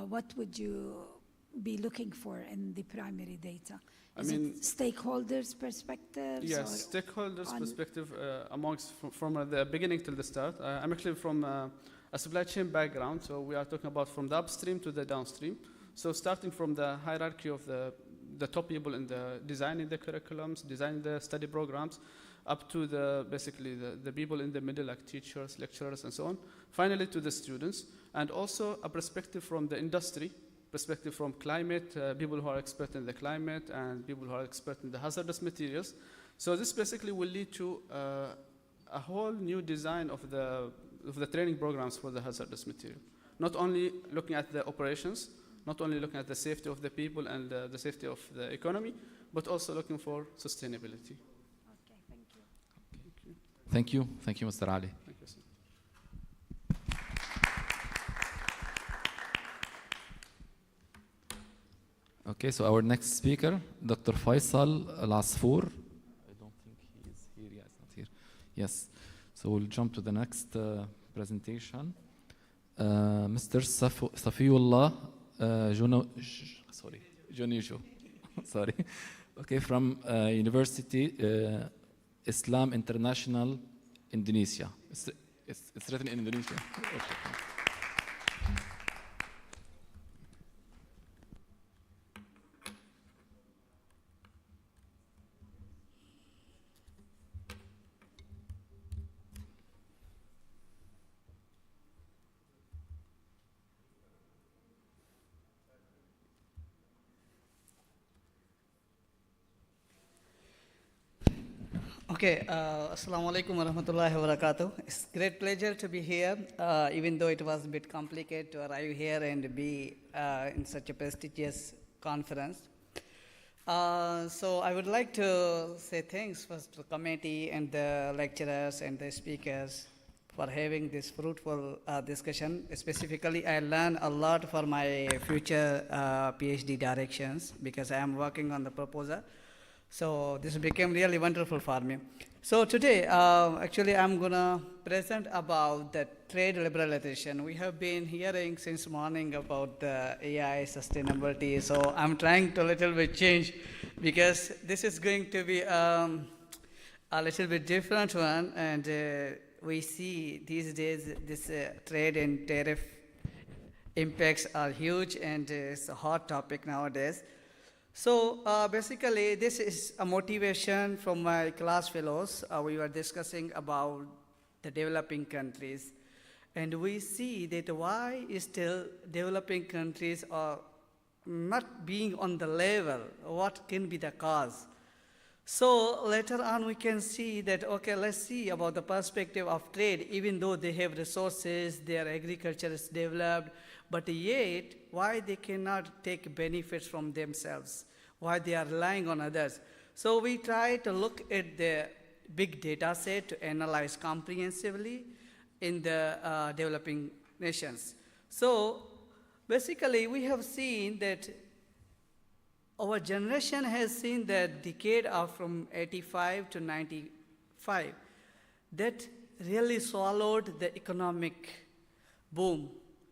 What would you be looking for in the primary data? Is it stakeholders' perspectives? Yes, stakeholders' perspective from the beginning till the start. I'm actually from a supply chain background, so we are talking about from the upstream to the downstream. So starting from the hierarchy of the top people in the designing the curriculums, designing the study programs, up to basically the people in the middle, like teachers, lecturers, and so on. Finally, to the students, and also a perspective from the industry. Perspective from climate, people who are expert in the climate and people who are expert in the hazardous materials. So this basically will lead to a whole new design of the training programs for the hazardous material. Not only looking at the operations, not only looking at the safety of the people and the safety of the economy, but also looking for sustainability. Okay, thank you. Thank you. Thank you, Mr. Ali. Thank you, sir. Okay, so our next speaker, Dr. Faisal Al-Asfour. I don't think he is here. Yeah, he's not here. Yes. So we'll jump to the next presentation. Mr. Safiullah Jonijo. Sorry. Okay, from University Islam International, Indonesia. It's written in Indonesia. Okay. Okay, Assalamu alaikum warahmatullahi wabarakatuh. It's a great pleasure to be here, even though it was a bit complicated to arrive here and be in such a prestigious conference. So I would like to say thanks first to the committee and the lecturers and the speakers for having this fruitful discussion. Specifically, I learned a lot for my future PhD directions because I am working on the proposal. So this became really wonderful for me. So today, actually, I'm gonna present about the trade liberalization. We have been hearing since morning about the AI sustainability. So I'm trying to a little bit change because this is going to be a little bit different one. And we see these days this trade and tariff impacts are huge and it's a hot topic nowadays. So basically, this is a motivation from my class fellows. We were discussing about the developing countries. And we see that why is still developing countries are not being on the level, what can be the cause? So later on we can see that, okay, let's see about the perspective of trade, even though they have resources, their agriculture is developed, but yet why they cannot take benefits from themselves, why they are relying on others. So we try to look at the big data set to analyze comprehensively in the developing nations. So basically we have seen that our generation has seen the decade of from 85 to 95 that really swallowed the economic boom.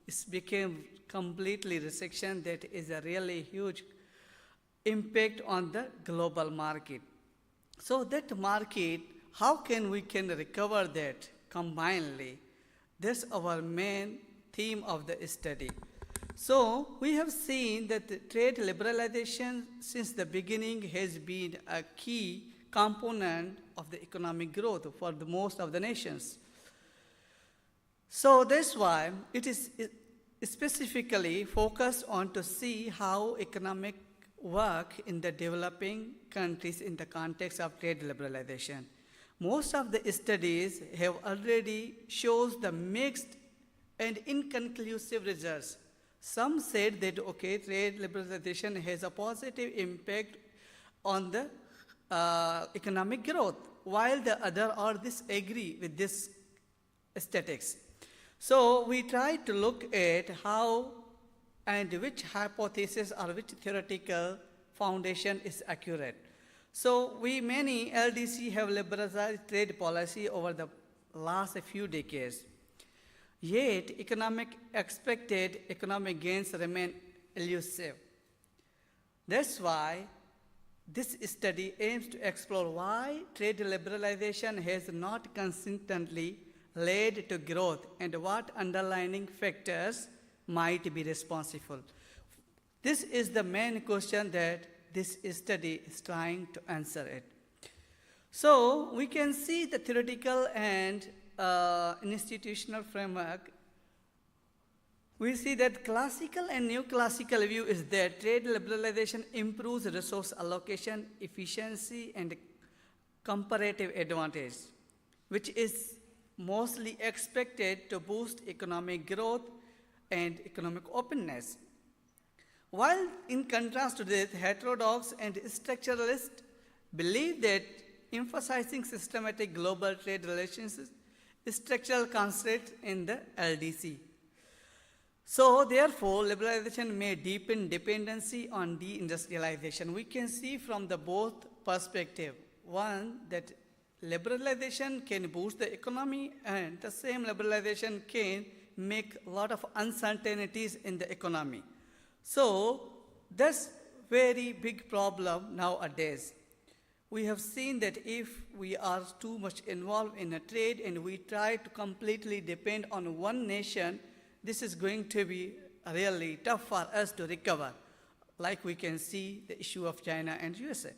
It became completely recession that is a really huge impact on the global market. So that market, how can we recover that combinedly? That's our main theme of the study. So we have seen that the trade liberalization since the beginning has been a key component of the economic growth for the most of the nations. So that's why it is specifically focused on to see how economic work in the developing countries in the context of trade liberalization. Most of the studies have already shows the mixed and inconclusive results. Some said that, okay, trade liberalization has a positive impact on the economic growth, while the other are disagree with this statistics. So we tried to look at how and which hypothesis or which theoretical foundation is accurate. So many LDC have liberalized trade policy over the last few decades. Yet, expected economic gains remain elusive. That's why this study aims to explore why trade liberalization has not consistently led to growth and what underlying factors might be responsible. This is the main question that this study is trying to answer it. So we can see the theoretical and institutional framework. We see that classical and neoclassical view is that trade liberalization improves resource allocation, efficiency, and comparative advantage, which is mostly expected to boost economic growth and economic openness. While in contrast to this, heterodox and structuralists believe that emphasizing systematic global trade relations is structural constraint in the LDC. So therefore, liberalization may deepen dependency on deindustrialization. We can see from the both perspective. One, that liberalization can boost the economy, and the same liberalization can make a lot of uncertainties in the economy. So that's very big problem nowadays. We have seen that if we are too much involved in a trade and we try to completely depend on one nation, this is going to be really tough for us to recover, like we can see the issue of China and USA.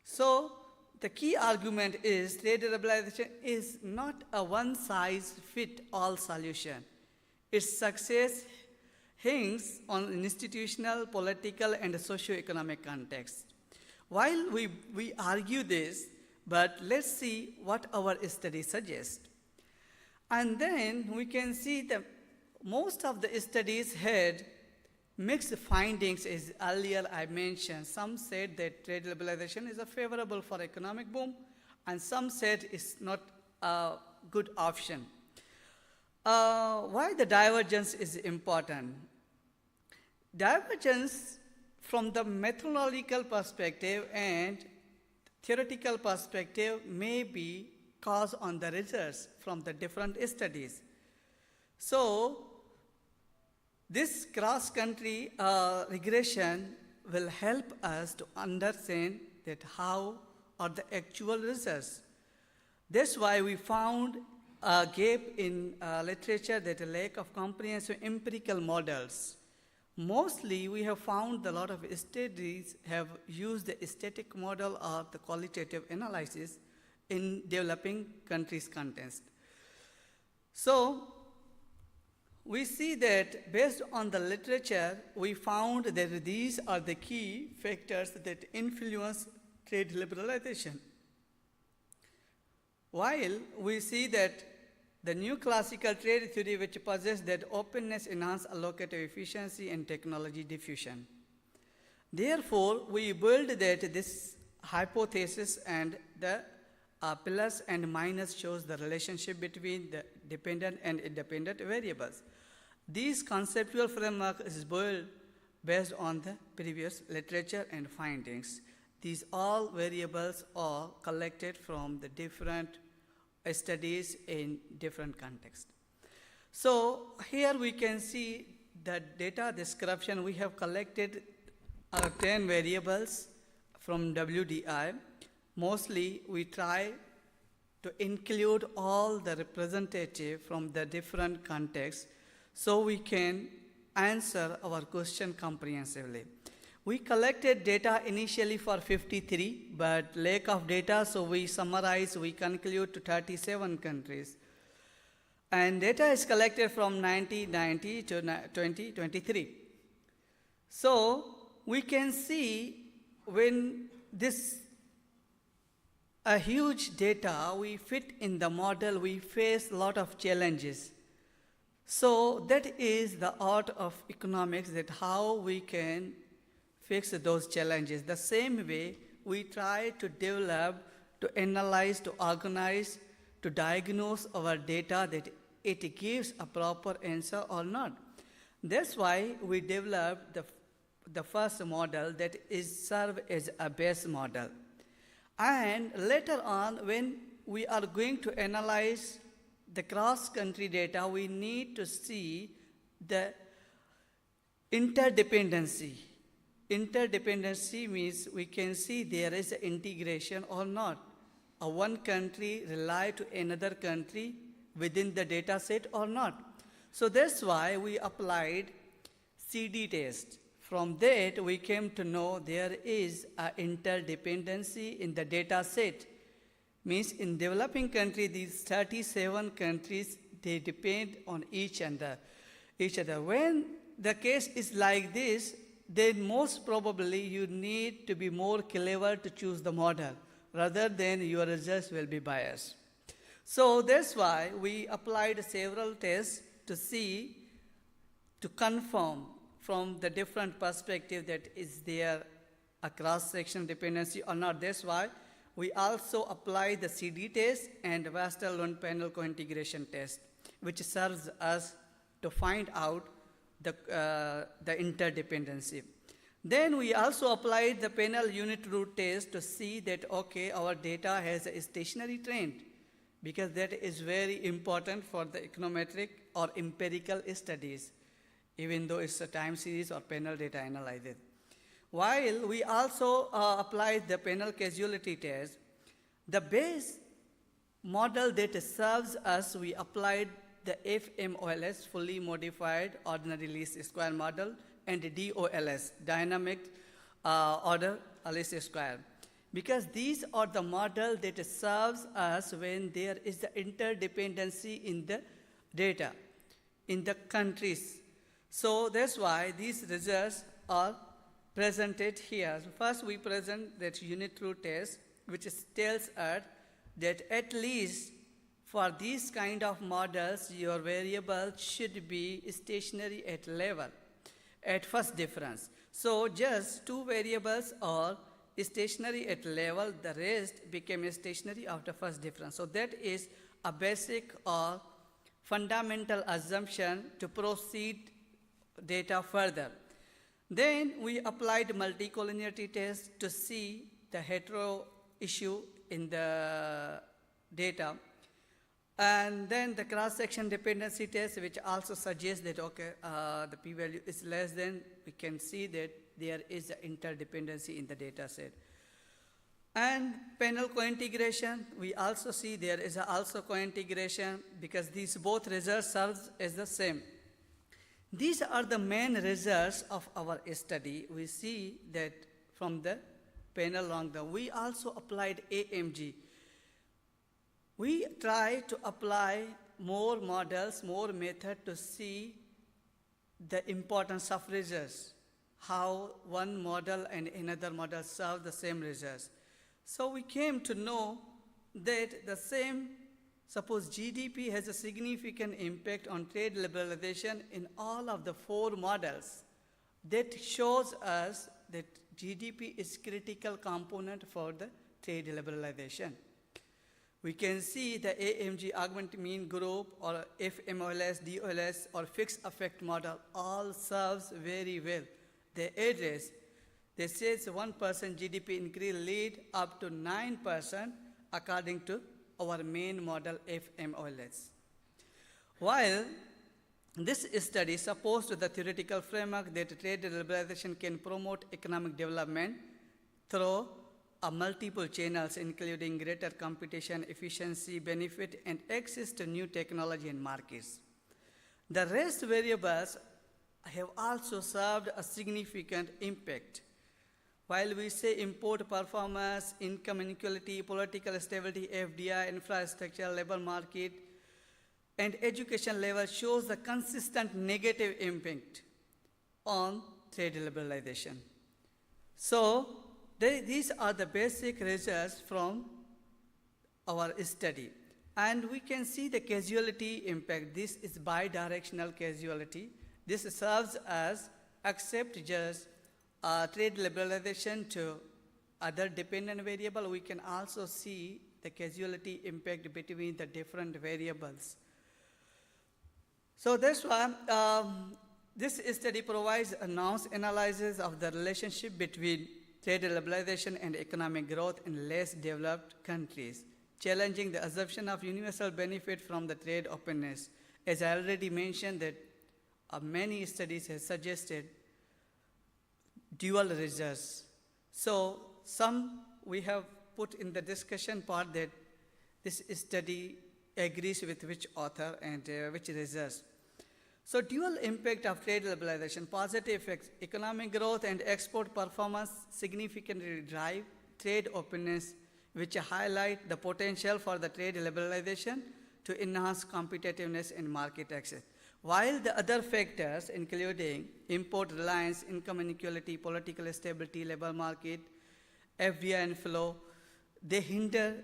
So the key argument is trade liberalization is not a one-size-fits-all solution. Its success hangs on institutional, political, and socio-economic context. While we argue this, but let's see what our study suggests. And then we can see that most of the studies had mixed findings, as earlier I mentioned. Some said that trade liberalization is favorable for economic boom, and some said it's not a good option. Why the divergence is important? Divergence from the methodological perspective and theoretical perspective may be caused on the results from the different studies. So this cross-country regression will help us to understand that how are the actual results. That's why we found a gap in literature, that a lack of comprehensive empirical models. Mostly, we have found a lot of studies have used the static model or the qualitative analysis in developing countries' context. So we see that based on the literature, we found that these are the key factors that influence trade liberalization. While we see that the new classical trade theory, which possesses that openness, enhanced allocative efficiency, and technology diffusion. Therefore, we build that this hypothesis and the plus and minus shows the relationship between the dependent and independent variables. This conceptual framework is built based on the previous literature and findings. These all variables are collected from the different studies in different contexts. So here we can see the data description. We have collected 10 variables from WDI. Mostly we try to include all the representative from the different contexts so we can answer our question comprehensively. We collected data initially for 53, but lack of data, so we summarize, we conclude to 37 countries. And data is collected from 1990 to 2023. So we can see when this a huge data we fit in the model, we face a lot of challenges. So that is the art of economics, that how we can fix those challenges. The same way we try to develop, to analyze, to organize, to diagnose our data, that it gives a proper answer or not. That's why we developed the first model that is served as a base model. And later on, when we are going to analyze the cross-country data, we need to see the interdependency. Interdependency means we can see there is an integration or not. One country rely to another country within the data set or not. So that's why we applied CD test. From that, we came to know there is an interdependency in the data set. Means in developing countries, these 37 countries, they depend on each other. When the case is like this, then most probably you need to be more clever to choose the model, rather than your results will be biased. So that's why we applied several tests to see, to confirm from the different perspective that is there a cross-section dependency or not. That's why we also apply the CD test and Wastel-Lund panel co-integration test, which serves us to find out the interdependency. Then we also applied the panel unit root test to see that, okay, our data has a stationary trend, because that is very important for the econometric or empirical studies, even though it's a time series or panel data analysis. While we also applied the panel causality test, the base model that serves us, we applied the FMOLS, fully modified ordinary least square model, and the DOLS, dynamic order least square. Because these are the model that serves us when there is the interdependency in the data, in the countries. So that's why these results are presented here. So first we present that unit root test, which tells us that at least for these kind of models, your variable should be stationary at level, at first difference. So just two variables are stationary at level, the rest became stationary after first difference. So that is a basic or fundamental assumption to proceed data further. Then we applied multicollinearity test to see the hetero issue in the data. And then the cross-section dependency test, which also suggests that, okay, the p-value is less than, we can see that there is an interdependency in the data set. And panel co-integration, we also see there is also co-integration, because these both results serve as the same. These are the main results of our study. We see that from the panel along the, we also applied AMG. We try to apply more models, more methods to see the importance of results, how one model and another model serve the same results. So we came to know that the same, suppose GDP has a significant impact on trade liberalization in all of the four models. That shows us that GDP is critical component for the trade liberalization. We can see the AMG augmented mean group or FMOLS, DOLS or fixed effect model all serves very well they address, they say 1% GDP increase lead up to 9% according to our main model FMOLS. While this study supports the theoretical framework that trade liberalization can promote economic development through multiple channels, including greater competition, efficiency, benefit, and access to new technology and markets. The rest variables have also served a significant impact. While we say import performance, income inequality, political stability, FDI, infrastructure, labor market, and education level shows the consistent negative impact on trade liberalization. So these are the basic results from our study. And we can see the causality impact. This is bidirectional causality. This serves as accept just trade liberalization to other dependent variable. We can also see the causality impact between the different variables. So that's why this study provides a nuanced analysis of the relationship between trade liberalization and economic growth in less developed countries, challenging the assumption of universal benefit from the trade openness. As I already mentioned that many studies have suggested dual results. So some we have put in the discussion part that this study agrees with which author and which results. So dual impact of trade liberalization, positive effects, economic growth and export performance significantly drive trade openness, which highlight the potential for the trade liberalization to enhance competitiveness and market access. While the other factors, including import reliance, income inequality, political stability, labor market, FDI inflow, they hinder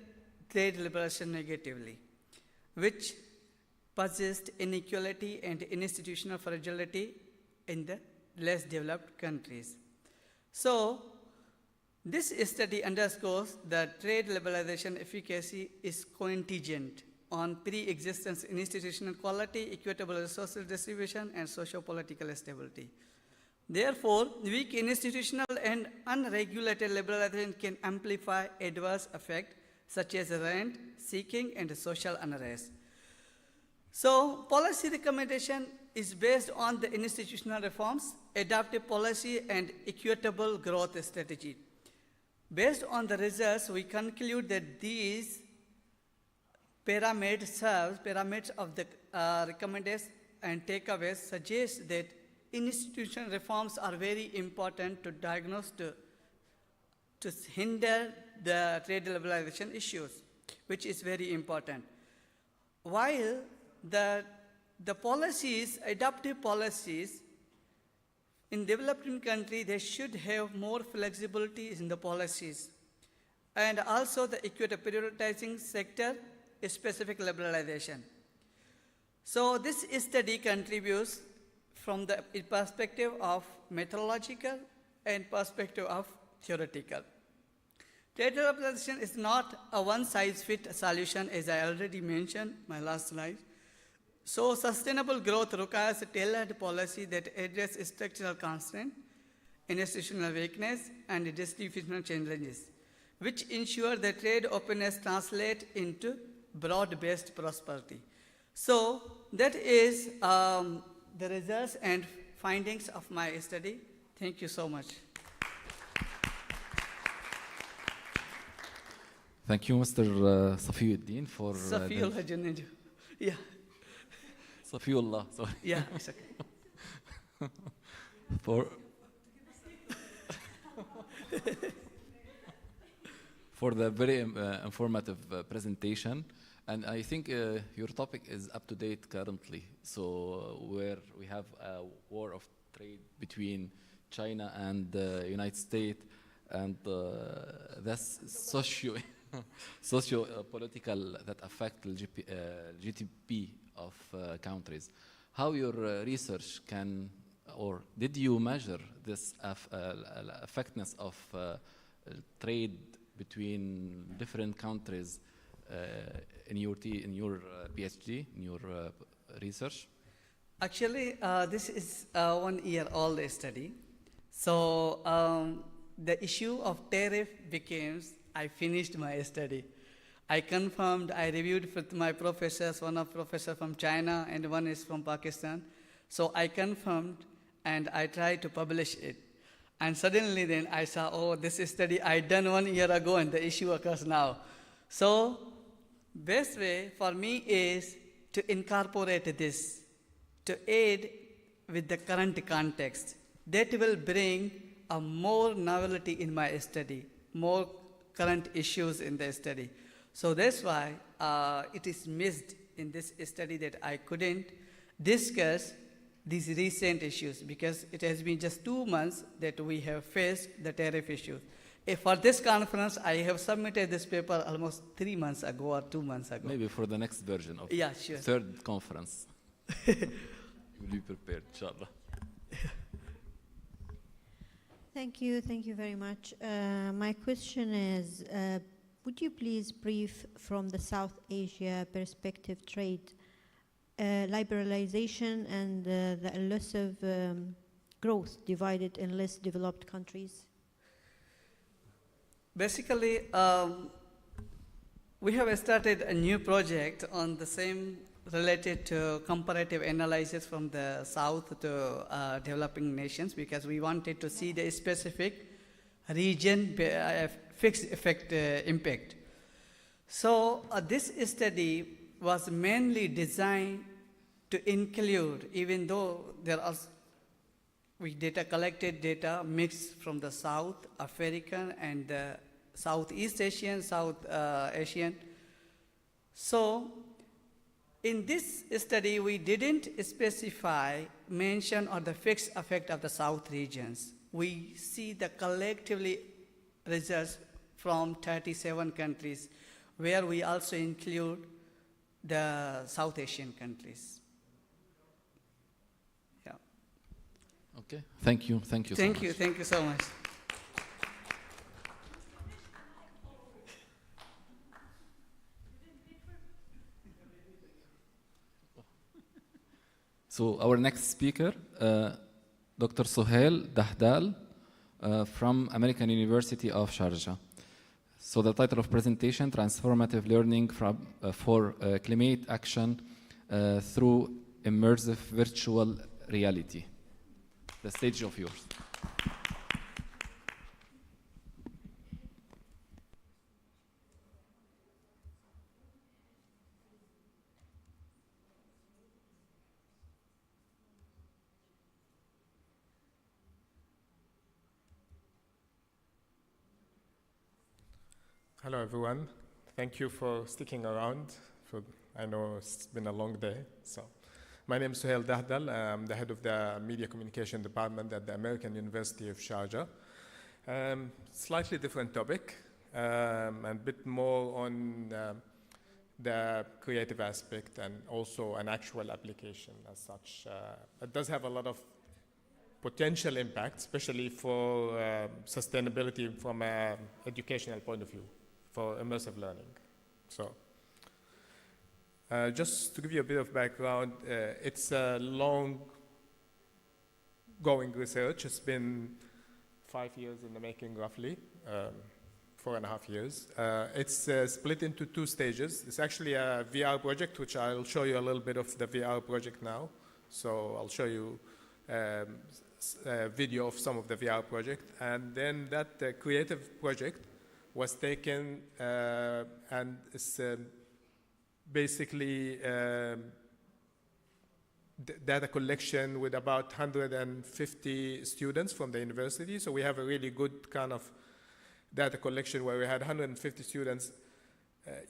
trade liberalization negatively, which persist inequality and institutional fragility in the less developed countries. So this study underscores that trade liberalization efficacy is contingent on pre-existence institutional quality, equitable resources distribution, and socio-political stability. Therefore, weak institutional and unregulated liberalization can amplify adverse effects such as rent seeking and social unrest. So policy recommendation is based on the institutional reforms, adaptive policy, and equitable growth strategy. Based on the results, we conclude that these pyramids of the recommendations and takeaways suggest that institutional reforms are very important to diagnose to hinder the trade liberalization issues, which is very important. While the policies, adaptive policies, in developing countries, they should have more flexibility in the policies. And also the equitable prioritizing sector specific liberalization. So this study contributes from the perspective of methodological and perspective of theoretical. Trade liberalization is not a one-size-fits solution, as I already mentioned my last slide. So sustainable growth requires a tailored policy that addresses structural constraints, institutional weakness, and distributional challenges, which ensure that trade openness translates into broad-based prosperity. So that is the results and findings of my study. Thank you so much. Thank you, Mr. Safiuddin, for Safiullah, yeah. Safiullah, sorry. Yeah, it's okay. For the very informative presentation. And I think your topic is up to date currently. So where we have a war of trade between China and the United States, and that's socio-political that affect the GDP of countries. How your research can, or did you measure this effectiveness of trade between different countries in your PhD, in your research? Actually, this is a 1-year-old study. So the issue of tariff becomes, I finished my study. I confirmed, I reviewed with my professors, one of professor from China and one is from Pakistan. So I confirmed and I tried to publish it. And suddenly then I saw, oh, this study I done 1 year ago and the issue occurs now. So best way for me is to incorporate this, to aid with the current context. That will bring a more novelty in my study, more current issues in the study. So that's why it is missed in this study that I couldn't discuss these recent issues because it has been just 2 months that we have faced the tariff issues. For this conference, I have submitted this paper almost 3 months ago or 2 months ago. Maybe for the next version of yeah, sure. third conference. You'll be prepared, inshallah. Thank you very much. My question is, would you please brief from the South Asia perspective trade, liberalization and the elusive growth divided in less developed countries? Basically, we have started a new project on the same related to comparative analysis from the South to developing nations because we wanted to see the specific region fixed effect impact. So this study was mainly designed to include, even though there are we collected data mixed from the South African and the Southeast Asian, South Asian. So in this study, we didn't specify mention or the fixed effect of the South regions. We see the collectively results from 37 countries, where we also include the South Asian countries. Yeah. Okay. Thank you. Thank you. Thank you. Thank you so much. So our next speaker, Dr. Suhail Dahdal from American University of Sharjah. So the title of presentation, Transformative Learning for Climate Action through Immersive Virtual Reality. The stage of yours. Hello, everyone. Thank you for sticking around. I know it's been a long day. So, my name is Suhail Dahdal. I'm the head of the Media Communication Department at the American University of Sharjah. Slightly different topic, and a bit more on the creative aspect and also an actual application as such. It does have a lot of potential impact, especially for sustainability from an educational point of view, for immersive learning. So, just to give you a bit of background, it's a long-going research. It's been 5 years in the making, roughly, 4.5 years. It's split into 2 stages. It's actually a VR project, which I'll show you a little bit of the VR project now. So I'll show you a video of some of the VR project. And then that creative project was taken and it's basically data collection with about 150 students from the university. So we have a really good kind of data collection where we had 150 students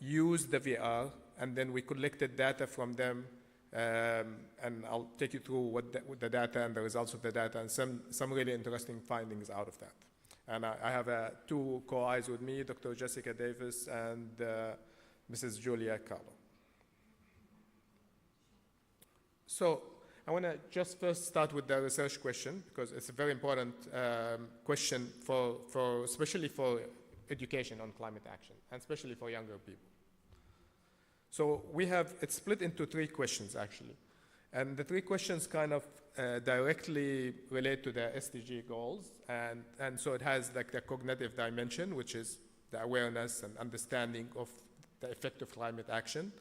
use the VR, and then we collected data from them, and I'll take you through what the data and the results of the data and some really interesting findings out of that. And I have 2 co-Is with me, Dr. Jessica Davis and Mrs. Julia Carlo. So I want to just first start with the research question, because it's a very important question especially for education on climate action, and especially for younger people. So it's split into 3 questions, actually. And the 3 questions kind of directly relate to the SDG goals. And so it has like the cognitive dimension, which is the awareness and understanding of the effect of climate action.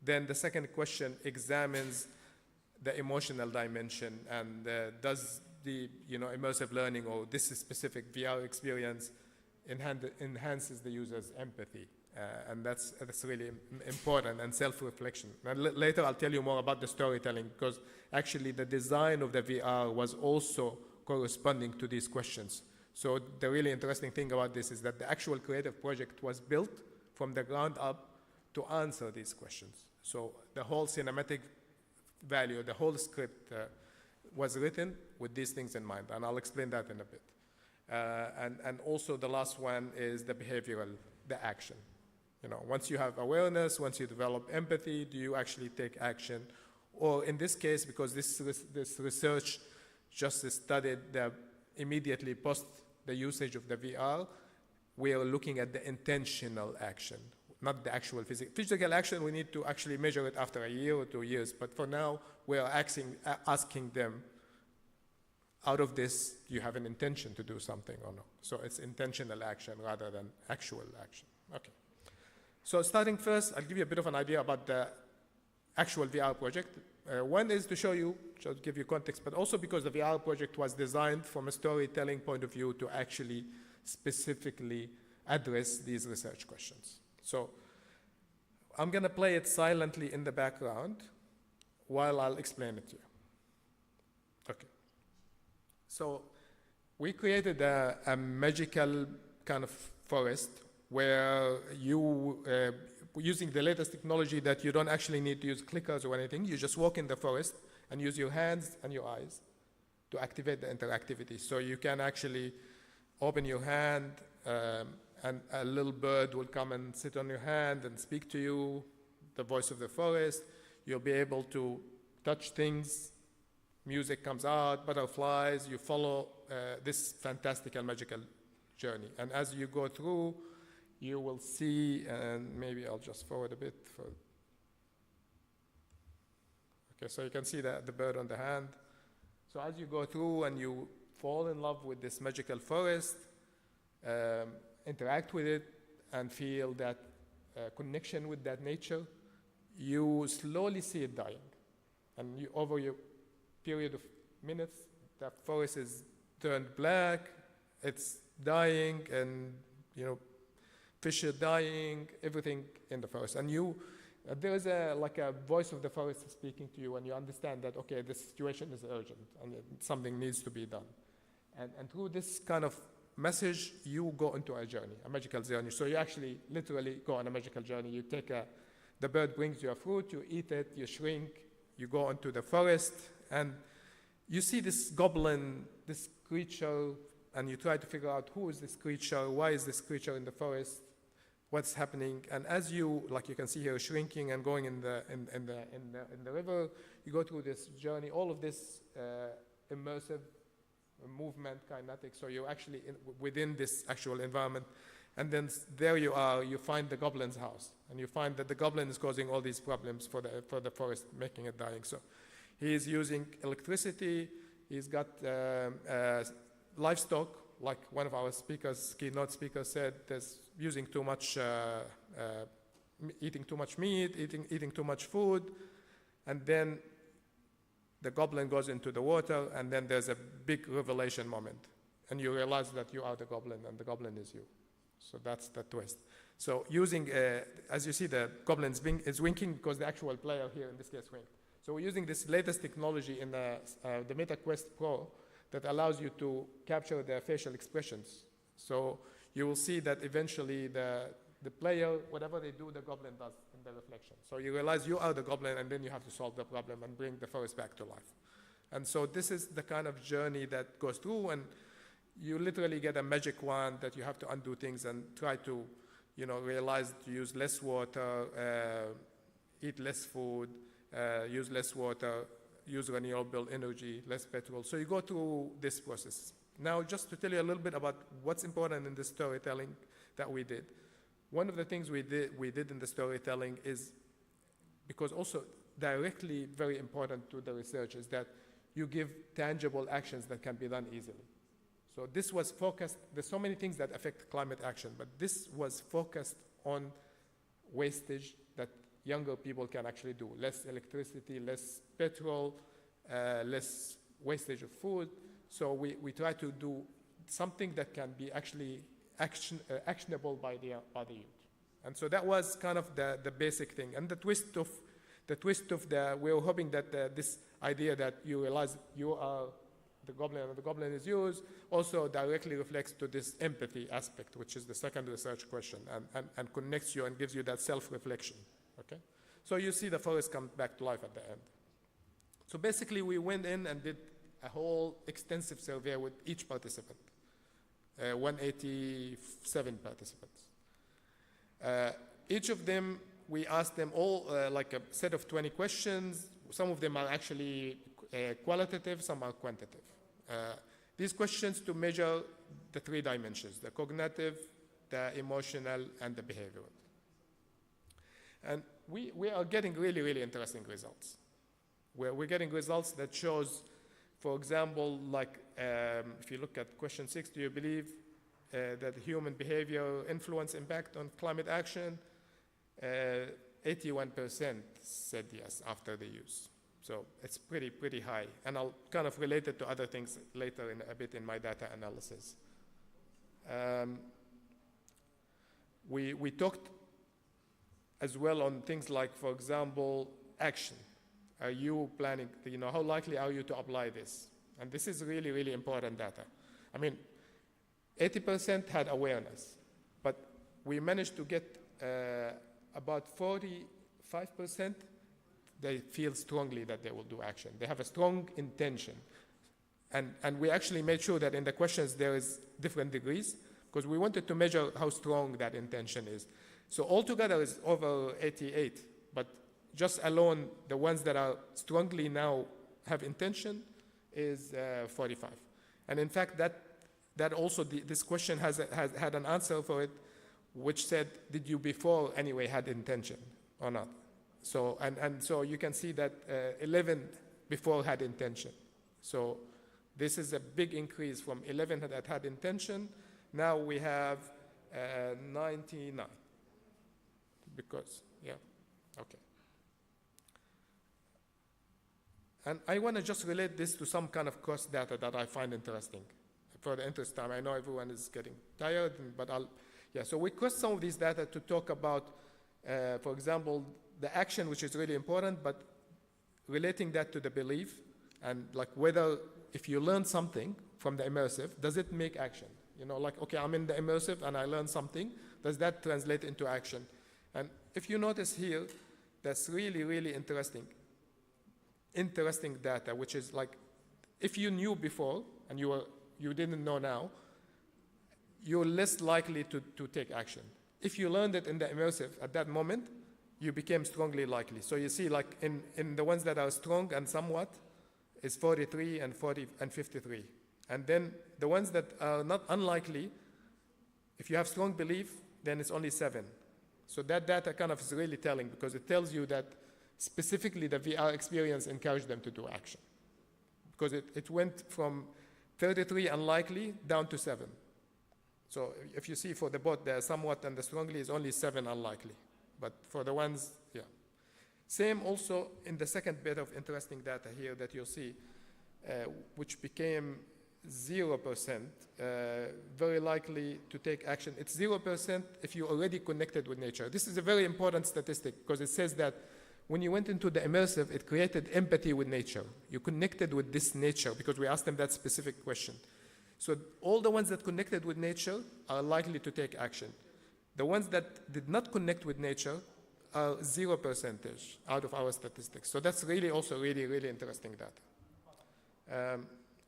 Then the second question examines the emotional dimension and does the immersive learning or this specific VR experience enhances the user's empathy. And that's really important, and self-reflection. And later I'll tell you more about the storytelling, because actually the design of the VR was also corresponding to these questions. So the really interesting thing about this is that the actual creative project was built from the ground up to answer these questions. So the whole cinematic value, the whole script was written with these things in mind, and I'll explain that in a bit. And also the last one is the behavioral, the action. Once you have awareness, once you develop empathy, do you actually take action? Or in this case, because this research just studied immediately post the usage of the VR, we are looking at the intentional action, not the actual physical action. We need to actually measure it after a year or 2 years. But for now, we are asking them, out of this, do you have an intention to do something or no? So it's intentional action rather than actual action. Okay. So starting first, I'll give you a bit of an idea about the actual VR project. One is to show you, just give you context, but also because the VR project was designed from a storytelling point of view to actually specifically address these research questions. So I'm going to play it silently in the background while I'll explain it to you. Okay. So we created a magical kind of forest where you, using the latest technology that you don't actually need to use clickers or anything, you just walk in the forest and use your hands and your eyes to activate the interactivity. So you can actually open your hand and a little bird will come and sit on your hand and speak to you, the voice of the forest. You'll be able to touch things, music comes out, butterflies, you follow this fantastic and magical journey. And as you go through, you will see, and maybe I'll just forward a bit. Okay, so you can see the bird on the hand. So as you go through and you fall in love with this magical forest, interact with it, and feel that connection with that nature, you slowly see it dying. And over your period of minutes, the forest is turned black, it's dying, and fish are dying, everything in the forest. And there is like a voice of the forest speaking to you, and you understand that, okay, this situation is urgent and something needs to be done. And through this kind of message, you go into a journey, a magical journey. So you actually literally go on a magical journey. You take the bird brings you a fruit, you eat it, you shrink, you go into the forest, and you see this goblin, this creature, and you try to figure out who is this creature, why is this creature in the forest, what's happening. And as you, like you can see here, shrinking and going in the river, you go through this journey, all of this immersive movement, kinetic, so you're actually within this actual environment. And then there you are, you find the goblin's house, and you find that the goblin is causing all these problems for the forest, making it dying. So he is using electricity, he's got livestock, like one of our speakers, keynote speakers said, there's using too much, eating too much meat, eating too much food, and then the goblin goes into the water, and then there's a big revelation moment, and you realize that you are the goblin, and the goblin is you. So that's the twist. So using, as you see, the goblin is winking because the actual player here in this case winked. So we're using this latest technology in the MetaQuest Pro that allows you to capture the facial expressions. So you will see that eventually the player, whatever they do, the goblin does in the reflection. So you realize you are the goblin, and then you have to solve the problem and bring the forest back to life. And so this is the kind of journey that goes through, and you literally get a magic wand that you have to undo things and try to, realize to use less water, eat less food, use less water, use renewable energy, less petrol. So you go through this process. Now, just to tell you a little bit about what's important in the storytelling that we did. One of the things we did in the storytelling is, because also directly very important to the research is that you give tangible actions that can be done easily. So this was focused, there's so many things that affect climate action, but this was focused on wastage that younger people can actually do. Less electricity, less petrol, less wastage of food. So we try to do something that can be actually actionable by the youth. And so that was kind of the basic thing. And the twist of we were hoping that this idea that you realize you are the goblin and the goblin is yours also directly reflects to this empathy aspect, which is the second research question, and connects you and gives you that self-reflection, okay? So you see the forest come back to life at the end. So basically we went in and did a whole extensive survey with each participant, 187 participants. Each of them, we asked them all like a set of 20 questions. Some of them are actually qualitative, some are quantitative. These questions to measure the three dimensions, the cognitive, the emotional, and the behavioral. And we are getting really, really interesting results. We're getting results that shows, for example, like if you look at question 6, do you believe that human behavior influence impact on climate action? 81% said yes after the use. So it's pretty high. And I'll kind of relate it to other things later a bit in my data analysis. We talked as well on things like, for example, action. Are you planning, how likely are you to apply this? And this is really, really important data. I mean, 80% had awareness, but we managed to get about 45%, they feel strongly that they will do action. They have a strong intention. And we actually made sure that in the questions there is different degrees, because we wanted to measure how strong that intention is. So altogether it's over 88, but just alone, the ones that are strongly now have intention is 45. And in fact, that also, this question has had an answer for it, which said, did you before anyway had intention or not? So, and so you can see that 11 before had intention. So this is a big increase from 11 that had intention. Now we have 99. Because, yeah, okay. And I want to just relate this to some kind of cross data that I find interesting. For the interest time, I know everyone is getting tired, but so we crossed some of these data to talk about, for example, the action, which is really important, but relating that to the belief, and like whether if you learn something from the immersive, does it make action? Like, okay, I'm in the immersive and I learn something, does that translate into action? And if you notice here, that's really, really interesting data, which is like, if you knew before and you didn't know now, you're less likely to take action. If you learned it in the immersive at that moment, you became strongly likely. So you see, like in the ones that are strong and somewhat, is 43 and 40 and 53. And then the ones that are not unlikely, if you have strong belief, then it's only 7. So that data kind of is really telling, because it tells you that specifically the VR experience encouraged them to do action. Because it went from 33 unlikely down to 7. So if you see for the both, the somewhat and the strongly is only 7 unlikely. But for the ones, yeah. Same also in the second bit of interesting data here that you'll see, which became 0%, very likely to take action. It's 0% if you're already connected with nature. This is a very important statistic because it says that when you went into the immersive, it created empathy with nature. You connected with this nature because we asked them that specific question. So all the ones that connected with nature are likely to take action. The ones that did not connect with nature are 0% out of our statistics. So that's really also really, really interesting data.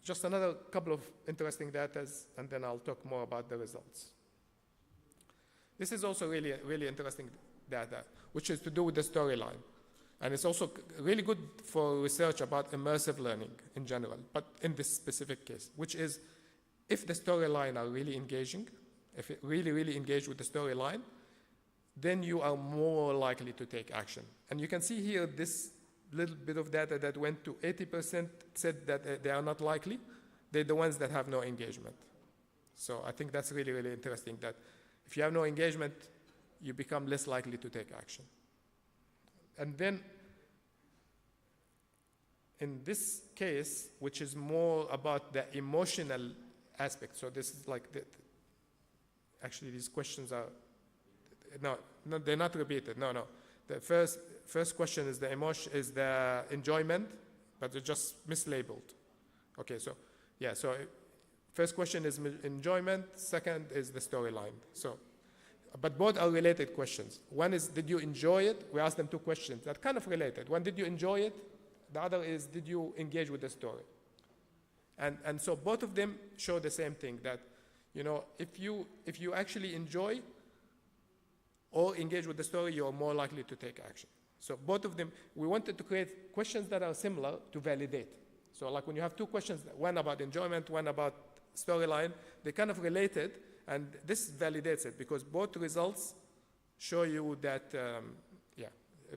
Just another couple of interesting data, and then I'll talk more about the results. This is also really, really interesting data, which is to do with the storyline. And it's also really good for research about immersive learning in general, but in this specific case, which is if the storyline are really engaging, if it really, really engage with the storyline, then you are more likely to take action. And you can see here this little bit of data that went to 80% said that they are not likely. They're the ones that have no engagement. So I think that's really, really interesting that if you have no engagement, you become less likely to take action. And then in this case, which is more about the emotional aspect, so this is like, actually these questions are, no, they're not repeated, no. The first question is the emotion, is the enjoyment, but they're just mislabeled. Okay, so, yeah, so first question is enjoyment, second is the storyline. So, but both are related questions. One is, did you enjoy it? We asked them two questions that kind of related. One, did you enjoy it? The other is, did you engage with the story? And so both of them show the same thing, that, you know, if you actually enjoy or engage with the story, you're more likely to take action. So both of them, we wanted to create questions that are similar to validate. So like when you have two questions, one about enjoyment, one about storyline, they're kind of related, and this validates it because both results show you that,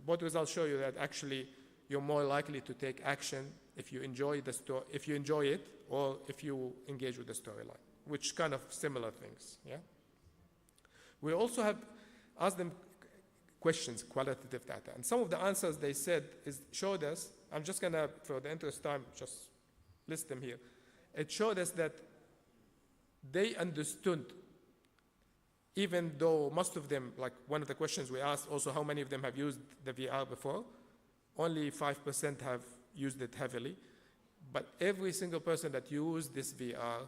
both results show you that actually you're more likely to take action if you enjoy the if you enjoy it, or if you engage with the storyline, which kind of similar things. Yeah. We also have asked them questions, qualitative data, and some of the answers they said showed us. I'm just gonna, for the interest of time, just list them here. It showed us that they understood, even though most of them, like one of the questions we asked also, how many of them have used the VR before? Only 5% have used it heavily, but every single person that used this VR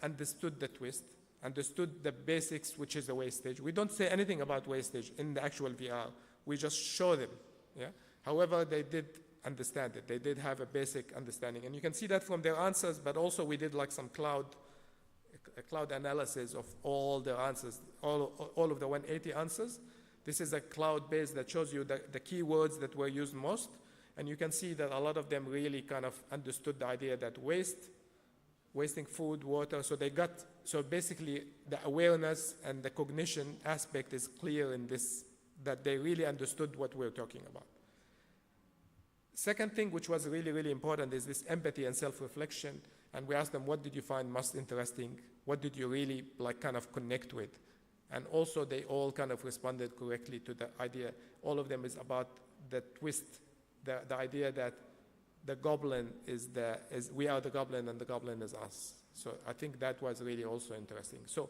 understood the twist, understood the basics, which is the wastage. We don't say anything about wastage in the actual VR. We just show them. Yeah. However, they did understand it. They did have a basic understanding, and you can see that from their answers. But also, we did like some cloud analysis of all the answers, all of the 180 answers. This is a cloud base that shows you the keywords that were used most, and you can see that a lot of them really kind of understood the idea that wasting food, water, so basically the awareness and the cognition aspect is clear in this, that they really understood what we're talking about. Second thing, which was really, really important, is this empathy and self-reflection, and we asked them, what did you find most interesting? What did you really like kind of connect with? And also they all kind of responded correctly to the idea. All of them is about the twist, the idea that the goblin is we are the goblin and the goblin is us. So I think that was really also interesting. So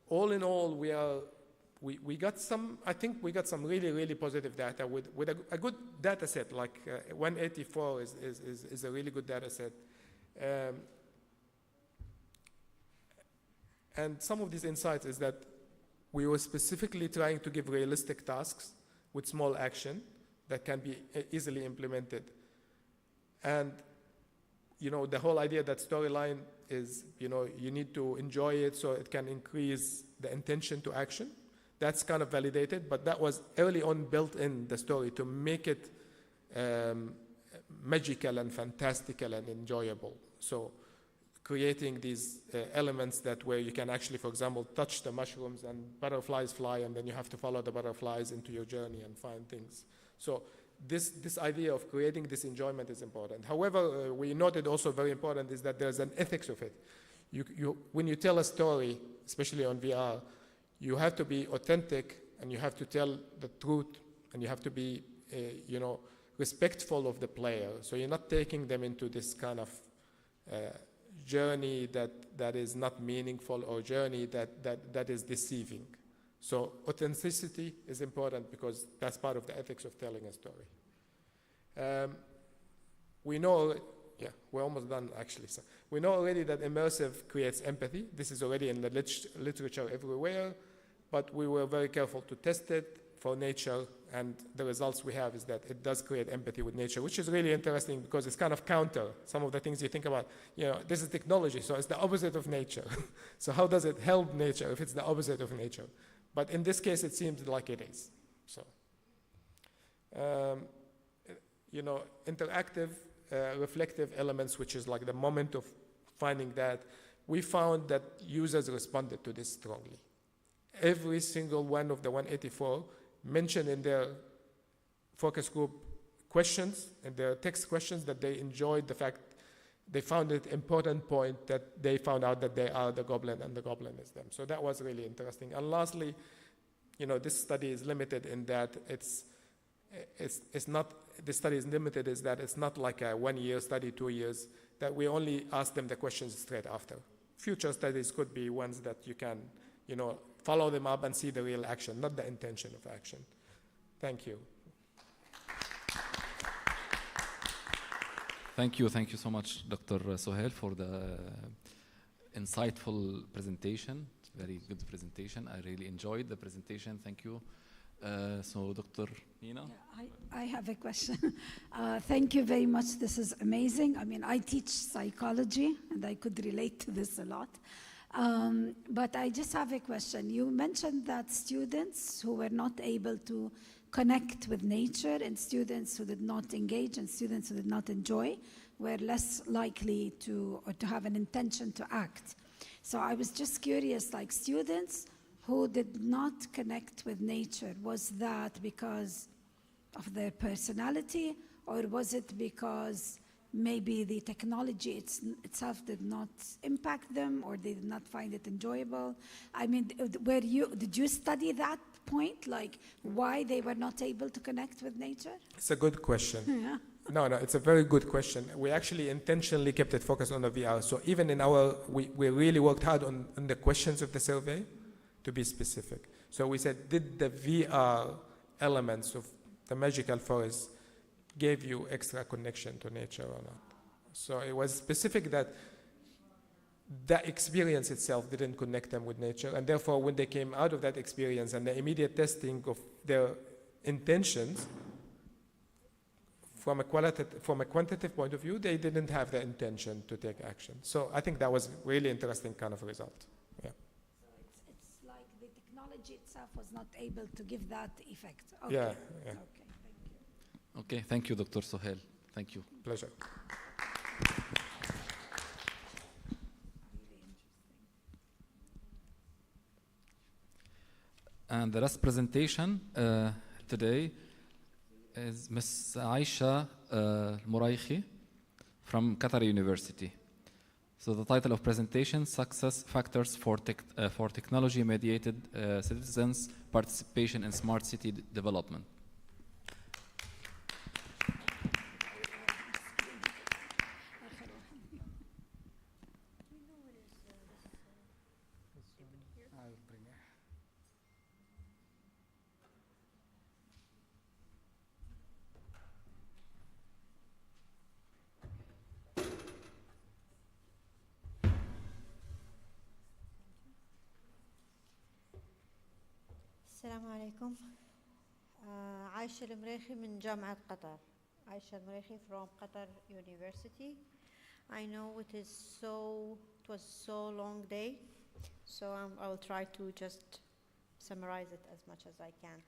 all in all, we got some, I think we got some really, really positive data with a good data set, like 184 is a really good data set. And some of these insights is that we were specifically trying to give realistic tasks with small action that can be easily implemented. And, you know, the whole idea that storyline is, you know, you need to enjoy it so it can increase the intention to action. That's kind of validated, but that was early on built in the story to make it magical and fantastical and enjoyable. So creating these elements that where you can actually, for example, touch the mushrooms and butterflies fly, and then you have to follow the butterflies into your journey and find things. So this idea of creating this enjoyment is important. However, we noted also very important is that there's an ethics of it. When you tell a story, especially on VR, you have to be authentic, and you have to tell the truth, and you have to be, you know, respectful of the player. So you're not taking them into this kind of journey that is not meaningful, or journey that is deceiving. So authenticity is important because that's part of the ethics of telling a story. We know, yeah, we're almost done actually. So we know already that immersive creates empathy. This is already in the literature everywhere, but we were very careful to test it for nature, and the results we have is that it does create empathy with nature, which is really interesting because it's kind of counter some of the things you think about. You know, this is technology, so it's the opposite of nature. So how does it help nature if it's the opposite of nature? But in this case, it seems like it is. So, you know, interactive, reflective elements, which is like the moment of finding that, we found that users responded to this strongly. Every single one of the 184 mentioned in their focus group questions, and their text questions, that they enjoyed the fact they found it important point that they found out that they are the goblin and the goblin is them. So that was really interesting. And lastly, this study is limited in that it's not, the study is limited is that it's not like a 1 year study, 2 years, that we only ask them the questions straight after. Future studies could be ones that you can, follow them up and see the real action, not the intention of action. Thank you. Thank you so much, Dr. Sohail, for the insightful presentation. Very good presentation. I really enjoyed the presentation. Thank you. So, Dr. Nina? Yeah, I have a question. Thank you very much. This is amazing. I mean, I teach psychology, and I could relate to this a lot. But I just have a question. You mentioned that students who were not able to connect with nature, and students who did not engage, and students who did not enjoy were less likely to have an intention to act. So I was just curious, like students who did not connect with nature, was that because of their personality, or was it because maybe the technology itself did not impact them, or they did not find it enjoyable? I mean, did you study that point, like why they were not able to connect with nature? It's a good question. Yeah. No, it's a very good question. We actually intentionally kept it focused on the VR. So even in we really worked hard on the questions of the survey to be specific. So we said, did the VR elements of the magical forest give you extra connection to nature or not? So it was specific that the experience itself didn't connect them with nature, and therefore when they came out of that experience and the immediate testing of their intentions, from a quantitative point of view, they didn't have the intention to take action. So I think that was really interesting kind of result. Yeah. So it's like the technology itself was not able to give that effect. Okay. Yeah. Okay, thank you. Okay, thank you, Dr. Sohail. Thank you. Pleasure. And the last presentation today is Ms. Aisha Muraikhi from Qatar University. So the title of presentation, Success Factors for Technology-Mediated Citizens' Participation in Smart City Development. السلام عليكم. عايشة المريخي من جامعة قطر. عايشة المريخي from Qatar University. I know it was so long day, so I will try to just summarize it as much as I can.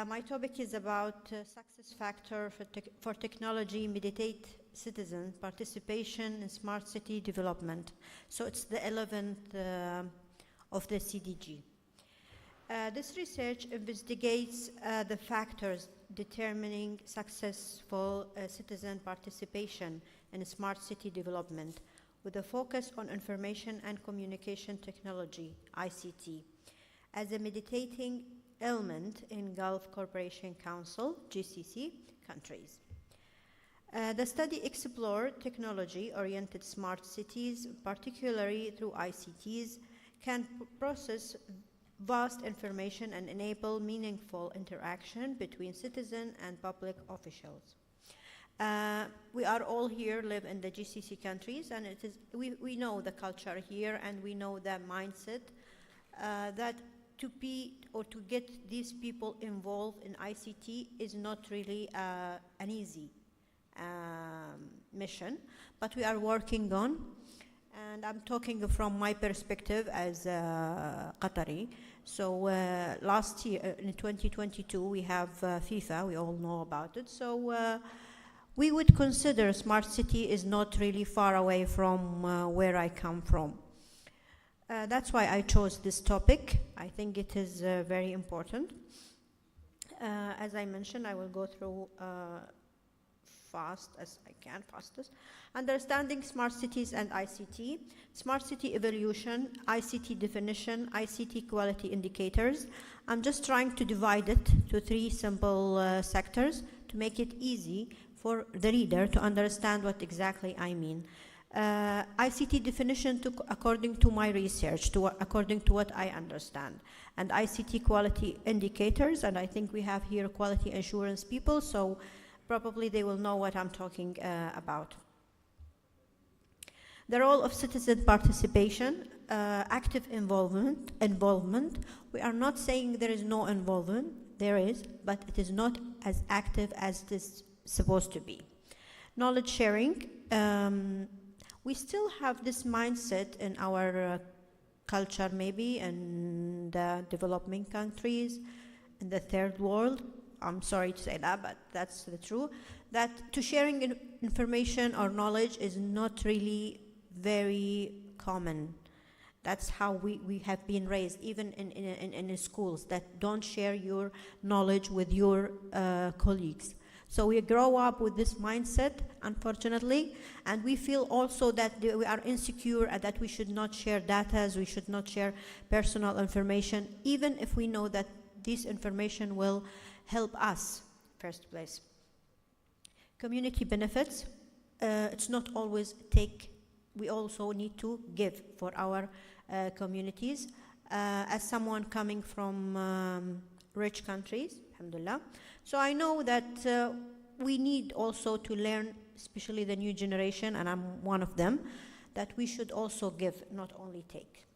My topic is about success factor for technology mediate citizen participation in smart city development. So it's the 11th of the CDG. This research investigates the factors determining successful citizen participation in smart city development, with a focus on information and communication technology, ICT, as a mediating element in Gulf Cooperation Council, GCC, countries. The study explored technology-oriented smart cities, particularly through ICTs, can process vast information and enable meaningful interaction between citizens and public officials. We are all here live in the GCC countries, and we know the culture here, and we know the mindset that to get these people involved in ICT is not really an easy mission, but we are working on. And I'm talking from my perspective as a Qatari. So last year, in 2022, we have FIFA, we all know about it. So we would consider smart city is not really far away from where I come from. That's why I chose this topic. I think it is very important. As I mentioned, I will go through fast as I can, fastest. Understanding smart cities and ICT, smart city evolution, ICT definition, ICT quality indicators. I'm just trying to divide it to 3 simple sectors to make it easy for the reader to understand what exactly I mean. ICT definition according to my research, according to what I understand. And ICT quality indicators, and I think we have here quality assurance people, so probably they will know what I'm talking about. The role of citizen participation, active involvement. We are not saying there is no involvement, there is, but it is not as active as it is supposed to be. Knowledge sharing. We still have this mindset in our culture, maybe in the developing countries, in the third world. I'm sorry to say that, but that's the truth. That to sharing information or knowledge is not really very common. That's how we have been raised, even in schools, that don't share your knowledge with your colleagues. So we grow up with this mindset, unfortunately, and we feel also that we are insecure and that we should not share data, we should not share personal information, even if we know that this information will help us, first place. Community benefits. It's not always take, we also need to give for our communities. As someone coming from rich countries, alhamdulillah, so I know that we need also to learn, especially the new generation, and I'm one of them, that we should also give, not only take.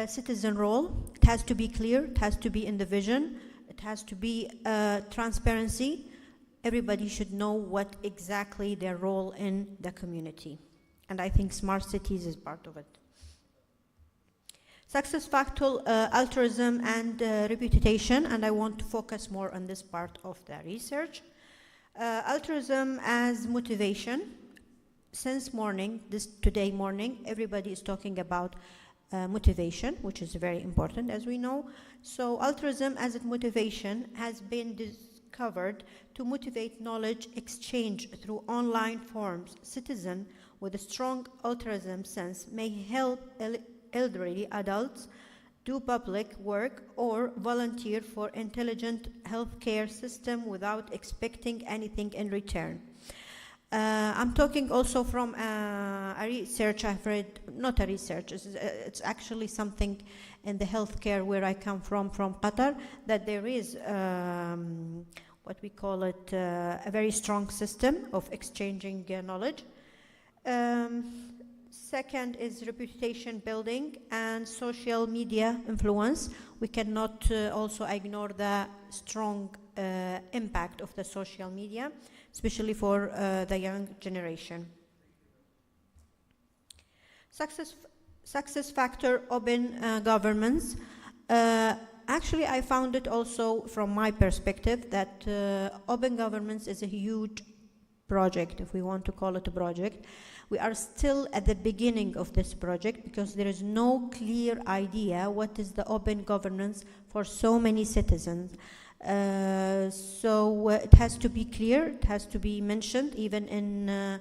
Citizen role, it has to be clear, it has to be in the vision, it has to be transparency. Everybody should know what exactly their role in the community. And I think smart cities is part of it. Success factor, altruism and reputation, and I want to focus more on this part of the research. Altruism as motivation. Since morning, today morning, everybody is talking about motivation, which is very important, as we know. So altruism as a motivation has been discovered to motivate knowledge exchange through online forums. Citizen with a strong altruism sense may help elderly adults do public work or volunteer for intelligent healthcare system without expecting anything in return. I'm talking also from a research I've read, not a research, it's actually something in the healthcare where I come from Qatar, that there is what we call it a very strong system of exchanging knowledge. Second is reputation building and social media influence. We cannot also ignore the strong impact of the social media, especially for the young generation. Success factor, open governments. Actually, I found it also from my perspective that open governments is a huge project, if we want to call it a project. We are still at the beginning of this project because there is no clear idea what is the open governance for so many citizens. So it has to be clear, it has to be mentioned, even in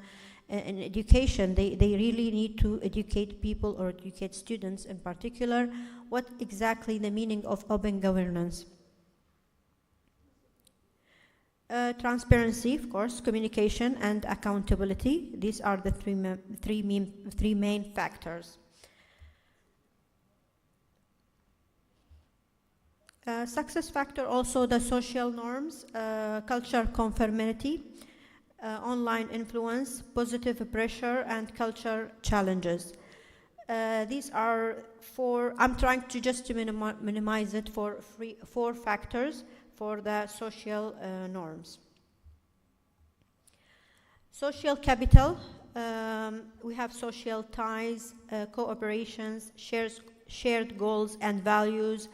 education. They really need to educate people or educate students in particular what exactly the meaning of open governance. Transparency, of course, communication and accountability. These are the three main factors. Success factor also the social norms, culture conformity, online influence, positive pressure, and culture challenges. These are I'm trying to just minimize it for four factors for the social norms. Social capital, we have social ties, cooperations, shared goals and values,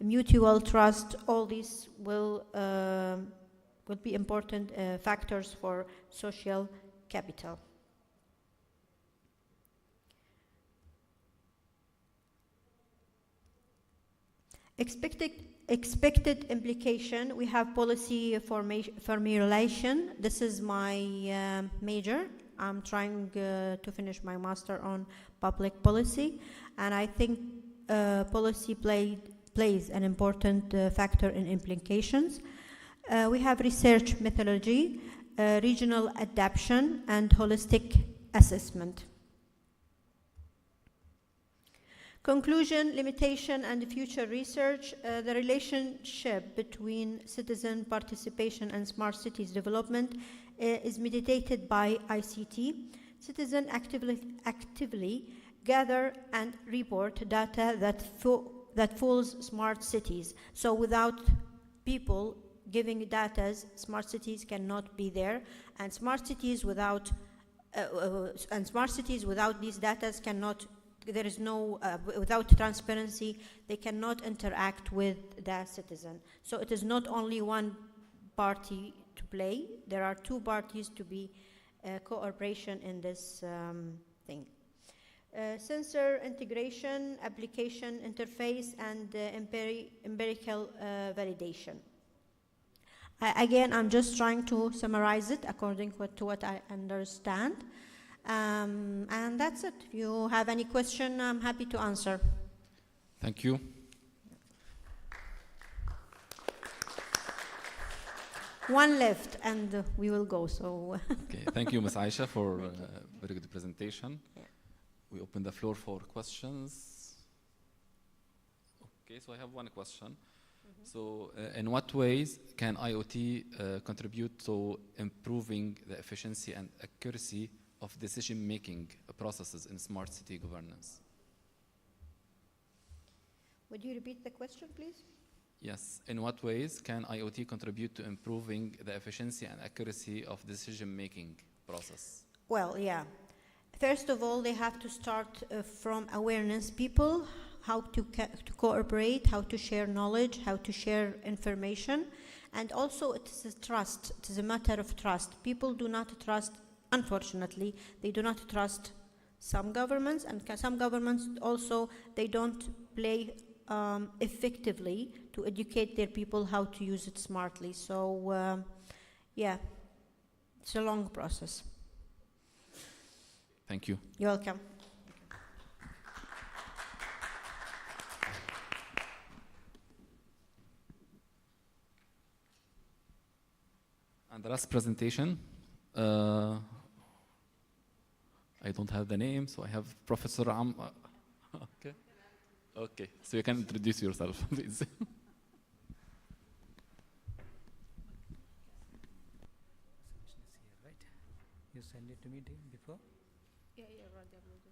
mutual trust. All these will be important factors for social capital. Expected implication, we have policy formulation. This is my major. I'm trying to finish my master on public policy, and I think policy plays an important factor in implications. We have research methodology, regional adaptation, and holistic assessment. Conclusion, limitation, and future research. The relationship between citizen participation and smart cities development is mediated by ICT. Citizens actively gather and report data that fuels smart cities. So without people giving data, smart cities cannot be there, and smart cities without these data cannot. There is no, without transparency, they cannot interact with the citizen. So it is not only one party to play, there are two parties to be cooperation in this thing. Sensor integration, application interface, and empirical validation. Again, I'm just trying to summarize it according to what I understand. And that's it. If you have any question, I'm happy to answer. Thank you. One left, and we will go. So. Okay. Thank you, Ms. Aisha, for a very good presentation. Yeah. We open the floor for questions. Okay, so I have one question. So, in what ways can IoT contribute to improving the efficiency and accuracy of decision-making processes in smart city governance? Would you repeat the question, please? Yes. In what ways can IoT contribute to improving the efficiency and accuracy of decision-making process? Well, yeah. First of all, they have to start from awareness. People, how to cooperate, how to share knowledge, how to share information. And also, it is a trust. It is a matter of trust. People do not trust. Unfortunately, they do not trust some governments, and some governments also, they don't play effectively to educate their people how to use it smartly. So, yeah, it's a long process. Thank you. You're welcome. And the last presentation. I don't have the name, so I have Professor Okay. Okay, so you can introduce yourself, please. Right? You sent it to me before? Yeah, already uploaded.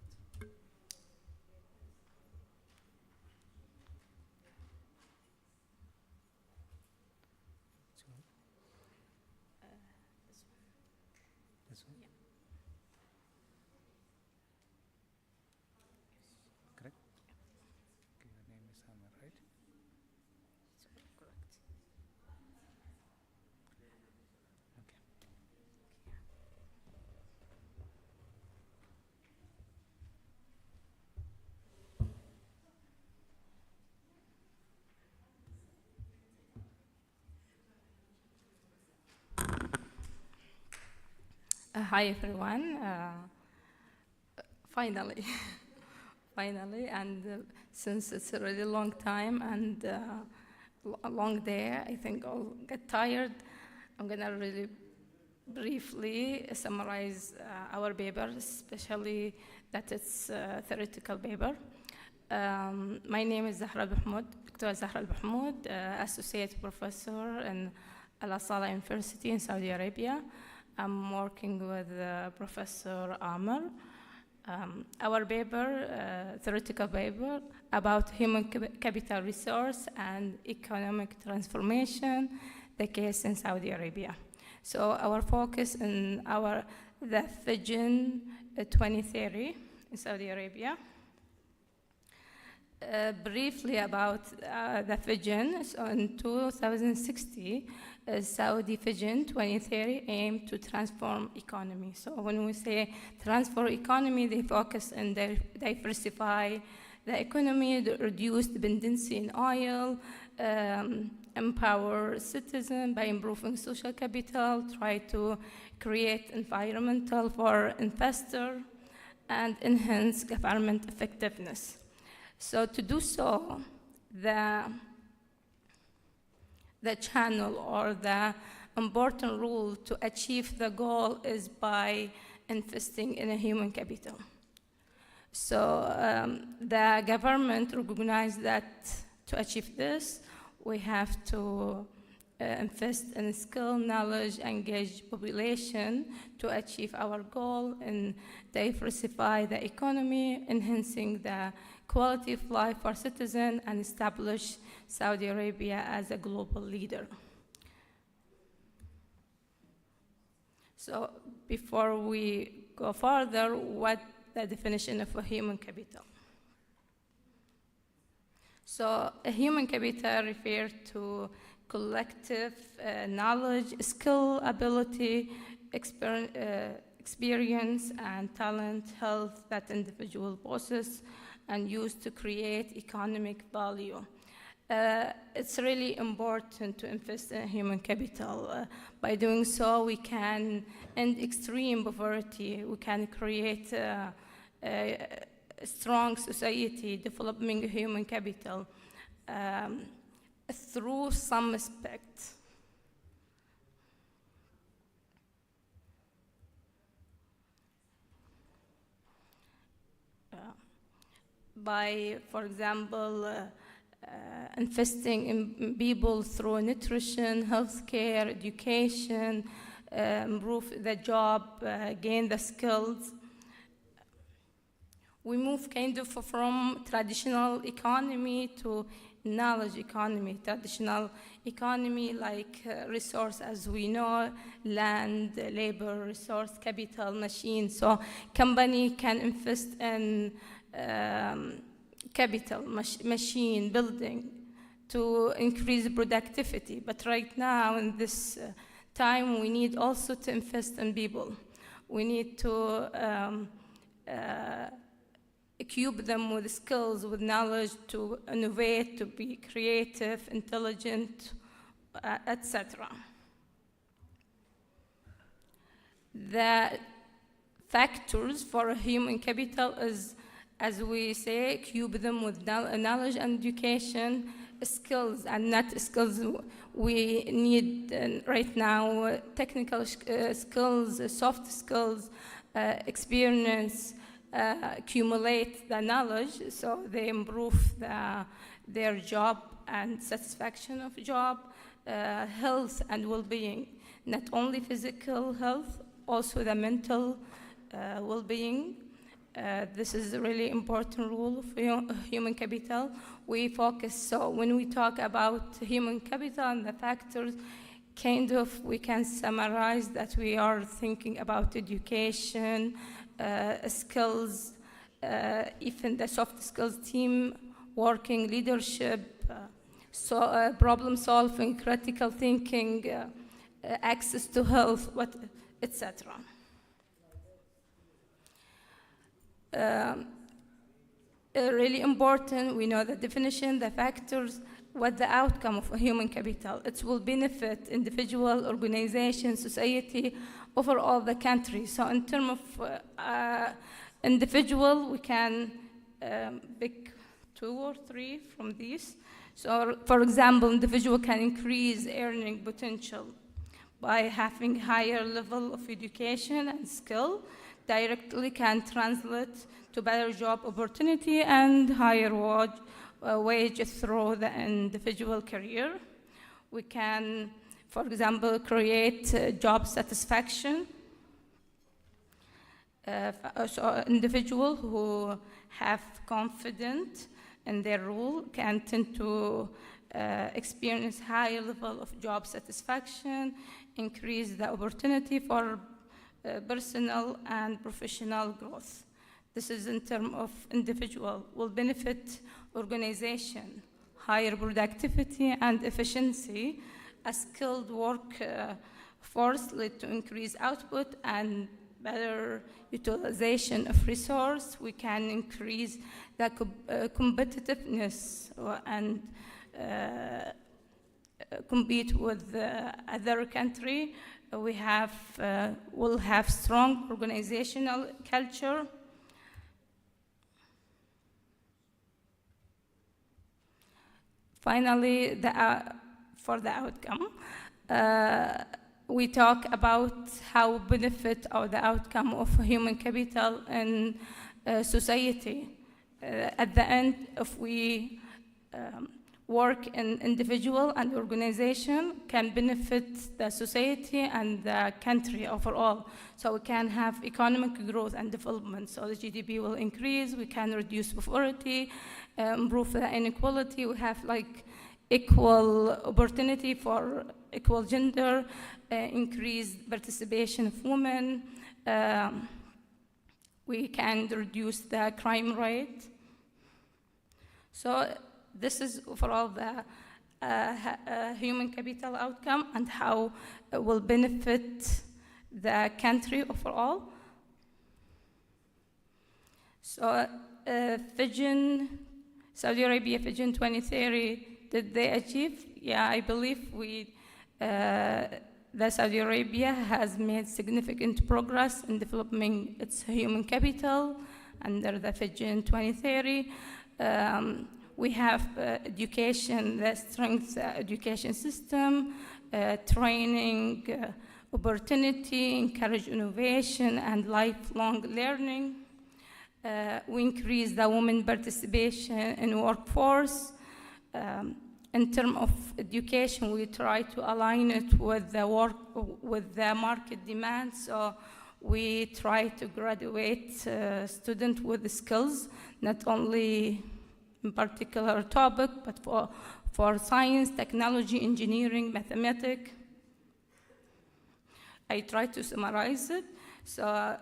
This one? Yeah. Correct? Okay, your name is Hammer, right? Correct. Hi everyone. Finally, finally, and since it's a really long time and a long day, I think I'll get tired. I'm gonna really briefly summarize our paper, especially that it's a theoretical paper. My name is Zahra Al-Bahmoud, Dr. Zahra Al-Bahmoud, Associate Professor in Al-Asala University in Saudi Arabia. I'm working with Professor Amr. Our paper, theoretical paper, about human capital resource and economic transformation, the case in Saudi Arabia. So our focus in the Vision 2030 in Saudi Arabia. Briefly about the vision, so in 2060, Saudi Vision 2030 aimed to transform economy. So when we say transform economy, they focus on diversify the economy, reduce dependency in oil, empower citizens by improving social capital, try to create environmental for investor, and enhance government effectiveness. So to do so, the channel or the important rule to achieve the goal is by investing in a human capital. So the government recognized that to achieve this, we have to invest in skill, knowledge, engaged population to achieve our goal and diversify the economy, enhancing the quality of life for citizens, and establish Saudi Arabia as a global leader. So before we go further, what the definition of a human capital? So a human capital refers to collective knowledge, skill, ability, experience, and talent, health that individual possess and use to create economic value. It's really important to invest in human capital. By doing so, we can end extreme poverty. We can create a strong society, developing human capital through some aspects. By, for example, investing in people through nutrition, healthcare, education, improve the job, gain the skills. We move kind of from traditional economy to knowledge economy. Traditional economy like resource, as we know, land, labor, resource, capital, machine. So company can invest in capital, machine, building to increase productivity. But right now, in this time, we need also to invest in people. We need to equip them with skills, with knowledge to innovate, to be creative, intelligent, etc. The factors for human capital is, as we say, equip them with knowledge and education, skills, and not skills we need right now, technical skills, soft skills, experience, accumulate the knowledge so they improve their job and satisfaction of job, health and well-being, not only physical health, also the mental well-being. This is a really important rule of human capital. We focus, so when we talk about human capital and the factors, kind of we can summarize that we are thinking about education, skills, even the soft skills, team working, leadership, problem solving, critical thinking, access to health, etc. Really important, we know the definition, the factors, what the outcome of a human capital. It will benefit individual, organization, society, overall the country. So in terms of individual, we can pick 2 or 3 from these. So for example, individual can increase earning potential by having higher level of education and skill, directly can translate to better job opportunity and higher wage through the individual career. We can, for example, create job satisfaction. So individuals who have confidence in their role can tend to experience higher level of job satisfaction, increase the opportunity for personal and professional growth. This is in terms of individual, will benefit organization, higher productivity and efficiency. A skilled work force lead to increased output and better utilization of resource, we can increase the competitiveness and compete with other country. We will have strong organizational culture. Finally, for the outcome, we talk about how benefit or the outcome of human capital in society. At the end, if we work in individual and organization, can benefit the society and the country overall. So we can have economic growth and development. So the GDP will increase, we can reduce poverty, improve the inequality, we have like equal opportunity for equal gender, increased participation of women, we can reduce the crime rate. So this is overall the human capital outcome and how it will benefit the country overall. So Saudi Arabia Vision 2030, did they achieve? Yeah, I believe the Saudi Arabia has made significant progress in developing its human capital under the Vision 2030. We have education, the strength education system, training, opportunity, encourage innovation and lifelong learning. We increase the women participation in workforce. In terms of education, we try to align it with the market demand. So we try to graduate students with skills, not only in particular topic, but for science, technology, engineering, mathematics. I try to summarize it. So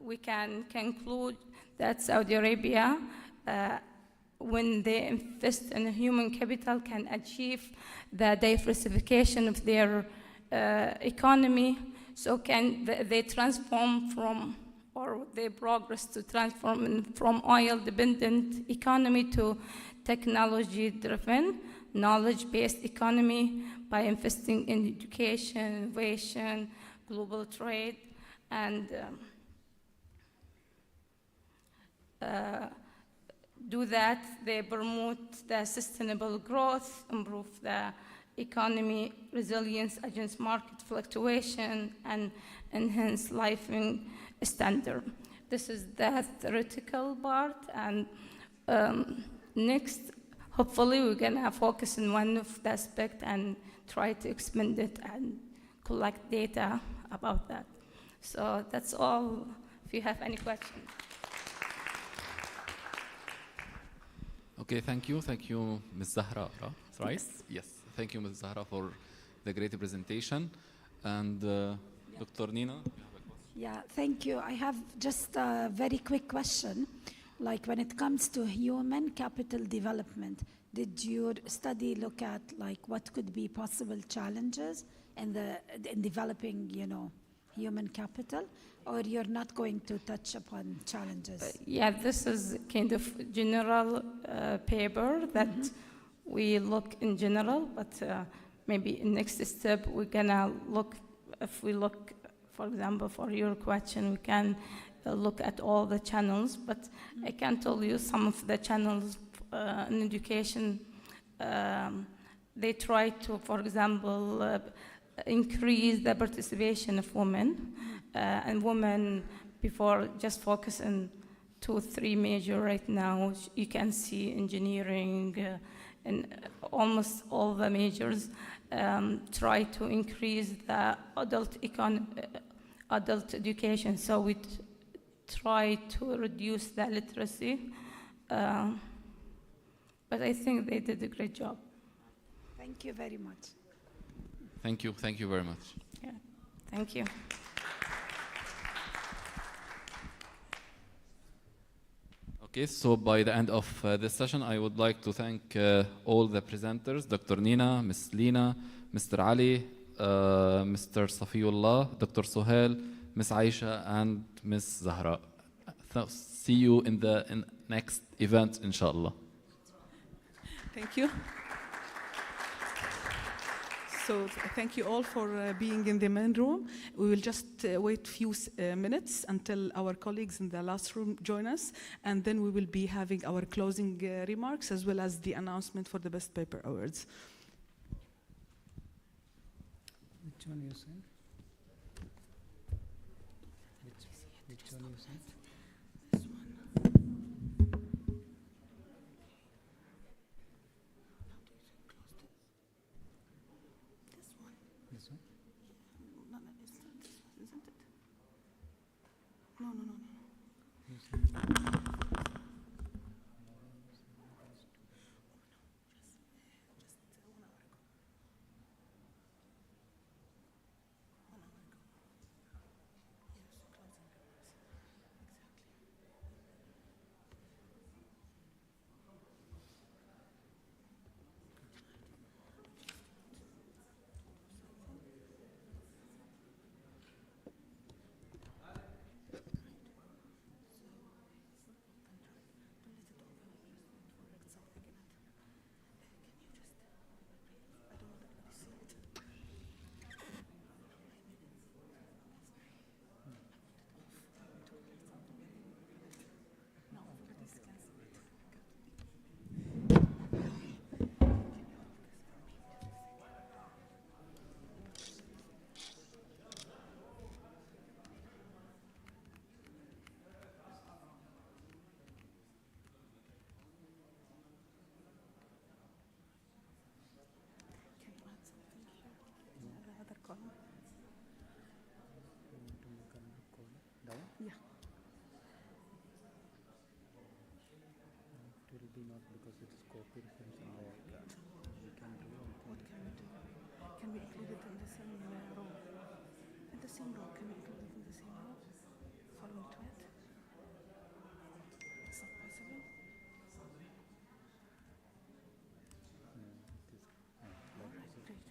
we can conclude that Saudi Arabia, when they invest in human capital, can achieve the diversification of their economy. So can they transform from, or they progress to transform from oil-dependent economy to technology-driven, knowledge-based economy by investing in education, innovation, global trade, and do that. They promote the sustainable growth, improve the economy resilience against market fluctuation, and enhance living standard. This is the theoretical part, and next, hopefully, we're gonna focus on one of the aspects and try to expand it and collect data about that. So that's all. If you have any questions. Okay, thank you, Ms. Zahra, right? Yes. Thank you, Ms. Zahra, for the great presentation. And Dr. Nina, you have a question? Yeah, thank you. I have just a very quick question. Like when it comes to human capital development, did your study look at like what could be possible challenges in developing, human capital, or you're not going to touch upon challenges? Yeah, this is kind of general paper that we look in general, but maybe in next step we're gonna look, if we look, for example, for your question, we can look at all the channels, but I can tell you some of the channels in education, they try to, for example, increase the participation of women, and women before just focus on 2 or 3 major right now. You can see engineering and almost all the majors try to increase the adult education. So we try to reduce the literacy, but I think they did a great job. Thank you very much. Thank you very much. Yeah, thank you. Okay, so by the end of this session, I would like to thank all the presenters, Dr. Nina, Ms. Lina, Mr. Ali, Mr. Safiullah, Dr. Suhail, Miss Aisha, and Miss Zahra. See you in the next event, inshallah. Thank you. So thank you all for being in the main room. We will just wait a few minutes until our colleagues in the last room join us, and then we will be having our closing remarks as well as the announcement for the Best Paper Awards. Which one you sent? Which one you sent? This one. This one? No, no, isn't it? No, no, no, no. You sent Yeah. it will be not because it is copied from somewhere. We can do one thing. What can we do? Can we include it in the same row? In the same row, can we include it in the same row? Following to it? Is that possible? All right, great.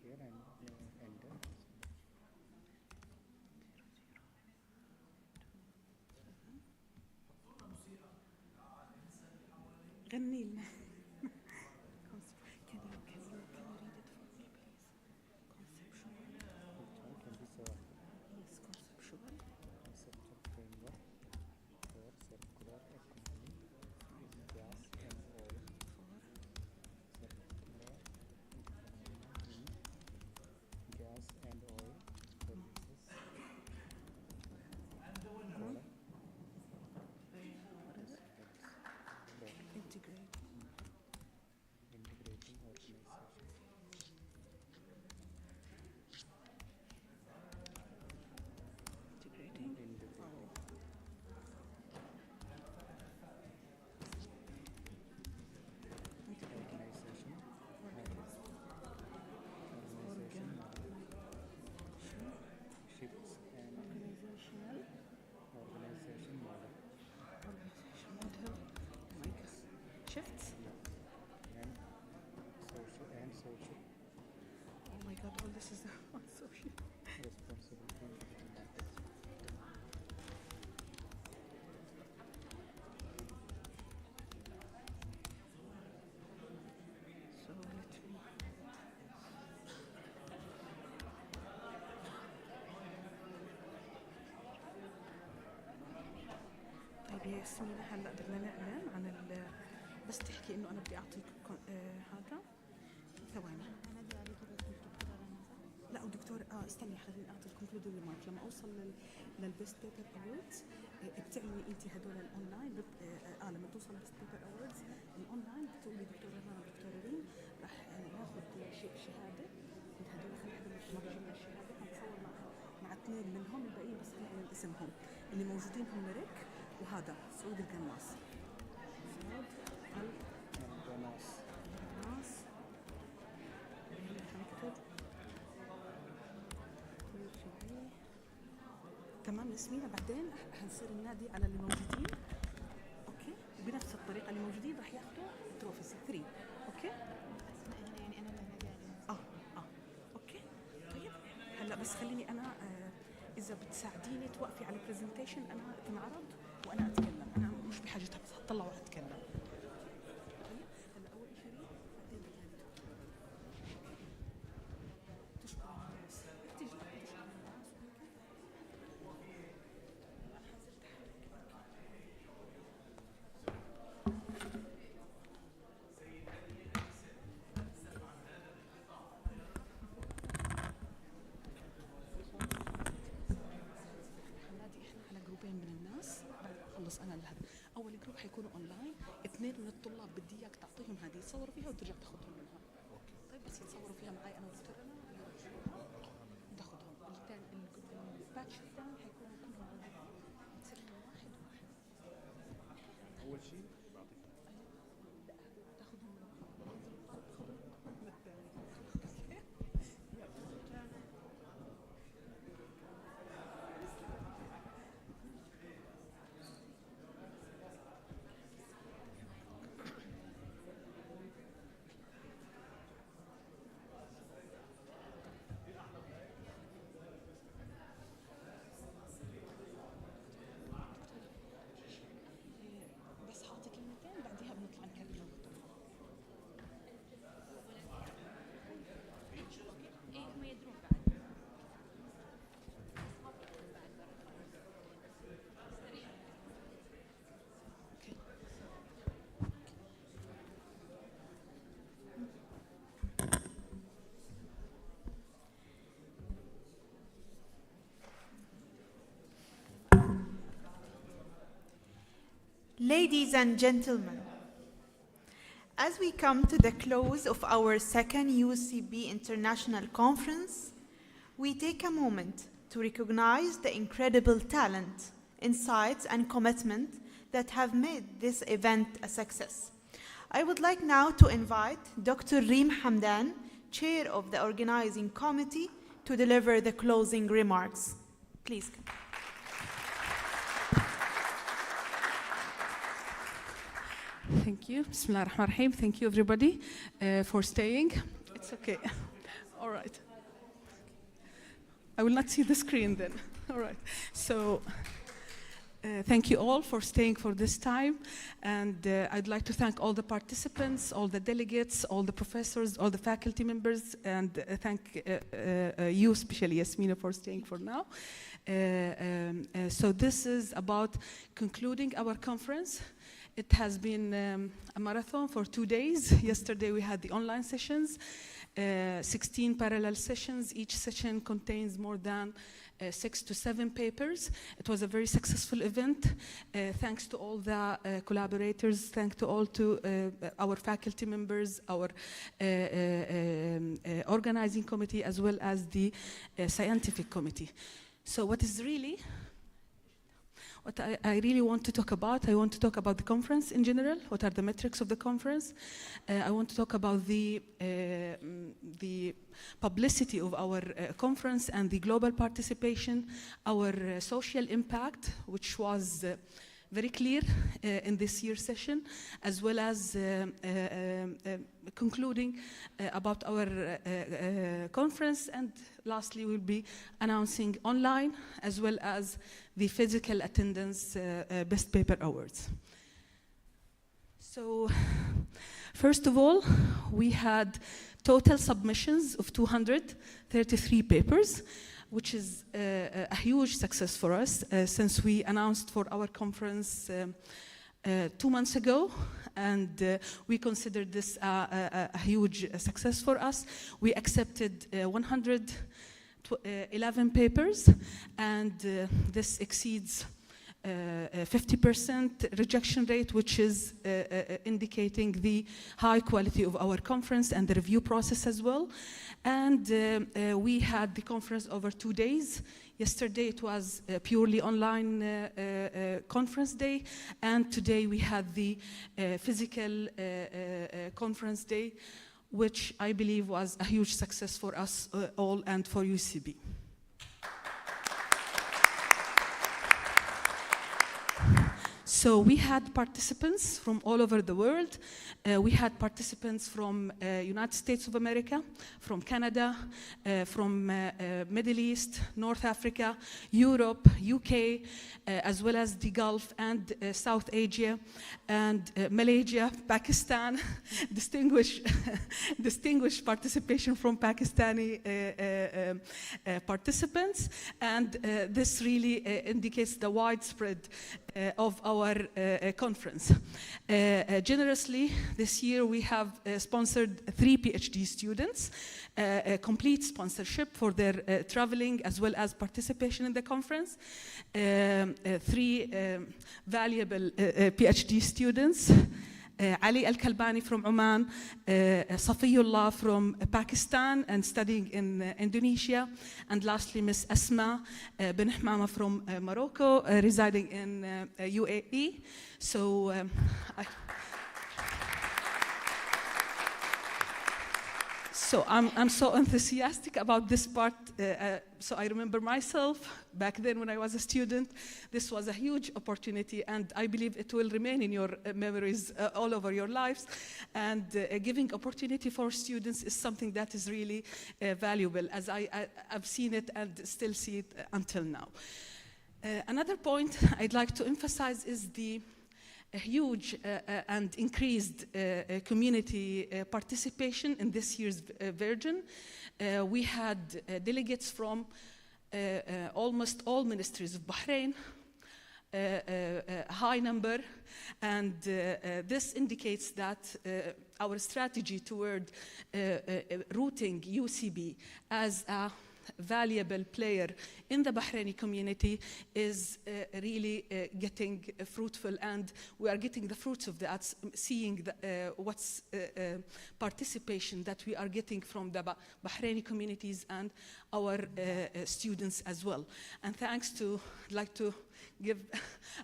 Here and enter. غني لنا. Can you read it for me, please? Conceptual. Yes, conceptual. Conceptual framework for circular economy in gas and oil. Circular economy in gas and oil services. Integrating organization. Shifts? And social Oh my God, all this is social. responsibility. So let me. طيب يا ياسمين هلا بدنا نعلن عن بس تحكي انه انا بدي اعطيك هذا ثواني. لا ودكتور استني خليني اعطي الكونكلودing ريمارك لما اوصل للبيست بيبر اووردز بتعملي انت هدول الاونلاين لما توصل للبيست بيبر اووردز الاونلاين بتقولي دكتوره رنا ودكتوره ريم راح ناخذ شهاده من هدول خلينا ما بيجي لنا الشهاده حنصور مع اثنين منهم الباقيين بس نعلن اسمهم اللي موجودين هم ريك وهذا سعود القناص. سعود القناص. حنكتب كل شيء ياسمينة بعدين هنصير ننادي على اللي موجودين، اوكي؟ بنفس الطريقة اللي موجودين راح ياخذوا تروفيز 3، اوكي؟ يعني انا اللي هنادي عليهم. اوكي؟ طيب هلا بس خليني انا اذا بتساعديني توقفي على البرزنتيشن انا اتنعرض وانا اتكلم، انا مش بحاجة هطلع واتكلم. طيب هلا اول شيء بعدين تشكر الناس، تيجي تشكر الناس من الناس بعد ما اخلص انا لهذا. اول جروب حيكونوا اونلاين، 2 من الطلاب بدي اياك تعطيهم هذه يتصوروا فيها وترجع تاخذهم منها. طيب بس يتصوروا فيها معي انا ودكتور رنا تاخذهم. الثاني الباتش الثاني حيكونوا كلهم تصير لهم واحد. اول شيء بعطيك تاخذهم من الثاني. بس حاطي كلمتين بعديها بنطلع نكلم. ايه هم يدرون بعد. Ladies and gentlemen, as we come to the close of our second UCB International Conference, we take a moment to recognize the incredible talent, insights, and commitment that have made this event a success. I would like now to invite Dr. Reem Hamdan, Chair of the Organizing Committee, to deliver the closing remarks. Please come. Thank you. Bismillah ar-Rahman ar-Rahim. Thank you, everybody, for staying. It's okay. All right. I will not see the screen then. All right. So, thank you all for staying for this time. And I'd like to thank all the participants, all the delegates, all the professors, all the faculty members, and thank you, especially Yasmina, for staying for now. So this is about concluding our conference. It has been a marathon for 2 days. Yesterday we had the online sessions, 16 parallel sessions. Each session contains more than 6 to 7 papers. It was a very successful event. Thanks to all the collaborators, thanks to all our faculty members, our organizing committee, as well as the scientific committee. So what I really want to talk about, I want to talk about the conference in general. What are the metrics of the conference? I want to talk about the publicity of our conference and the global participation, our social impact, which was very clear in this year's session, as well as concluding about our conference, and lastly we'll be announcing online as well as the physical attendance Best Paper Awards. So first of all, we had total submissions of 233 papers, which is a huge success for us since we announced for our conference 2 months ago, and we considered this a huge success for us. We accepted 111 papers, and this exceeds 50% rejection rate, which is indicating the high quality of our conference and the review process as well. And we had the conference over 2 days. Yesterday it was a purely online conference day, and today we had the physical conference day, which I believe was a huge success for us all and for UCB. So we had participants from all over the world. We had participants from United States of America, from Canada, from Middle East, North Africa, Europe, UK, as well as the Gulf and South Asia, and Malaysia, Pakistan, distinguished participation from Pakistani participants, and this really indicates the widespread of our conference. Generously, this year we have sponsored 3 PhD students, a complete sponsorship for their traveling as well as participation in the conference. 3 valuable PhD students, Ali Al-Kalbani from Oman, Safiyullah from Pakistan and studying in Indonesia, and lastly Ms. Asma bin Hmama from Morocco, residing in UAE. So So I'm so enthusiastic about this part. So I remember myself back then when I was a student, this was a huge opportunity, and I believe it will remain in your memories all over your lives. And giving opportunity for students is something that is really valuable, as I've seen it and still see it until now. Another point I'd like to emphasize is the huge and increased community participation in this year's Virgin. We had delegates from almost all ministries of Bahrain, a high number, and this indicates that our strategy toward rooting UCB as a valuable player in the Bahraini community is really getting fruitful, and we are getting the fruits of that, seeing what's participation that we are getting from the Bahraini communities and our students as well. And thanks to, I'd like to give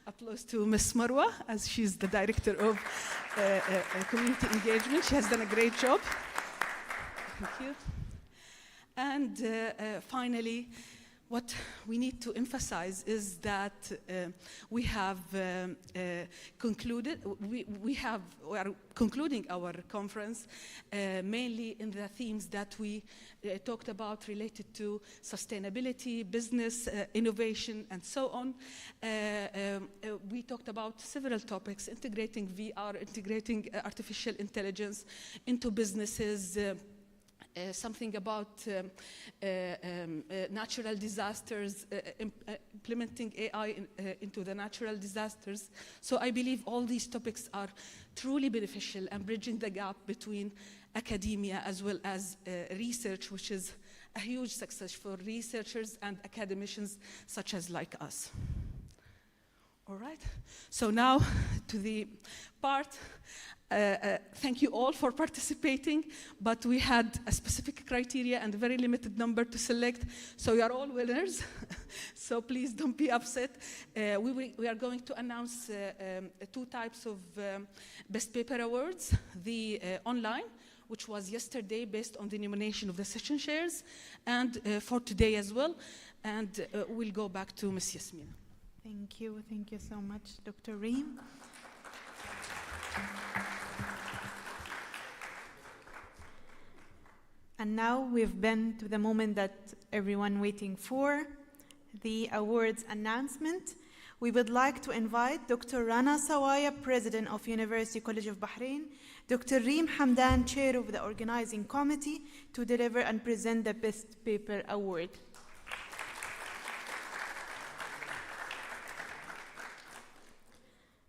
applause to Ms. Marwa, as she's the Director of Community Engagement. She has done a great job. Thank you. And finally, what we need to emphasize is that we have concluded, we are concluding our conference mainly in the themes that we talked about related to sustainability, business, innovation, and so on. We talked about several topics: integrating VR, integrating artificial intelligence into businesses, something about natural disasters, implementing AI into the natural disasters. So I believe all these topics are truly beneficial and bridging the gap between academia as well as research, which is a huge success for researchers and academicians such as like us. All right, so now to the part. Thank you all for participating, but we had a specific criteria and a very limited number to select, so you are all winners. So please don't be upset. We are going to announce 2 types of Best Paper Awards. The online, which was yesterday based on the nomination of the session chairs, and for today as well. And we'll go back to Ms. Yasmina. Thank you so much, Dr. Reem. And now we've been to the moment that everyone waiting for, the awards announcement. We would like to invite Dr. Rana Sawaya, President of University College of Bahrain, Dr. Reem Hamdan, Chair of the Organizing Committee, to deliver and present the Best Paper Award.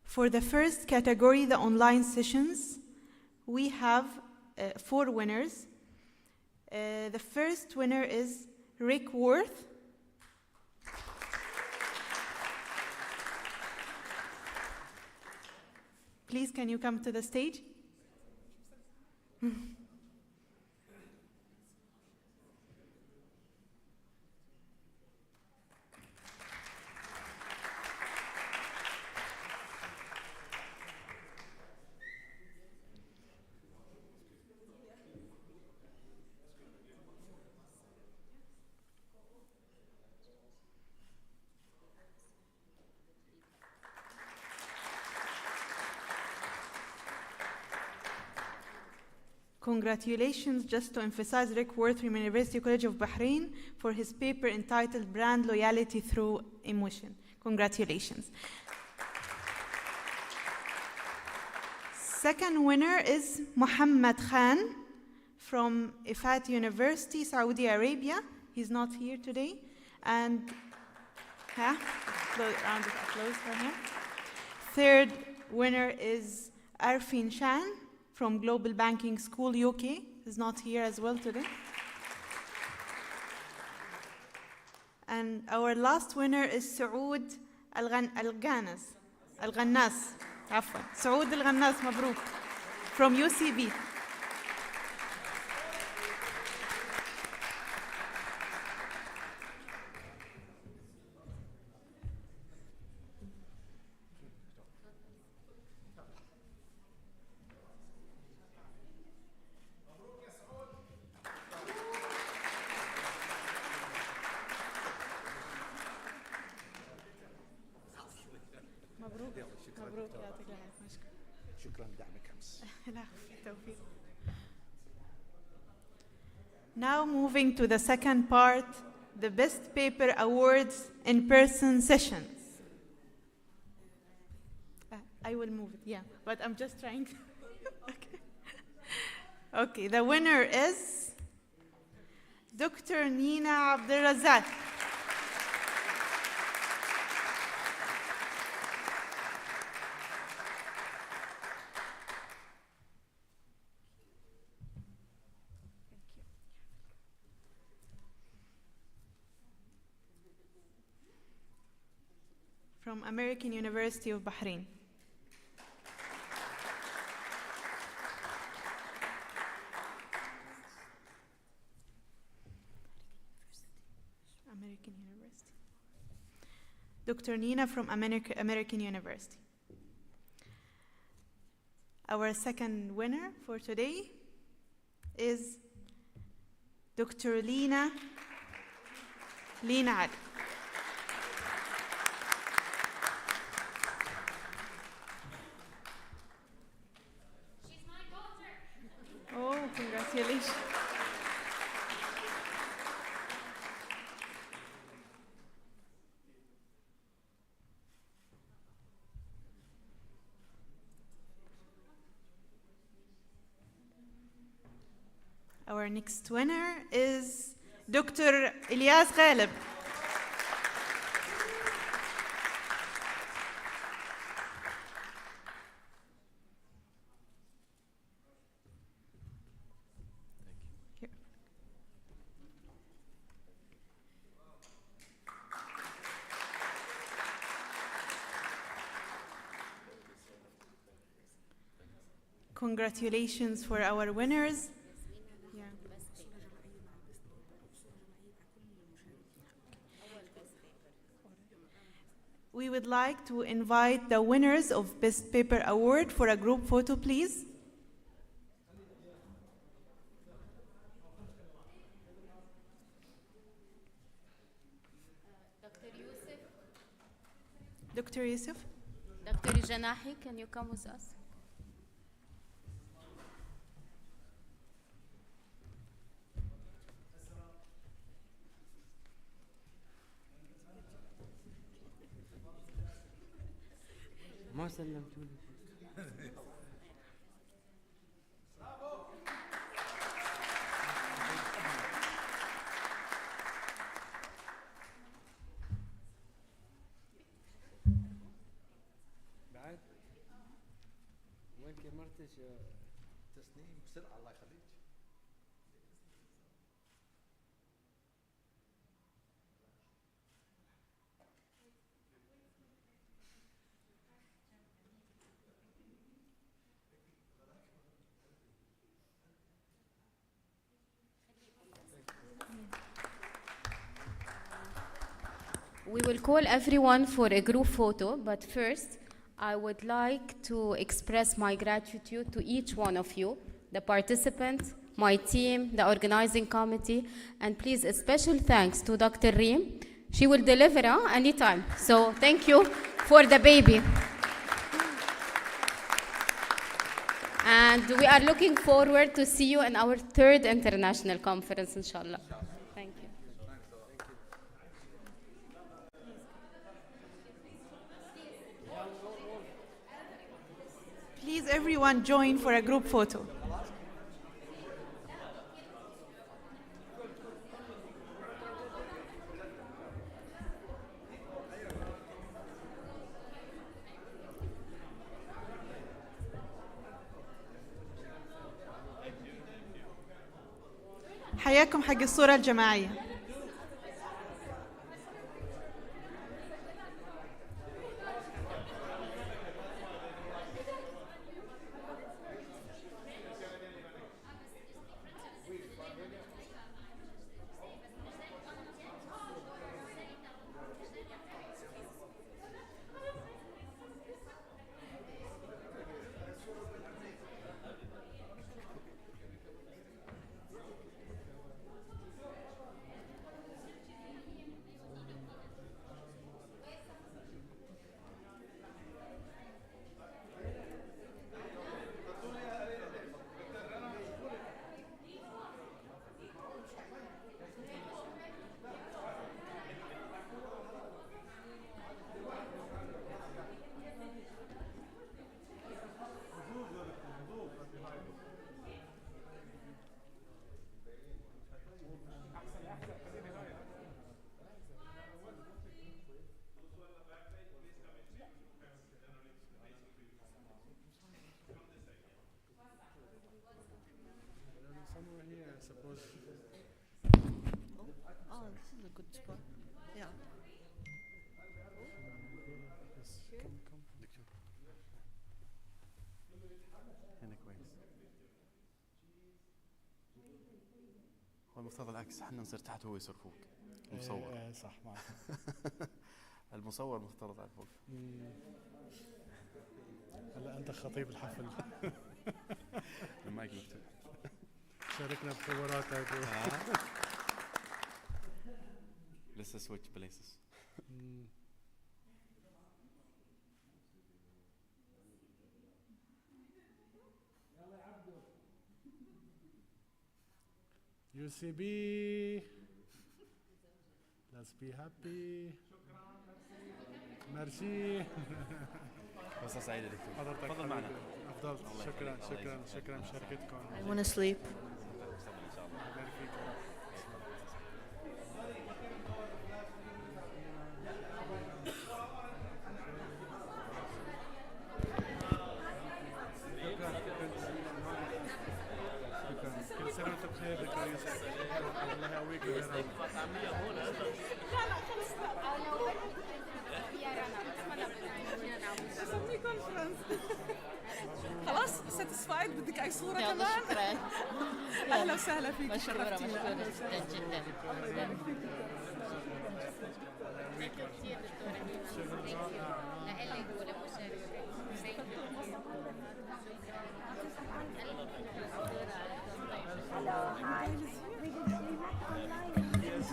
For the first category, the online sessions, we have 4 winners. The first winner is Rick Worth. Please, can you come to the stage? Congratulations, just to emphasize, Rick Worth from University College of Bahrain for his paper entitled Brand Loyalty Through Emotion. Congratulations. Second winner is Muhammad Khan from Ifat University, Saudi Arabia. He's not here today. And round of applause for him. Third winner is Arfin Shan from Global Banking School, UK. He's not here as well today. And our last winner is Saoud Al-Ghannas. عفوا سعود الغناس مبروك from UCB. مبروك يعطيك العافية. شكرا لدعمك أمس. التوفيق. Now moving to the second part, the Best Paper Awards in-person sessions. I will move it, yeah, but I'm just trying to. Okay, the winner is Dr. Nina Abdelrazak. From American University of Bahrain. American University. Dr. Nina from American University. Our second winner for today is Dr. Lina Ali. Oh, congratulations. Our next winner is Dr. Ilyas Ghalib. Congratulations for our winners. Yeah. We would like to invite the winners of Best Paper Award for a group photo, please. Dr. Yusuf. Dr. Janahi, can you come with us? ما سلمتوني. بعد وين كمرتش تسنيم بسرعة الله يخليك. We will call everyone for a group photo, but first, I would like to express my gratitude to each one of you, the participants, my team, the organizing committee, and please a special thanks to Dr. Reem. She will deliver anytime, so thank you for the baby. And we are looking forward to see you in our third international conference, inshallah. Thank you. Please, everyone, join for a group photo. حياكم حق الصورة الجماعية. المفترض العكس، احنا نصير تحت وهو يصير فوق. المصور. ايه صح معك. المصور المفترض على فوق. هلا انت خطيب الحفل. المايك مفتوح. شاركنا بخبراتك. لسه سويتش بليسز. UCB. Let's be happy. ميرسي. فرصة سعيدة دكتور. حضرتك تفضل معنا. أفضل. شكرا مشاركتكم. I want to sleep. كل سنة وانت بخير دكتور يوسف. الله يقويك يا رب. خلاص ساتسفايد؟ بدك اي صورة كمان؟ شكرا. اهلا وسهلا فيك. مشكورة جدا جدا. Hello, hi. We met online. Yes,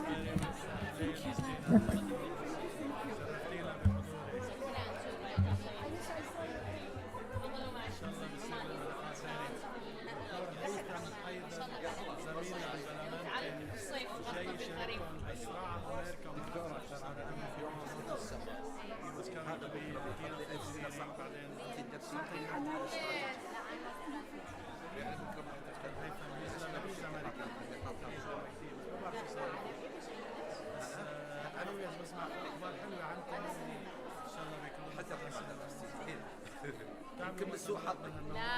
أنا وياك بسمع أخبار حلوة عنكم إن شاء الله بيكون حتى يمكن بالسوق حظك. لا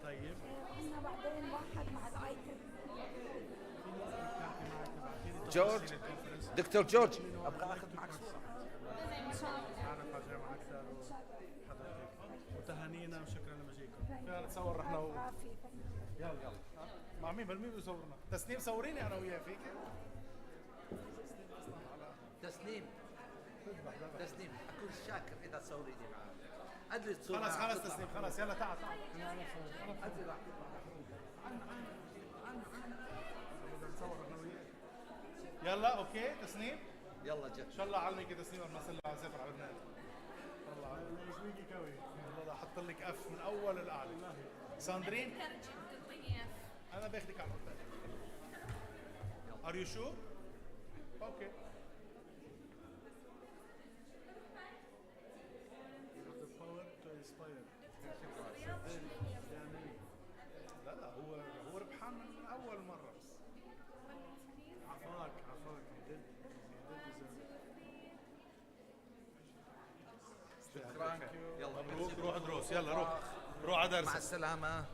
طيب احنا بعدين واحد مع الايتم. جورج، دكتور جورج، ابغى اخذ معك صورة. نتعرف على الجامعة أكثر وحضرتك وتهانينا وشكرا لمجيئكم. فينا نتصور نحن يلا مع مين مين بيصورنا؟ تسنيم صوريني انا وياه فيك. تسنيم اكون شاكر اذا تصوريني معك. ادري تصور. خلاص تسنيم خلاص يلا تعال ادري راح يلا اوكي تسنيم يلا جد ان شاء الله علمك تسنيم المسألة على سفر على البنات. الله تشويقي قوي. والله احط لك اف من اول الاعلى. ساندرين انا باخدك على الوقت. Are you sure? Okay. You have the power to inspire. لا هو ربحان من اول مره بس. عفاك شكرا. يلا مبروك. روح دروس. يلا روح على درس. مع السلامة.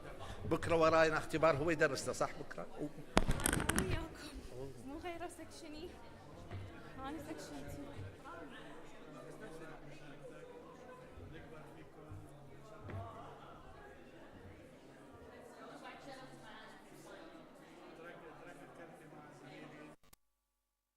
بكرة وراينا اختبار هو يدرسنا صح بكرة؟ وياكم مو غير سكشني. أنا سكشن 2.